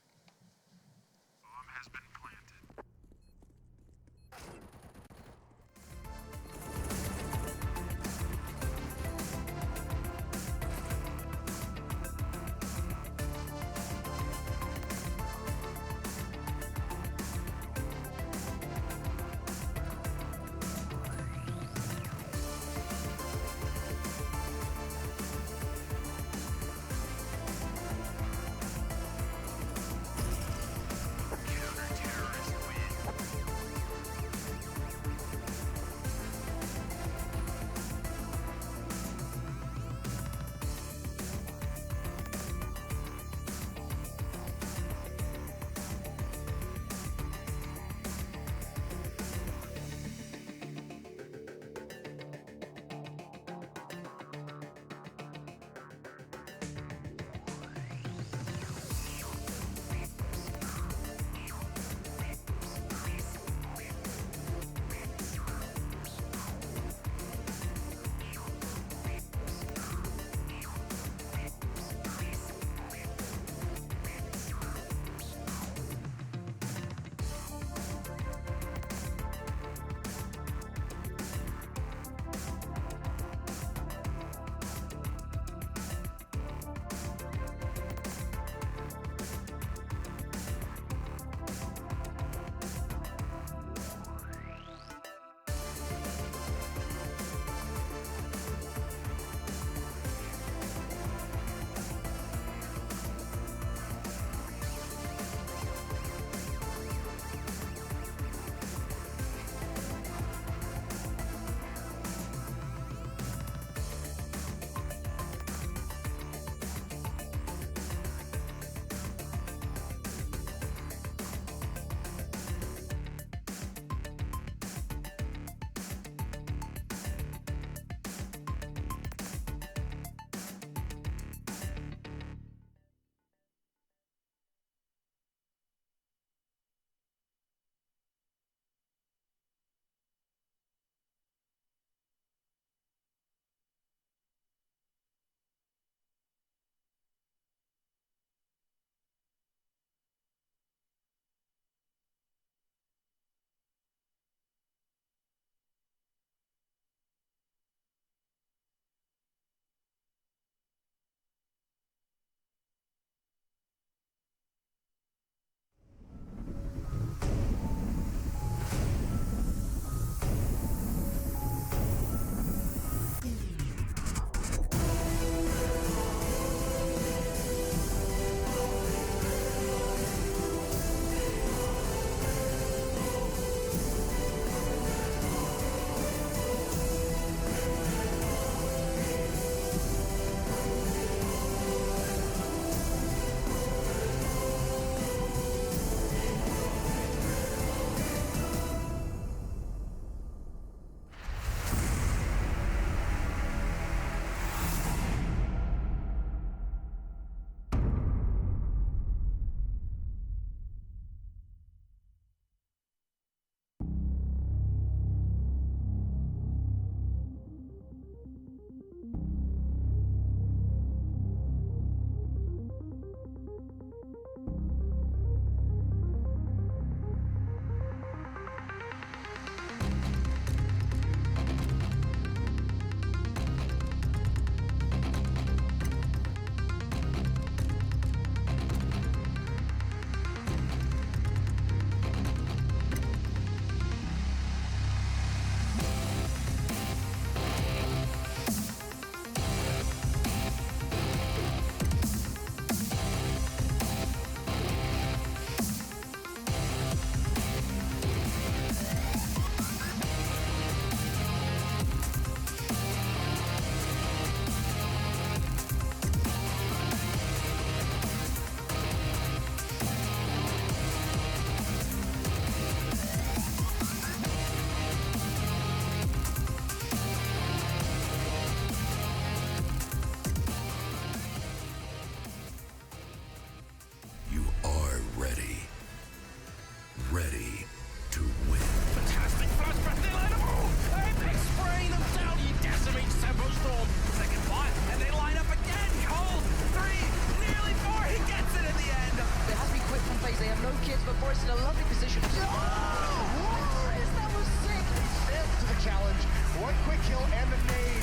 One quick kill and the nade.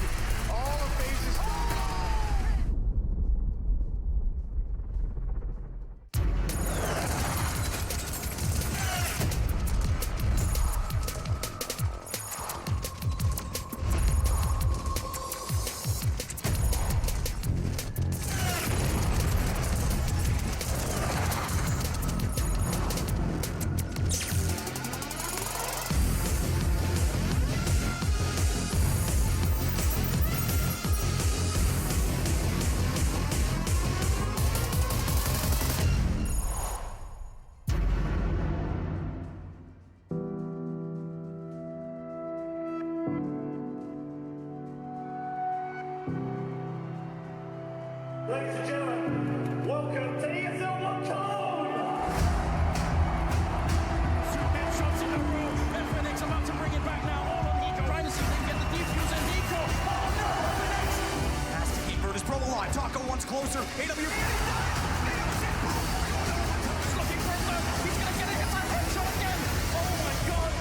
All of FaZe's... Ladies and gentlemen, welcome to ESL.com! Superman shots in a row. Fenix about to bring it back now. All on Nico. Trying to see if they can get the defuse and Nico. Oh no, Fenix! Has to keep Virtus Pro alive. Taco once closer. AW. He's looking for him. He's gonna get a hit by headshot again. Oh my god.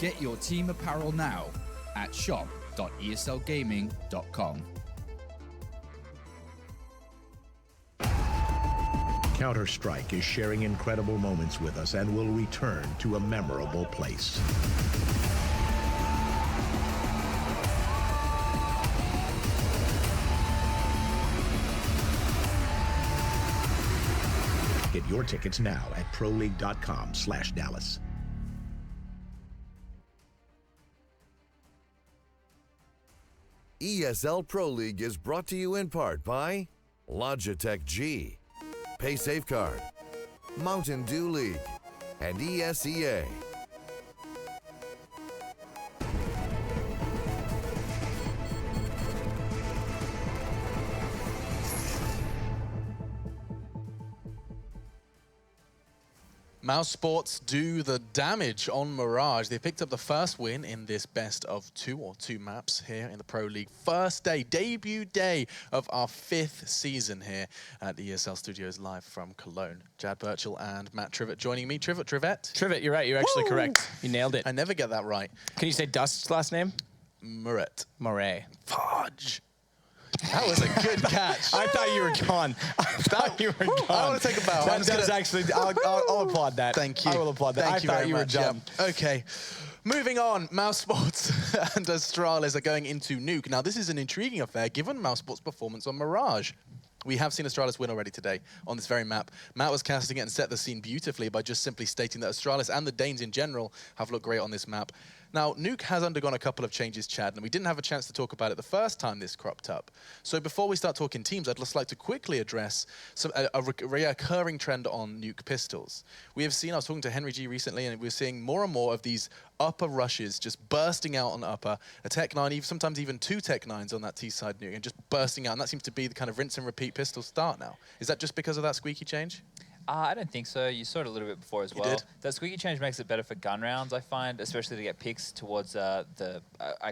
Get your team apparel now at shop.eslgaming.com. Counter-Strike is sharing incredible moments with us and will return to a memorable place. Get your tickets now at proleague.com/Dallas. ESL Pro League is brought to you in part by Logitech G, Pay Safeguard, Mountain Dew League, and ESEA. Mouz Sports do the damage on Mirage. They picked up the first win in this best of two maps here in the Pro League. First day, debut day of our 5th season here at the ESL Studios live from Cologne. Jad Birchall and Matt Trivett joining me. Trivett? Trivett, you're right. You're actually correct. You nailed it. I never get that right. Can you say Dust's last name? Muret. Moray. Fudge. That was a good catch. I thought you were gone. I thought you were gone. I want to take a bow. That does actually, I'll applaud that. Thank you. I will applaud that. Thank I you thought very you were much. done. Yeah. Okay. Moving on, Mouz Sports and Astralis are going into Nuke. Now, this is an intriguing affair given Mouz Sports' performance on Mirage. We have seen Astralis win already today on this very map. Matt was casting it and set the scene beautifully by just simply stating that Astralis and the Danes in general have looked great on this map. Now, Nuke has undergone a couple of changes, Chad, and we didn't have a chance to talk about it the first time this cropped up. So before we start talking teams, I'd just like to quickly address a recurring trend on Nuke pistols. We have seen, I was talking to Henry G recently, and we're seeing more and more of these upper rushes just bursting out on upper, a Tech 9, sometimes even 2 Tech 9s on that T-side Nuke, and just bursting out, and that seems to be the kind of rinse and repeat pistol start now. Is that just because of that squeaky change? I don't think so. You saw it a little bit before as well. did? That squeaky change makes it better for gun rounds, I find, especially to get picks towards I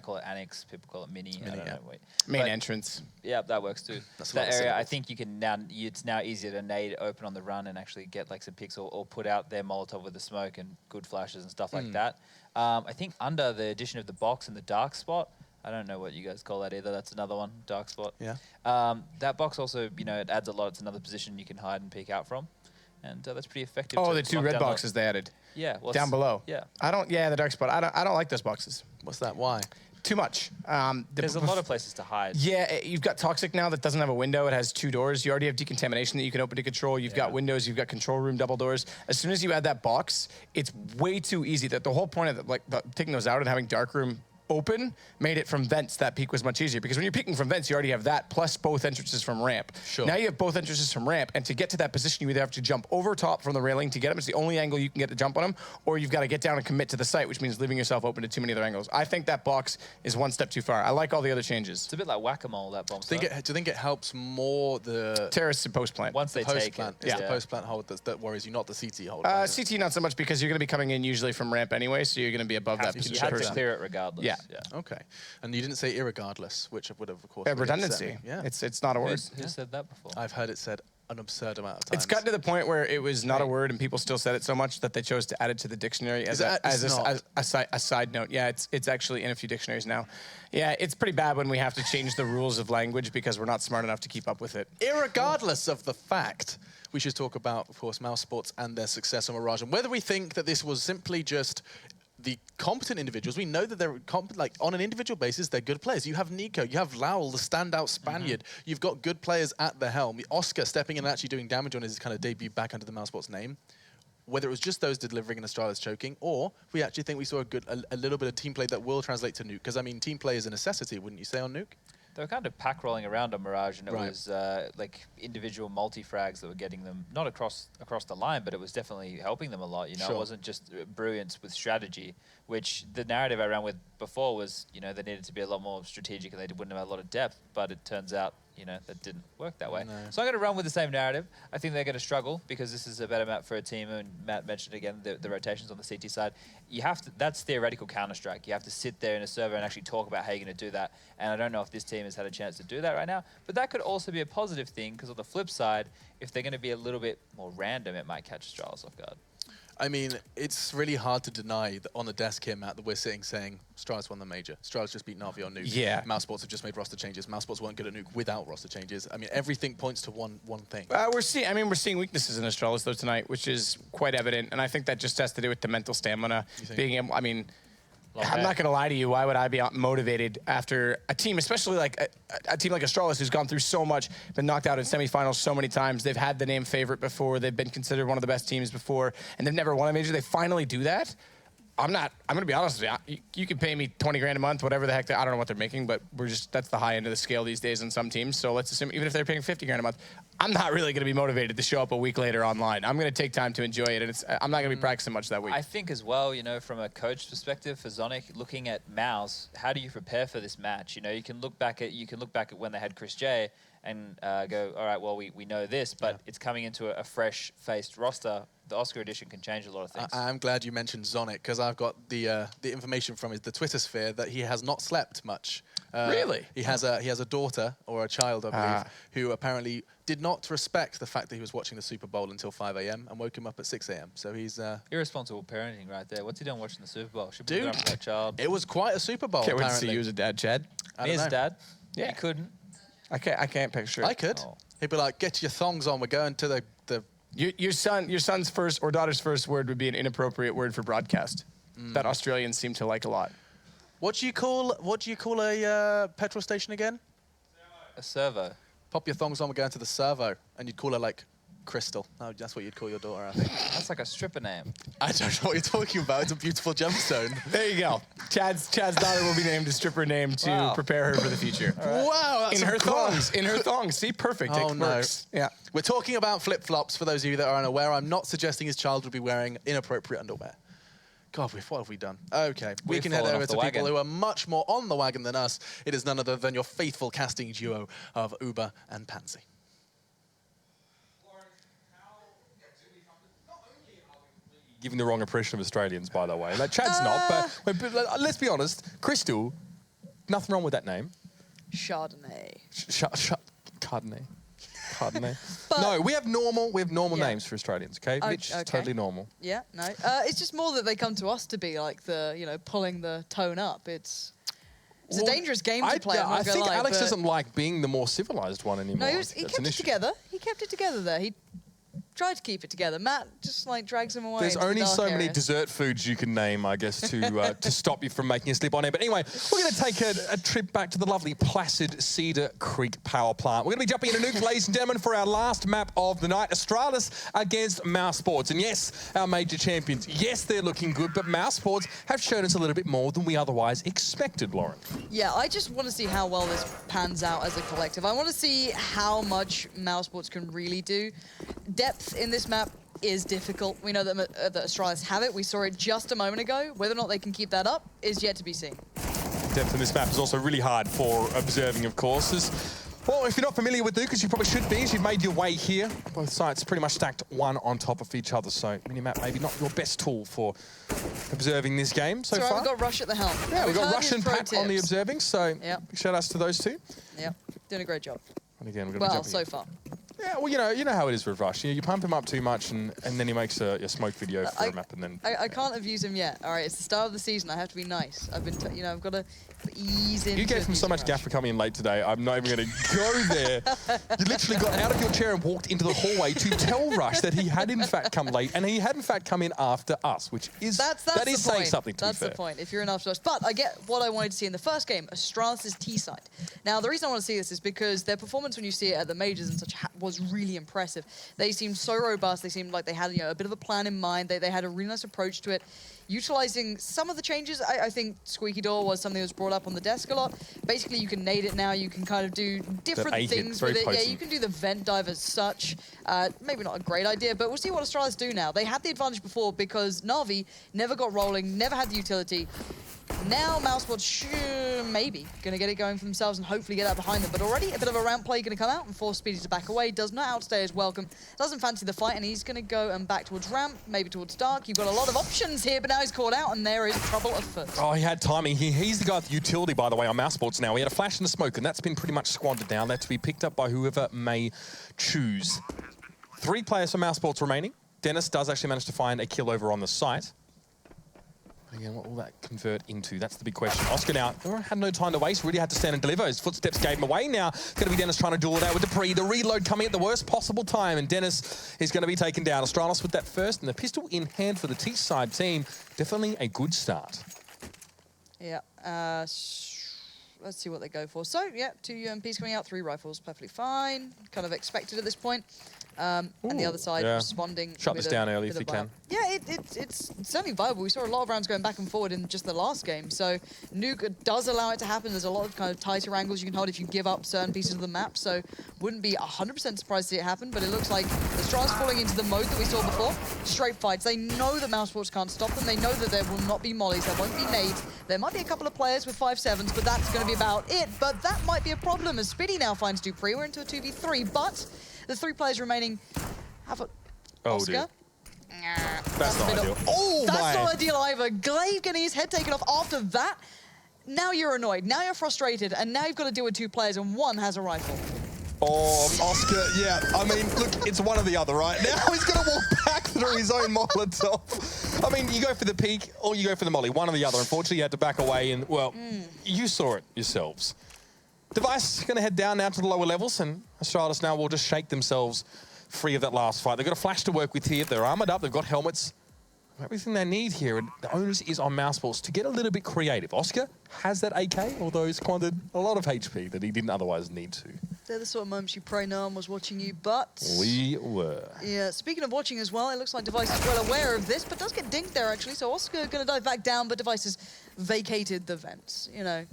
call it annex, people call it mini. I don't know. Main entrance. Yeah, that works too. That area, I think you can now, it's now easier to nade open on the run and actually get like some picks or put out their Molotov with the smoke and good flashes and stuff like that. I think under the addition of the box and the dark spot, I don't know what you guys call that either. That's another one, dark spot. Yeah. That box also, you know, it adds a lot. It's another position you can hide and peek out from. and that's pretty effective. Oh, to the 2 lock red down boxes they added. Yeah, well, down below. Yeah. The dark spot. I don't like those boxes. What's that? Why? Too much. There's a lot of places to hide. Yeah, you've got Toxic now that doesn't have a window. It has 2 doors. You already have Decontamination that you can open to control. You've got windows. You've got control room double doors. As soon as you add that box, it's way too easy. That the whole point of taking those out and having dark room open made it from vents. That peek was much easier because when you're peeking from vents, you already have that plus both entrances from ramp. Sure. Now you have both entrances from ramp, and to get to that position, you either have to jump over top from the railing to get them. It's the only angle you can get to jump on them, or you've got to get down and commit to the site, which means leaving yourself open to too many other angles. I think that box is one step too far. I like all the other changes. It's a bit like whack-a-mole, that bomb. Do you think it helps more the terrorists and post plant? Once they take it. It's the post plant hold that worries you, not the CT hold. CT not so much because you're going to be coming in usually from ramp anyway, so you're going to be above that position. You have to clear it regardless. Yeah. Okay. And you didn't say irregardless, which would have, of course, redundancy. Yeah. It's not a word. Who said that before? I've heard it said an absurd amount of times. It's gotten to the point where it was not a word, and people still said it so much that they chose to add it to the dictionary as a side note. Yeah, it's actually in a few dictionaries now. Yeah, it's pretty bad when we have to change the rules of language because we're not smart enough to keep up with it. Irregardless of the fact, we should talk about, of course, Mouse Sports and their success on Mirage, and whether we think that this was simply just the competent individuals. We know that they're on an individual basis, they're good players. You have Nico, you have Lowell, the standout Spaniard. You've got good players at the helm. Oscar stepping in and actually doing damage on his kind of debut back under the Mouse Sports name. Whether it was just those delivering and Astralis choking, or we actually think we saw a little bit of team play that will translate to Nuke. Because, I mean, team play is a necessity, wouldn't you say, on Nuke? They were kind of pack rolling around on Mirage, and it was like individual multi-frags that were getting them, not across the line, but it was definitely helping them a lot. You know, It wasn't just brilliance with strategy, which the narrative I ran with before was, you know, they needed to be a lot more strategic and they wouldn't have a lot of depth, but it turns out, you know, that didn't work that way. No. So I'm going to run with the same narrative. I think they're going to struggle because this is a better map for a team, and Matt mentioned again the rotations on the CT side. You have to, that's theoretical Counter-Strike. You have to sit there in a server and actually talk about how you're going to do that, and I don't know if this team has had a chance to do that right now, but that could also be a positive thing because on the flip side, if they're going to be a little bit more random, it might catch Astralis off guard. I mean, it's really hard to deny that on the desk here, Matt, that we're sitting saying Astralis won the major. Astralis just beat NaVi on Nuke. Yeah. Mouse Sports have just made roster changes. Mouse Sports weren't good at Nuke without roster changes. I mean, everything points to one thing. We're seeing weaknesses in Astralis though tonight, which is quite evident, and I think that just has to do with the mental stamina. Being able, I mean, I'm not going to lie to you. Why would I be motivated after a team, especially like a team like Astralis, who's gone through so much, been knocked out in semifinals so many times. They've had the name favorite before. They've been considered one of the best teams before, and they've never won a major. They finally do that. I'm going to be honest with you. You can pay me 20 grand a month, whatever the heck. I don't know what they're making, but that's the high end of the scale these days on some teams. So let's assume even if they're paying 50 grand a month, I'm not really going to be motivated to show up a week later online. I'm going to take time to enjoy it, and I'm not going to be practicing much that week. I think as well, you know, from a coach perspective for Zonic, looking at Mouz, how do you prepare for this match? You know, you can look back at when they had Chris J and go, all right, well, we know this, but it's coming into a fresh-faced roster. The Oscar edition can change a lot of things. I'm glad you mentioned Zonic, because I've got the information from the Twitter sphere that he has not slept much. Really? He has a daughter, or a child, I believe, who apparently did not respect the fact that he was watching the Super Bowl until 5 a.m. and woke him up at 6 a.m. So he's... irresponsible parenting right there. What's he doing watching the Super Bowl? Should be up for that child. It was quite a Super Bowl, Can't wait to apparently. see you as a dad, Chad. Me as a dad? Yeah. You couldn't. I can't picture it. I could. Oh. He'd be like, get your thongs on, we're going to the Your son's first or daughter's first word would be an inappropriate word for broadcast that Australians seem to like a lot. What do you call a petrol station again? A servo. Pop your thongs on, we're going to the servo, and you'd call her like Crystal. No, that's what you'd call your daughter, I think. That's like a stripper name. I don't know what you're talking about. It's a beautiful gemstone. There you go. Chad's daughter will be named a stripper name to prepare her for the future. Wow, that's in her thongs. In her thongs. See, perfect. Oh, It no. works. Yeah. We're talking about flip-flops, for those of you that are unaware. I'm not suggesting his child would be wearing inappropriate underwear. God, what have we done? Okay, we can head over to people who are much more on the wagon than us. It is none other than your faithful casting duo of Uber and Pansy. Giving the wrong impression of Australians, by the way. Like, Chad's not, but let's be honest. Crystal, nothing wrong with that name. Chardonnay. Chardonnay. No, we have normal names for Australians, okay? Mitch is totally normal. Yeah, no. It's just more that they come to us to be like pulling the tone up. It's a dangerous game to play. I think Alex doesn't like being the more civilized one anymore. No, he kept it together. He kept it together there. tried to keep it together. Matt just like drags him away. There's into the only dark so many areas. dessert foods you can name, I guess, to stop you from making a slip on air. But anyway, we're going to take a trip back to the lovely placid Cedar Creek Power Plant. We're going to be jumping into Nuke, ladies and gentlemen, for our last map of the night, Astralis against Mouse Sports. And yes, our major champions, yes, they're looking good, but Mouse Sports have shown us a little bit more than we otherwise expected, Lauren. Yeah, I just want to see how well this pans out as a collective. I want to see how much Mouse Sports can really do. Depth in this map is difficult. We know that the Astralis have it. We saw it just a moment ago. Whether or not they can keep that up is yet to be seen. Depth in this map is also really hard for observing, of course. Well, if you're not familiar with Nuke, as you probably should be, as you've made your way here, both sites pretty much stacked one on top of each other, so minimap maybe not your best tool for observing this game so far. We've got Rush at the helm. Yeah, we've got Rush and Pat on the observing, so big shout outs to those two. Yeah, doing a great job. And again, we're going to be so far. Yeah, well, you know how it is with Rush. You pump him up too much, and then he makes a smoke video for a map, and then... I can't abuse him yet. All right, it's the start of the season. I have to be nice. I've been, I've got to ease into. You gave him so much gaff for coming in late today. I'm not even going to go there. You literally got out of your chair and walked into the hallway to tell Rush that he had in fact come late, and he had in fact come in after us, which is that is saying something. To That's be fair. the point. If you're enough to us, but I get what I wanted to see in the first game. Astralis' T side. Now, the reason I want to see this is because their performance when you see it at the majors and such was really impressive. They seemed so robust. They seemed like they had a bit of a plan in mind. They had a really nice approach to it. Utilizing some of the changes, I think Squeaky Door was something that was brought up on the desk a lot. Basically, you can nade it now. You can kind of do different things with it. Yeah, you can do the vent dive as such. Maybe not a great idea, but we'll see what Astralis do now. They had the advantage before because NaVi never got rolling, never had the utility. Now Mousebots maybe going to get it going for themselves and hopefully get that behind them. But already a bit of a ramp play going to come out and force Speedy to back away. Does not outstay his welcome. Doesn't fancy the fight and he's going to go and back towards ramp, maybe towards dark. You've got a lot of options here, but now he's caught out and there is trouble afoot. Oh, he had timing. He's the guy with the utility, by the way, on Mousebots now. He had a flash in the smoke and that's been pretty much squandered down. That's to be picked up by whoever may choose. 3 players for Mousebots remaining. Dennis does actually manage to find a kill over on the site. Again, what will that convert into? That's the big question. Oscar now had no time to waste, really had to stand and deliver. His footsteps gave him away. Now it's going to be Dennis trying to duel it out with Dupree. The reload coming at the worst possible time, and Dennis is going to be taken down. Astralis with that first, and the pistol in hand for the T-side team. Definitely a good start. Yeah. Let's see what they go for. So, yeah, 2 UMPs coming out, 3 rifles, perfectly fine. Kind of expected at this point. And the other side responding. Shut this down early if you can. Yeah, it's certainly viable. We saw a lot of rounds going back and forward in just the last game. So Nuke does allow it to happen. There's a lot of kind of tighter angles you can hold if you give up certain pieces of the map. So wouldn't be 100% surprised to see it happen. But it looks like Astralis falling into the mode that we saw before. Straight fights. They know that Mousebots can't stop them. They know that there will not be mollies. There won't be nades. There might be a couple of players with 5.7s, but that's going to be about it. But that might be a problem as Spiddy now finds Dupree. We're into a 2v3, but the 3 players remaining have a... Oscar? Dear. That's not ideal. That's not ideal either. Glaive getting his head taken off after that. Now you're annoyed. Now you're frustrated. And now you've got to deal with 2 players and one has a rifle. Oh, Oscar, yeah. I mean, look, it's one or the other, right? Now he's going to walk back through his own Molotov. I mean, you go for the peak or you go for the molly. One or the other. Unfortunately, you had to back away and, well, you saw it yourselves. Device going to head down now to the lower levels, and Astralis now will just shake themselves free of that last fight. They've got a flash to work with here. They're armored up. They've got helmets. Everything they need here, and the onus is on Mousebots to get a little bit creative. Oscar has that AK, although he's squandered a lot of HP that he didn't otherwise need to. They're the sort of moments you pray no one was watching you, but... We were. Yeah, speaking of watching as well, it looks like Device is well aware of this, but does get dinked there, actually. So Oscar going to dive back down, but Device has vacated the vents, you know.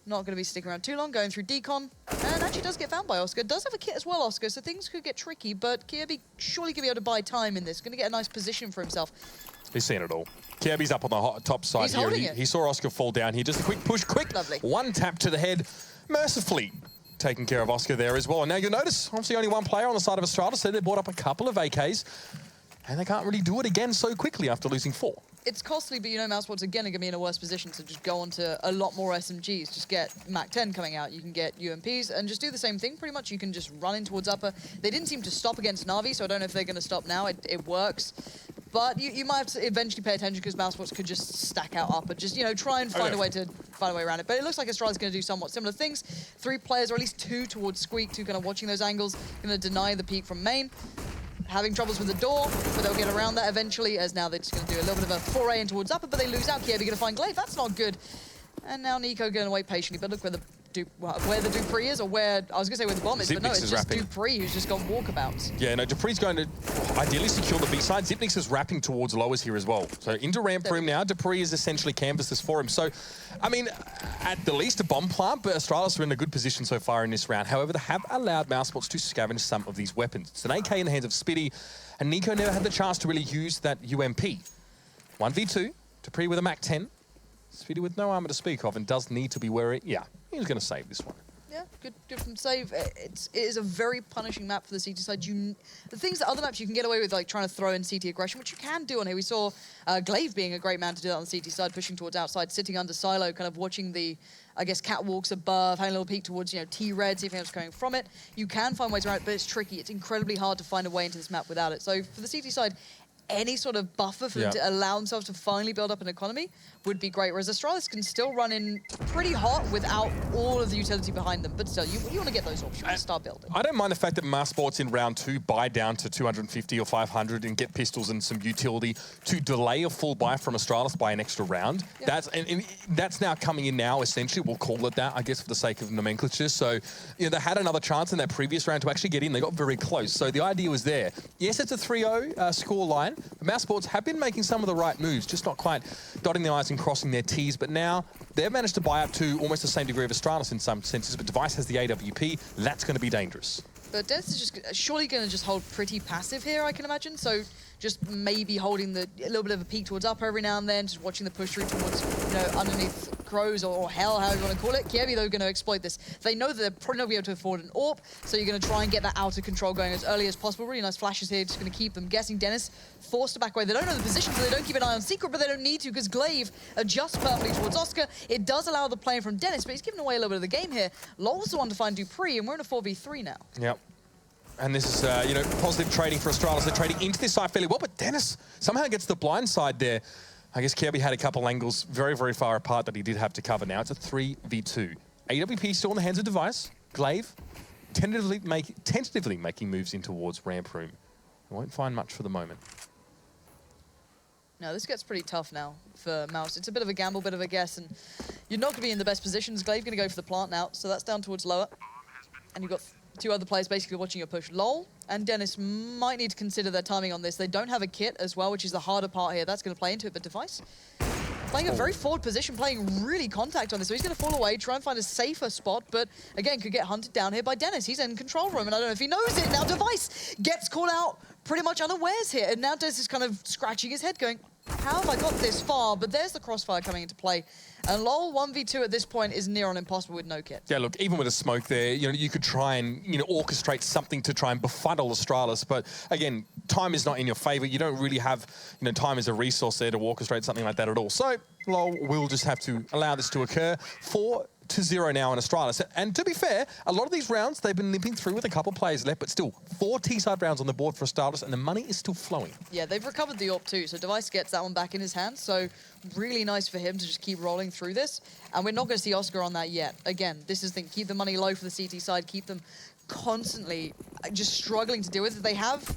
Not going to be sticking around too long, going through decon, and actually does get found by Oscar. Does have a kit as well, Oscar, so things could get tricky, but Kirby surely going to be able to buy time in this. Going to get a nice position for himself. He's seen it all. Kirby's up on the top side He's here. holding it. He saw Oscar fall down here. Just a quick push, quick. Lovely. One tap to the head. Mercifully taking care of Oscar there as well. And now you'll notice, obviously only 1 player on the side of Astralis, so they brought up a couple of AKs, and they can't really do it again so quickly after losing 4. It's costly, but you know Mousebots again are going to be in a worse position to just go on to a lot more SMGs. Just get Mac-10 coming out, you can get UMPs, and just do the same thing pretty much. You can just run in towards upper. They didn't seem to stop against NaVi, so I don't know if they're going to stop now. It works. But you might have to eventually pay attention because Mousebots could just stack out upper. Just, you know, try and find a way around it. But it looks like Astralis is going to do somewhat similar things. 3 players, or at least 2 towards Squeak, 2 kind of watching those angles, going to deny the peek from main. having troubles with the door, but they'll get around that eventually, as now they're just going to do a little bit of a foray in towards upper, but they lose out. Kiev going to find Glaive. That's not good. And now Nico going to wait patiently, but look where the Dupree is, or where, I was going to say where the bomb is, but no, it's just rapping. Dupree who's just gone walkabouts. Yeah, no, Dupree's going to ideally secure the B side. Xyp9x is wrapping towards lowers here as well. So into ramp room now, Dupree is essentially canvases for him. So, I mean, at the least a bomb plant, but Astralis are in a good position so far in this round. However, they have allowed Mousesports to scavenge some of these weapons. It's an AK in the hands of Spitty, and Nico never had the chance to really use that UMP. 1v2, Dupree with a Mac 10. Spitty with no armor to speak of and does need to be wary. Yeah, he's going to save this one. Yeah, good from save. It is a very punishing map for the CT side. The things that other maps you can get away with, like trying to throw in CT aggression, which you can do on here. We saw Glaive being a great man to do that on the CT side, pushing towards outside, sitting under silo, kind of watching the, I guess, catwalks above, having a little peek towards, you know, T-Red, see if anyone's coming from it. You can find ways around it, but it's tricky. It's incredibly hard to find a way into this map without it. So for the CT side, any sort of buffer for them to allow themselves to finally build up an economy would be great, whereas Astralis can still run in pretty hot without all of the utility behind them. But still, you want to get those options to start building. I don't mind the fact that Mousesports in round 2 buy down to 250 or 500 and get pistols and some utility to delay a full buy from Astralis by an extra round. Yeah. That's now coming in now, essentially. We'll call it that, I guess, for the sake of nomenclature. So, you know, they had another chance in that previous round to actually get in. They got very close. So the idea was there. Yes, it's a 3-0 score line. Mousesports have been making some of the right moves, just not quite dotting the I's and crossing their T's, but now they've managed to buy up to almost the same degree of Astralis in some senses, but Device has the AWP. That's going to be dangerous. But Dennis is just surely going to just hold pretty passive here, I can imagine. So just maybe holding a little bit of a peek towards upper every now and then, just watching the push through towards, you know, underneath Crows or Hell, however you want to call it. Kiev, though, going to exploit this. They know that they're probably not going to be able to afford an AWP, so you're going to try and get that out of control going as early as possible. Really nice flashes here, just going to keep them guessing. Dennis forced to back away. They don't know the position, so they don't keep an eye on Secret, but they don't need to because Glaive adjusts perfectly towards Oscar. It does allow the play from Dennis, but he's giving away a little bit of the game here. Lol's the one to find Dupree, and we're in a 4v3 now. Yep. And this is, you know, positive trading for Astralis. They're trading into this side fairly well, but Dennis somehow gets the blind side there. I guess Kirby had a couple angles very, very far apart that he did have to cover. Now it's a 3v2. AWP still in the hands of Device. Glaive tentatively making moves in towards ramp room. Won't find much for the moment. No, this gets pretty tough now for Mouz. It's a bit of a gamble, bit of a guess, and you're not going to be in the best positions. Glaive going to go for the plant now, so that's down towards lower. And you've got two other players basically watching your push. Lol and Dennis might need to consider their timing on this. They don't have a kit as well, which is the harder part here. That's going to play into it, but Device playing a very forward position, playing really contact on this. So he's going to fall away, try and find a safer spot, but again, could get hunted down here by Dennis. He's in control room, and I don't know if he knows it. Now Device gets caught out pretty much unawares here, and now Dennis is kind of scratching his head going, how have I got this far? But there's the crossfire coming into play. And LoL 1v2 at this point is near on impossible with no kit. Yeah, look, even with a smoke there, you know, you could try and, you know, orchestrate something to try and befuddle Astralis. But again, time is not in your favor. You don't really have, you know, time as a resource there to orchestrate something like that at all. So LoL will just have to allow this to occur. 4-0 now in Astralis. And to be fair, a lot of these rounds, they've been limping through with a couple players left, but still 4 T-side rounds on the board for Astralis, and the money is still flowing. Yeah, they've recovered the AWP too, so Device gets that one back in his hands, so really nice for him to just keep rolling through this. And we're not going to see Oscar on that yet. Again, this is the thing, keep the money low for the CT side, keep them constantly just struggling to deal with it. They have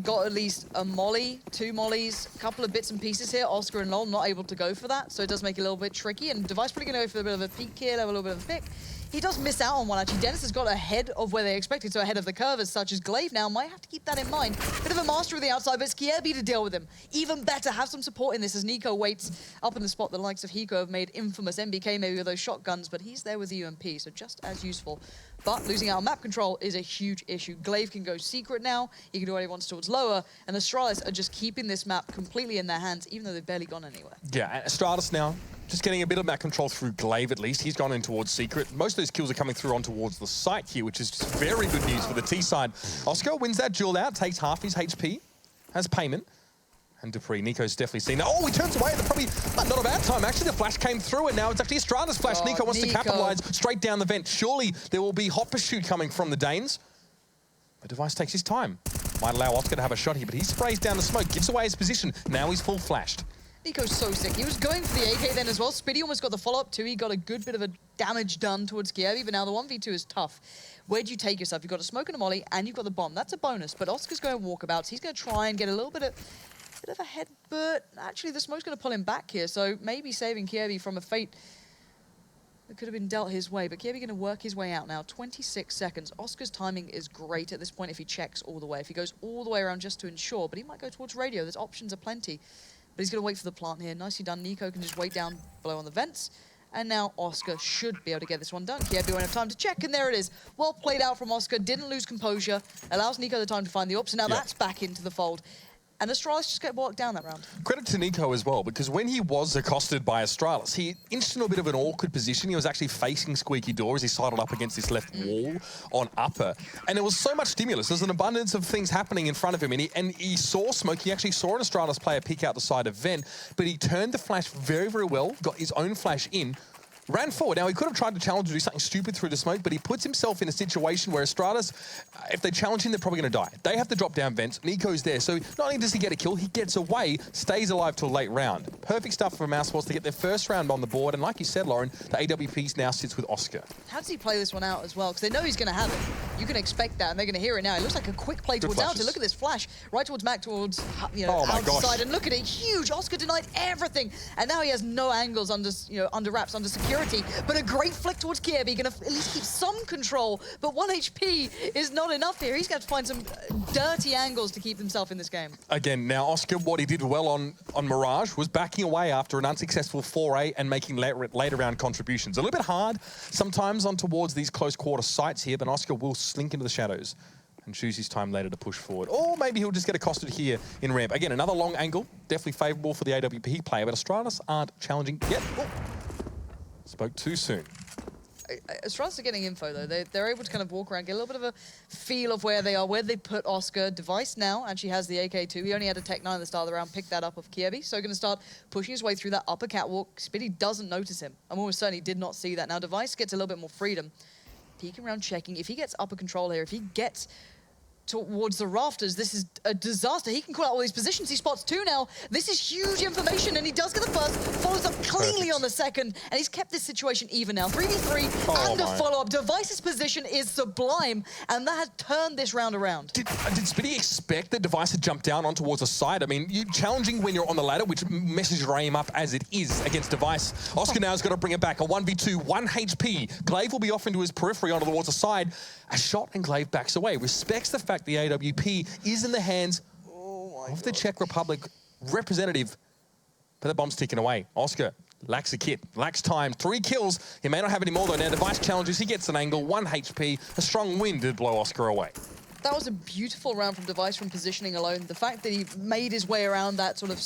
got at least a molly, 2 mollies, a couple of bits and pieces here. Oscar and Lol not able to go for that, so it does make it a little bit tricky. And Device probably going to go for a bit of a peek here, have a little bit of a pick. He does miss out on one, actually. Dennis has got ahead of where they expected, so ahead of the curve as such as Glaive now might have to keep that in mind. Bit of a master of the outside, but it's Kierby to deal with him. Even better, have some support in this as Nico waits up in the spot. The likes of Hiko have made infamous. MBK maybe with those shotguns, but he's there with the UMP, so just as useful. But losing out on map control is a huge issue. Glaive can go secret now. He can do what he wants towards lower, and Astralis are just keeping this map completely in their hands, even though they've barely gone anywhere. Yeah, Astralis now just getting a bit of map control through Glaive at least. He's gone in towards secret. Most of those kills are coming through on towards the site here, which is just very good news for the T side. Oscar wins that duel out, takes half his HP, has payment. And Dupree, Nico's definitely seen that. Oh, he turns away at the probably not a bad time. Actually, the flash came through, and now it's actually Astralis' flash. Oh, Nico wants to capitalize straight down the vent. Surely there will be hot pursuit coming from the Danes. But Device takes his time. Might allow Oscar to have a shot here, but he sprays down the smoke, gives away his position. Now he's full flashed. NiKo's so sick. He was going for the AK then as well. Spitty almost got the follow-up too. He got a good bit of a damage done towards Kievi, but now the 1v2 is tough. Where do you take yourself? You've got a smoke and a molly, and you've got the bomb. That's a bonus, but Oscar's going walkabouts. He's going to try and get a little bit of a head, but actually the smoke's going to pull him back here, so maybe saving Kievi from a fate that could have been dealt his way, but Kievi going to work his way out now. 26 seconds. Oscar's timing is great at this point if he checks all the way. If he goes all the way around just to ensure, but he might go towards radio. There's options aplenty. But he's going to wait for the plant here. Nicely done. NiKo can just wait down below on the vents. And now Oscar should be able to get this one done. Kievi won't have time to check, and there it is. Well played out from Oscar. Didn't lose composure. Allows NiKo the time to find the ops, and now that's back into the fold. And Astralis just get walked down that round. Credit to NiKo as well, because when he was accosted by Astralis, he inched in a bit of an awkward position. He was actually facing Squeaky Door as he sidled up against this left wall on upper. And there was so much stimulus. There's an abundance of things happening in front of him. And he saw smoke. He actually saw an Astralis player pick out the side of vent, but he turned the flash very, very well, got his own flash in, ran forward. Now, he could have tried to challenge to do something stupid through the smoke, but he puts himself in a situation where Astralis, if they challenge him, they're probably going to die. They have to drop down vents. NiKo's there. So not only does he get a kill, he gets away, stays alive till late round. Perfect stuff for Mousesports to get their first round on the board. And like you said, Lauren, the AWP now sits with Oscar. How does he play this one out as well? Because they know he's going to have it. You can expect that, and they're going to hear it now. It looks like a quick play towards Alta. Look at this flash. Right towards Mac, towards outside. And look at it. Huge. Oscar denied everything. And now he has no angles under, under wraps, under security. But a great flick towards Kievi, going to at least keep some control, but 1 HP is not enough here. He's going to find some dirty angles to keep himself in this game. Again, now Oscar, what he did well on Mirage was backing away after an unsuccessful foray and making later round contributions. A little bit hard sometimes on towards these close quarter sites here, but Oscar will slink into the shadows and choose his time later to push forward. Or maybe he'll just get accosted here in ramp. Again, another long angle, definitely favourable for the AWP player, but Astralis aren't challenging yet. Oh. Spoke too soon. Astralis are getting info, though. They're able to kind of walk around, get a little bit of a feel of where they are, where they put Oscar. Device now actually has the AK-2. He only had a Tech 9 at the start of the round, picked that up of Kievi. So going to start pushing his way through that upper catwalk. Spitty doesn't notice him. I'm almost certain he did not see that. Now Device gets a little bit more freedom. Peeking around, checking. If he gets upper control here, if he gets towards the rafters, this is a disaster. He can call out all these positions. He spots 2 now. This is huge information, and he does get the first, follows up cleanly on the second, and he's kept this situation even now. 3v3 and a follow-up. Device's position is sublime, and that has turned this round around. Did Spitty expect that Device to jump down on towards the side? I mean, you're challenging when you're on the ladder, which messes your aim up as it is against Device. Oscar now has got to bring it back. A 1v2, 1 HP. Glaive will be off into his periphery onto towards the side. A shot, and Glaive backs away. Respects the fact the AWP is in the hands of the Czech Republic representative, but the bomb's ticking away. Oscar lacks a kit, lacks time. 3 kills. He may not have any more though. Now Device challenges. He gets an angle. 1 HP. A strong wind did blow Oscar away. That was a beautiful round from Device from positioning alone. The fact that he made his way around that sort of,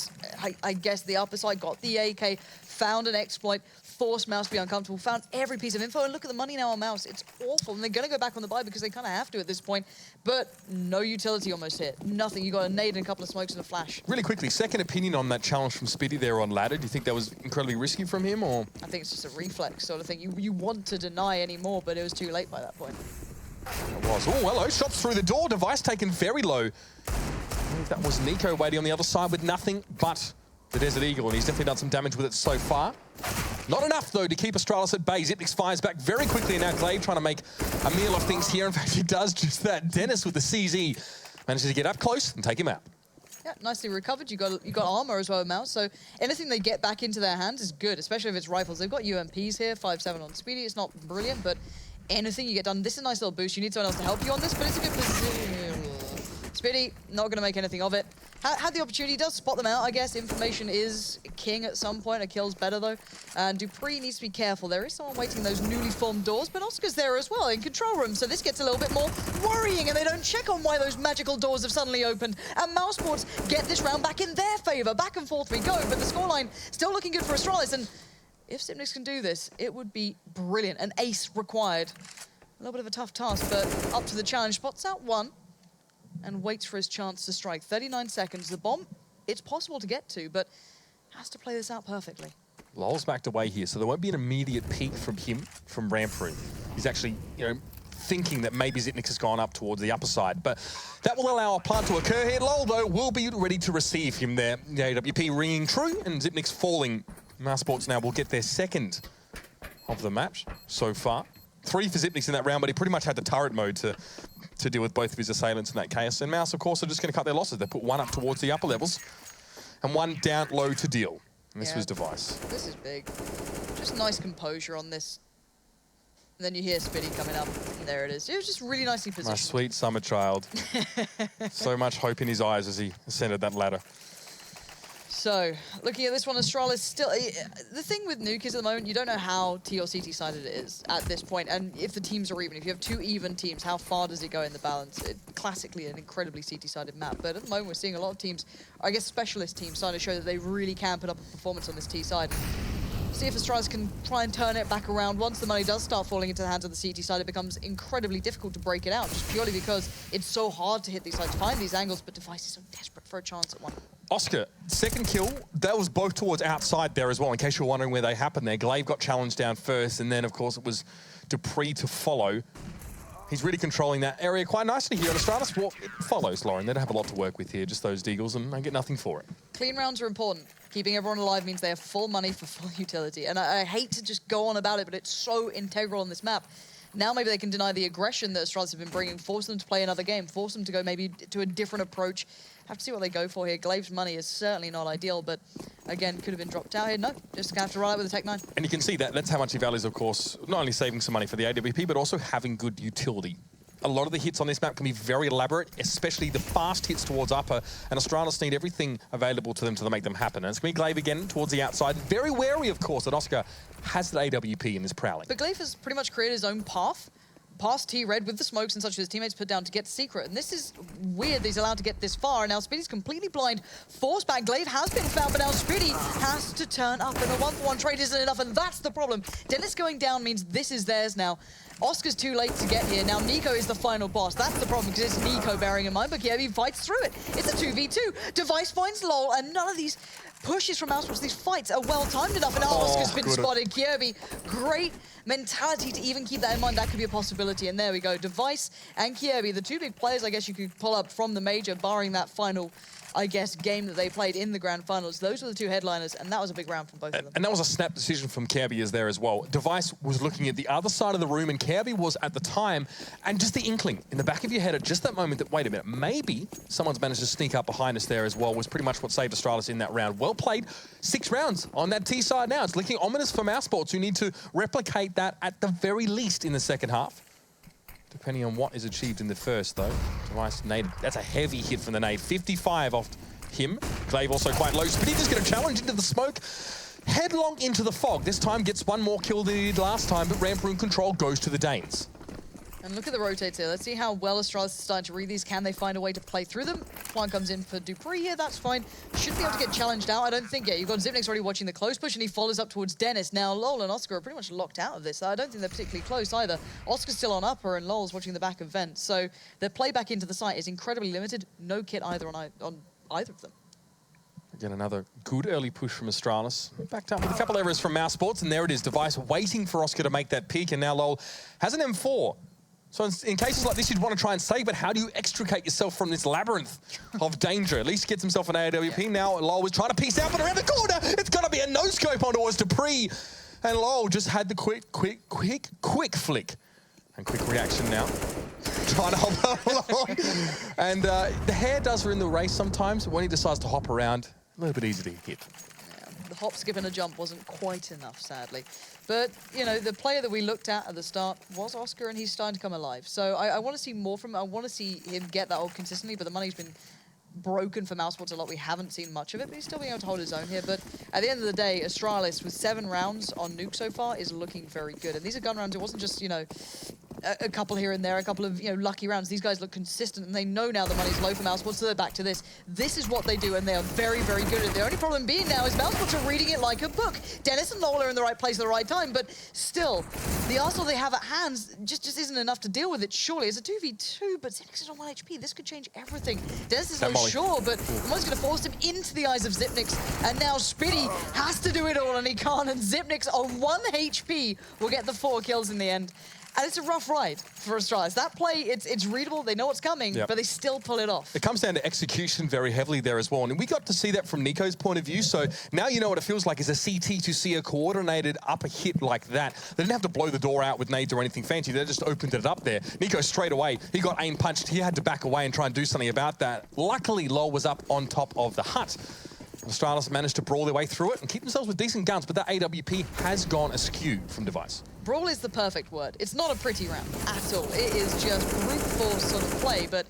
I guess, the upper side, got the AK, found an exploit, forced Mouz to be uncomfortable, found every piece of info, and look at the money now on Mouz. It's awful, and they're going to go back on the buy because they kind of have to at this point, but no utility almost hit. Nothing. You got a nade and a couple of smokes and a flash. Really quickly, second opinion on that challenge from Spitty there on ladder. Do you think that was incredibly risky from him, or? I think it's just a reflex sort of thing. You want to deny any more, but it was too late by that point. It was. Oh, hello. Shots through the door. Device taken very low. I believe that was NiKo waiting on the other side with nothing but the Desert Eagle, and he's definitely done some damage with it so far. Not enough, though, to keep Astralis at bay. Zipnix fires back very quickly, and now Glaive trying to make a meal of things here. In fact, he does just that. Dennis with the CZ manages to get up close and take him out. Yeah, nicely recovered. You got armor as well with Mouz, so anything they get back into their hands is good, especially if it's rifles. They've got UMPs here, 5.7 on Speedy. It's not brilliant, but anything you get done. This is a nice little boost. You need someone else to help you on this, but it's a good position. Speedy, not going to make anything of it. Had the opportunity, does spot them out, I guess. Information is king at some point. A kill's better, though. And Dupree needs to be careful. There is someone waiting those newly formed doors, but Oscar's there as well in control room, so this gets a little bit more worrying, and they don't check on why those magical doors have suddenly opened. And Mousesports get this round back in their favor. Back and forth we go, but the scoreline still looking good for Astralis, and if Zipnix can do this, it would be brilliant. An ace required. A little bit of a tough task, but up to the challenge. Spots out 1 and waits for his chance to strike. 39 seconds. The bomb, it's possible to get to, but has to play this out perfectly. Lol's backed away here, so there won't be an immediate peek from him from ramp room. He's actually, thinking that maybe Xyp9x has gone up towards the upper side. But that will allow a plant to occur here. Lol, though, will be ready to receive him there. The AWP ringing true, and Xyp9x falling. Mousesports now will get their second of the match so far. 3 for Xyp9x in that round, but he pretty much had the turret mode to deal with both of his assailants in that case. And Mouz, of course, are just going to cut their losses. They put 1 up towards the upper levels and 1 down low to deal. And this was Device. This is big. Just nice composure on this. And then you hear Spitty coming up, and there it is. It was just really nicely positioned. My sweet summer child. So much hope in his eyes as he ascended that ladder. So, looking at this one, Astralis still... The thing with Nuke is at the moment, you don't know how T or CT sided it is at this point, and if the teams are even. If you have 2 even teams, how far does it go in the balance? Classically, an incredibly CT sided map, but at the moment we're seeing a lot of teams, I guess specialist teams, starting to show that they really can put up a performance on this T side. See if Astralis can try and turn it back around. Once the money does start falling into the hands of the CT side, it becomes incredibly difficult to break it out, just purely because it's so hard to hit these sides, find these angles, but Device is so desperate for a chance at one. Oscar, second kill, that was both towards outside there as well, in case you're wondering where they happened there. Glaive got challenged down first, and then, of course, it was Dupree to follow. He's really controlling that area quite nicely here. And Astralis, well, it follows Lauren. They don't have a lot to work with here, just those deagles, and they get nothing for it. Clean rounds are important. Keeping everyone alive means they have full money for full utility. And I hate to just go on about it, but it's so integral on this map. Now maybe they can deny the aggression that Astralis have been bringing, force them to play another game, force them to go maybe to a different approach. Have to see what they go for here. Glaive's money is certainly not ideal, but again, could have been dropped out here. No, just gonna have to ride it with the Tech 9. And you can see that. That's how much he values, of course, not only saving some money for the AWP, but also having good utility. A lot of the hits on this map can be very elaborate, especially the fast hits towards upper, and Astralis need everything available to them to make them happen. And it's going to be Glaive again towards the outside. Very wary, of course, that Oscar has the AWP in his prowling. But Glaive has pretty much created his own path, past T-Red with the smokes and such that his teammates put down to get secret. And this is weird that he's allowed to get this far. And now Spitty's completely blind. Forced back. Glaive has been found, but now Spitty has to turn up. And a 1-for-1 trade isn't enough, and that's the problem. Dennis going down means this is theirs now. Oscar's too late to get here. Now Nico is the final boss. That's the problem, because it's Nico bearing in mind, but Kievi fights through it. It's a 2v2. Device finds Lol, and none of these pushes from Mousesports, these fights are well-timed enough, and now Oscar's been spotted. Kievi, great mentality to even keep that in mind. That could be a possibility, and there we go. Device and Kievi, the 2 big players I guess you could pull up from the major, barring that final, I guess, game that they played in the grand finals. Those were the 2 headliners, and that was a big round from both of them. And that was a snap decision from Kirby is there as well. Device was looking at the other side of the room, and Kirby was at the time, and just the inkling in the back of your head at just that moment that, wait a minute, maybe someone's managed to sneak up behind us there as well, was pretty much what saved Astralis in that round. Well played. 6 rounds on that T side now. It's looking ominous for Mousesports, who need to replicate that at the very least in the second half. Depending on what is achieved in the first, though. Device nade, that's a heavy hit from the nade. 55 off him. Glaive also quite low. Spitty just going to challenge into the smoke. Headlong into the fog. This time gets 1 more kill than he did last time, but ramp room control goes to the Danes. And look at the rotates here. Let's see how well Astralis is starting to read these. Can they find a way to play through them? Flying comes in for Dupree here, that's fine. Should be able to get challenged out, I don't think yet. You've got Xyp9x already watching the close push, and he follows up towards Dennis. Now, Lol and Oscar are pretty much locked out of this. I don't think they're particularly close either. Oscar's still on upper, and Lol's watching the back of vent. So their play back into the site is incredibly limited. No kit either on either of them. Again, another good early push from Astralis. Backed up with a couple errors from Mousesports, and there it is. Device waiting for Oscar to make that peak, and now Lol has an M4. So in cases like this, you'd want to try and save, but how do you extricate yourself from this labyrinth of danger? At least gets himself an AWP. Yeah. Now Lol was trying to piece out, but around the corner, it's going to be a no-scope onto us, Dupree. And Lol just had the quick flick. And quick reaction now. Trying to hop along. And the hair does ruin the race sometimes. When he decides to hop around, a little bit easy to hit. Yeah, the hop, skip, and a jump wasn't quite enough, sadly. But, you know, the player that we looked at the start was Oscar, and he's starting to come alive. So I want to see more from him. I want to see him get that ult consistently, but the money's been broken for Mousesports a lot. We haven't seen much of it, but he's still being able to hold his own here. But at the end of the day, Astralis, with 7 rounds on Nuke so far, is looking very good. And these are gun rounds. It wasn't just, you know, a couple here and there, a couple of, you know, lucky rounds. These guys look consistent, and they know now the money's low for Mousesports, so they're back to this. This is what they do, and they are very, very good at it. The only problem being now is Mousesports are reading it like a book. Dennis and Lol are in the right place at the right time, but still, the arsenal they have at hands just isn't enough to deal with it, surely. It's a 2v2, but Xyp9x is on 1 HP. This could change everything. Dennis is not sure, but Mouz going to force him into the eyes of Xyp9x, and now Spitty has to do it all, and he can't, and Xyp9x on 1 HP will get the 4 kills in the end. And it's a rough ride for Astralis. That play, it's readable, they know what's coming, but they still pull it off. It comes down to execution very heavily there as well. And we got to see that from Nico's point of view. So now you know what it feels like as a CT to see a coordinated upper hit like that. They didn't have to blow the door out with nades or anything fancy. They just opened it up there. Nico straight away, he got aim punched. He had to back away and try and do something about that. Luckily, LoL was up on top of the hut. Astralis managed to brawl their way through it and keep themselves with decent guns, but that AWP has gone askew from Device. Brawl is the perfect word. It's not a pretty round at all. It is just brute force sort of play, but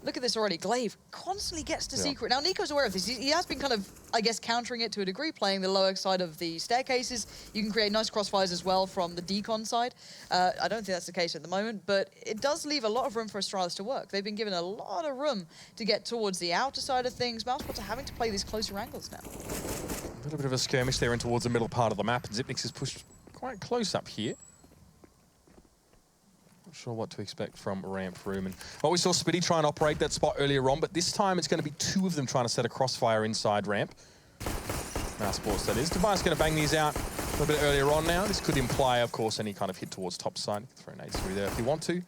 look at this already. Glaive constantly gets to Secret. Now, Nico's aware of this. He has been kind of, I guess, countering it to a degree, playing the lower side of the staircases. You can create nice crossfires as well from the decon side. I don't think that's the case at the moment, but it does leave a lot of room for Astralis to work. They've been given a lot of room to get towards the outer side of things. Mousesports are having to play these closer angles now. A little bit of a skirmish there in towards the middle part of the map, and Xyp9x is pushed quite close up here. Not sure what to expect from Ramp Room. And well, we saw Spitty try and operate that spot earlier on, but this time it's going to be two of them trying to set a crossfire inside Ramp. Mousesports, that is. Device going to bang these out a little bit earlier on now. This could imply, of course, any kind of hit towards top side. You can throw nades through there if you want to.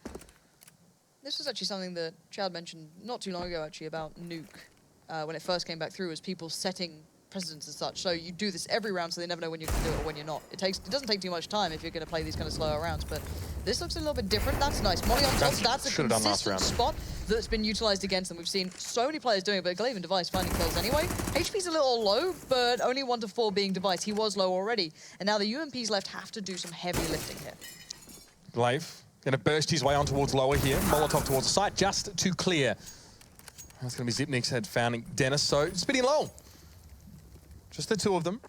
This was actually something that Chad mentioned not too long ago, actually, about Nuke. When it first came back through, was people setting precedents as such. So you do this every round, so they never know when you can do it or when you're not. It doesn't take too much time if you're going to play these kind of slower rounds, but this looks a little bit different. That's nice. Molly on top, that's a consistent spot that's been utilized against them. We've seen so many players doing it, but Glaive and Device finding kills anyway. HP's a little low, but only 1 to 4 being Device. He was low already. And now the UMPs left have to do some heavy lifting here. Glaive going to burst his way on towards lower here. Molotov towards the site, just to clear. That's going to be Xyp9x had found Dennis, so spinning low. Just the two of them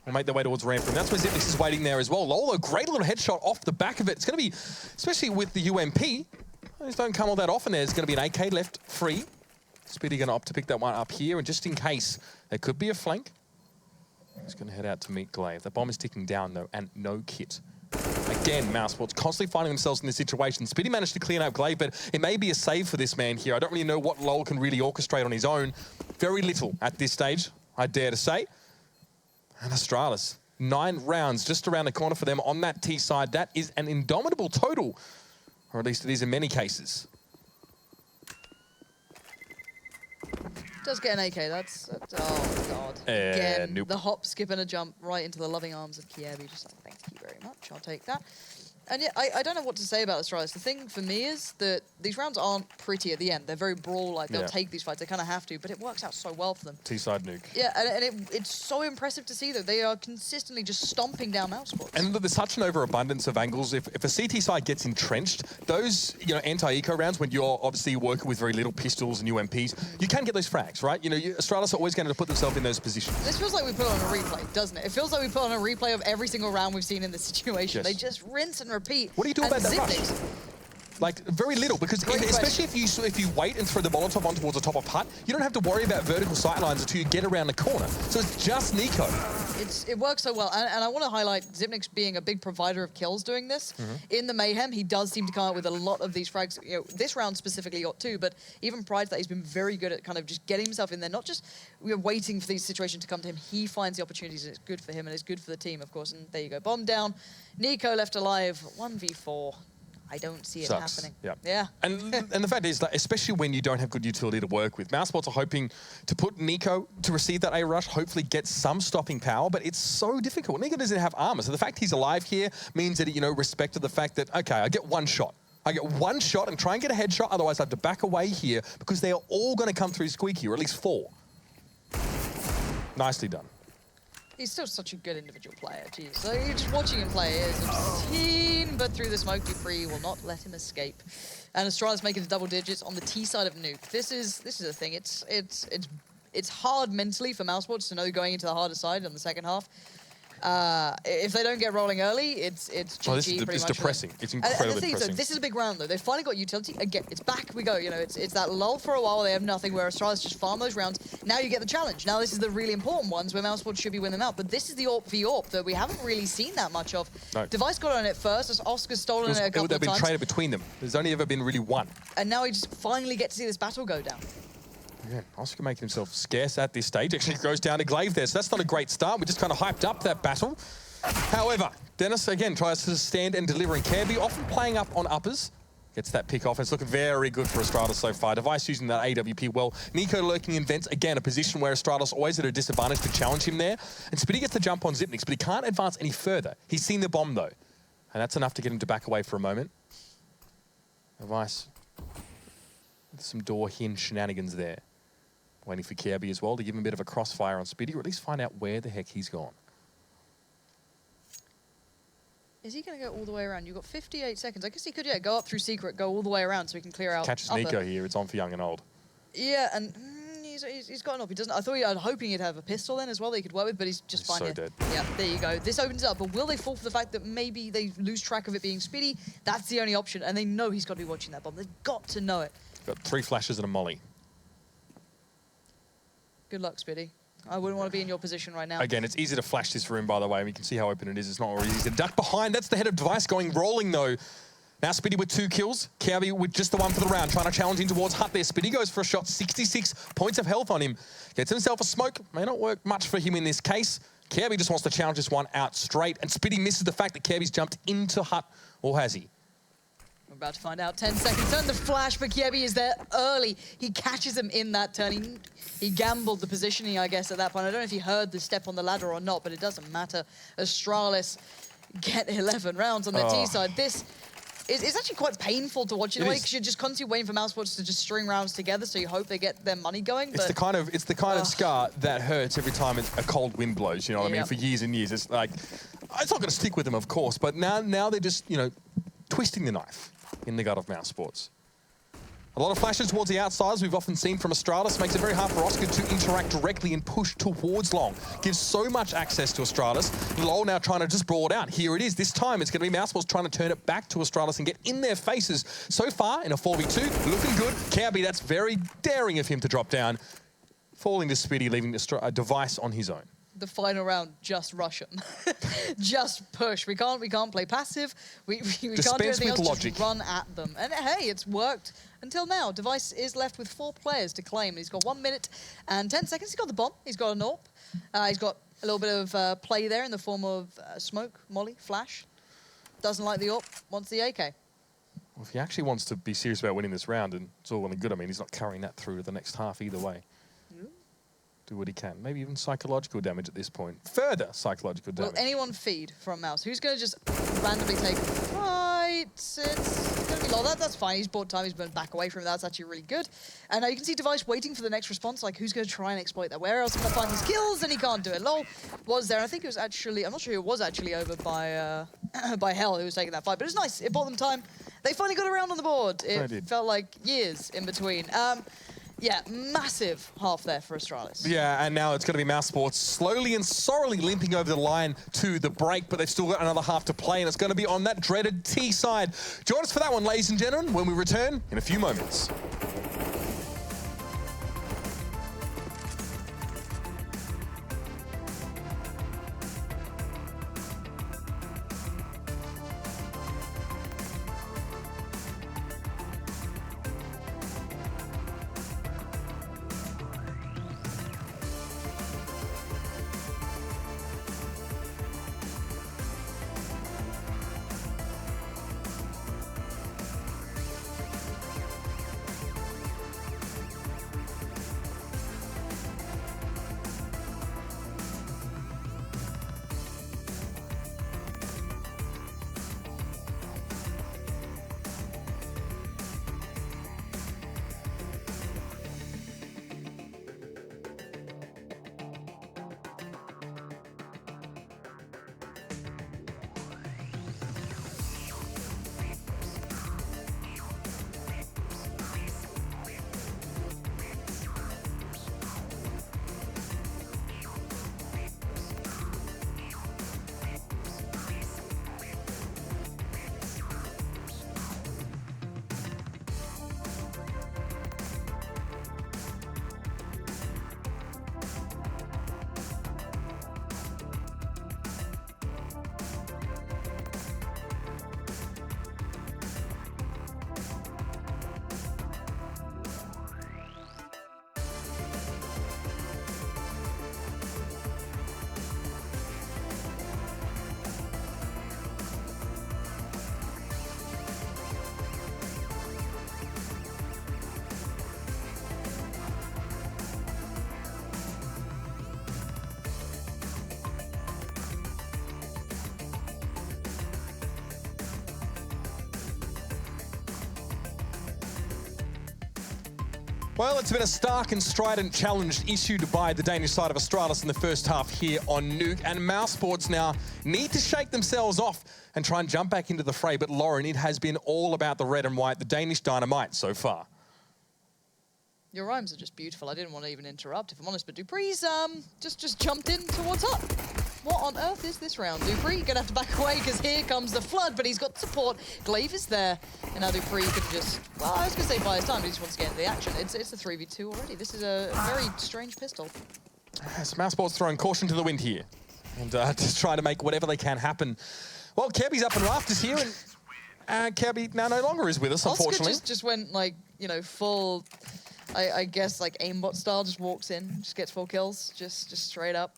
will make their way towards Ramp Room. That's where Xyp9x is waiting there as well. Lolo, great little headshot off the back of it. It's going to be, especially with the UMP, these don't come all that often. There's going to be an AK left free. Speedy going to opt to pick that one up here, and just in case there could be a flank, he's going to head out to meet Glaive. The bomb is ticking down though, and no kit. Again, Mousesports constantly finding themselves in this situation. Speedy managed to clean up Glaive, but it may be a save for this man here. I don't really know what LoL can really orchestrate on his own. Very little at this stage, I dare to say. And Astralis, 9 rounds just around the corner for them on that T side. That is an indomitable total, or at least it is in many cases. Does get an AK, that's oh god. Again, nope. The hop, skip and a jump right into the loving arms of Kievi. Just like, thank you very much, I'll take that. And yeah, I don't know what to say about Astralis. The thing for me is that these rounds aren't pretty at the end. They're very brawl-like. They'll take these fights. They kind of have to, but it works out so well for them. T-side nuke. Yeah, and it's so impressive to see that they are consistently just stomping down Mousesports. And there's such an overabundance of angles. If a CT side gets entrenched, those anti-eco rounds, when you're obviously working with very little pistols and UMPs, you can get those frags, right? Astralis are always going to put themselves in those positions. This feels like we put on a replay, doesn't it? It feels like we put on a replay of every single round we've seen in this situation. Yes. They just rinse and repeat. What do you do about that rush? Like, very little, because especially if you wait and throw the Molotov on towards the top of hut, you don't have to worry about vertical sight lines until you get around the corner. So it's just Nico. It works so well, and I want to highlight Xyp9x being a big provider of kills doing this. In the Mayhem, he does seem to come up with a lot of these frags. This round specifically got 2, but even prior to that, he's been very good at kind of just getting himself in there, not just waiting for these situations to come to him. He finds the opportunities, and it's good for him, and it's good for the team, of course. And there you go, bomb down. Nico left alive, 1v4. I don't see it happening. Yeah. And the fact is that, especially when you don't have good utility to work with, Mousesports are hoping to put Nico to receive that A rush, hopefully get some stopping power, but it's so difficult. Nico doesn't have armor, so the fact he's alive here means that, respect to the fact that, okay, I get one shot. I get one shot and try and get a headshot, otherwise I have to back away here because they are all going to come through Squeaky, or at least 4. Nicely done. He's still such a good individual player, jeez. So you're just watching him play is obscene, but through the smoke, Dupree will not let him escape. And Astralis making the double digits on the T side of Nuke. This is the thing. It's hard mentally for Mousesports to know going into the harder side on the second half. If they don't get rolling early, it's GG pretty much. It's depressing. It's incredibly depressing. So this is a big round, though. They've finally got utility. Again, it's back we go. It's that lull for a while. They have nothing, where Astralis just farm those rounds. Now you get the challenge. Now this is the really important ones where Mousesports should be winning them out. But this is the AWP v AWP that we haven't really seen that much of. No. Device got on it first, as Oscar's stolen it a couple of times. They've been traded between them. There's only ever been really one. And now we just finally get to see this battle go down. Yeah, Oscar making himself scarce at this stage. Actually goes down to Glaive there, so that's not a great start. We just kind of hyped up that battle. However, Dennis, again, tries to stand and deliver, and Kirby often playing up on uppers. Gets that pick off. It's looking very good for Astralis so far. Device using that AWP well. Nico lurking in vents. Again, a position where Astralis always at a disadvantage to challenge him there. And Spitty gets the jump on Zipnix, but he can't advance any further. He's seen the bomb, though. And that's enough to get him to back away for a moment. Device with some door hinge shenanigans there. Waiting for Kirby as well to give him a bit of a crossfire on Spitty, or at least find out where the heck he's gone. Is he going to go all the way around? You've got 58 seconds. I guess he could, yeah, go up through secret, go all the way around so he can clear out. Catches Nico here. It's on for young and old. Yeah, and he's got an up. He doesn't. I was hoping he'd have a pistol then as well that he could work with, but he's just fine so here. dead. Yeah, there you go. This opens it up, but will they fall for the fact that maybe they lose track of it being Spitty? That's the only option, and they know he's got to be watching that bomb. They've got to know it. Got 3 flashes and a molly. Good luck, Spitty. I wouldn't want to be in your position right now. Again, it's easy to flash this room, by the way. We can see how open it is. It's not always easy to duck behind. That's the head of Device going rolling, though. Now Spitty with 2 kills. Kirby with just the one for the round, trying to challenge in towards Hut there. Spitty goes for a shot, 66 points of health on him. Gets himself a smoke. May not work much for him in this case. Kirby just wants to challenge this one out straight, and Spitty misses the fact that Kirby's jumped into Hut, or has he? We're about to find out. 10 seconds. Turn the flash, but Kirby is there early. He catches him in that turn. He gambled the positioning, I guess, at that point. I don't know if he heard the step on the ladder or not, but it doesn't matter. Astralis get 11 rounds on their T side. This is actually quite painful to watch in a way, because you're just constantly waiting for Mousesports to just string rounds together, so you hope they get their money going. It's the kind of scar that hurts every time a cold wind blows, you know what I mean? For years and years. It's like, it's not going to stick with them, of course, but now they're just, you know, twisting the knife in the gut of Mousesports. A lot of flashes towards the outsides we've often seen from Astralis. Makes it very hard for Oscar to interact directly and push towards Long. Gives so much access to Astralis. Lol now trying to just brawl it out. Here it is. This time it's going to be Mousesports trying to turn it back to Astralis and get in their faces. So far in a 4v2, looking good. Kirby, that's very daring of him to drop down. Falling to Spitty, leaving a Device on his own. The final round, just rush them. Just push. We can't play passive. We can't do anything else. Logic. Just run at them. And hey, it's worked until now. Device is left with 4 players to claim. He's got 1 minute and 10 seconds. He's got the bomb. He's got a AWP. He's got a little bit of play there in the form of smoke, molly, flash. Doesn't like the AWP. Wants the AK. Well, if he actually wants to be serious about winning this round, and it's all well and good, I mean, he's not carrying that through to the next half either way. Do what he can. Maybe even psychological damage at this point. Further psychological damage. Will anyone feed from Mouse? Who's going to just randomly take fights? It's going to be Lol. That's fine. He's bought time. He's been back away from it. That's actually really good. And now you can see Device waiting for the next response. Like, who's going to try and exploit that? Where else can I find his kills? And he can't do it. Lol was there. I think it was actually, I'm not sure who it was actually over by by Hell who was taking that fight. But it was nice. It bought them time. They finally got around on the board. It felt like years in between. Yeah, massive half there for Astralis. Yeah, and now it's going to be Mousesports slowly and sorrowly limping over the line to the break, but they've still got another half to play, and it's going to be on that dreaded T side. Join us for that one, ladies and gentlemen, when we return in a few moments. Well, it's been a stark and strident challenge issued by the Danish side of Astralis in the first half here on Nuke, and Mouz Sports now need to shake themselves off and try and jump back into the fray. But Lauren, it has been all about the red and white, the Danish dynamite so far. Your rhymes are just beautiful. I didn't want to even interrupt, if I'm honest, but Dupree's just jumped in towards up. What on earth is this round? Dupree gonna have to back away because here comes the flood, but he's got support. Glaive is there, and now Dupree can just, well, I was gonna say buy his time, but he just wants to get into the action. It's a 3v2 already. This is a very strange pistol. Yes, Mouz Sports throwing caution to the wind here, and just trying to make whatever they can happen. Well, Kirby's up in rafters here, and Kirby now no longer is with us, unfortunately. Oscar just went, like, you know, full, I guess, like aimbot style, just walks in, just gets 4 kills, just straight up.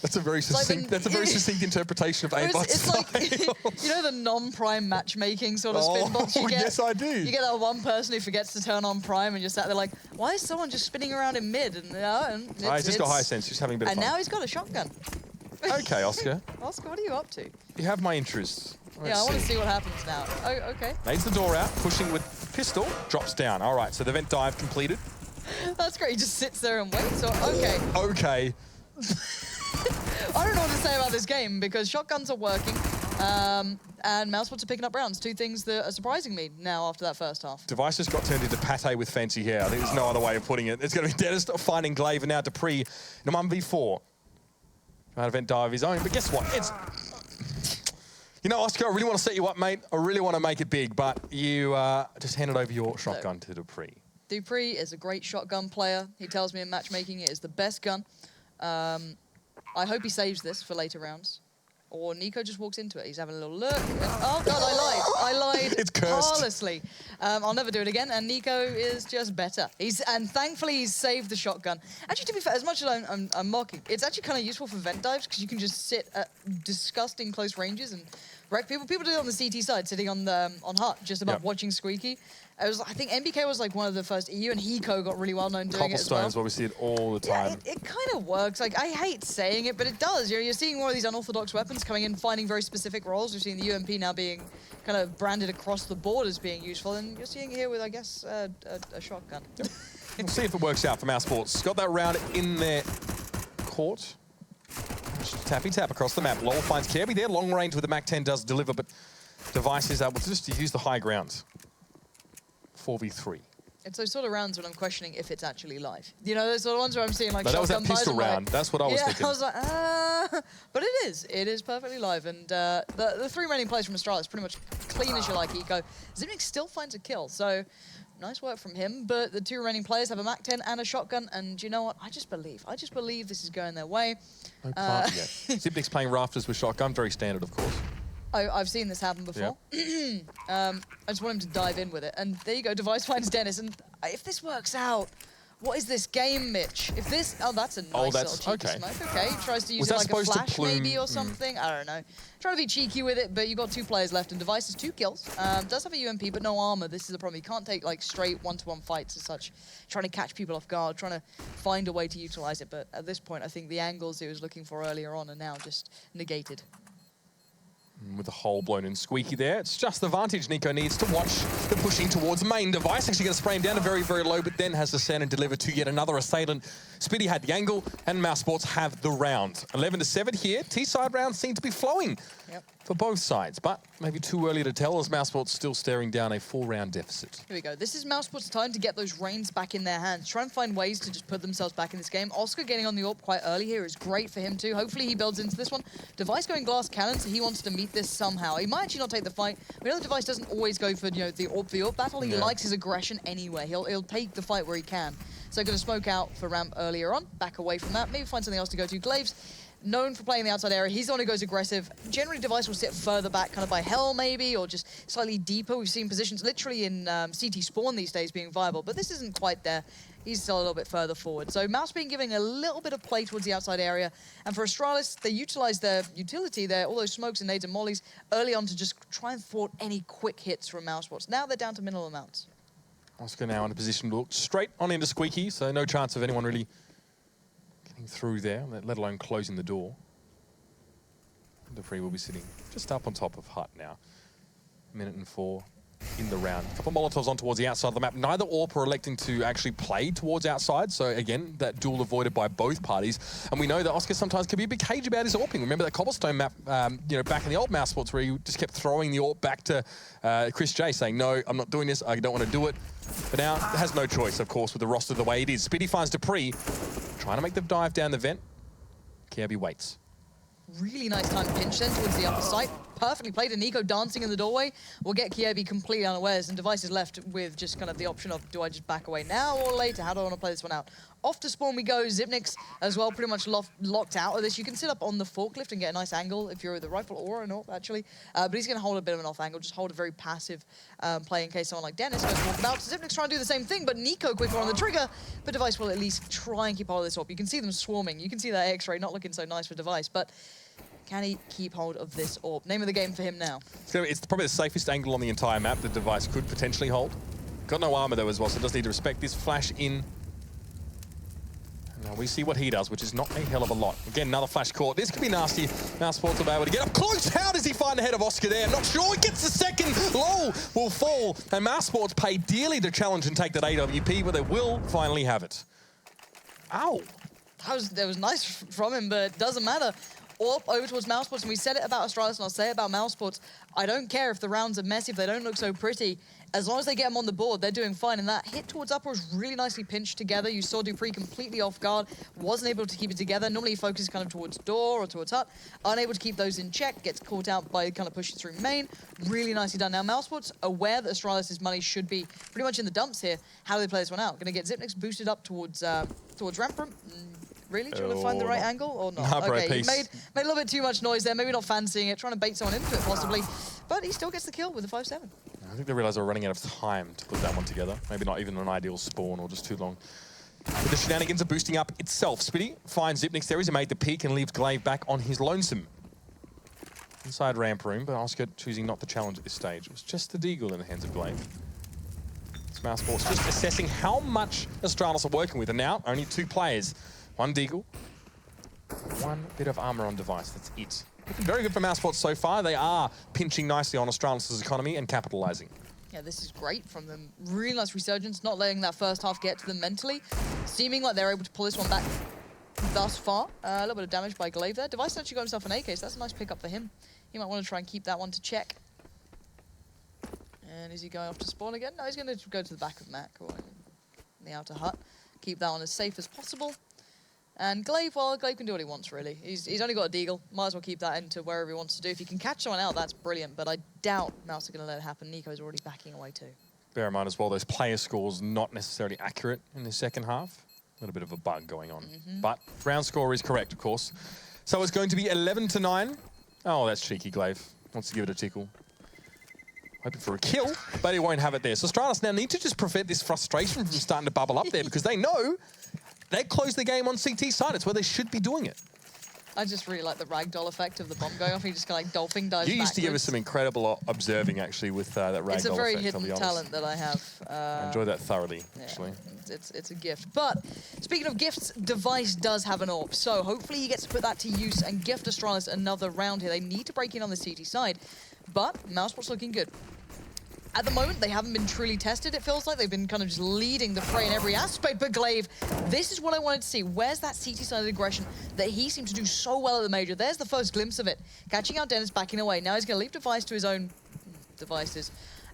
That's a very succinct. That's a very succinct interpretation of aimbot. It's like, you know, the non-prime matchmaking sort of spin bots you get. Yes, I do. You get that one person who forgets to turn on prime, and you're sat there like, why is someone just spinning around in mid? And he's just got high sense. He's having a bit of fun. And now he's got a shotgun. Okay, Oscar. Oscar, what are you up to? You have my interests. I want to see what happens now. Oh, okay. Nades the door out, pushing with pistol, drops down. All right, so the vent dive completed. That's great. He just sits there and waits. So, okay. Okay. I don't know what to say about this game because shotguns are working and Mouz Sports are picking up rounds. 2 things that are surprising me now after that first half. Device just got turned into pate with fancy hair. I think there's no other way of putting it. It's going to be Dennis finding Glaive and now Dupree in a 1v4. Trying to vent dive his own, but guess what? It's... You know, Oscar, I really want to set you up, mate. I really want to make it big, but you just handed over your shotgun to Dupree. Dupree is a great shotgun player. He tells me in matchmaking it is the best gun. I hope he saves this for later rounds. Or Nico just walks into it. He's having a little look. And, oh, God, I lied. It's cursed. Parlously. I'll never do it again. And Nico is just better. And thankfully, he's saved the shotgun. Actually, to be fair, as much as I'm mocking, it's actually kind of useful for vent dives because you can just sit at disgusting close ranges and wreck people. People do it on the CT side, sitting on Hut, just above watching Squeaky. I think MBK was like one of the first EU, and Hiko got really well known doing it as well. Cobblestones, where we see it all the time. Yeah, it kind of works. Like, I hate saying it, but it does. You're seeing more of these unorthodox weapons coming in, finding very specific roles. We're seeing the UMP now being kind of branded across the board as being useful, and you're seeing it here with, I guess, a shotgun. Yep. We'll see if it works out for Mouz Sports. Got that round in their court. Tappy tap across the map. Lowell finds Kirby there. Long range with the Mac-10 does deliver, but Device is able to just use the high ground. 4v3. It's those sort of rounds when I'm questioning if it's actually live. You know, those sort of ones where I'm seeing like that was that shotgun pistol round. That's what I was thinking. I was like, but it is. It is perfectly live. And the 3 remaining players from Astralis pretty much clean as you like, Eco. Zimnik still finds a kill, so nice work from him. But the 2 remaining players have a Mac-10 and a shotgun, and you know what? I just believe this is going their way. No plant yet. Zimnik's playing rafters with shotgun, very standard, of course. I've seen this happen before. Yep. I just want him to dive in with it. And there you go, Device finds Dennis. And if this works out, what is this game, Mitch? If this... Oh, that's a nice little cheeky smoke. Okay, tries to use it like a flash maybe or something. I don't know. Trying to be cheeky with it, but you've got 2 players left. And Device has 2 kills. Does have a UMP, but no armor. This is the problem. You can't take like straight one-to-one fights as such. Trying to catch people off guard, trying to find a way to utilize it. But at this point, I think the angles he was looking for earlier on are now just negated. With a hole blown in Squeaky there. It's just the vantage Nico needs to watch the pushing towards main. Device actually going to spray him down to very, very low, but then has to send and deliver to yet another assailant. Spitty had the angle, and Mouz Sports have the round. 11-7 here. T-side rounds seem to be flowing for both sides, but maybe too early to tell as Mouz Sports still staring down a 4-round deficit. Here we go. This is Mouz Sports' time to get those reins back in their hands. Try and find ways to just put themselves back in this game. Oscar getting on the AWP quite early here is great for him too. Hopefully he builds into this one. Device going glass cannon, so he wants to meet this somehow. He might actually not take the fight. We know the Device doesn't always go for, you know, the AWP battle. He likes his aggression anyway. He'll take the fight where he can. So going to smoke out for ramp earlier on. Back away from that. Maybe find something else to go to. Glaives, known for playing the outside area. He's the one who goes aggressive. Generally, Device will sit further back, kind of by Hell maybe, or just slightly deeper. We've seen positions literally in CT spawn these days being viable, but this isn't quite there. He's still a little bit further forward. So Mouz being giving a little bit of play towards the outside area. And for Astralis, they utilize their utility there, all those smokes and nades and mollies, early on to just try and thwart any quick hits from Mouz Sports. Now they're down to minimal amounts. Oscar now in a position to look straight on into Squeaky, so no chance of anyone really getting through there, let alone closing the door. Dupree will be sitting just up on top of Hut now. 1:04. in the round. A couple of Molotovs on towards the outside of the map. Neither AWP are electing to actually play towards outside, so again, that duel avoided by both parties. And we know that Oscar sometimes can be a bit cagey about his AWPing. Remember that Cobblestone map, you know, back in the old Mouse Sports where he just kept throwing the AWP back to Chris J, saying, no, I'm not doing this, I don't want to do it. But now, has no choice, of course, with the roster the way it is. Speedy finds Dupree, trying to make the dive down the vent. Kirby waits. Really nice time pinch then towards the upper site. Perfectly played, and Nico dancing in the doorway will get Kiebi completely unawares, and Device is left with just kind of the option of, do I just back away now or later? How do I want to play this one out? Off to spawn we go. Zipnix as well, pretty much locked out of this. You can sit up on the forklift and get a nice angle if you're with the rifle or an AWP, actually. But he's going to hold a bit of an off angle, just hold a very passive play in case someone like Dennis goes walking out. Zipnix trying to do the same thing, but Nico quicker on the trigger. But Device will at least try and keep hold of this AWP. You can see them swarming. You can see that X-ray not looking so nice for Device, but can he keep hold of this AWP? Name of the game for him now. It's probably the safest angle on the entire map the Device could potentially hold. Got no armor though as well, so does need to respect this flash in. Now we see what he does, which is not a hell of a lot. Again, another flash caught. This could be nasty. Mouse Sports will be able to get up close. How does he find the head of Oscar there? Not sure. He gets the second. Low will fall. And Mouse Sports pay dearly to challenge and take that AWP, but they will finally have it. Ow. That was nice from him, but it doesn't matter. AWP over towards Mouse Sports, and we said it about Astralis, and I'll say it about Mouse Sports. I don't care if the rounds are messy, if they don't look so pretty. As long as they get them on the board, they're doing fine. And that hit towards upper was really nicely pinched together. You saw Dupree completely off guard, wasn't able to keep it together. Normally he focuses kind of towards door or towards hut. Unable to keep those in check, gets caught out by kind of pushing through main. Really nicely done. Now Mouse Sports, aware that Astralis' money should be pretty much in the dumps here. How do they play this one out? Going to get Zipnix boosted up towards ramp room. Really? Do you want to find the right angle or not? Nah, bro, okay, he made a little bit too much noise there. Maybe not fancying it, trying to bait someone into it possibly. But he still gets the kill with the 5-7. I think they realized they were running out of time to put that one together. Maybe not even an ideal spawn or just too long. But the shenanigans are boosting up itself. Spitty finds Zipnix there. He's made the peak and leaves Glaive back on his lonesome. Inside ramp room, but Oscar choosing not to challenge at this stage. It was just the deagle in the hands of Glaive. Mouse Sports just assessing how much Astralis are working with. And now, only 2 players. 1 deagle, 1 bit of armor on Device. That's it. Looking very good for Mouse Sports so far. They are pinching nicely on Astralis' economy and capitalizing. Yeah, this is great from them. Really nice resurgence, not letting that first half get to them mentally. Seeming like they're able to pull this one back thus far. A little bit of damage by Glaive there. Device actually got himself an AK, so that's a nice pickup for him. He might want to try and keep that one to check. And is he going off to spawn again? No, he's going to go to the back of Mac or in the outer hut. Keep that one as safe as possible. And Glaive, well, Glaive can do what he wants, really. He's only got a deagle. Might as well keep that into wherever he wants to do. If he can catch someone out, that's brilliant. But I doubt Mouse are going to let it happen. Nico's already backing away too. Bear in mind as well, those player scores not necessarily accurate in the second half. A little bit of a bug going on. But round score is correct, of course. So it's going to be 11-9. Oh, that's cheeky, Glaive. Wants to give it a tickle. Hoping for a kill, but he won't have it there. So Astralis now need to just prevent this frustration from starting to bubble up there because they know they closed the game on CT side. It's where they should be doing it. I just really like the ragdoll effect of the bomb going off. He just kind of like dolphin dives You used to give us backwards. some incredible observing, actually, with that ragdoll effect. It's a very hidden talent that I have. I enjoy that thoroughly, actually. It's a gift. But speaking of gifts, Device does have an AWP. So hopefully he gets to put that to use and gift Astralis another round here. They need to break in on the CT side. But Mousepot's looking good. At the moment, they haven't been truly tested, it feels like. They've been kind of just leading the fray in every aspect. But Glaive, this is what I wanted to see. Where's that CT-sided aggression that he seemed to do so well at the Major? There's the first glimpse of it. Catching out Dennis, backing away. Now he's going to leave Device to his own devices.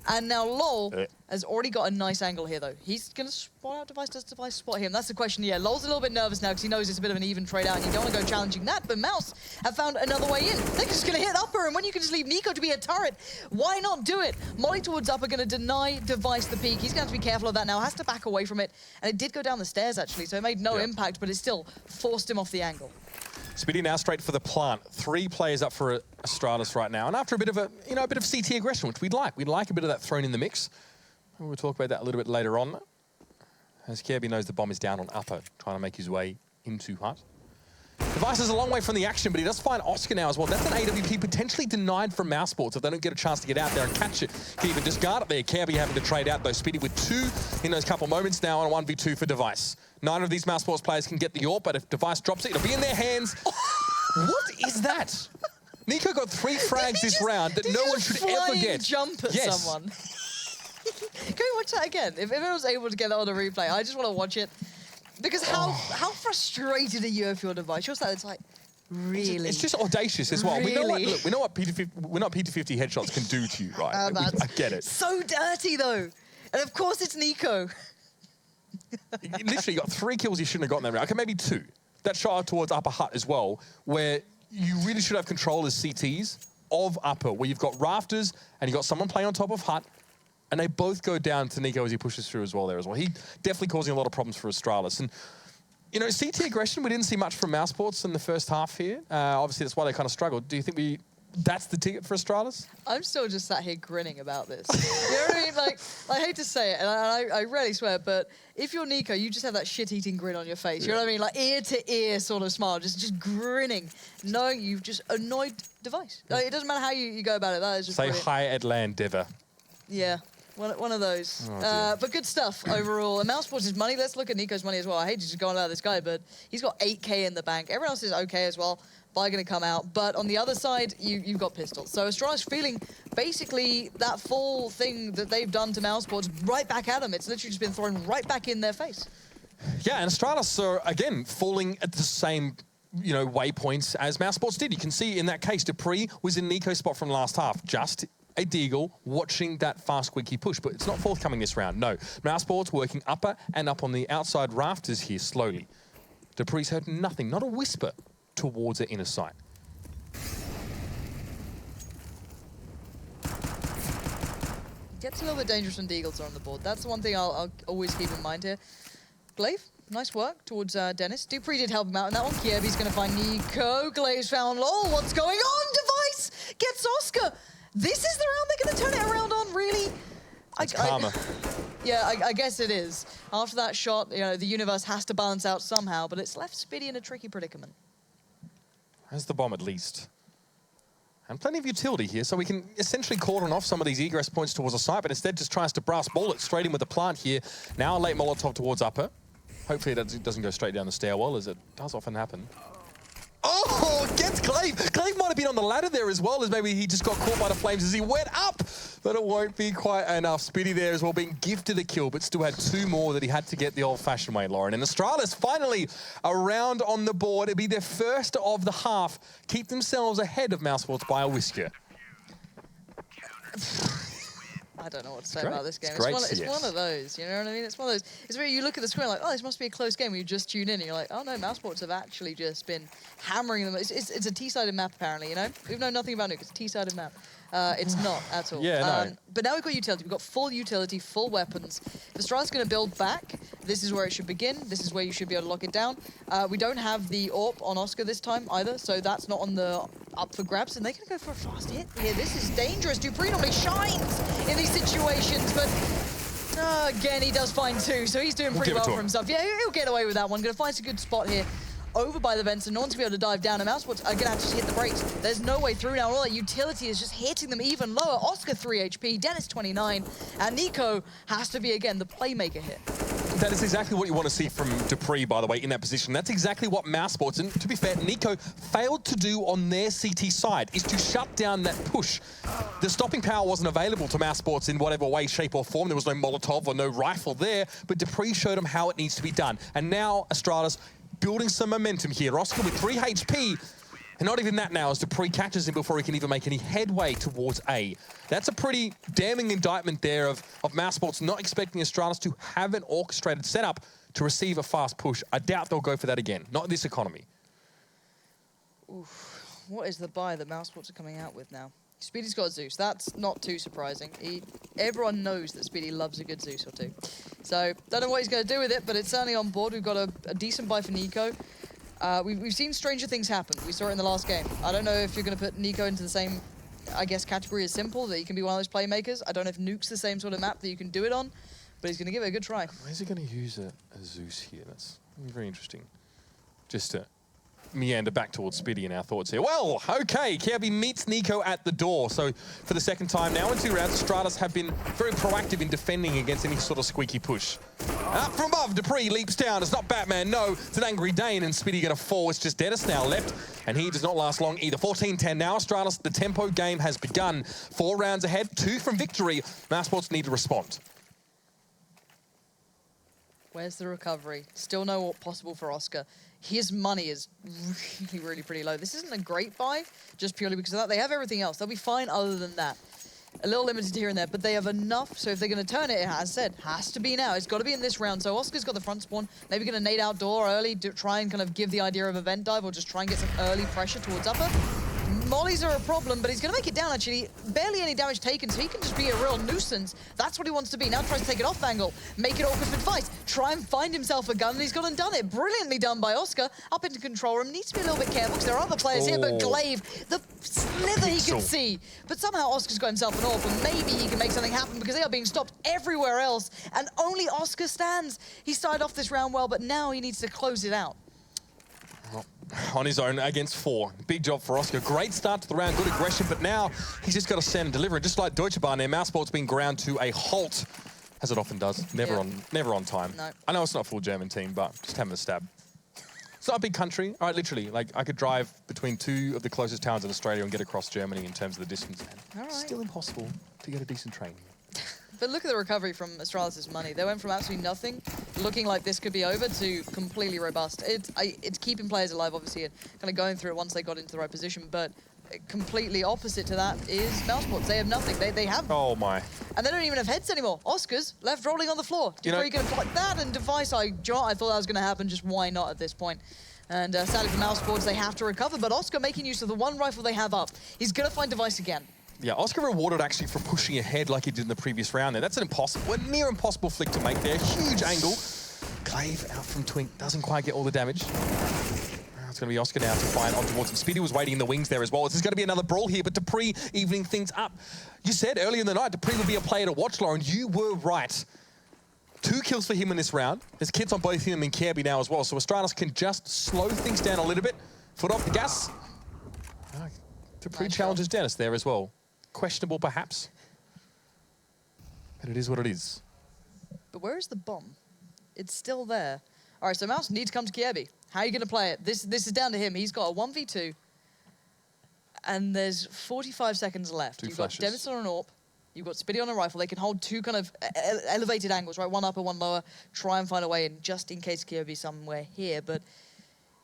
And now LOL has already got a nice angle here, though. He's going to spot out Device. Does Device spot him? That's the question. Yeah, LOL's a little bit nervous now because he knows it's a bit of an even trade out and you don't want to go challenging that. But Mouse have found another way in. They're just going to hit upper, and when you can just leave Nico to be a turret, why not do it? Molly towards upper going to deny Device the peak. He's going to have to be careful of that now. Has to back away from it. And it did go down the stairs, actually, so it made no impact, but it still forced him off the angle. Speedy now straight for the plant. 3 players up for Astralis right now. And after a bit of a bit of CT aggression, which we'd like. We'd like a bit of that thrown in the mix. And we'll talk about that a little bit later on. As Kirby knows the bomb is down on upper, trying to make his way into hut. Device is a long way from the action, but he does find Oscar now as well. That's an AWP potentially denied from Mouse Sports if they don't get a chance to get out there and catch it. Can even discard it there. Kirby having to trade out, though. Speedy with 2 in those couple moments now on a 1v2 for Device. 9 of these Mouse Sports players can get the AWP, but if Device drops it, it'll be in their hands. What is that? Nico got 3 frags this round that no one should ever get. Jump at someone. Can we watch that again? If everyone's able to get that on a replay, I just want to watch it. Because how frustrated are you if your device? You're saying it's like, really? It's just audacious as well. Really? We know what P250 headshots can do to you, right? I get it. So dirty though. And of course it's Nico. You literally got 3 kills you shouldn't have gotten that round. Okay, maybe 2. That shot towards upper hut as well, where you really should have control as CTs of upper, where you've got rafters and you've got someone playing on top of hut, and they both go down to Nico as he pushes through as well there as well. He definitely causing a lot of problems for Astralis. And, you know, CT aggression, we didn't see much from Mousesports in the first half here. Obviously, that's why they kind of struggled. Do you think that's the ticket for Astralis? I'm still just sat here grinning about this. You know what I mean? Like, I hate to say it, and I rarely swear, but if you're Nico, you just have that shit-eating grin on your face. You know what I mean? Like, ear-to-ear sort of smile, just grinning, knowing you've just annoyed device. Like, it doesn't matter how you go about it. That is just Say brilliant. hi, Edland Diver. Yeah. One of those. Oh, but good stuff overall. And Mousesports' money, let's look at Nico's money as well. I hate to just go on about this guy, but he's got 8K in the bank. Everyone else is okay as well. Buy going to come out. But on the other side, you've got pistols. So Astralis feeling basically that full thing that they've done to Mousesports right back at them. It's literally just been thrown right back in their face. Yeah, and Astralis are, again, falling at the same, you know, waypoints as Mousesports did. You can see in that case, Dupree was in Nico's spot from last half. Just a deagle watching that fast squeaky push, but it's not forthcoming this round, no. Mousesports working upper and up on the outside rafters here slowly. Dupree's heard nothing, not a whisper towards the inner sight. Gets a little bit dangerous when deagles are on the board. That's the one thing I'll always keep in mind here. Glaive, nice work towards Dennis. Dupree did help him out in that one. Kievi's going to find Nico. Glaive's found LOL. What's going on? Device gets Oscar. This is the round they're going to turn it around on, really? It's karma. Yeah, I guess it is. After that shot, you know, the universe has to balance out somehow, but it's left Spiddy in a tricky predicament. Has the bomb at least. And plenty of utility here, so we can essentially cordon off some of these egress points towards the site, but instead just tries to brass ball it straight in with the plant here. Now a late Molotov towards upper. Hopefully it doesn't go straight down the stairwell, as it does often happen. Oh, gets Glaive. Glaive might have been on the ladder there as well, as maybe he just got caught by the flames as he went up. But it won't be quite enough. Spiddy there as well, being gifted a kill, but still had 2 more that he had to get the old-fashioned way, Lauren. And Astralis finally a round on the board. It'll be their first of the half. Keep themselves ahead of Mousesports by a whisker. I don't know what to say about this game. It's one of those, you know what I mean? It's one of those. It's where you look at the screen like, oh, this must be a close game. You just tune in and you're like, oh no, Mousesports have actually just been hammering them. It's a T-sided map apparently, you know? We've known nothing about Nuke. It's a T-sided map. It's not at all. Yeah, no. But now we've got utility. We've got full utility, full weapons. If Astralis going to build back, this is where it should begin. This is where you should be able to lock it down. We don't have the AWP on Oscar this time either, so that's not on the up for grabs. And they're going to go for a fast hit here. This is dangerous. Dupree normally shines in these situations, but again, he does find 2, so he's doing pretty well for himself. Yeah, he'll get away with that one. Going to find a good spot here. Over by the vents, and no one's going to be able to dive down, and Mousesports are going to have to just hit the brakes. There's no way through now. All that utility is just hitting them even lower. Oscar 3 HP, Dennis 29, and Nico has to be, again, the playmaker here. That is exactly what you want to see from Dupree, by the way, in that position. That's exactly what Mousesports, and to be fair, Nico failed to do on their CT side, is to shut down that push. The stopping power wasn't available to Mousesports in whatever way, shape, or form. There was no Molotov or no rifle there, but Dupree showed them how it needs to be done. And now Astralis building some momentum here. Oscar with 3 HP, and not even that now as Dupree catches him before he can even make any headway towards A. That's a pretty damning indictment there of Mousesports not expecting Astralis to have an orchestrated setup to receive a fast push. I doubt they'll go for that again, not in this economy. Oof. What is the buy that Mousesports are coming out with now? Speedy's got Zeus. That's not too surprising. Everyone knows that Speedy loves a good Zeus or 2. So, don't know what he's going to do with it, but it's certainly on board. We've got a decent buy for Nico. We've seen stranger things happen. We saw it in the last game. I don't know if you're going to put Nico into the same, I guess, category as Simple, that he can be one of those playmakers. I don't know if Nuke's the same sort of map that you can do it on, but he's going to give it a good try. Where's he going to use a Zeus here? That's very interesting. Just to meander back towards Spiddy in our thoughts here. Well, okay, Kirby meets Nico at the door. So for the second time now in 2 rounds, Astralis have been very proactive in defending against any sort of squeaky push. Up from above, Dupree leaps down. It's not Batman, no. It's an Angry Dane, and Spiddy going to fall. It's just Dennis now left, and he does not last long either. 14-10 now, Astralis, the tempo game has begun. 4 rounds ahead, 2 from victory. Mousesports need to respond. Where's the recovery? Still no possible for Oscar. His money is really pretty low. This isn't a great buy, just purely because of that. They have everything else. They'll be fine other than that. A little limited here and there, but they have enough. So if they're going to turn it, as I said, has to be now. It's got to be in this round. So Oscar's got the front spawn. Maybe going to nade outdoor early, try and kind of give the idea of event dive, or just try and get some early pressure towards upper. Mollies are a problem, but he's going to make it down, actually. Barely any damage taken, so he can just be a real nuisance. That's what he wants to be. Now tries to take it off angle, make it awkward for Device, try and find himself a gun, and he's gone and done it. Brilliantly done by Oscar. Up into control room. Needs to be a little bit careful, because there are other players here, but Glaive, the slither he can see. But somehow Oscar's got himself an AWP, and maybe he can make something happen, because they are being stopped everywhere else, and only Oscar stands. He started off this round well, but now he needs to close it out. On his own against 4. Big job for Oscar. Great start to the round, good aggression, but now he's just got to stand and deliver. And just like Deutsche Bahn there, Mousesport's been ground to a halt, as it often does. Never on time. No. I know it's not a full German team, but just having a stab. It's not a big country. All right, literally, like I could drive between 2 of the closest towns in Australia and get across Germany in terms of the distance. All right. Still impossible to get a decent train. But look at the recovery from Astralis' money. They went from absolutely nothing, looking like this could be over, to completely robust. It's keeping players alive, obviously, and kind of going through it once they got into the right position, but completely opposite to that is Mousesports. They have nothing. They have... Oh, my. And they don't even have heads anymore. Oscar's left rolling on the floor. You know, going to block that, and Device, I thought that was going to happen, just why not at this point? And sadly for Mousesports, they have to recover, but Oscar making use of the one rifle they have up. He's going to find Device again. Yeah, Oscar rewarded actually for pushing ahead like he did in the previous round there. That's an near impossible flick to make there. Huge angle. Glaive out from Twink, doesn't quite get all the damage. It's going to be Oscar now to find on towards him. Speedy was waiting in the wings there as well. This is going to be another brawl here, but Dupree evening things up. You said earlier in the night Dupree would be a player to watch, Lauren. You were right. 2 kills for him in this round. There's kits on both him and Kirby now as well, so Astralis can just slow things down a little bit. Foot off the gas. Dupree challenges Dennis there as well. Questionable, perhaps. But it is what it is. But where is the bomb? It's still there. All right, so Mouse needs to come to Kirby. How are you going to play it? This is down to him. He's got a 1v2. And there's 45 seconds left. You've got Dennis on an AWP. You've got Spitty on a rifle. They can hold 2 kind of elevated angles, right? One upper, one lower. Try and find a way in, just in case Kirby's somewhere here. But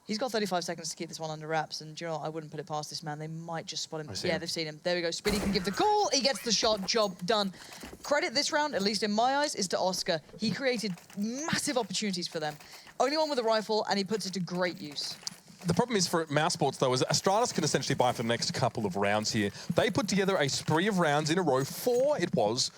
he's got 35 seconds to keep this one under wraps, and you know what? I wouldn't put it past this man. They might just spot him. Yeah, they've seen him. There we go. Spitty can give the call. He gets the shot. Job done. Credit this round, at least in my eyes, is to Oscar. He created massive opportunities for them. Only one with a rifle, and he puts it to great use. The problem is for Mousesports, though, is Astralis can essentially buy for the next couple of rounds here. They put together a spree of rounds in a row, 4 it was,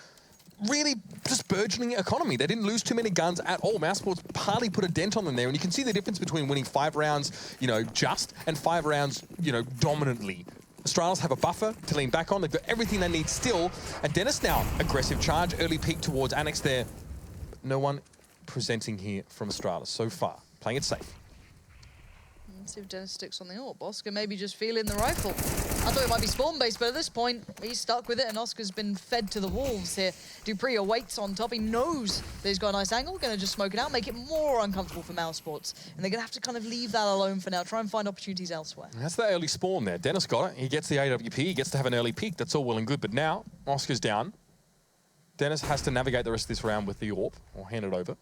really just burgeoning economy. They didn't lose too many guns at all. Mousesports partly put a dent on them there, and you can see the difference between winning 5 rounds, you know, just, and 5 rounds, you know, dominantly. Astralis have a buffer to lean back on. They've got everything they need still. And Dennis now, aggressive charge, early peek towards Annex there. But no one presenting here from Astralis so far. Playing it safe. Let's see if Dennis sticks on the AWP. Oscar maybe just feeling the rifle. I thought it might be spawn-based, but at this point, he's stuck with it, and Oscar's been fed to the wolves here. Dupree awaits on top. He knows that he's got a nice angle. Going to just smoke it out, make it more uncomfortable for Mousesports. And they're going to have to kind of leave that alone for now, try and find opportunities elsewhere. That's the early spawn there. Dennis got it. He gets the AWP. He gets to have an early peek. That's all well and good. But now, Oscar's down. Dennis has to navigate the rest of this round with the AWP, or hand it over.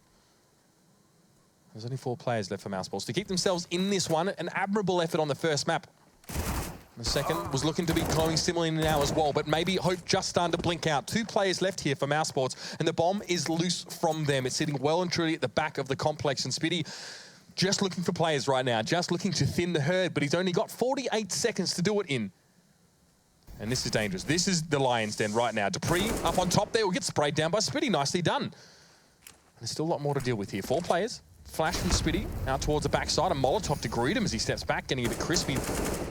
There's only 4 players left for Mousesports to keep themselves in this one. An admirable effort on the first map. The second was looking to be going similarly now as well, but maybe hope just starting to blink out. 2 players left here for Mousesports, and the bomb is loose from them. It's sitting well and truly at the back of the complex, and Spitty just looking for players right now, just looking to thin the herd, but he's only got 48 seconds to do it in. And this is dangerous. This is the lion's den right now. Dupree up on top there will get sprayed down by Spitty. Nicely done. And there's still a lot more to deal with here. 4 players. Flash from Spitty out towards the backside. A Molotov to greet him as he steps back, getting a bit crispy.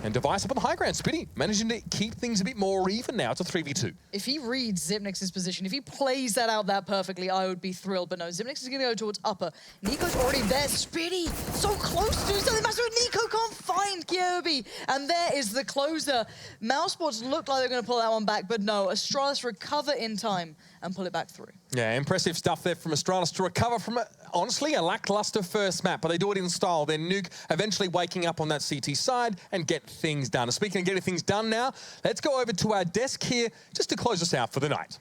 And Device up on the high ground. Spitty managing to keep things a bit more even now. It's a 3v2. If he reads Zipnix's position, if he plays that out that perfectly, I would be thrilled. But no, Zipnix is going to go towards upper. Nico's already there. Spitty so close to something massive. Nico can't find Kirby. And there is the closer. Mousesports looked like they're going to pull that one back, but no. Astralis recover in time and pull it back through. Yeah, impressive stuff there from Astralis to recover from, honestly, a lackluster first map, but they do it in style. Then Nuke eventually waking up on that CT side and get things done. Speaking of getting things done now, let's go over to our desk here just to close us out for the night.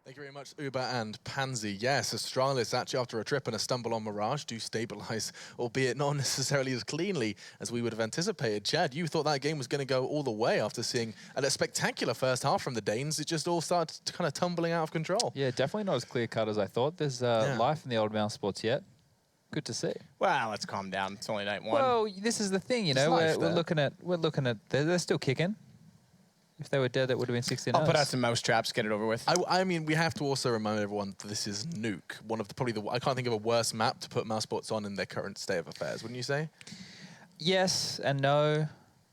Thank you very much, Uber and Pansy. Yes, Astralis, actually after a trip and a stumble on Mirage, do stabilize, albeit not necessarily as cleanly as we would have anticipated. Chad, you thought that game was going to go all the way after seeing a spectacular first half from the Danes. It just all started kind of tumbling out of control. Yeah, definitely not as clear-cut as I thought. There's life in the old Mouse Sports yet. Good to see. Well, let's calm down. It's only night 1. Well, this is the thing, you know. We're looking at they're still kicking. If they were dead, it would have been 16. I'll put out some mouse traps, get it over with. I mean, we have to also remind everyone that this is Nuke, one of I can't think of a worse map to put Mouse Sports on in their current state of affairs, wouldn't you say? Yes and no.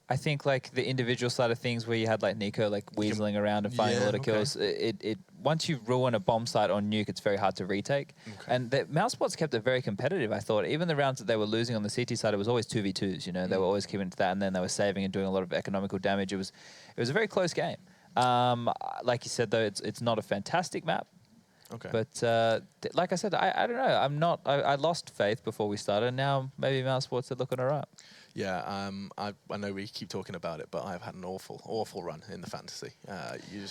I think like the individual side of things where you had like Nico like weaseling around and finding a lot of kills, it once you ruin a bomb site on Nuke, it's very hard to retake. And the Mouse Sports kept it very competitive, I thought. Even the rounds that they were losing on the CT side, it was always 2v2s, you know. They were always keeping to that, and then they were saving and doing a lot of economical damage. It was a very close game. Like you said, though, it's not a fantastic map. Okay. But like I said, I don't know. I lost faith before we started. Now maybe Mouse Sports are looking all right. Yeah, I know we keep talking about it, but I've had an awful run in the fantasy. You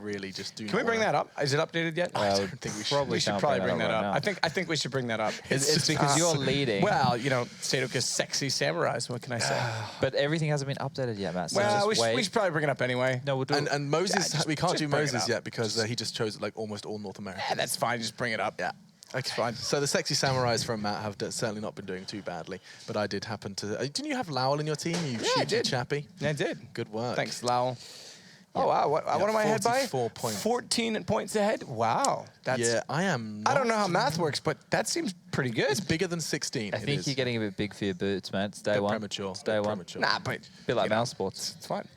really just do. Can we bring that up? Is it updated yet? I don't think we should. We should probably bring that up. I think we should bring that up. It's because you're leading. Well, you know, Sadok's sexy samurais. What can I say? But everything hasn't been updated yet, Matt. So well, we should probably bring it up anyway. No, we'll do it. And Moses, we can't do Moses yet because he just chose like almost all North America. Yeah, that's fine. Just bring it up. Yeah. Okay, fine. So the sexy samurais from Matt have certainly not been doing too badly, but I did happen to. Didn't you have Lowell in your team? You I did. Chappy. Yeah, I did. Good work. Thanks, Lowell. Oh wow! What am I ahead by? 44 points. 14 points ahead. Wow. Yeah, I am. I don't know how math works, but that seems pretty good. It's bigger than 16. I think you're getting a bit big for your boots, man. It's day one. Premature. It's day one. Premature. Nah, but a bit like Mouse Sports. It's fine.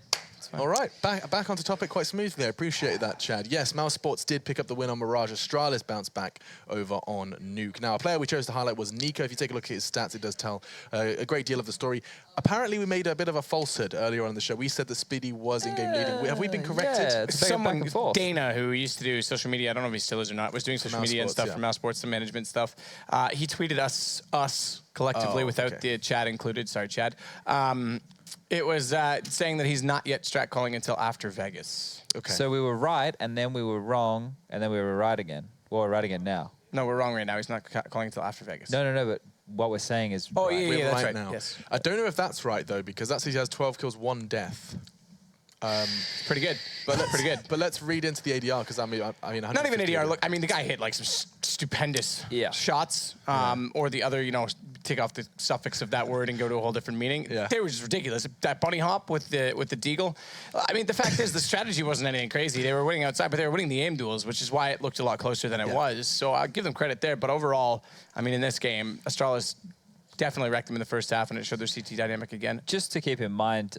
All right, back onto topic quite smoothly. I appreciate that, Chad. Yes, Mouse Sports did pick up the win on Mirage. Astralis bounced back over on Nuke. Now, a player we chose to highlight was Nico. If you take a look at his stats, it does tell a great deal of the story. Apparently, we made a bit of a falsehood earlier on in the show. We said that Speedy was in-game leading. Have we been corrected? Yeah, someone, Dana, who used to do social media, I don't know if he still is or not, was doing social media and stuff for Mouse Sports, some management stuff. He tweeted us collectively without the chat included. Sorry, Chad. It was saying that he's not yet strat calling until after Vegas. Okay. So we were right, and then we were wrong, and then we were right again. Well, we're right again now. No, we're wrong right now. He's not calling until after Vegas. No, but what we're saying is Oh, right. yeah, that's right. now. Yes. I don't know if that's right, though, because that says he has 12 kills, 1 death. Pretty good. But pretty good. But let's read into the ADR, because I mean, not even ADR. Look, I mean, the guy hit like some stupendous shots, or the other, you know, take off the suffix of that word and go to a whole different meaning. Yeah. They were just ridiculous. That bunny hop with the deagle. I mean, the fact is the strategy wasn't anything crazy. They were winning outside, but they were winning the aim duels, which is why it looked a lot closer than it was. So I'll give them credit there. But overall, I mean, in this game, Astralis definitely wrecked them in the first half, and it showed their CT dynamic again. Just to keep in mind,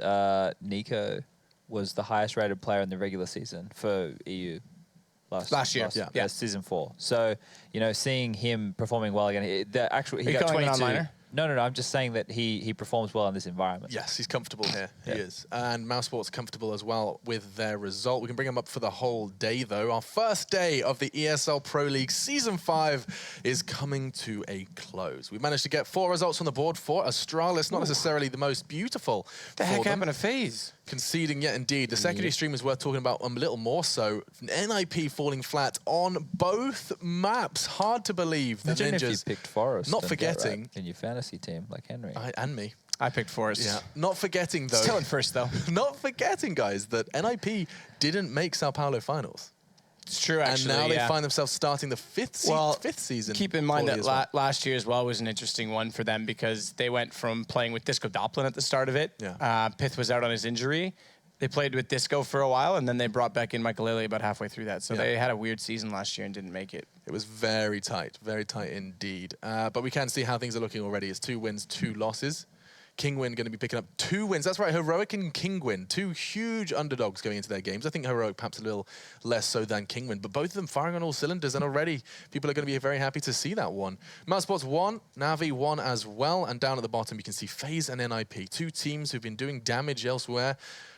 Nico was the highest rated player in the regular season for EU last year. Yeah, season 4. So, you know, seeing him performing well again, he got 22. No, I'm just saying that he performs well in this environment. Yes, he's comfortable here. He is. And Mouse Sports comfortable as well with their result. We can bring him up for the whole day, though. Our first day of the ESL Pro League Season 5 is coming to a close. We managed to get 4 results on the board for Astralis. Not necessarily the most beautiful. The heck happened to FaZe? Conceding yet indeed. The secondary stream is worth talking about a little more so. NIP falling flat on both maps. Hard to believe. The Imagine Ninjas if you picked Forest. not forgetting in your fantasy team like Henry. And me. I picked Forest. Yeah. Not forgetting though. Still in first though. Not forgetting, guys, that NIP didn't make Sao Paulo finals. It's true, actually. And now they find themselves starting the fifth season. Keep in mind that last year as well was an interesting one for them because they went from playing with Disco Doppelin at the start of it. Yeah. Pith was out on his injury. They played with Disco for a while, and then they brought back in Michael Lele about halfway through that. So they had a weird season last year and didn't make it. It was very tight indeed. But we can see how things are looking already. It's 2 wins, 2 losses. Kingwin going to be picking up 2 wins. That's right, Heroic and Kingwin, 2 huge underdogs going into their games. I think Heroic perhaps a little less so than Kingwin, but both of them firing on all cylinders, and already people are going to be very happy to see that one. Mouse Sports won, NaVi won as well, and down at the bottom you can see FaZe and NIP, 2 teams who've been doing damage elsewhere.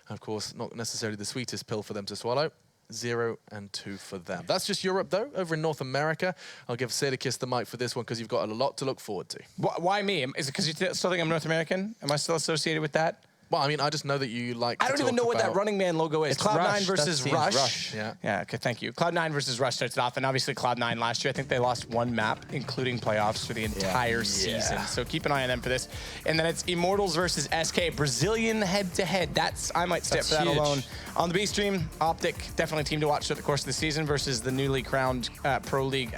Of course, not necessarily the sweetest pill for them to swallow. 0 and 2 for them. That's just Europe, though. Over in North America, I'll give Sadokist the mic for this one because you've got a lot to look forward to. Why me? Is it because you still think I'm North American? Am I still associated with that? Well, I mean, I just know that you like I don't even know what that Running Man logo is. It's Cloud9 Rush. versus That seems Rush. Yeah, okay, thank you. Cloud9 versus Rush starts it off, and obviously Cloud9 last year, I think they lost one map, including playoffs for the entire season. So keep an eye on them for this. And then it's Immortals versus SK, Brazilian head-to-head. I might step for that alone. On the B stream, Optic, definitely a team to watch throughout the course of the season versus the newly crowned Pro League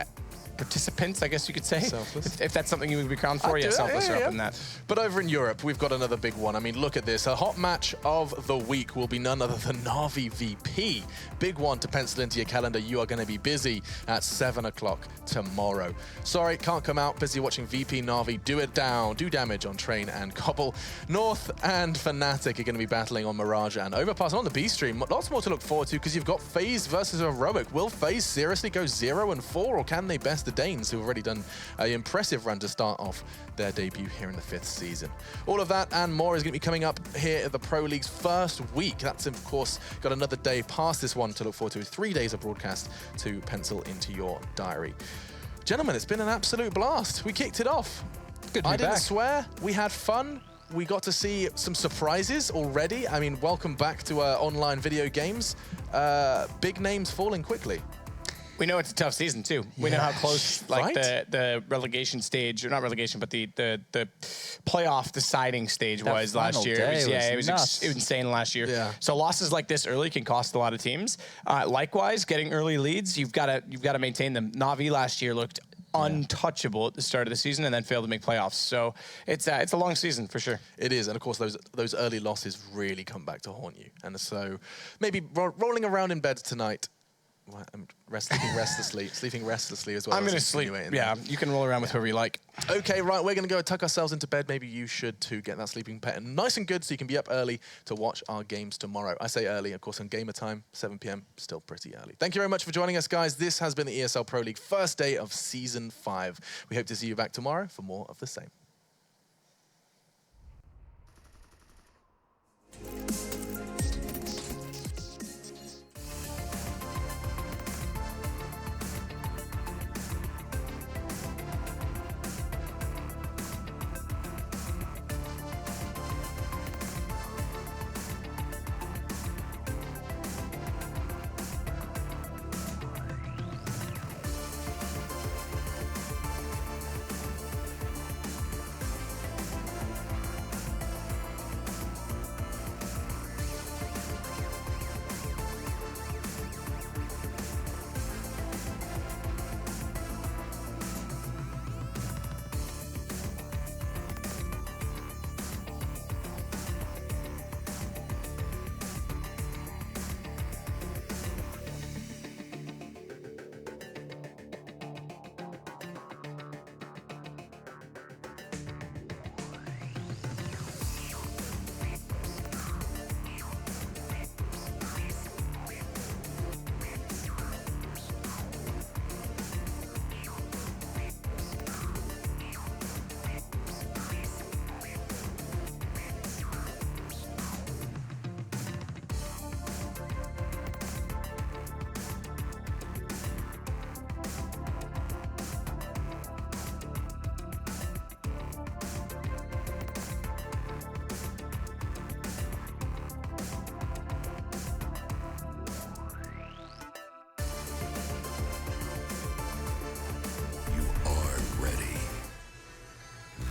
participants, I guess you could say. Selfless. If that's something you would be crowned for, Selfless are up in that. But over in Europe, we've got another big one. I mean, look at this. A hot match of the week will be none other than NaVi VP. Big one to pencil into your calendar. You are going to be busy at 7 o'clock tomorrow. Sorry, can't come out. Busy watching VP NaVi do it down, do damage on Train and Cobble. North and Fnatic are going to be battling on Mirage and Overpass. And on the B stream, lots more to look forward to because you've got FaZe versus Heroic. Will FaZe seriously go 0-4, or can they best the Danes, who have already done an impressive run to start off their debut here in the 5th season? All of that and more is going to be coming up here at the Pro League's first week. That's, of course, got another day past this one to look forward to. 3 days of broadcast to pencil into your diary. Gentlemen, it's been an absolute blast. We kicked it off. Good to be I didn't back. swear. We had fun. We got to see some surprises already. I mean, welcome back to online video games. Big names falling quickly. We know it's a tough season too. We know how close, like the relegation stage, or not relegation, but the playoff deciding stage was last year. It was insane last year. Yeah. So losses like this early can cost a lot of teams. Likewise, getting early leads, you've got to maintain them. NaVi last year looked untouchable at the start of the season and then failed to make playoffs. So it's a long season for sure. It is, and of course those early losses really come back to haunt you. And so maybe rolling around in bed tonight. I'm sleeping restlessly as well. I'm going to sleep. Yeah, you can roll around with whoever you like. Okay, right, we're going to go tuck ourselves into bed. Maybe you should too. Get that sleeping pattern nice and good so you can be up early to watch our games tomorrow. I say early, of course, on gamer time, 7 p.m, still pretty early. Thank you very much for joining us, guys. This has been the ESL Pro League first day of Season 5. We hope to see you back tomorrow for more of the same.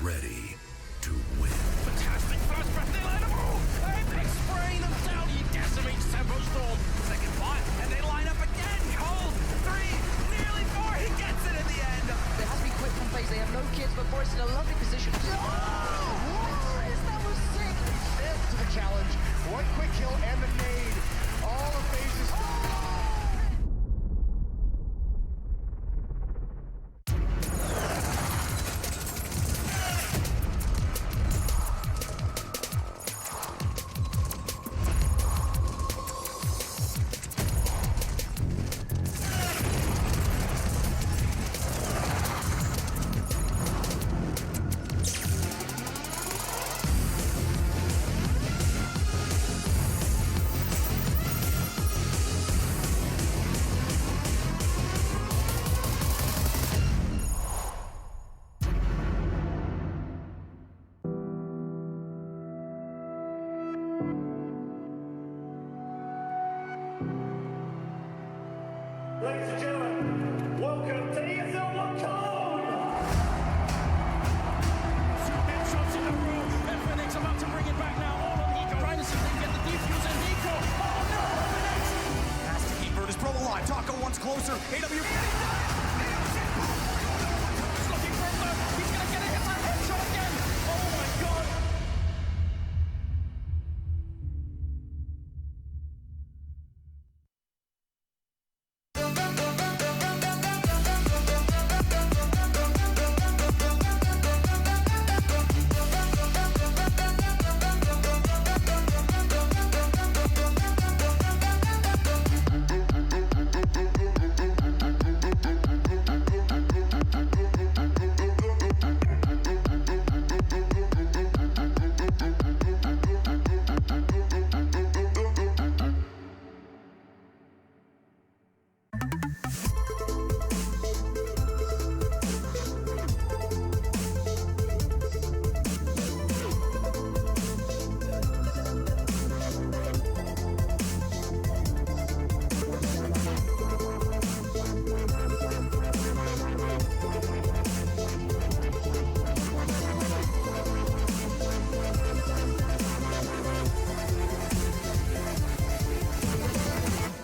Ready to win. Fantastic first breath, they let him move. Apex spraying them down. He decimates Tempo Storm. Second fire, and they line up again. Cold. 3, nearly 4. He gets it in the end. There has to be quick from FaZe. They have no kids, but Boris in a lovely position. That was sick. Failed to the challenge. One quick kill and the nade. All of FaZe's. Ladies and gentlemen, welcome to ESL Pro League. 2 headshots in a row. FNX about to bring it back now. All on Nico. Trying to see if they can get the defuse and Nico. Oh no, FNX! Has to keep Virtus Pro alive. Taco once closer. AW.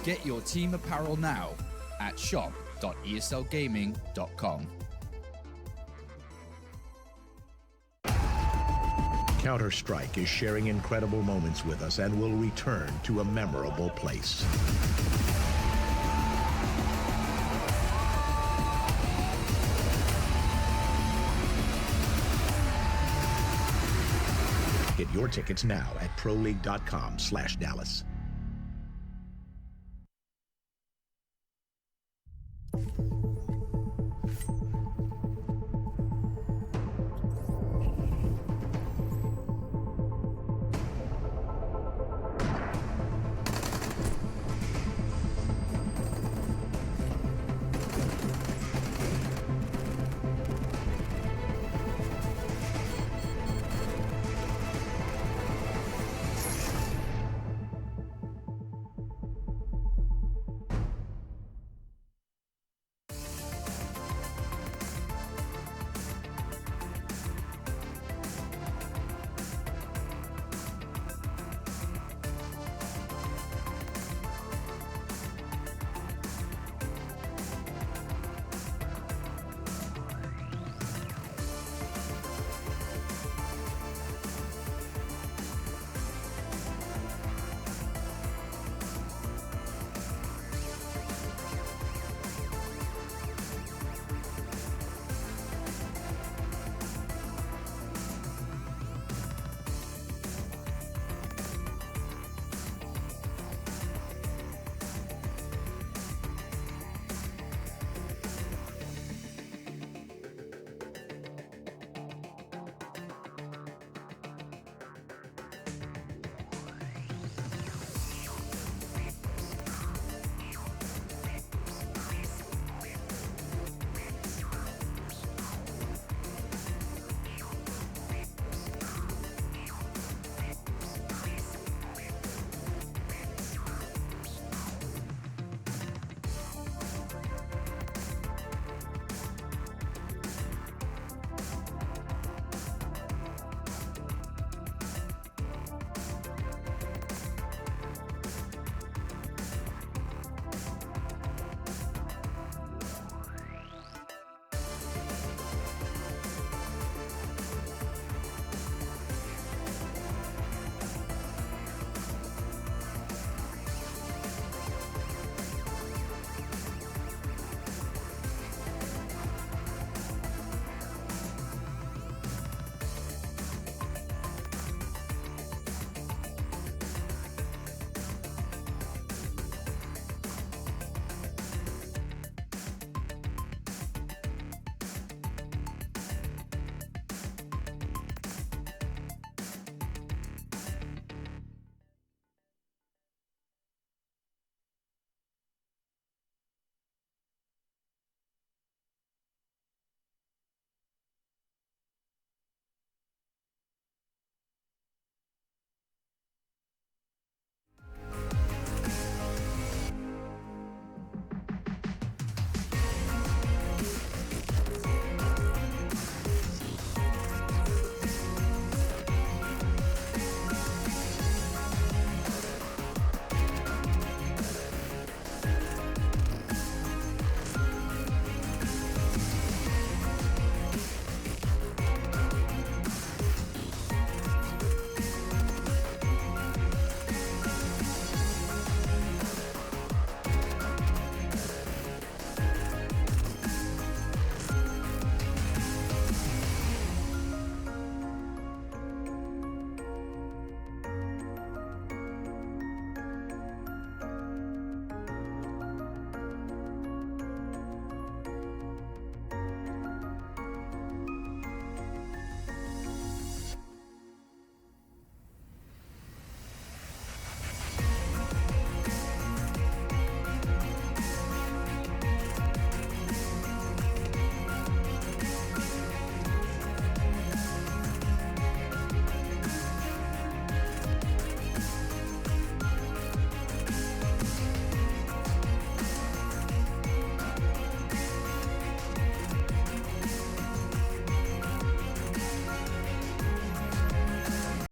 Get your team apparel now at shop.eslgaming.com. Counter-Strike is sharing incredible moments with us and will return to a memorable place. Get your tickets now at proleague.com/Dallas.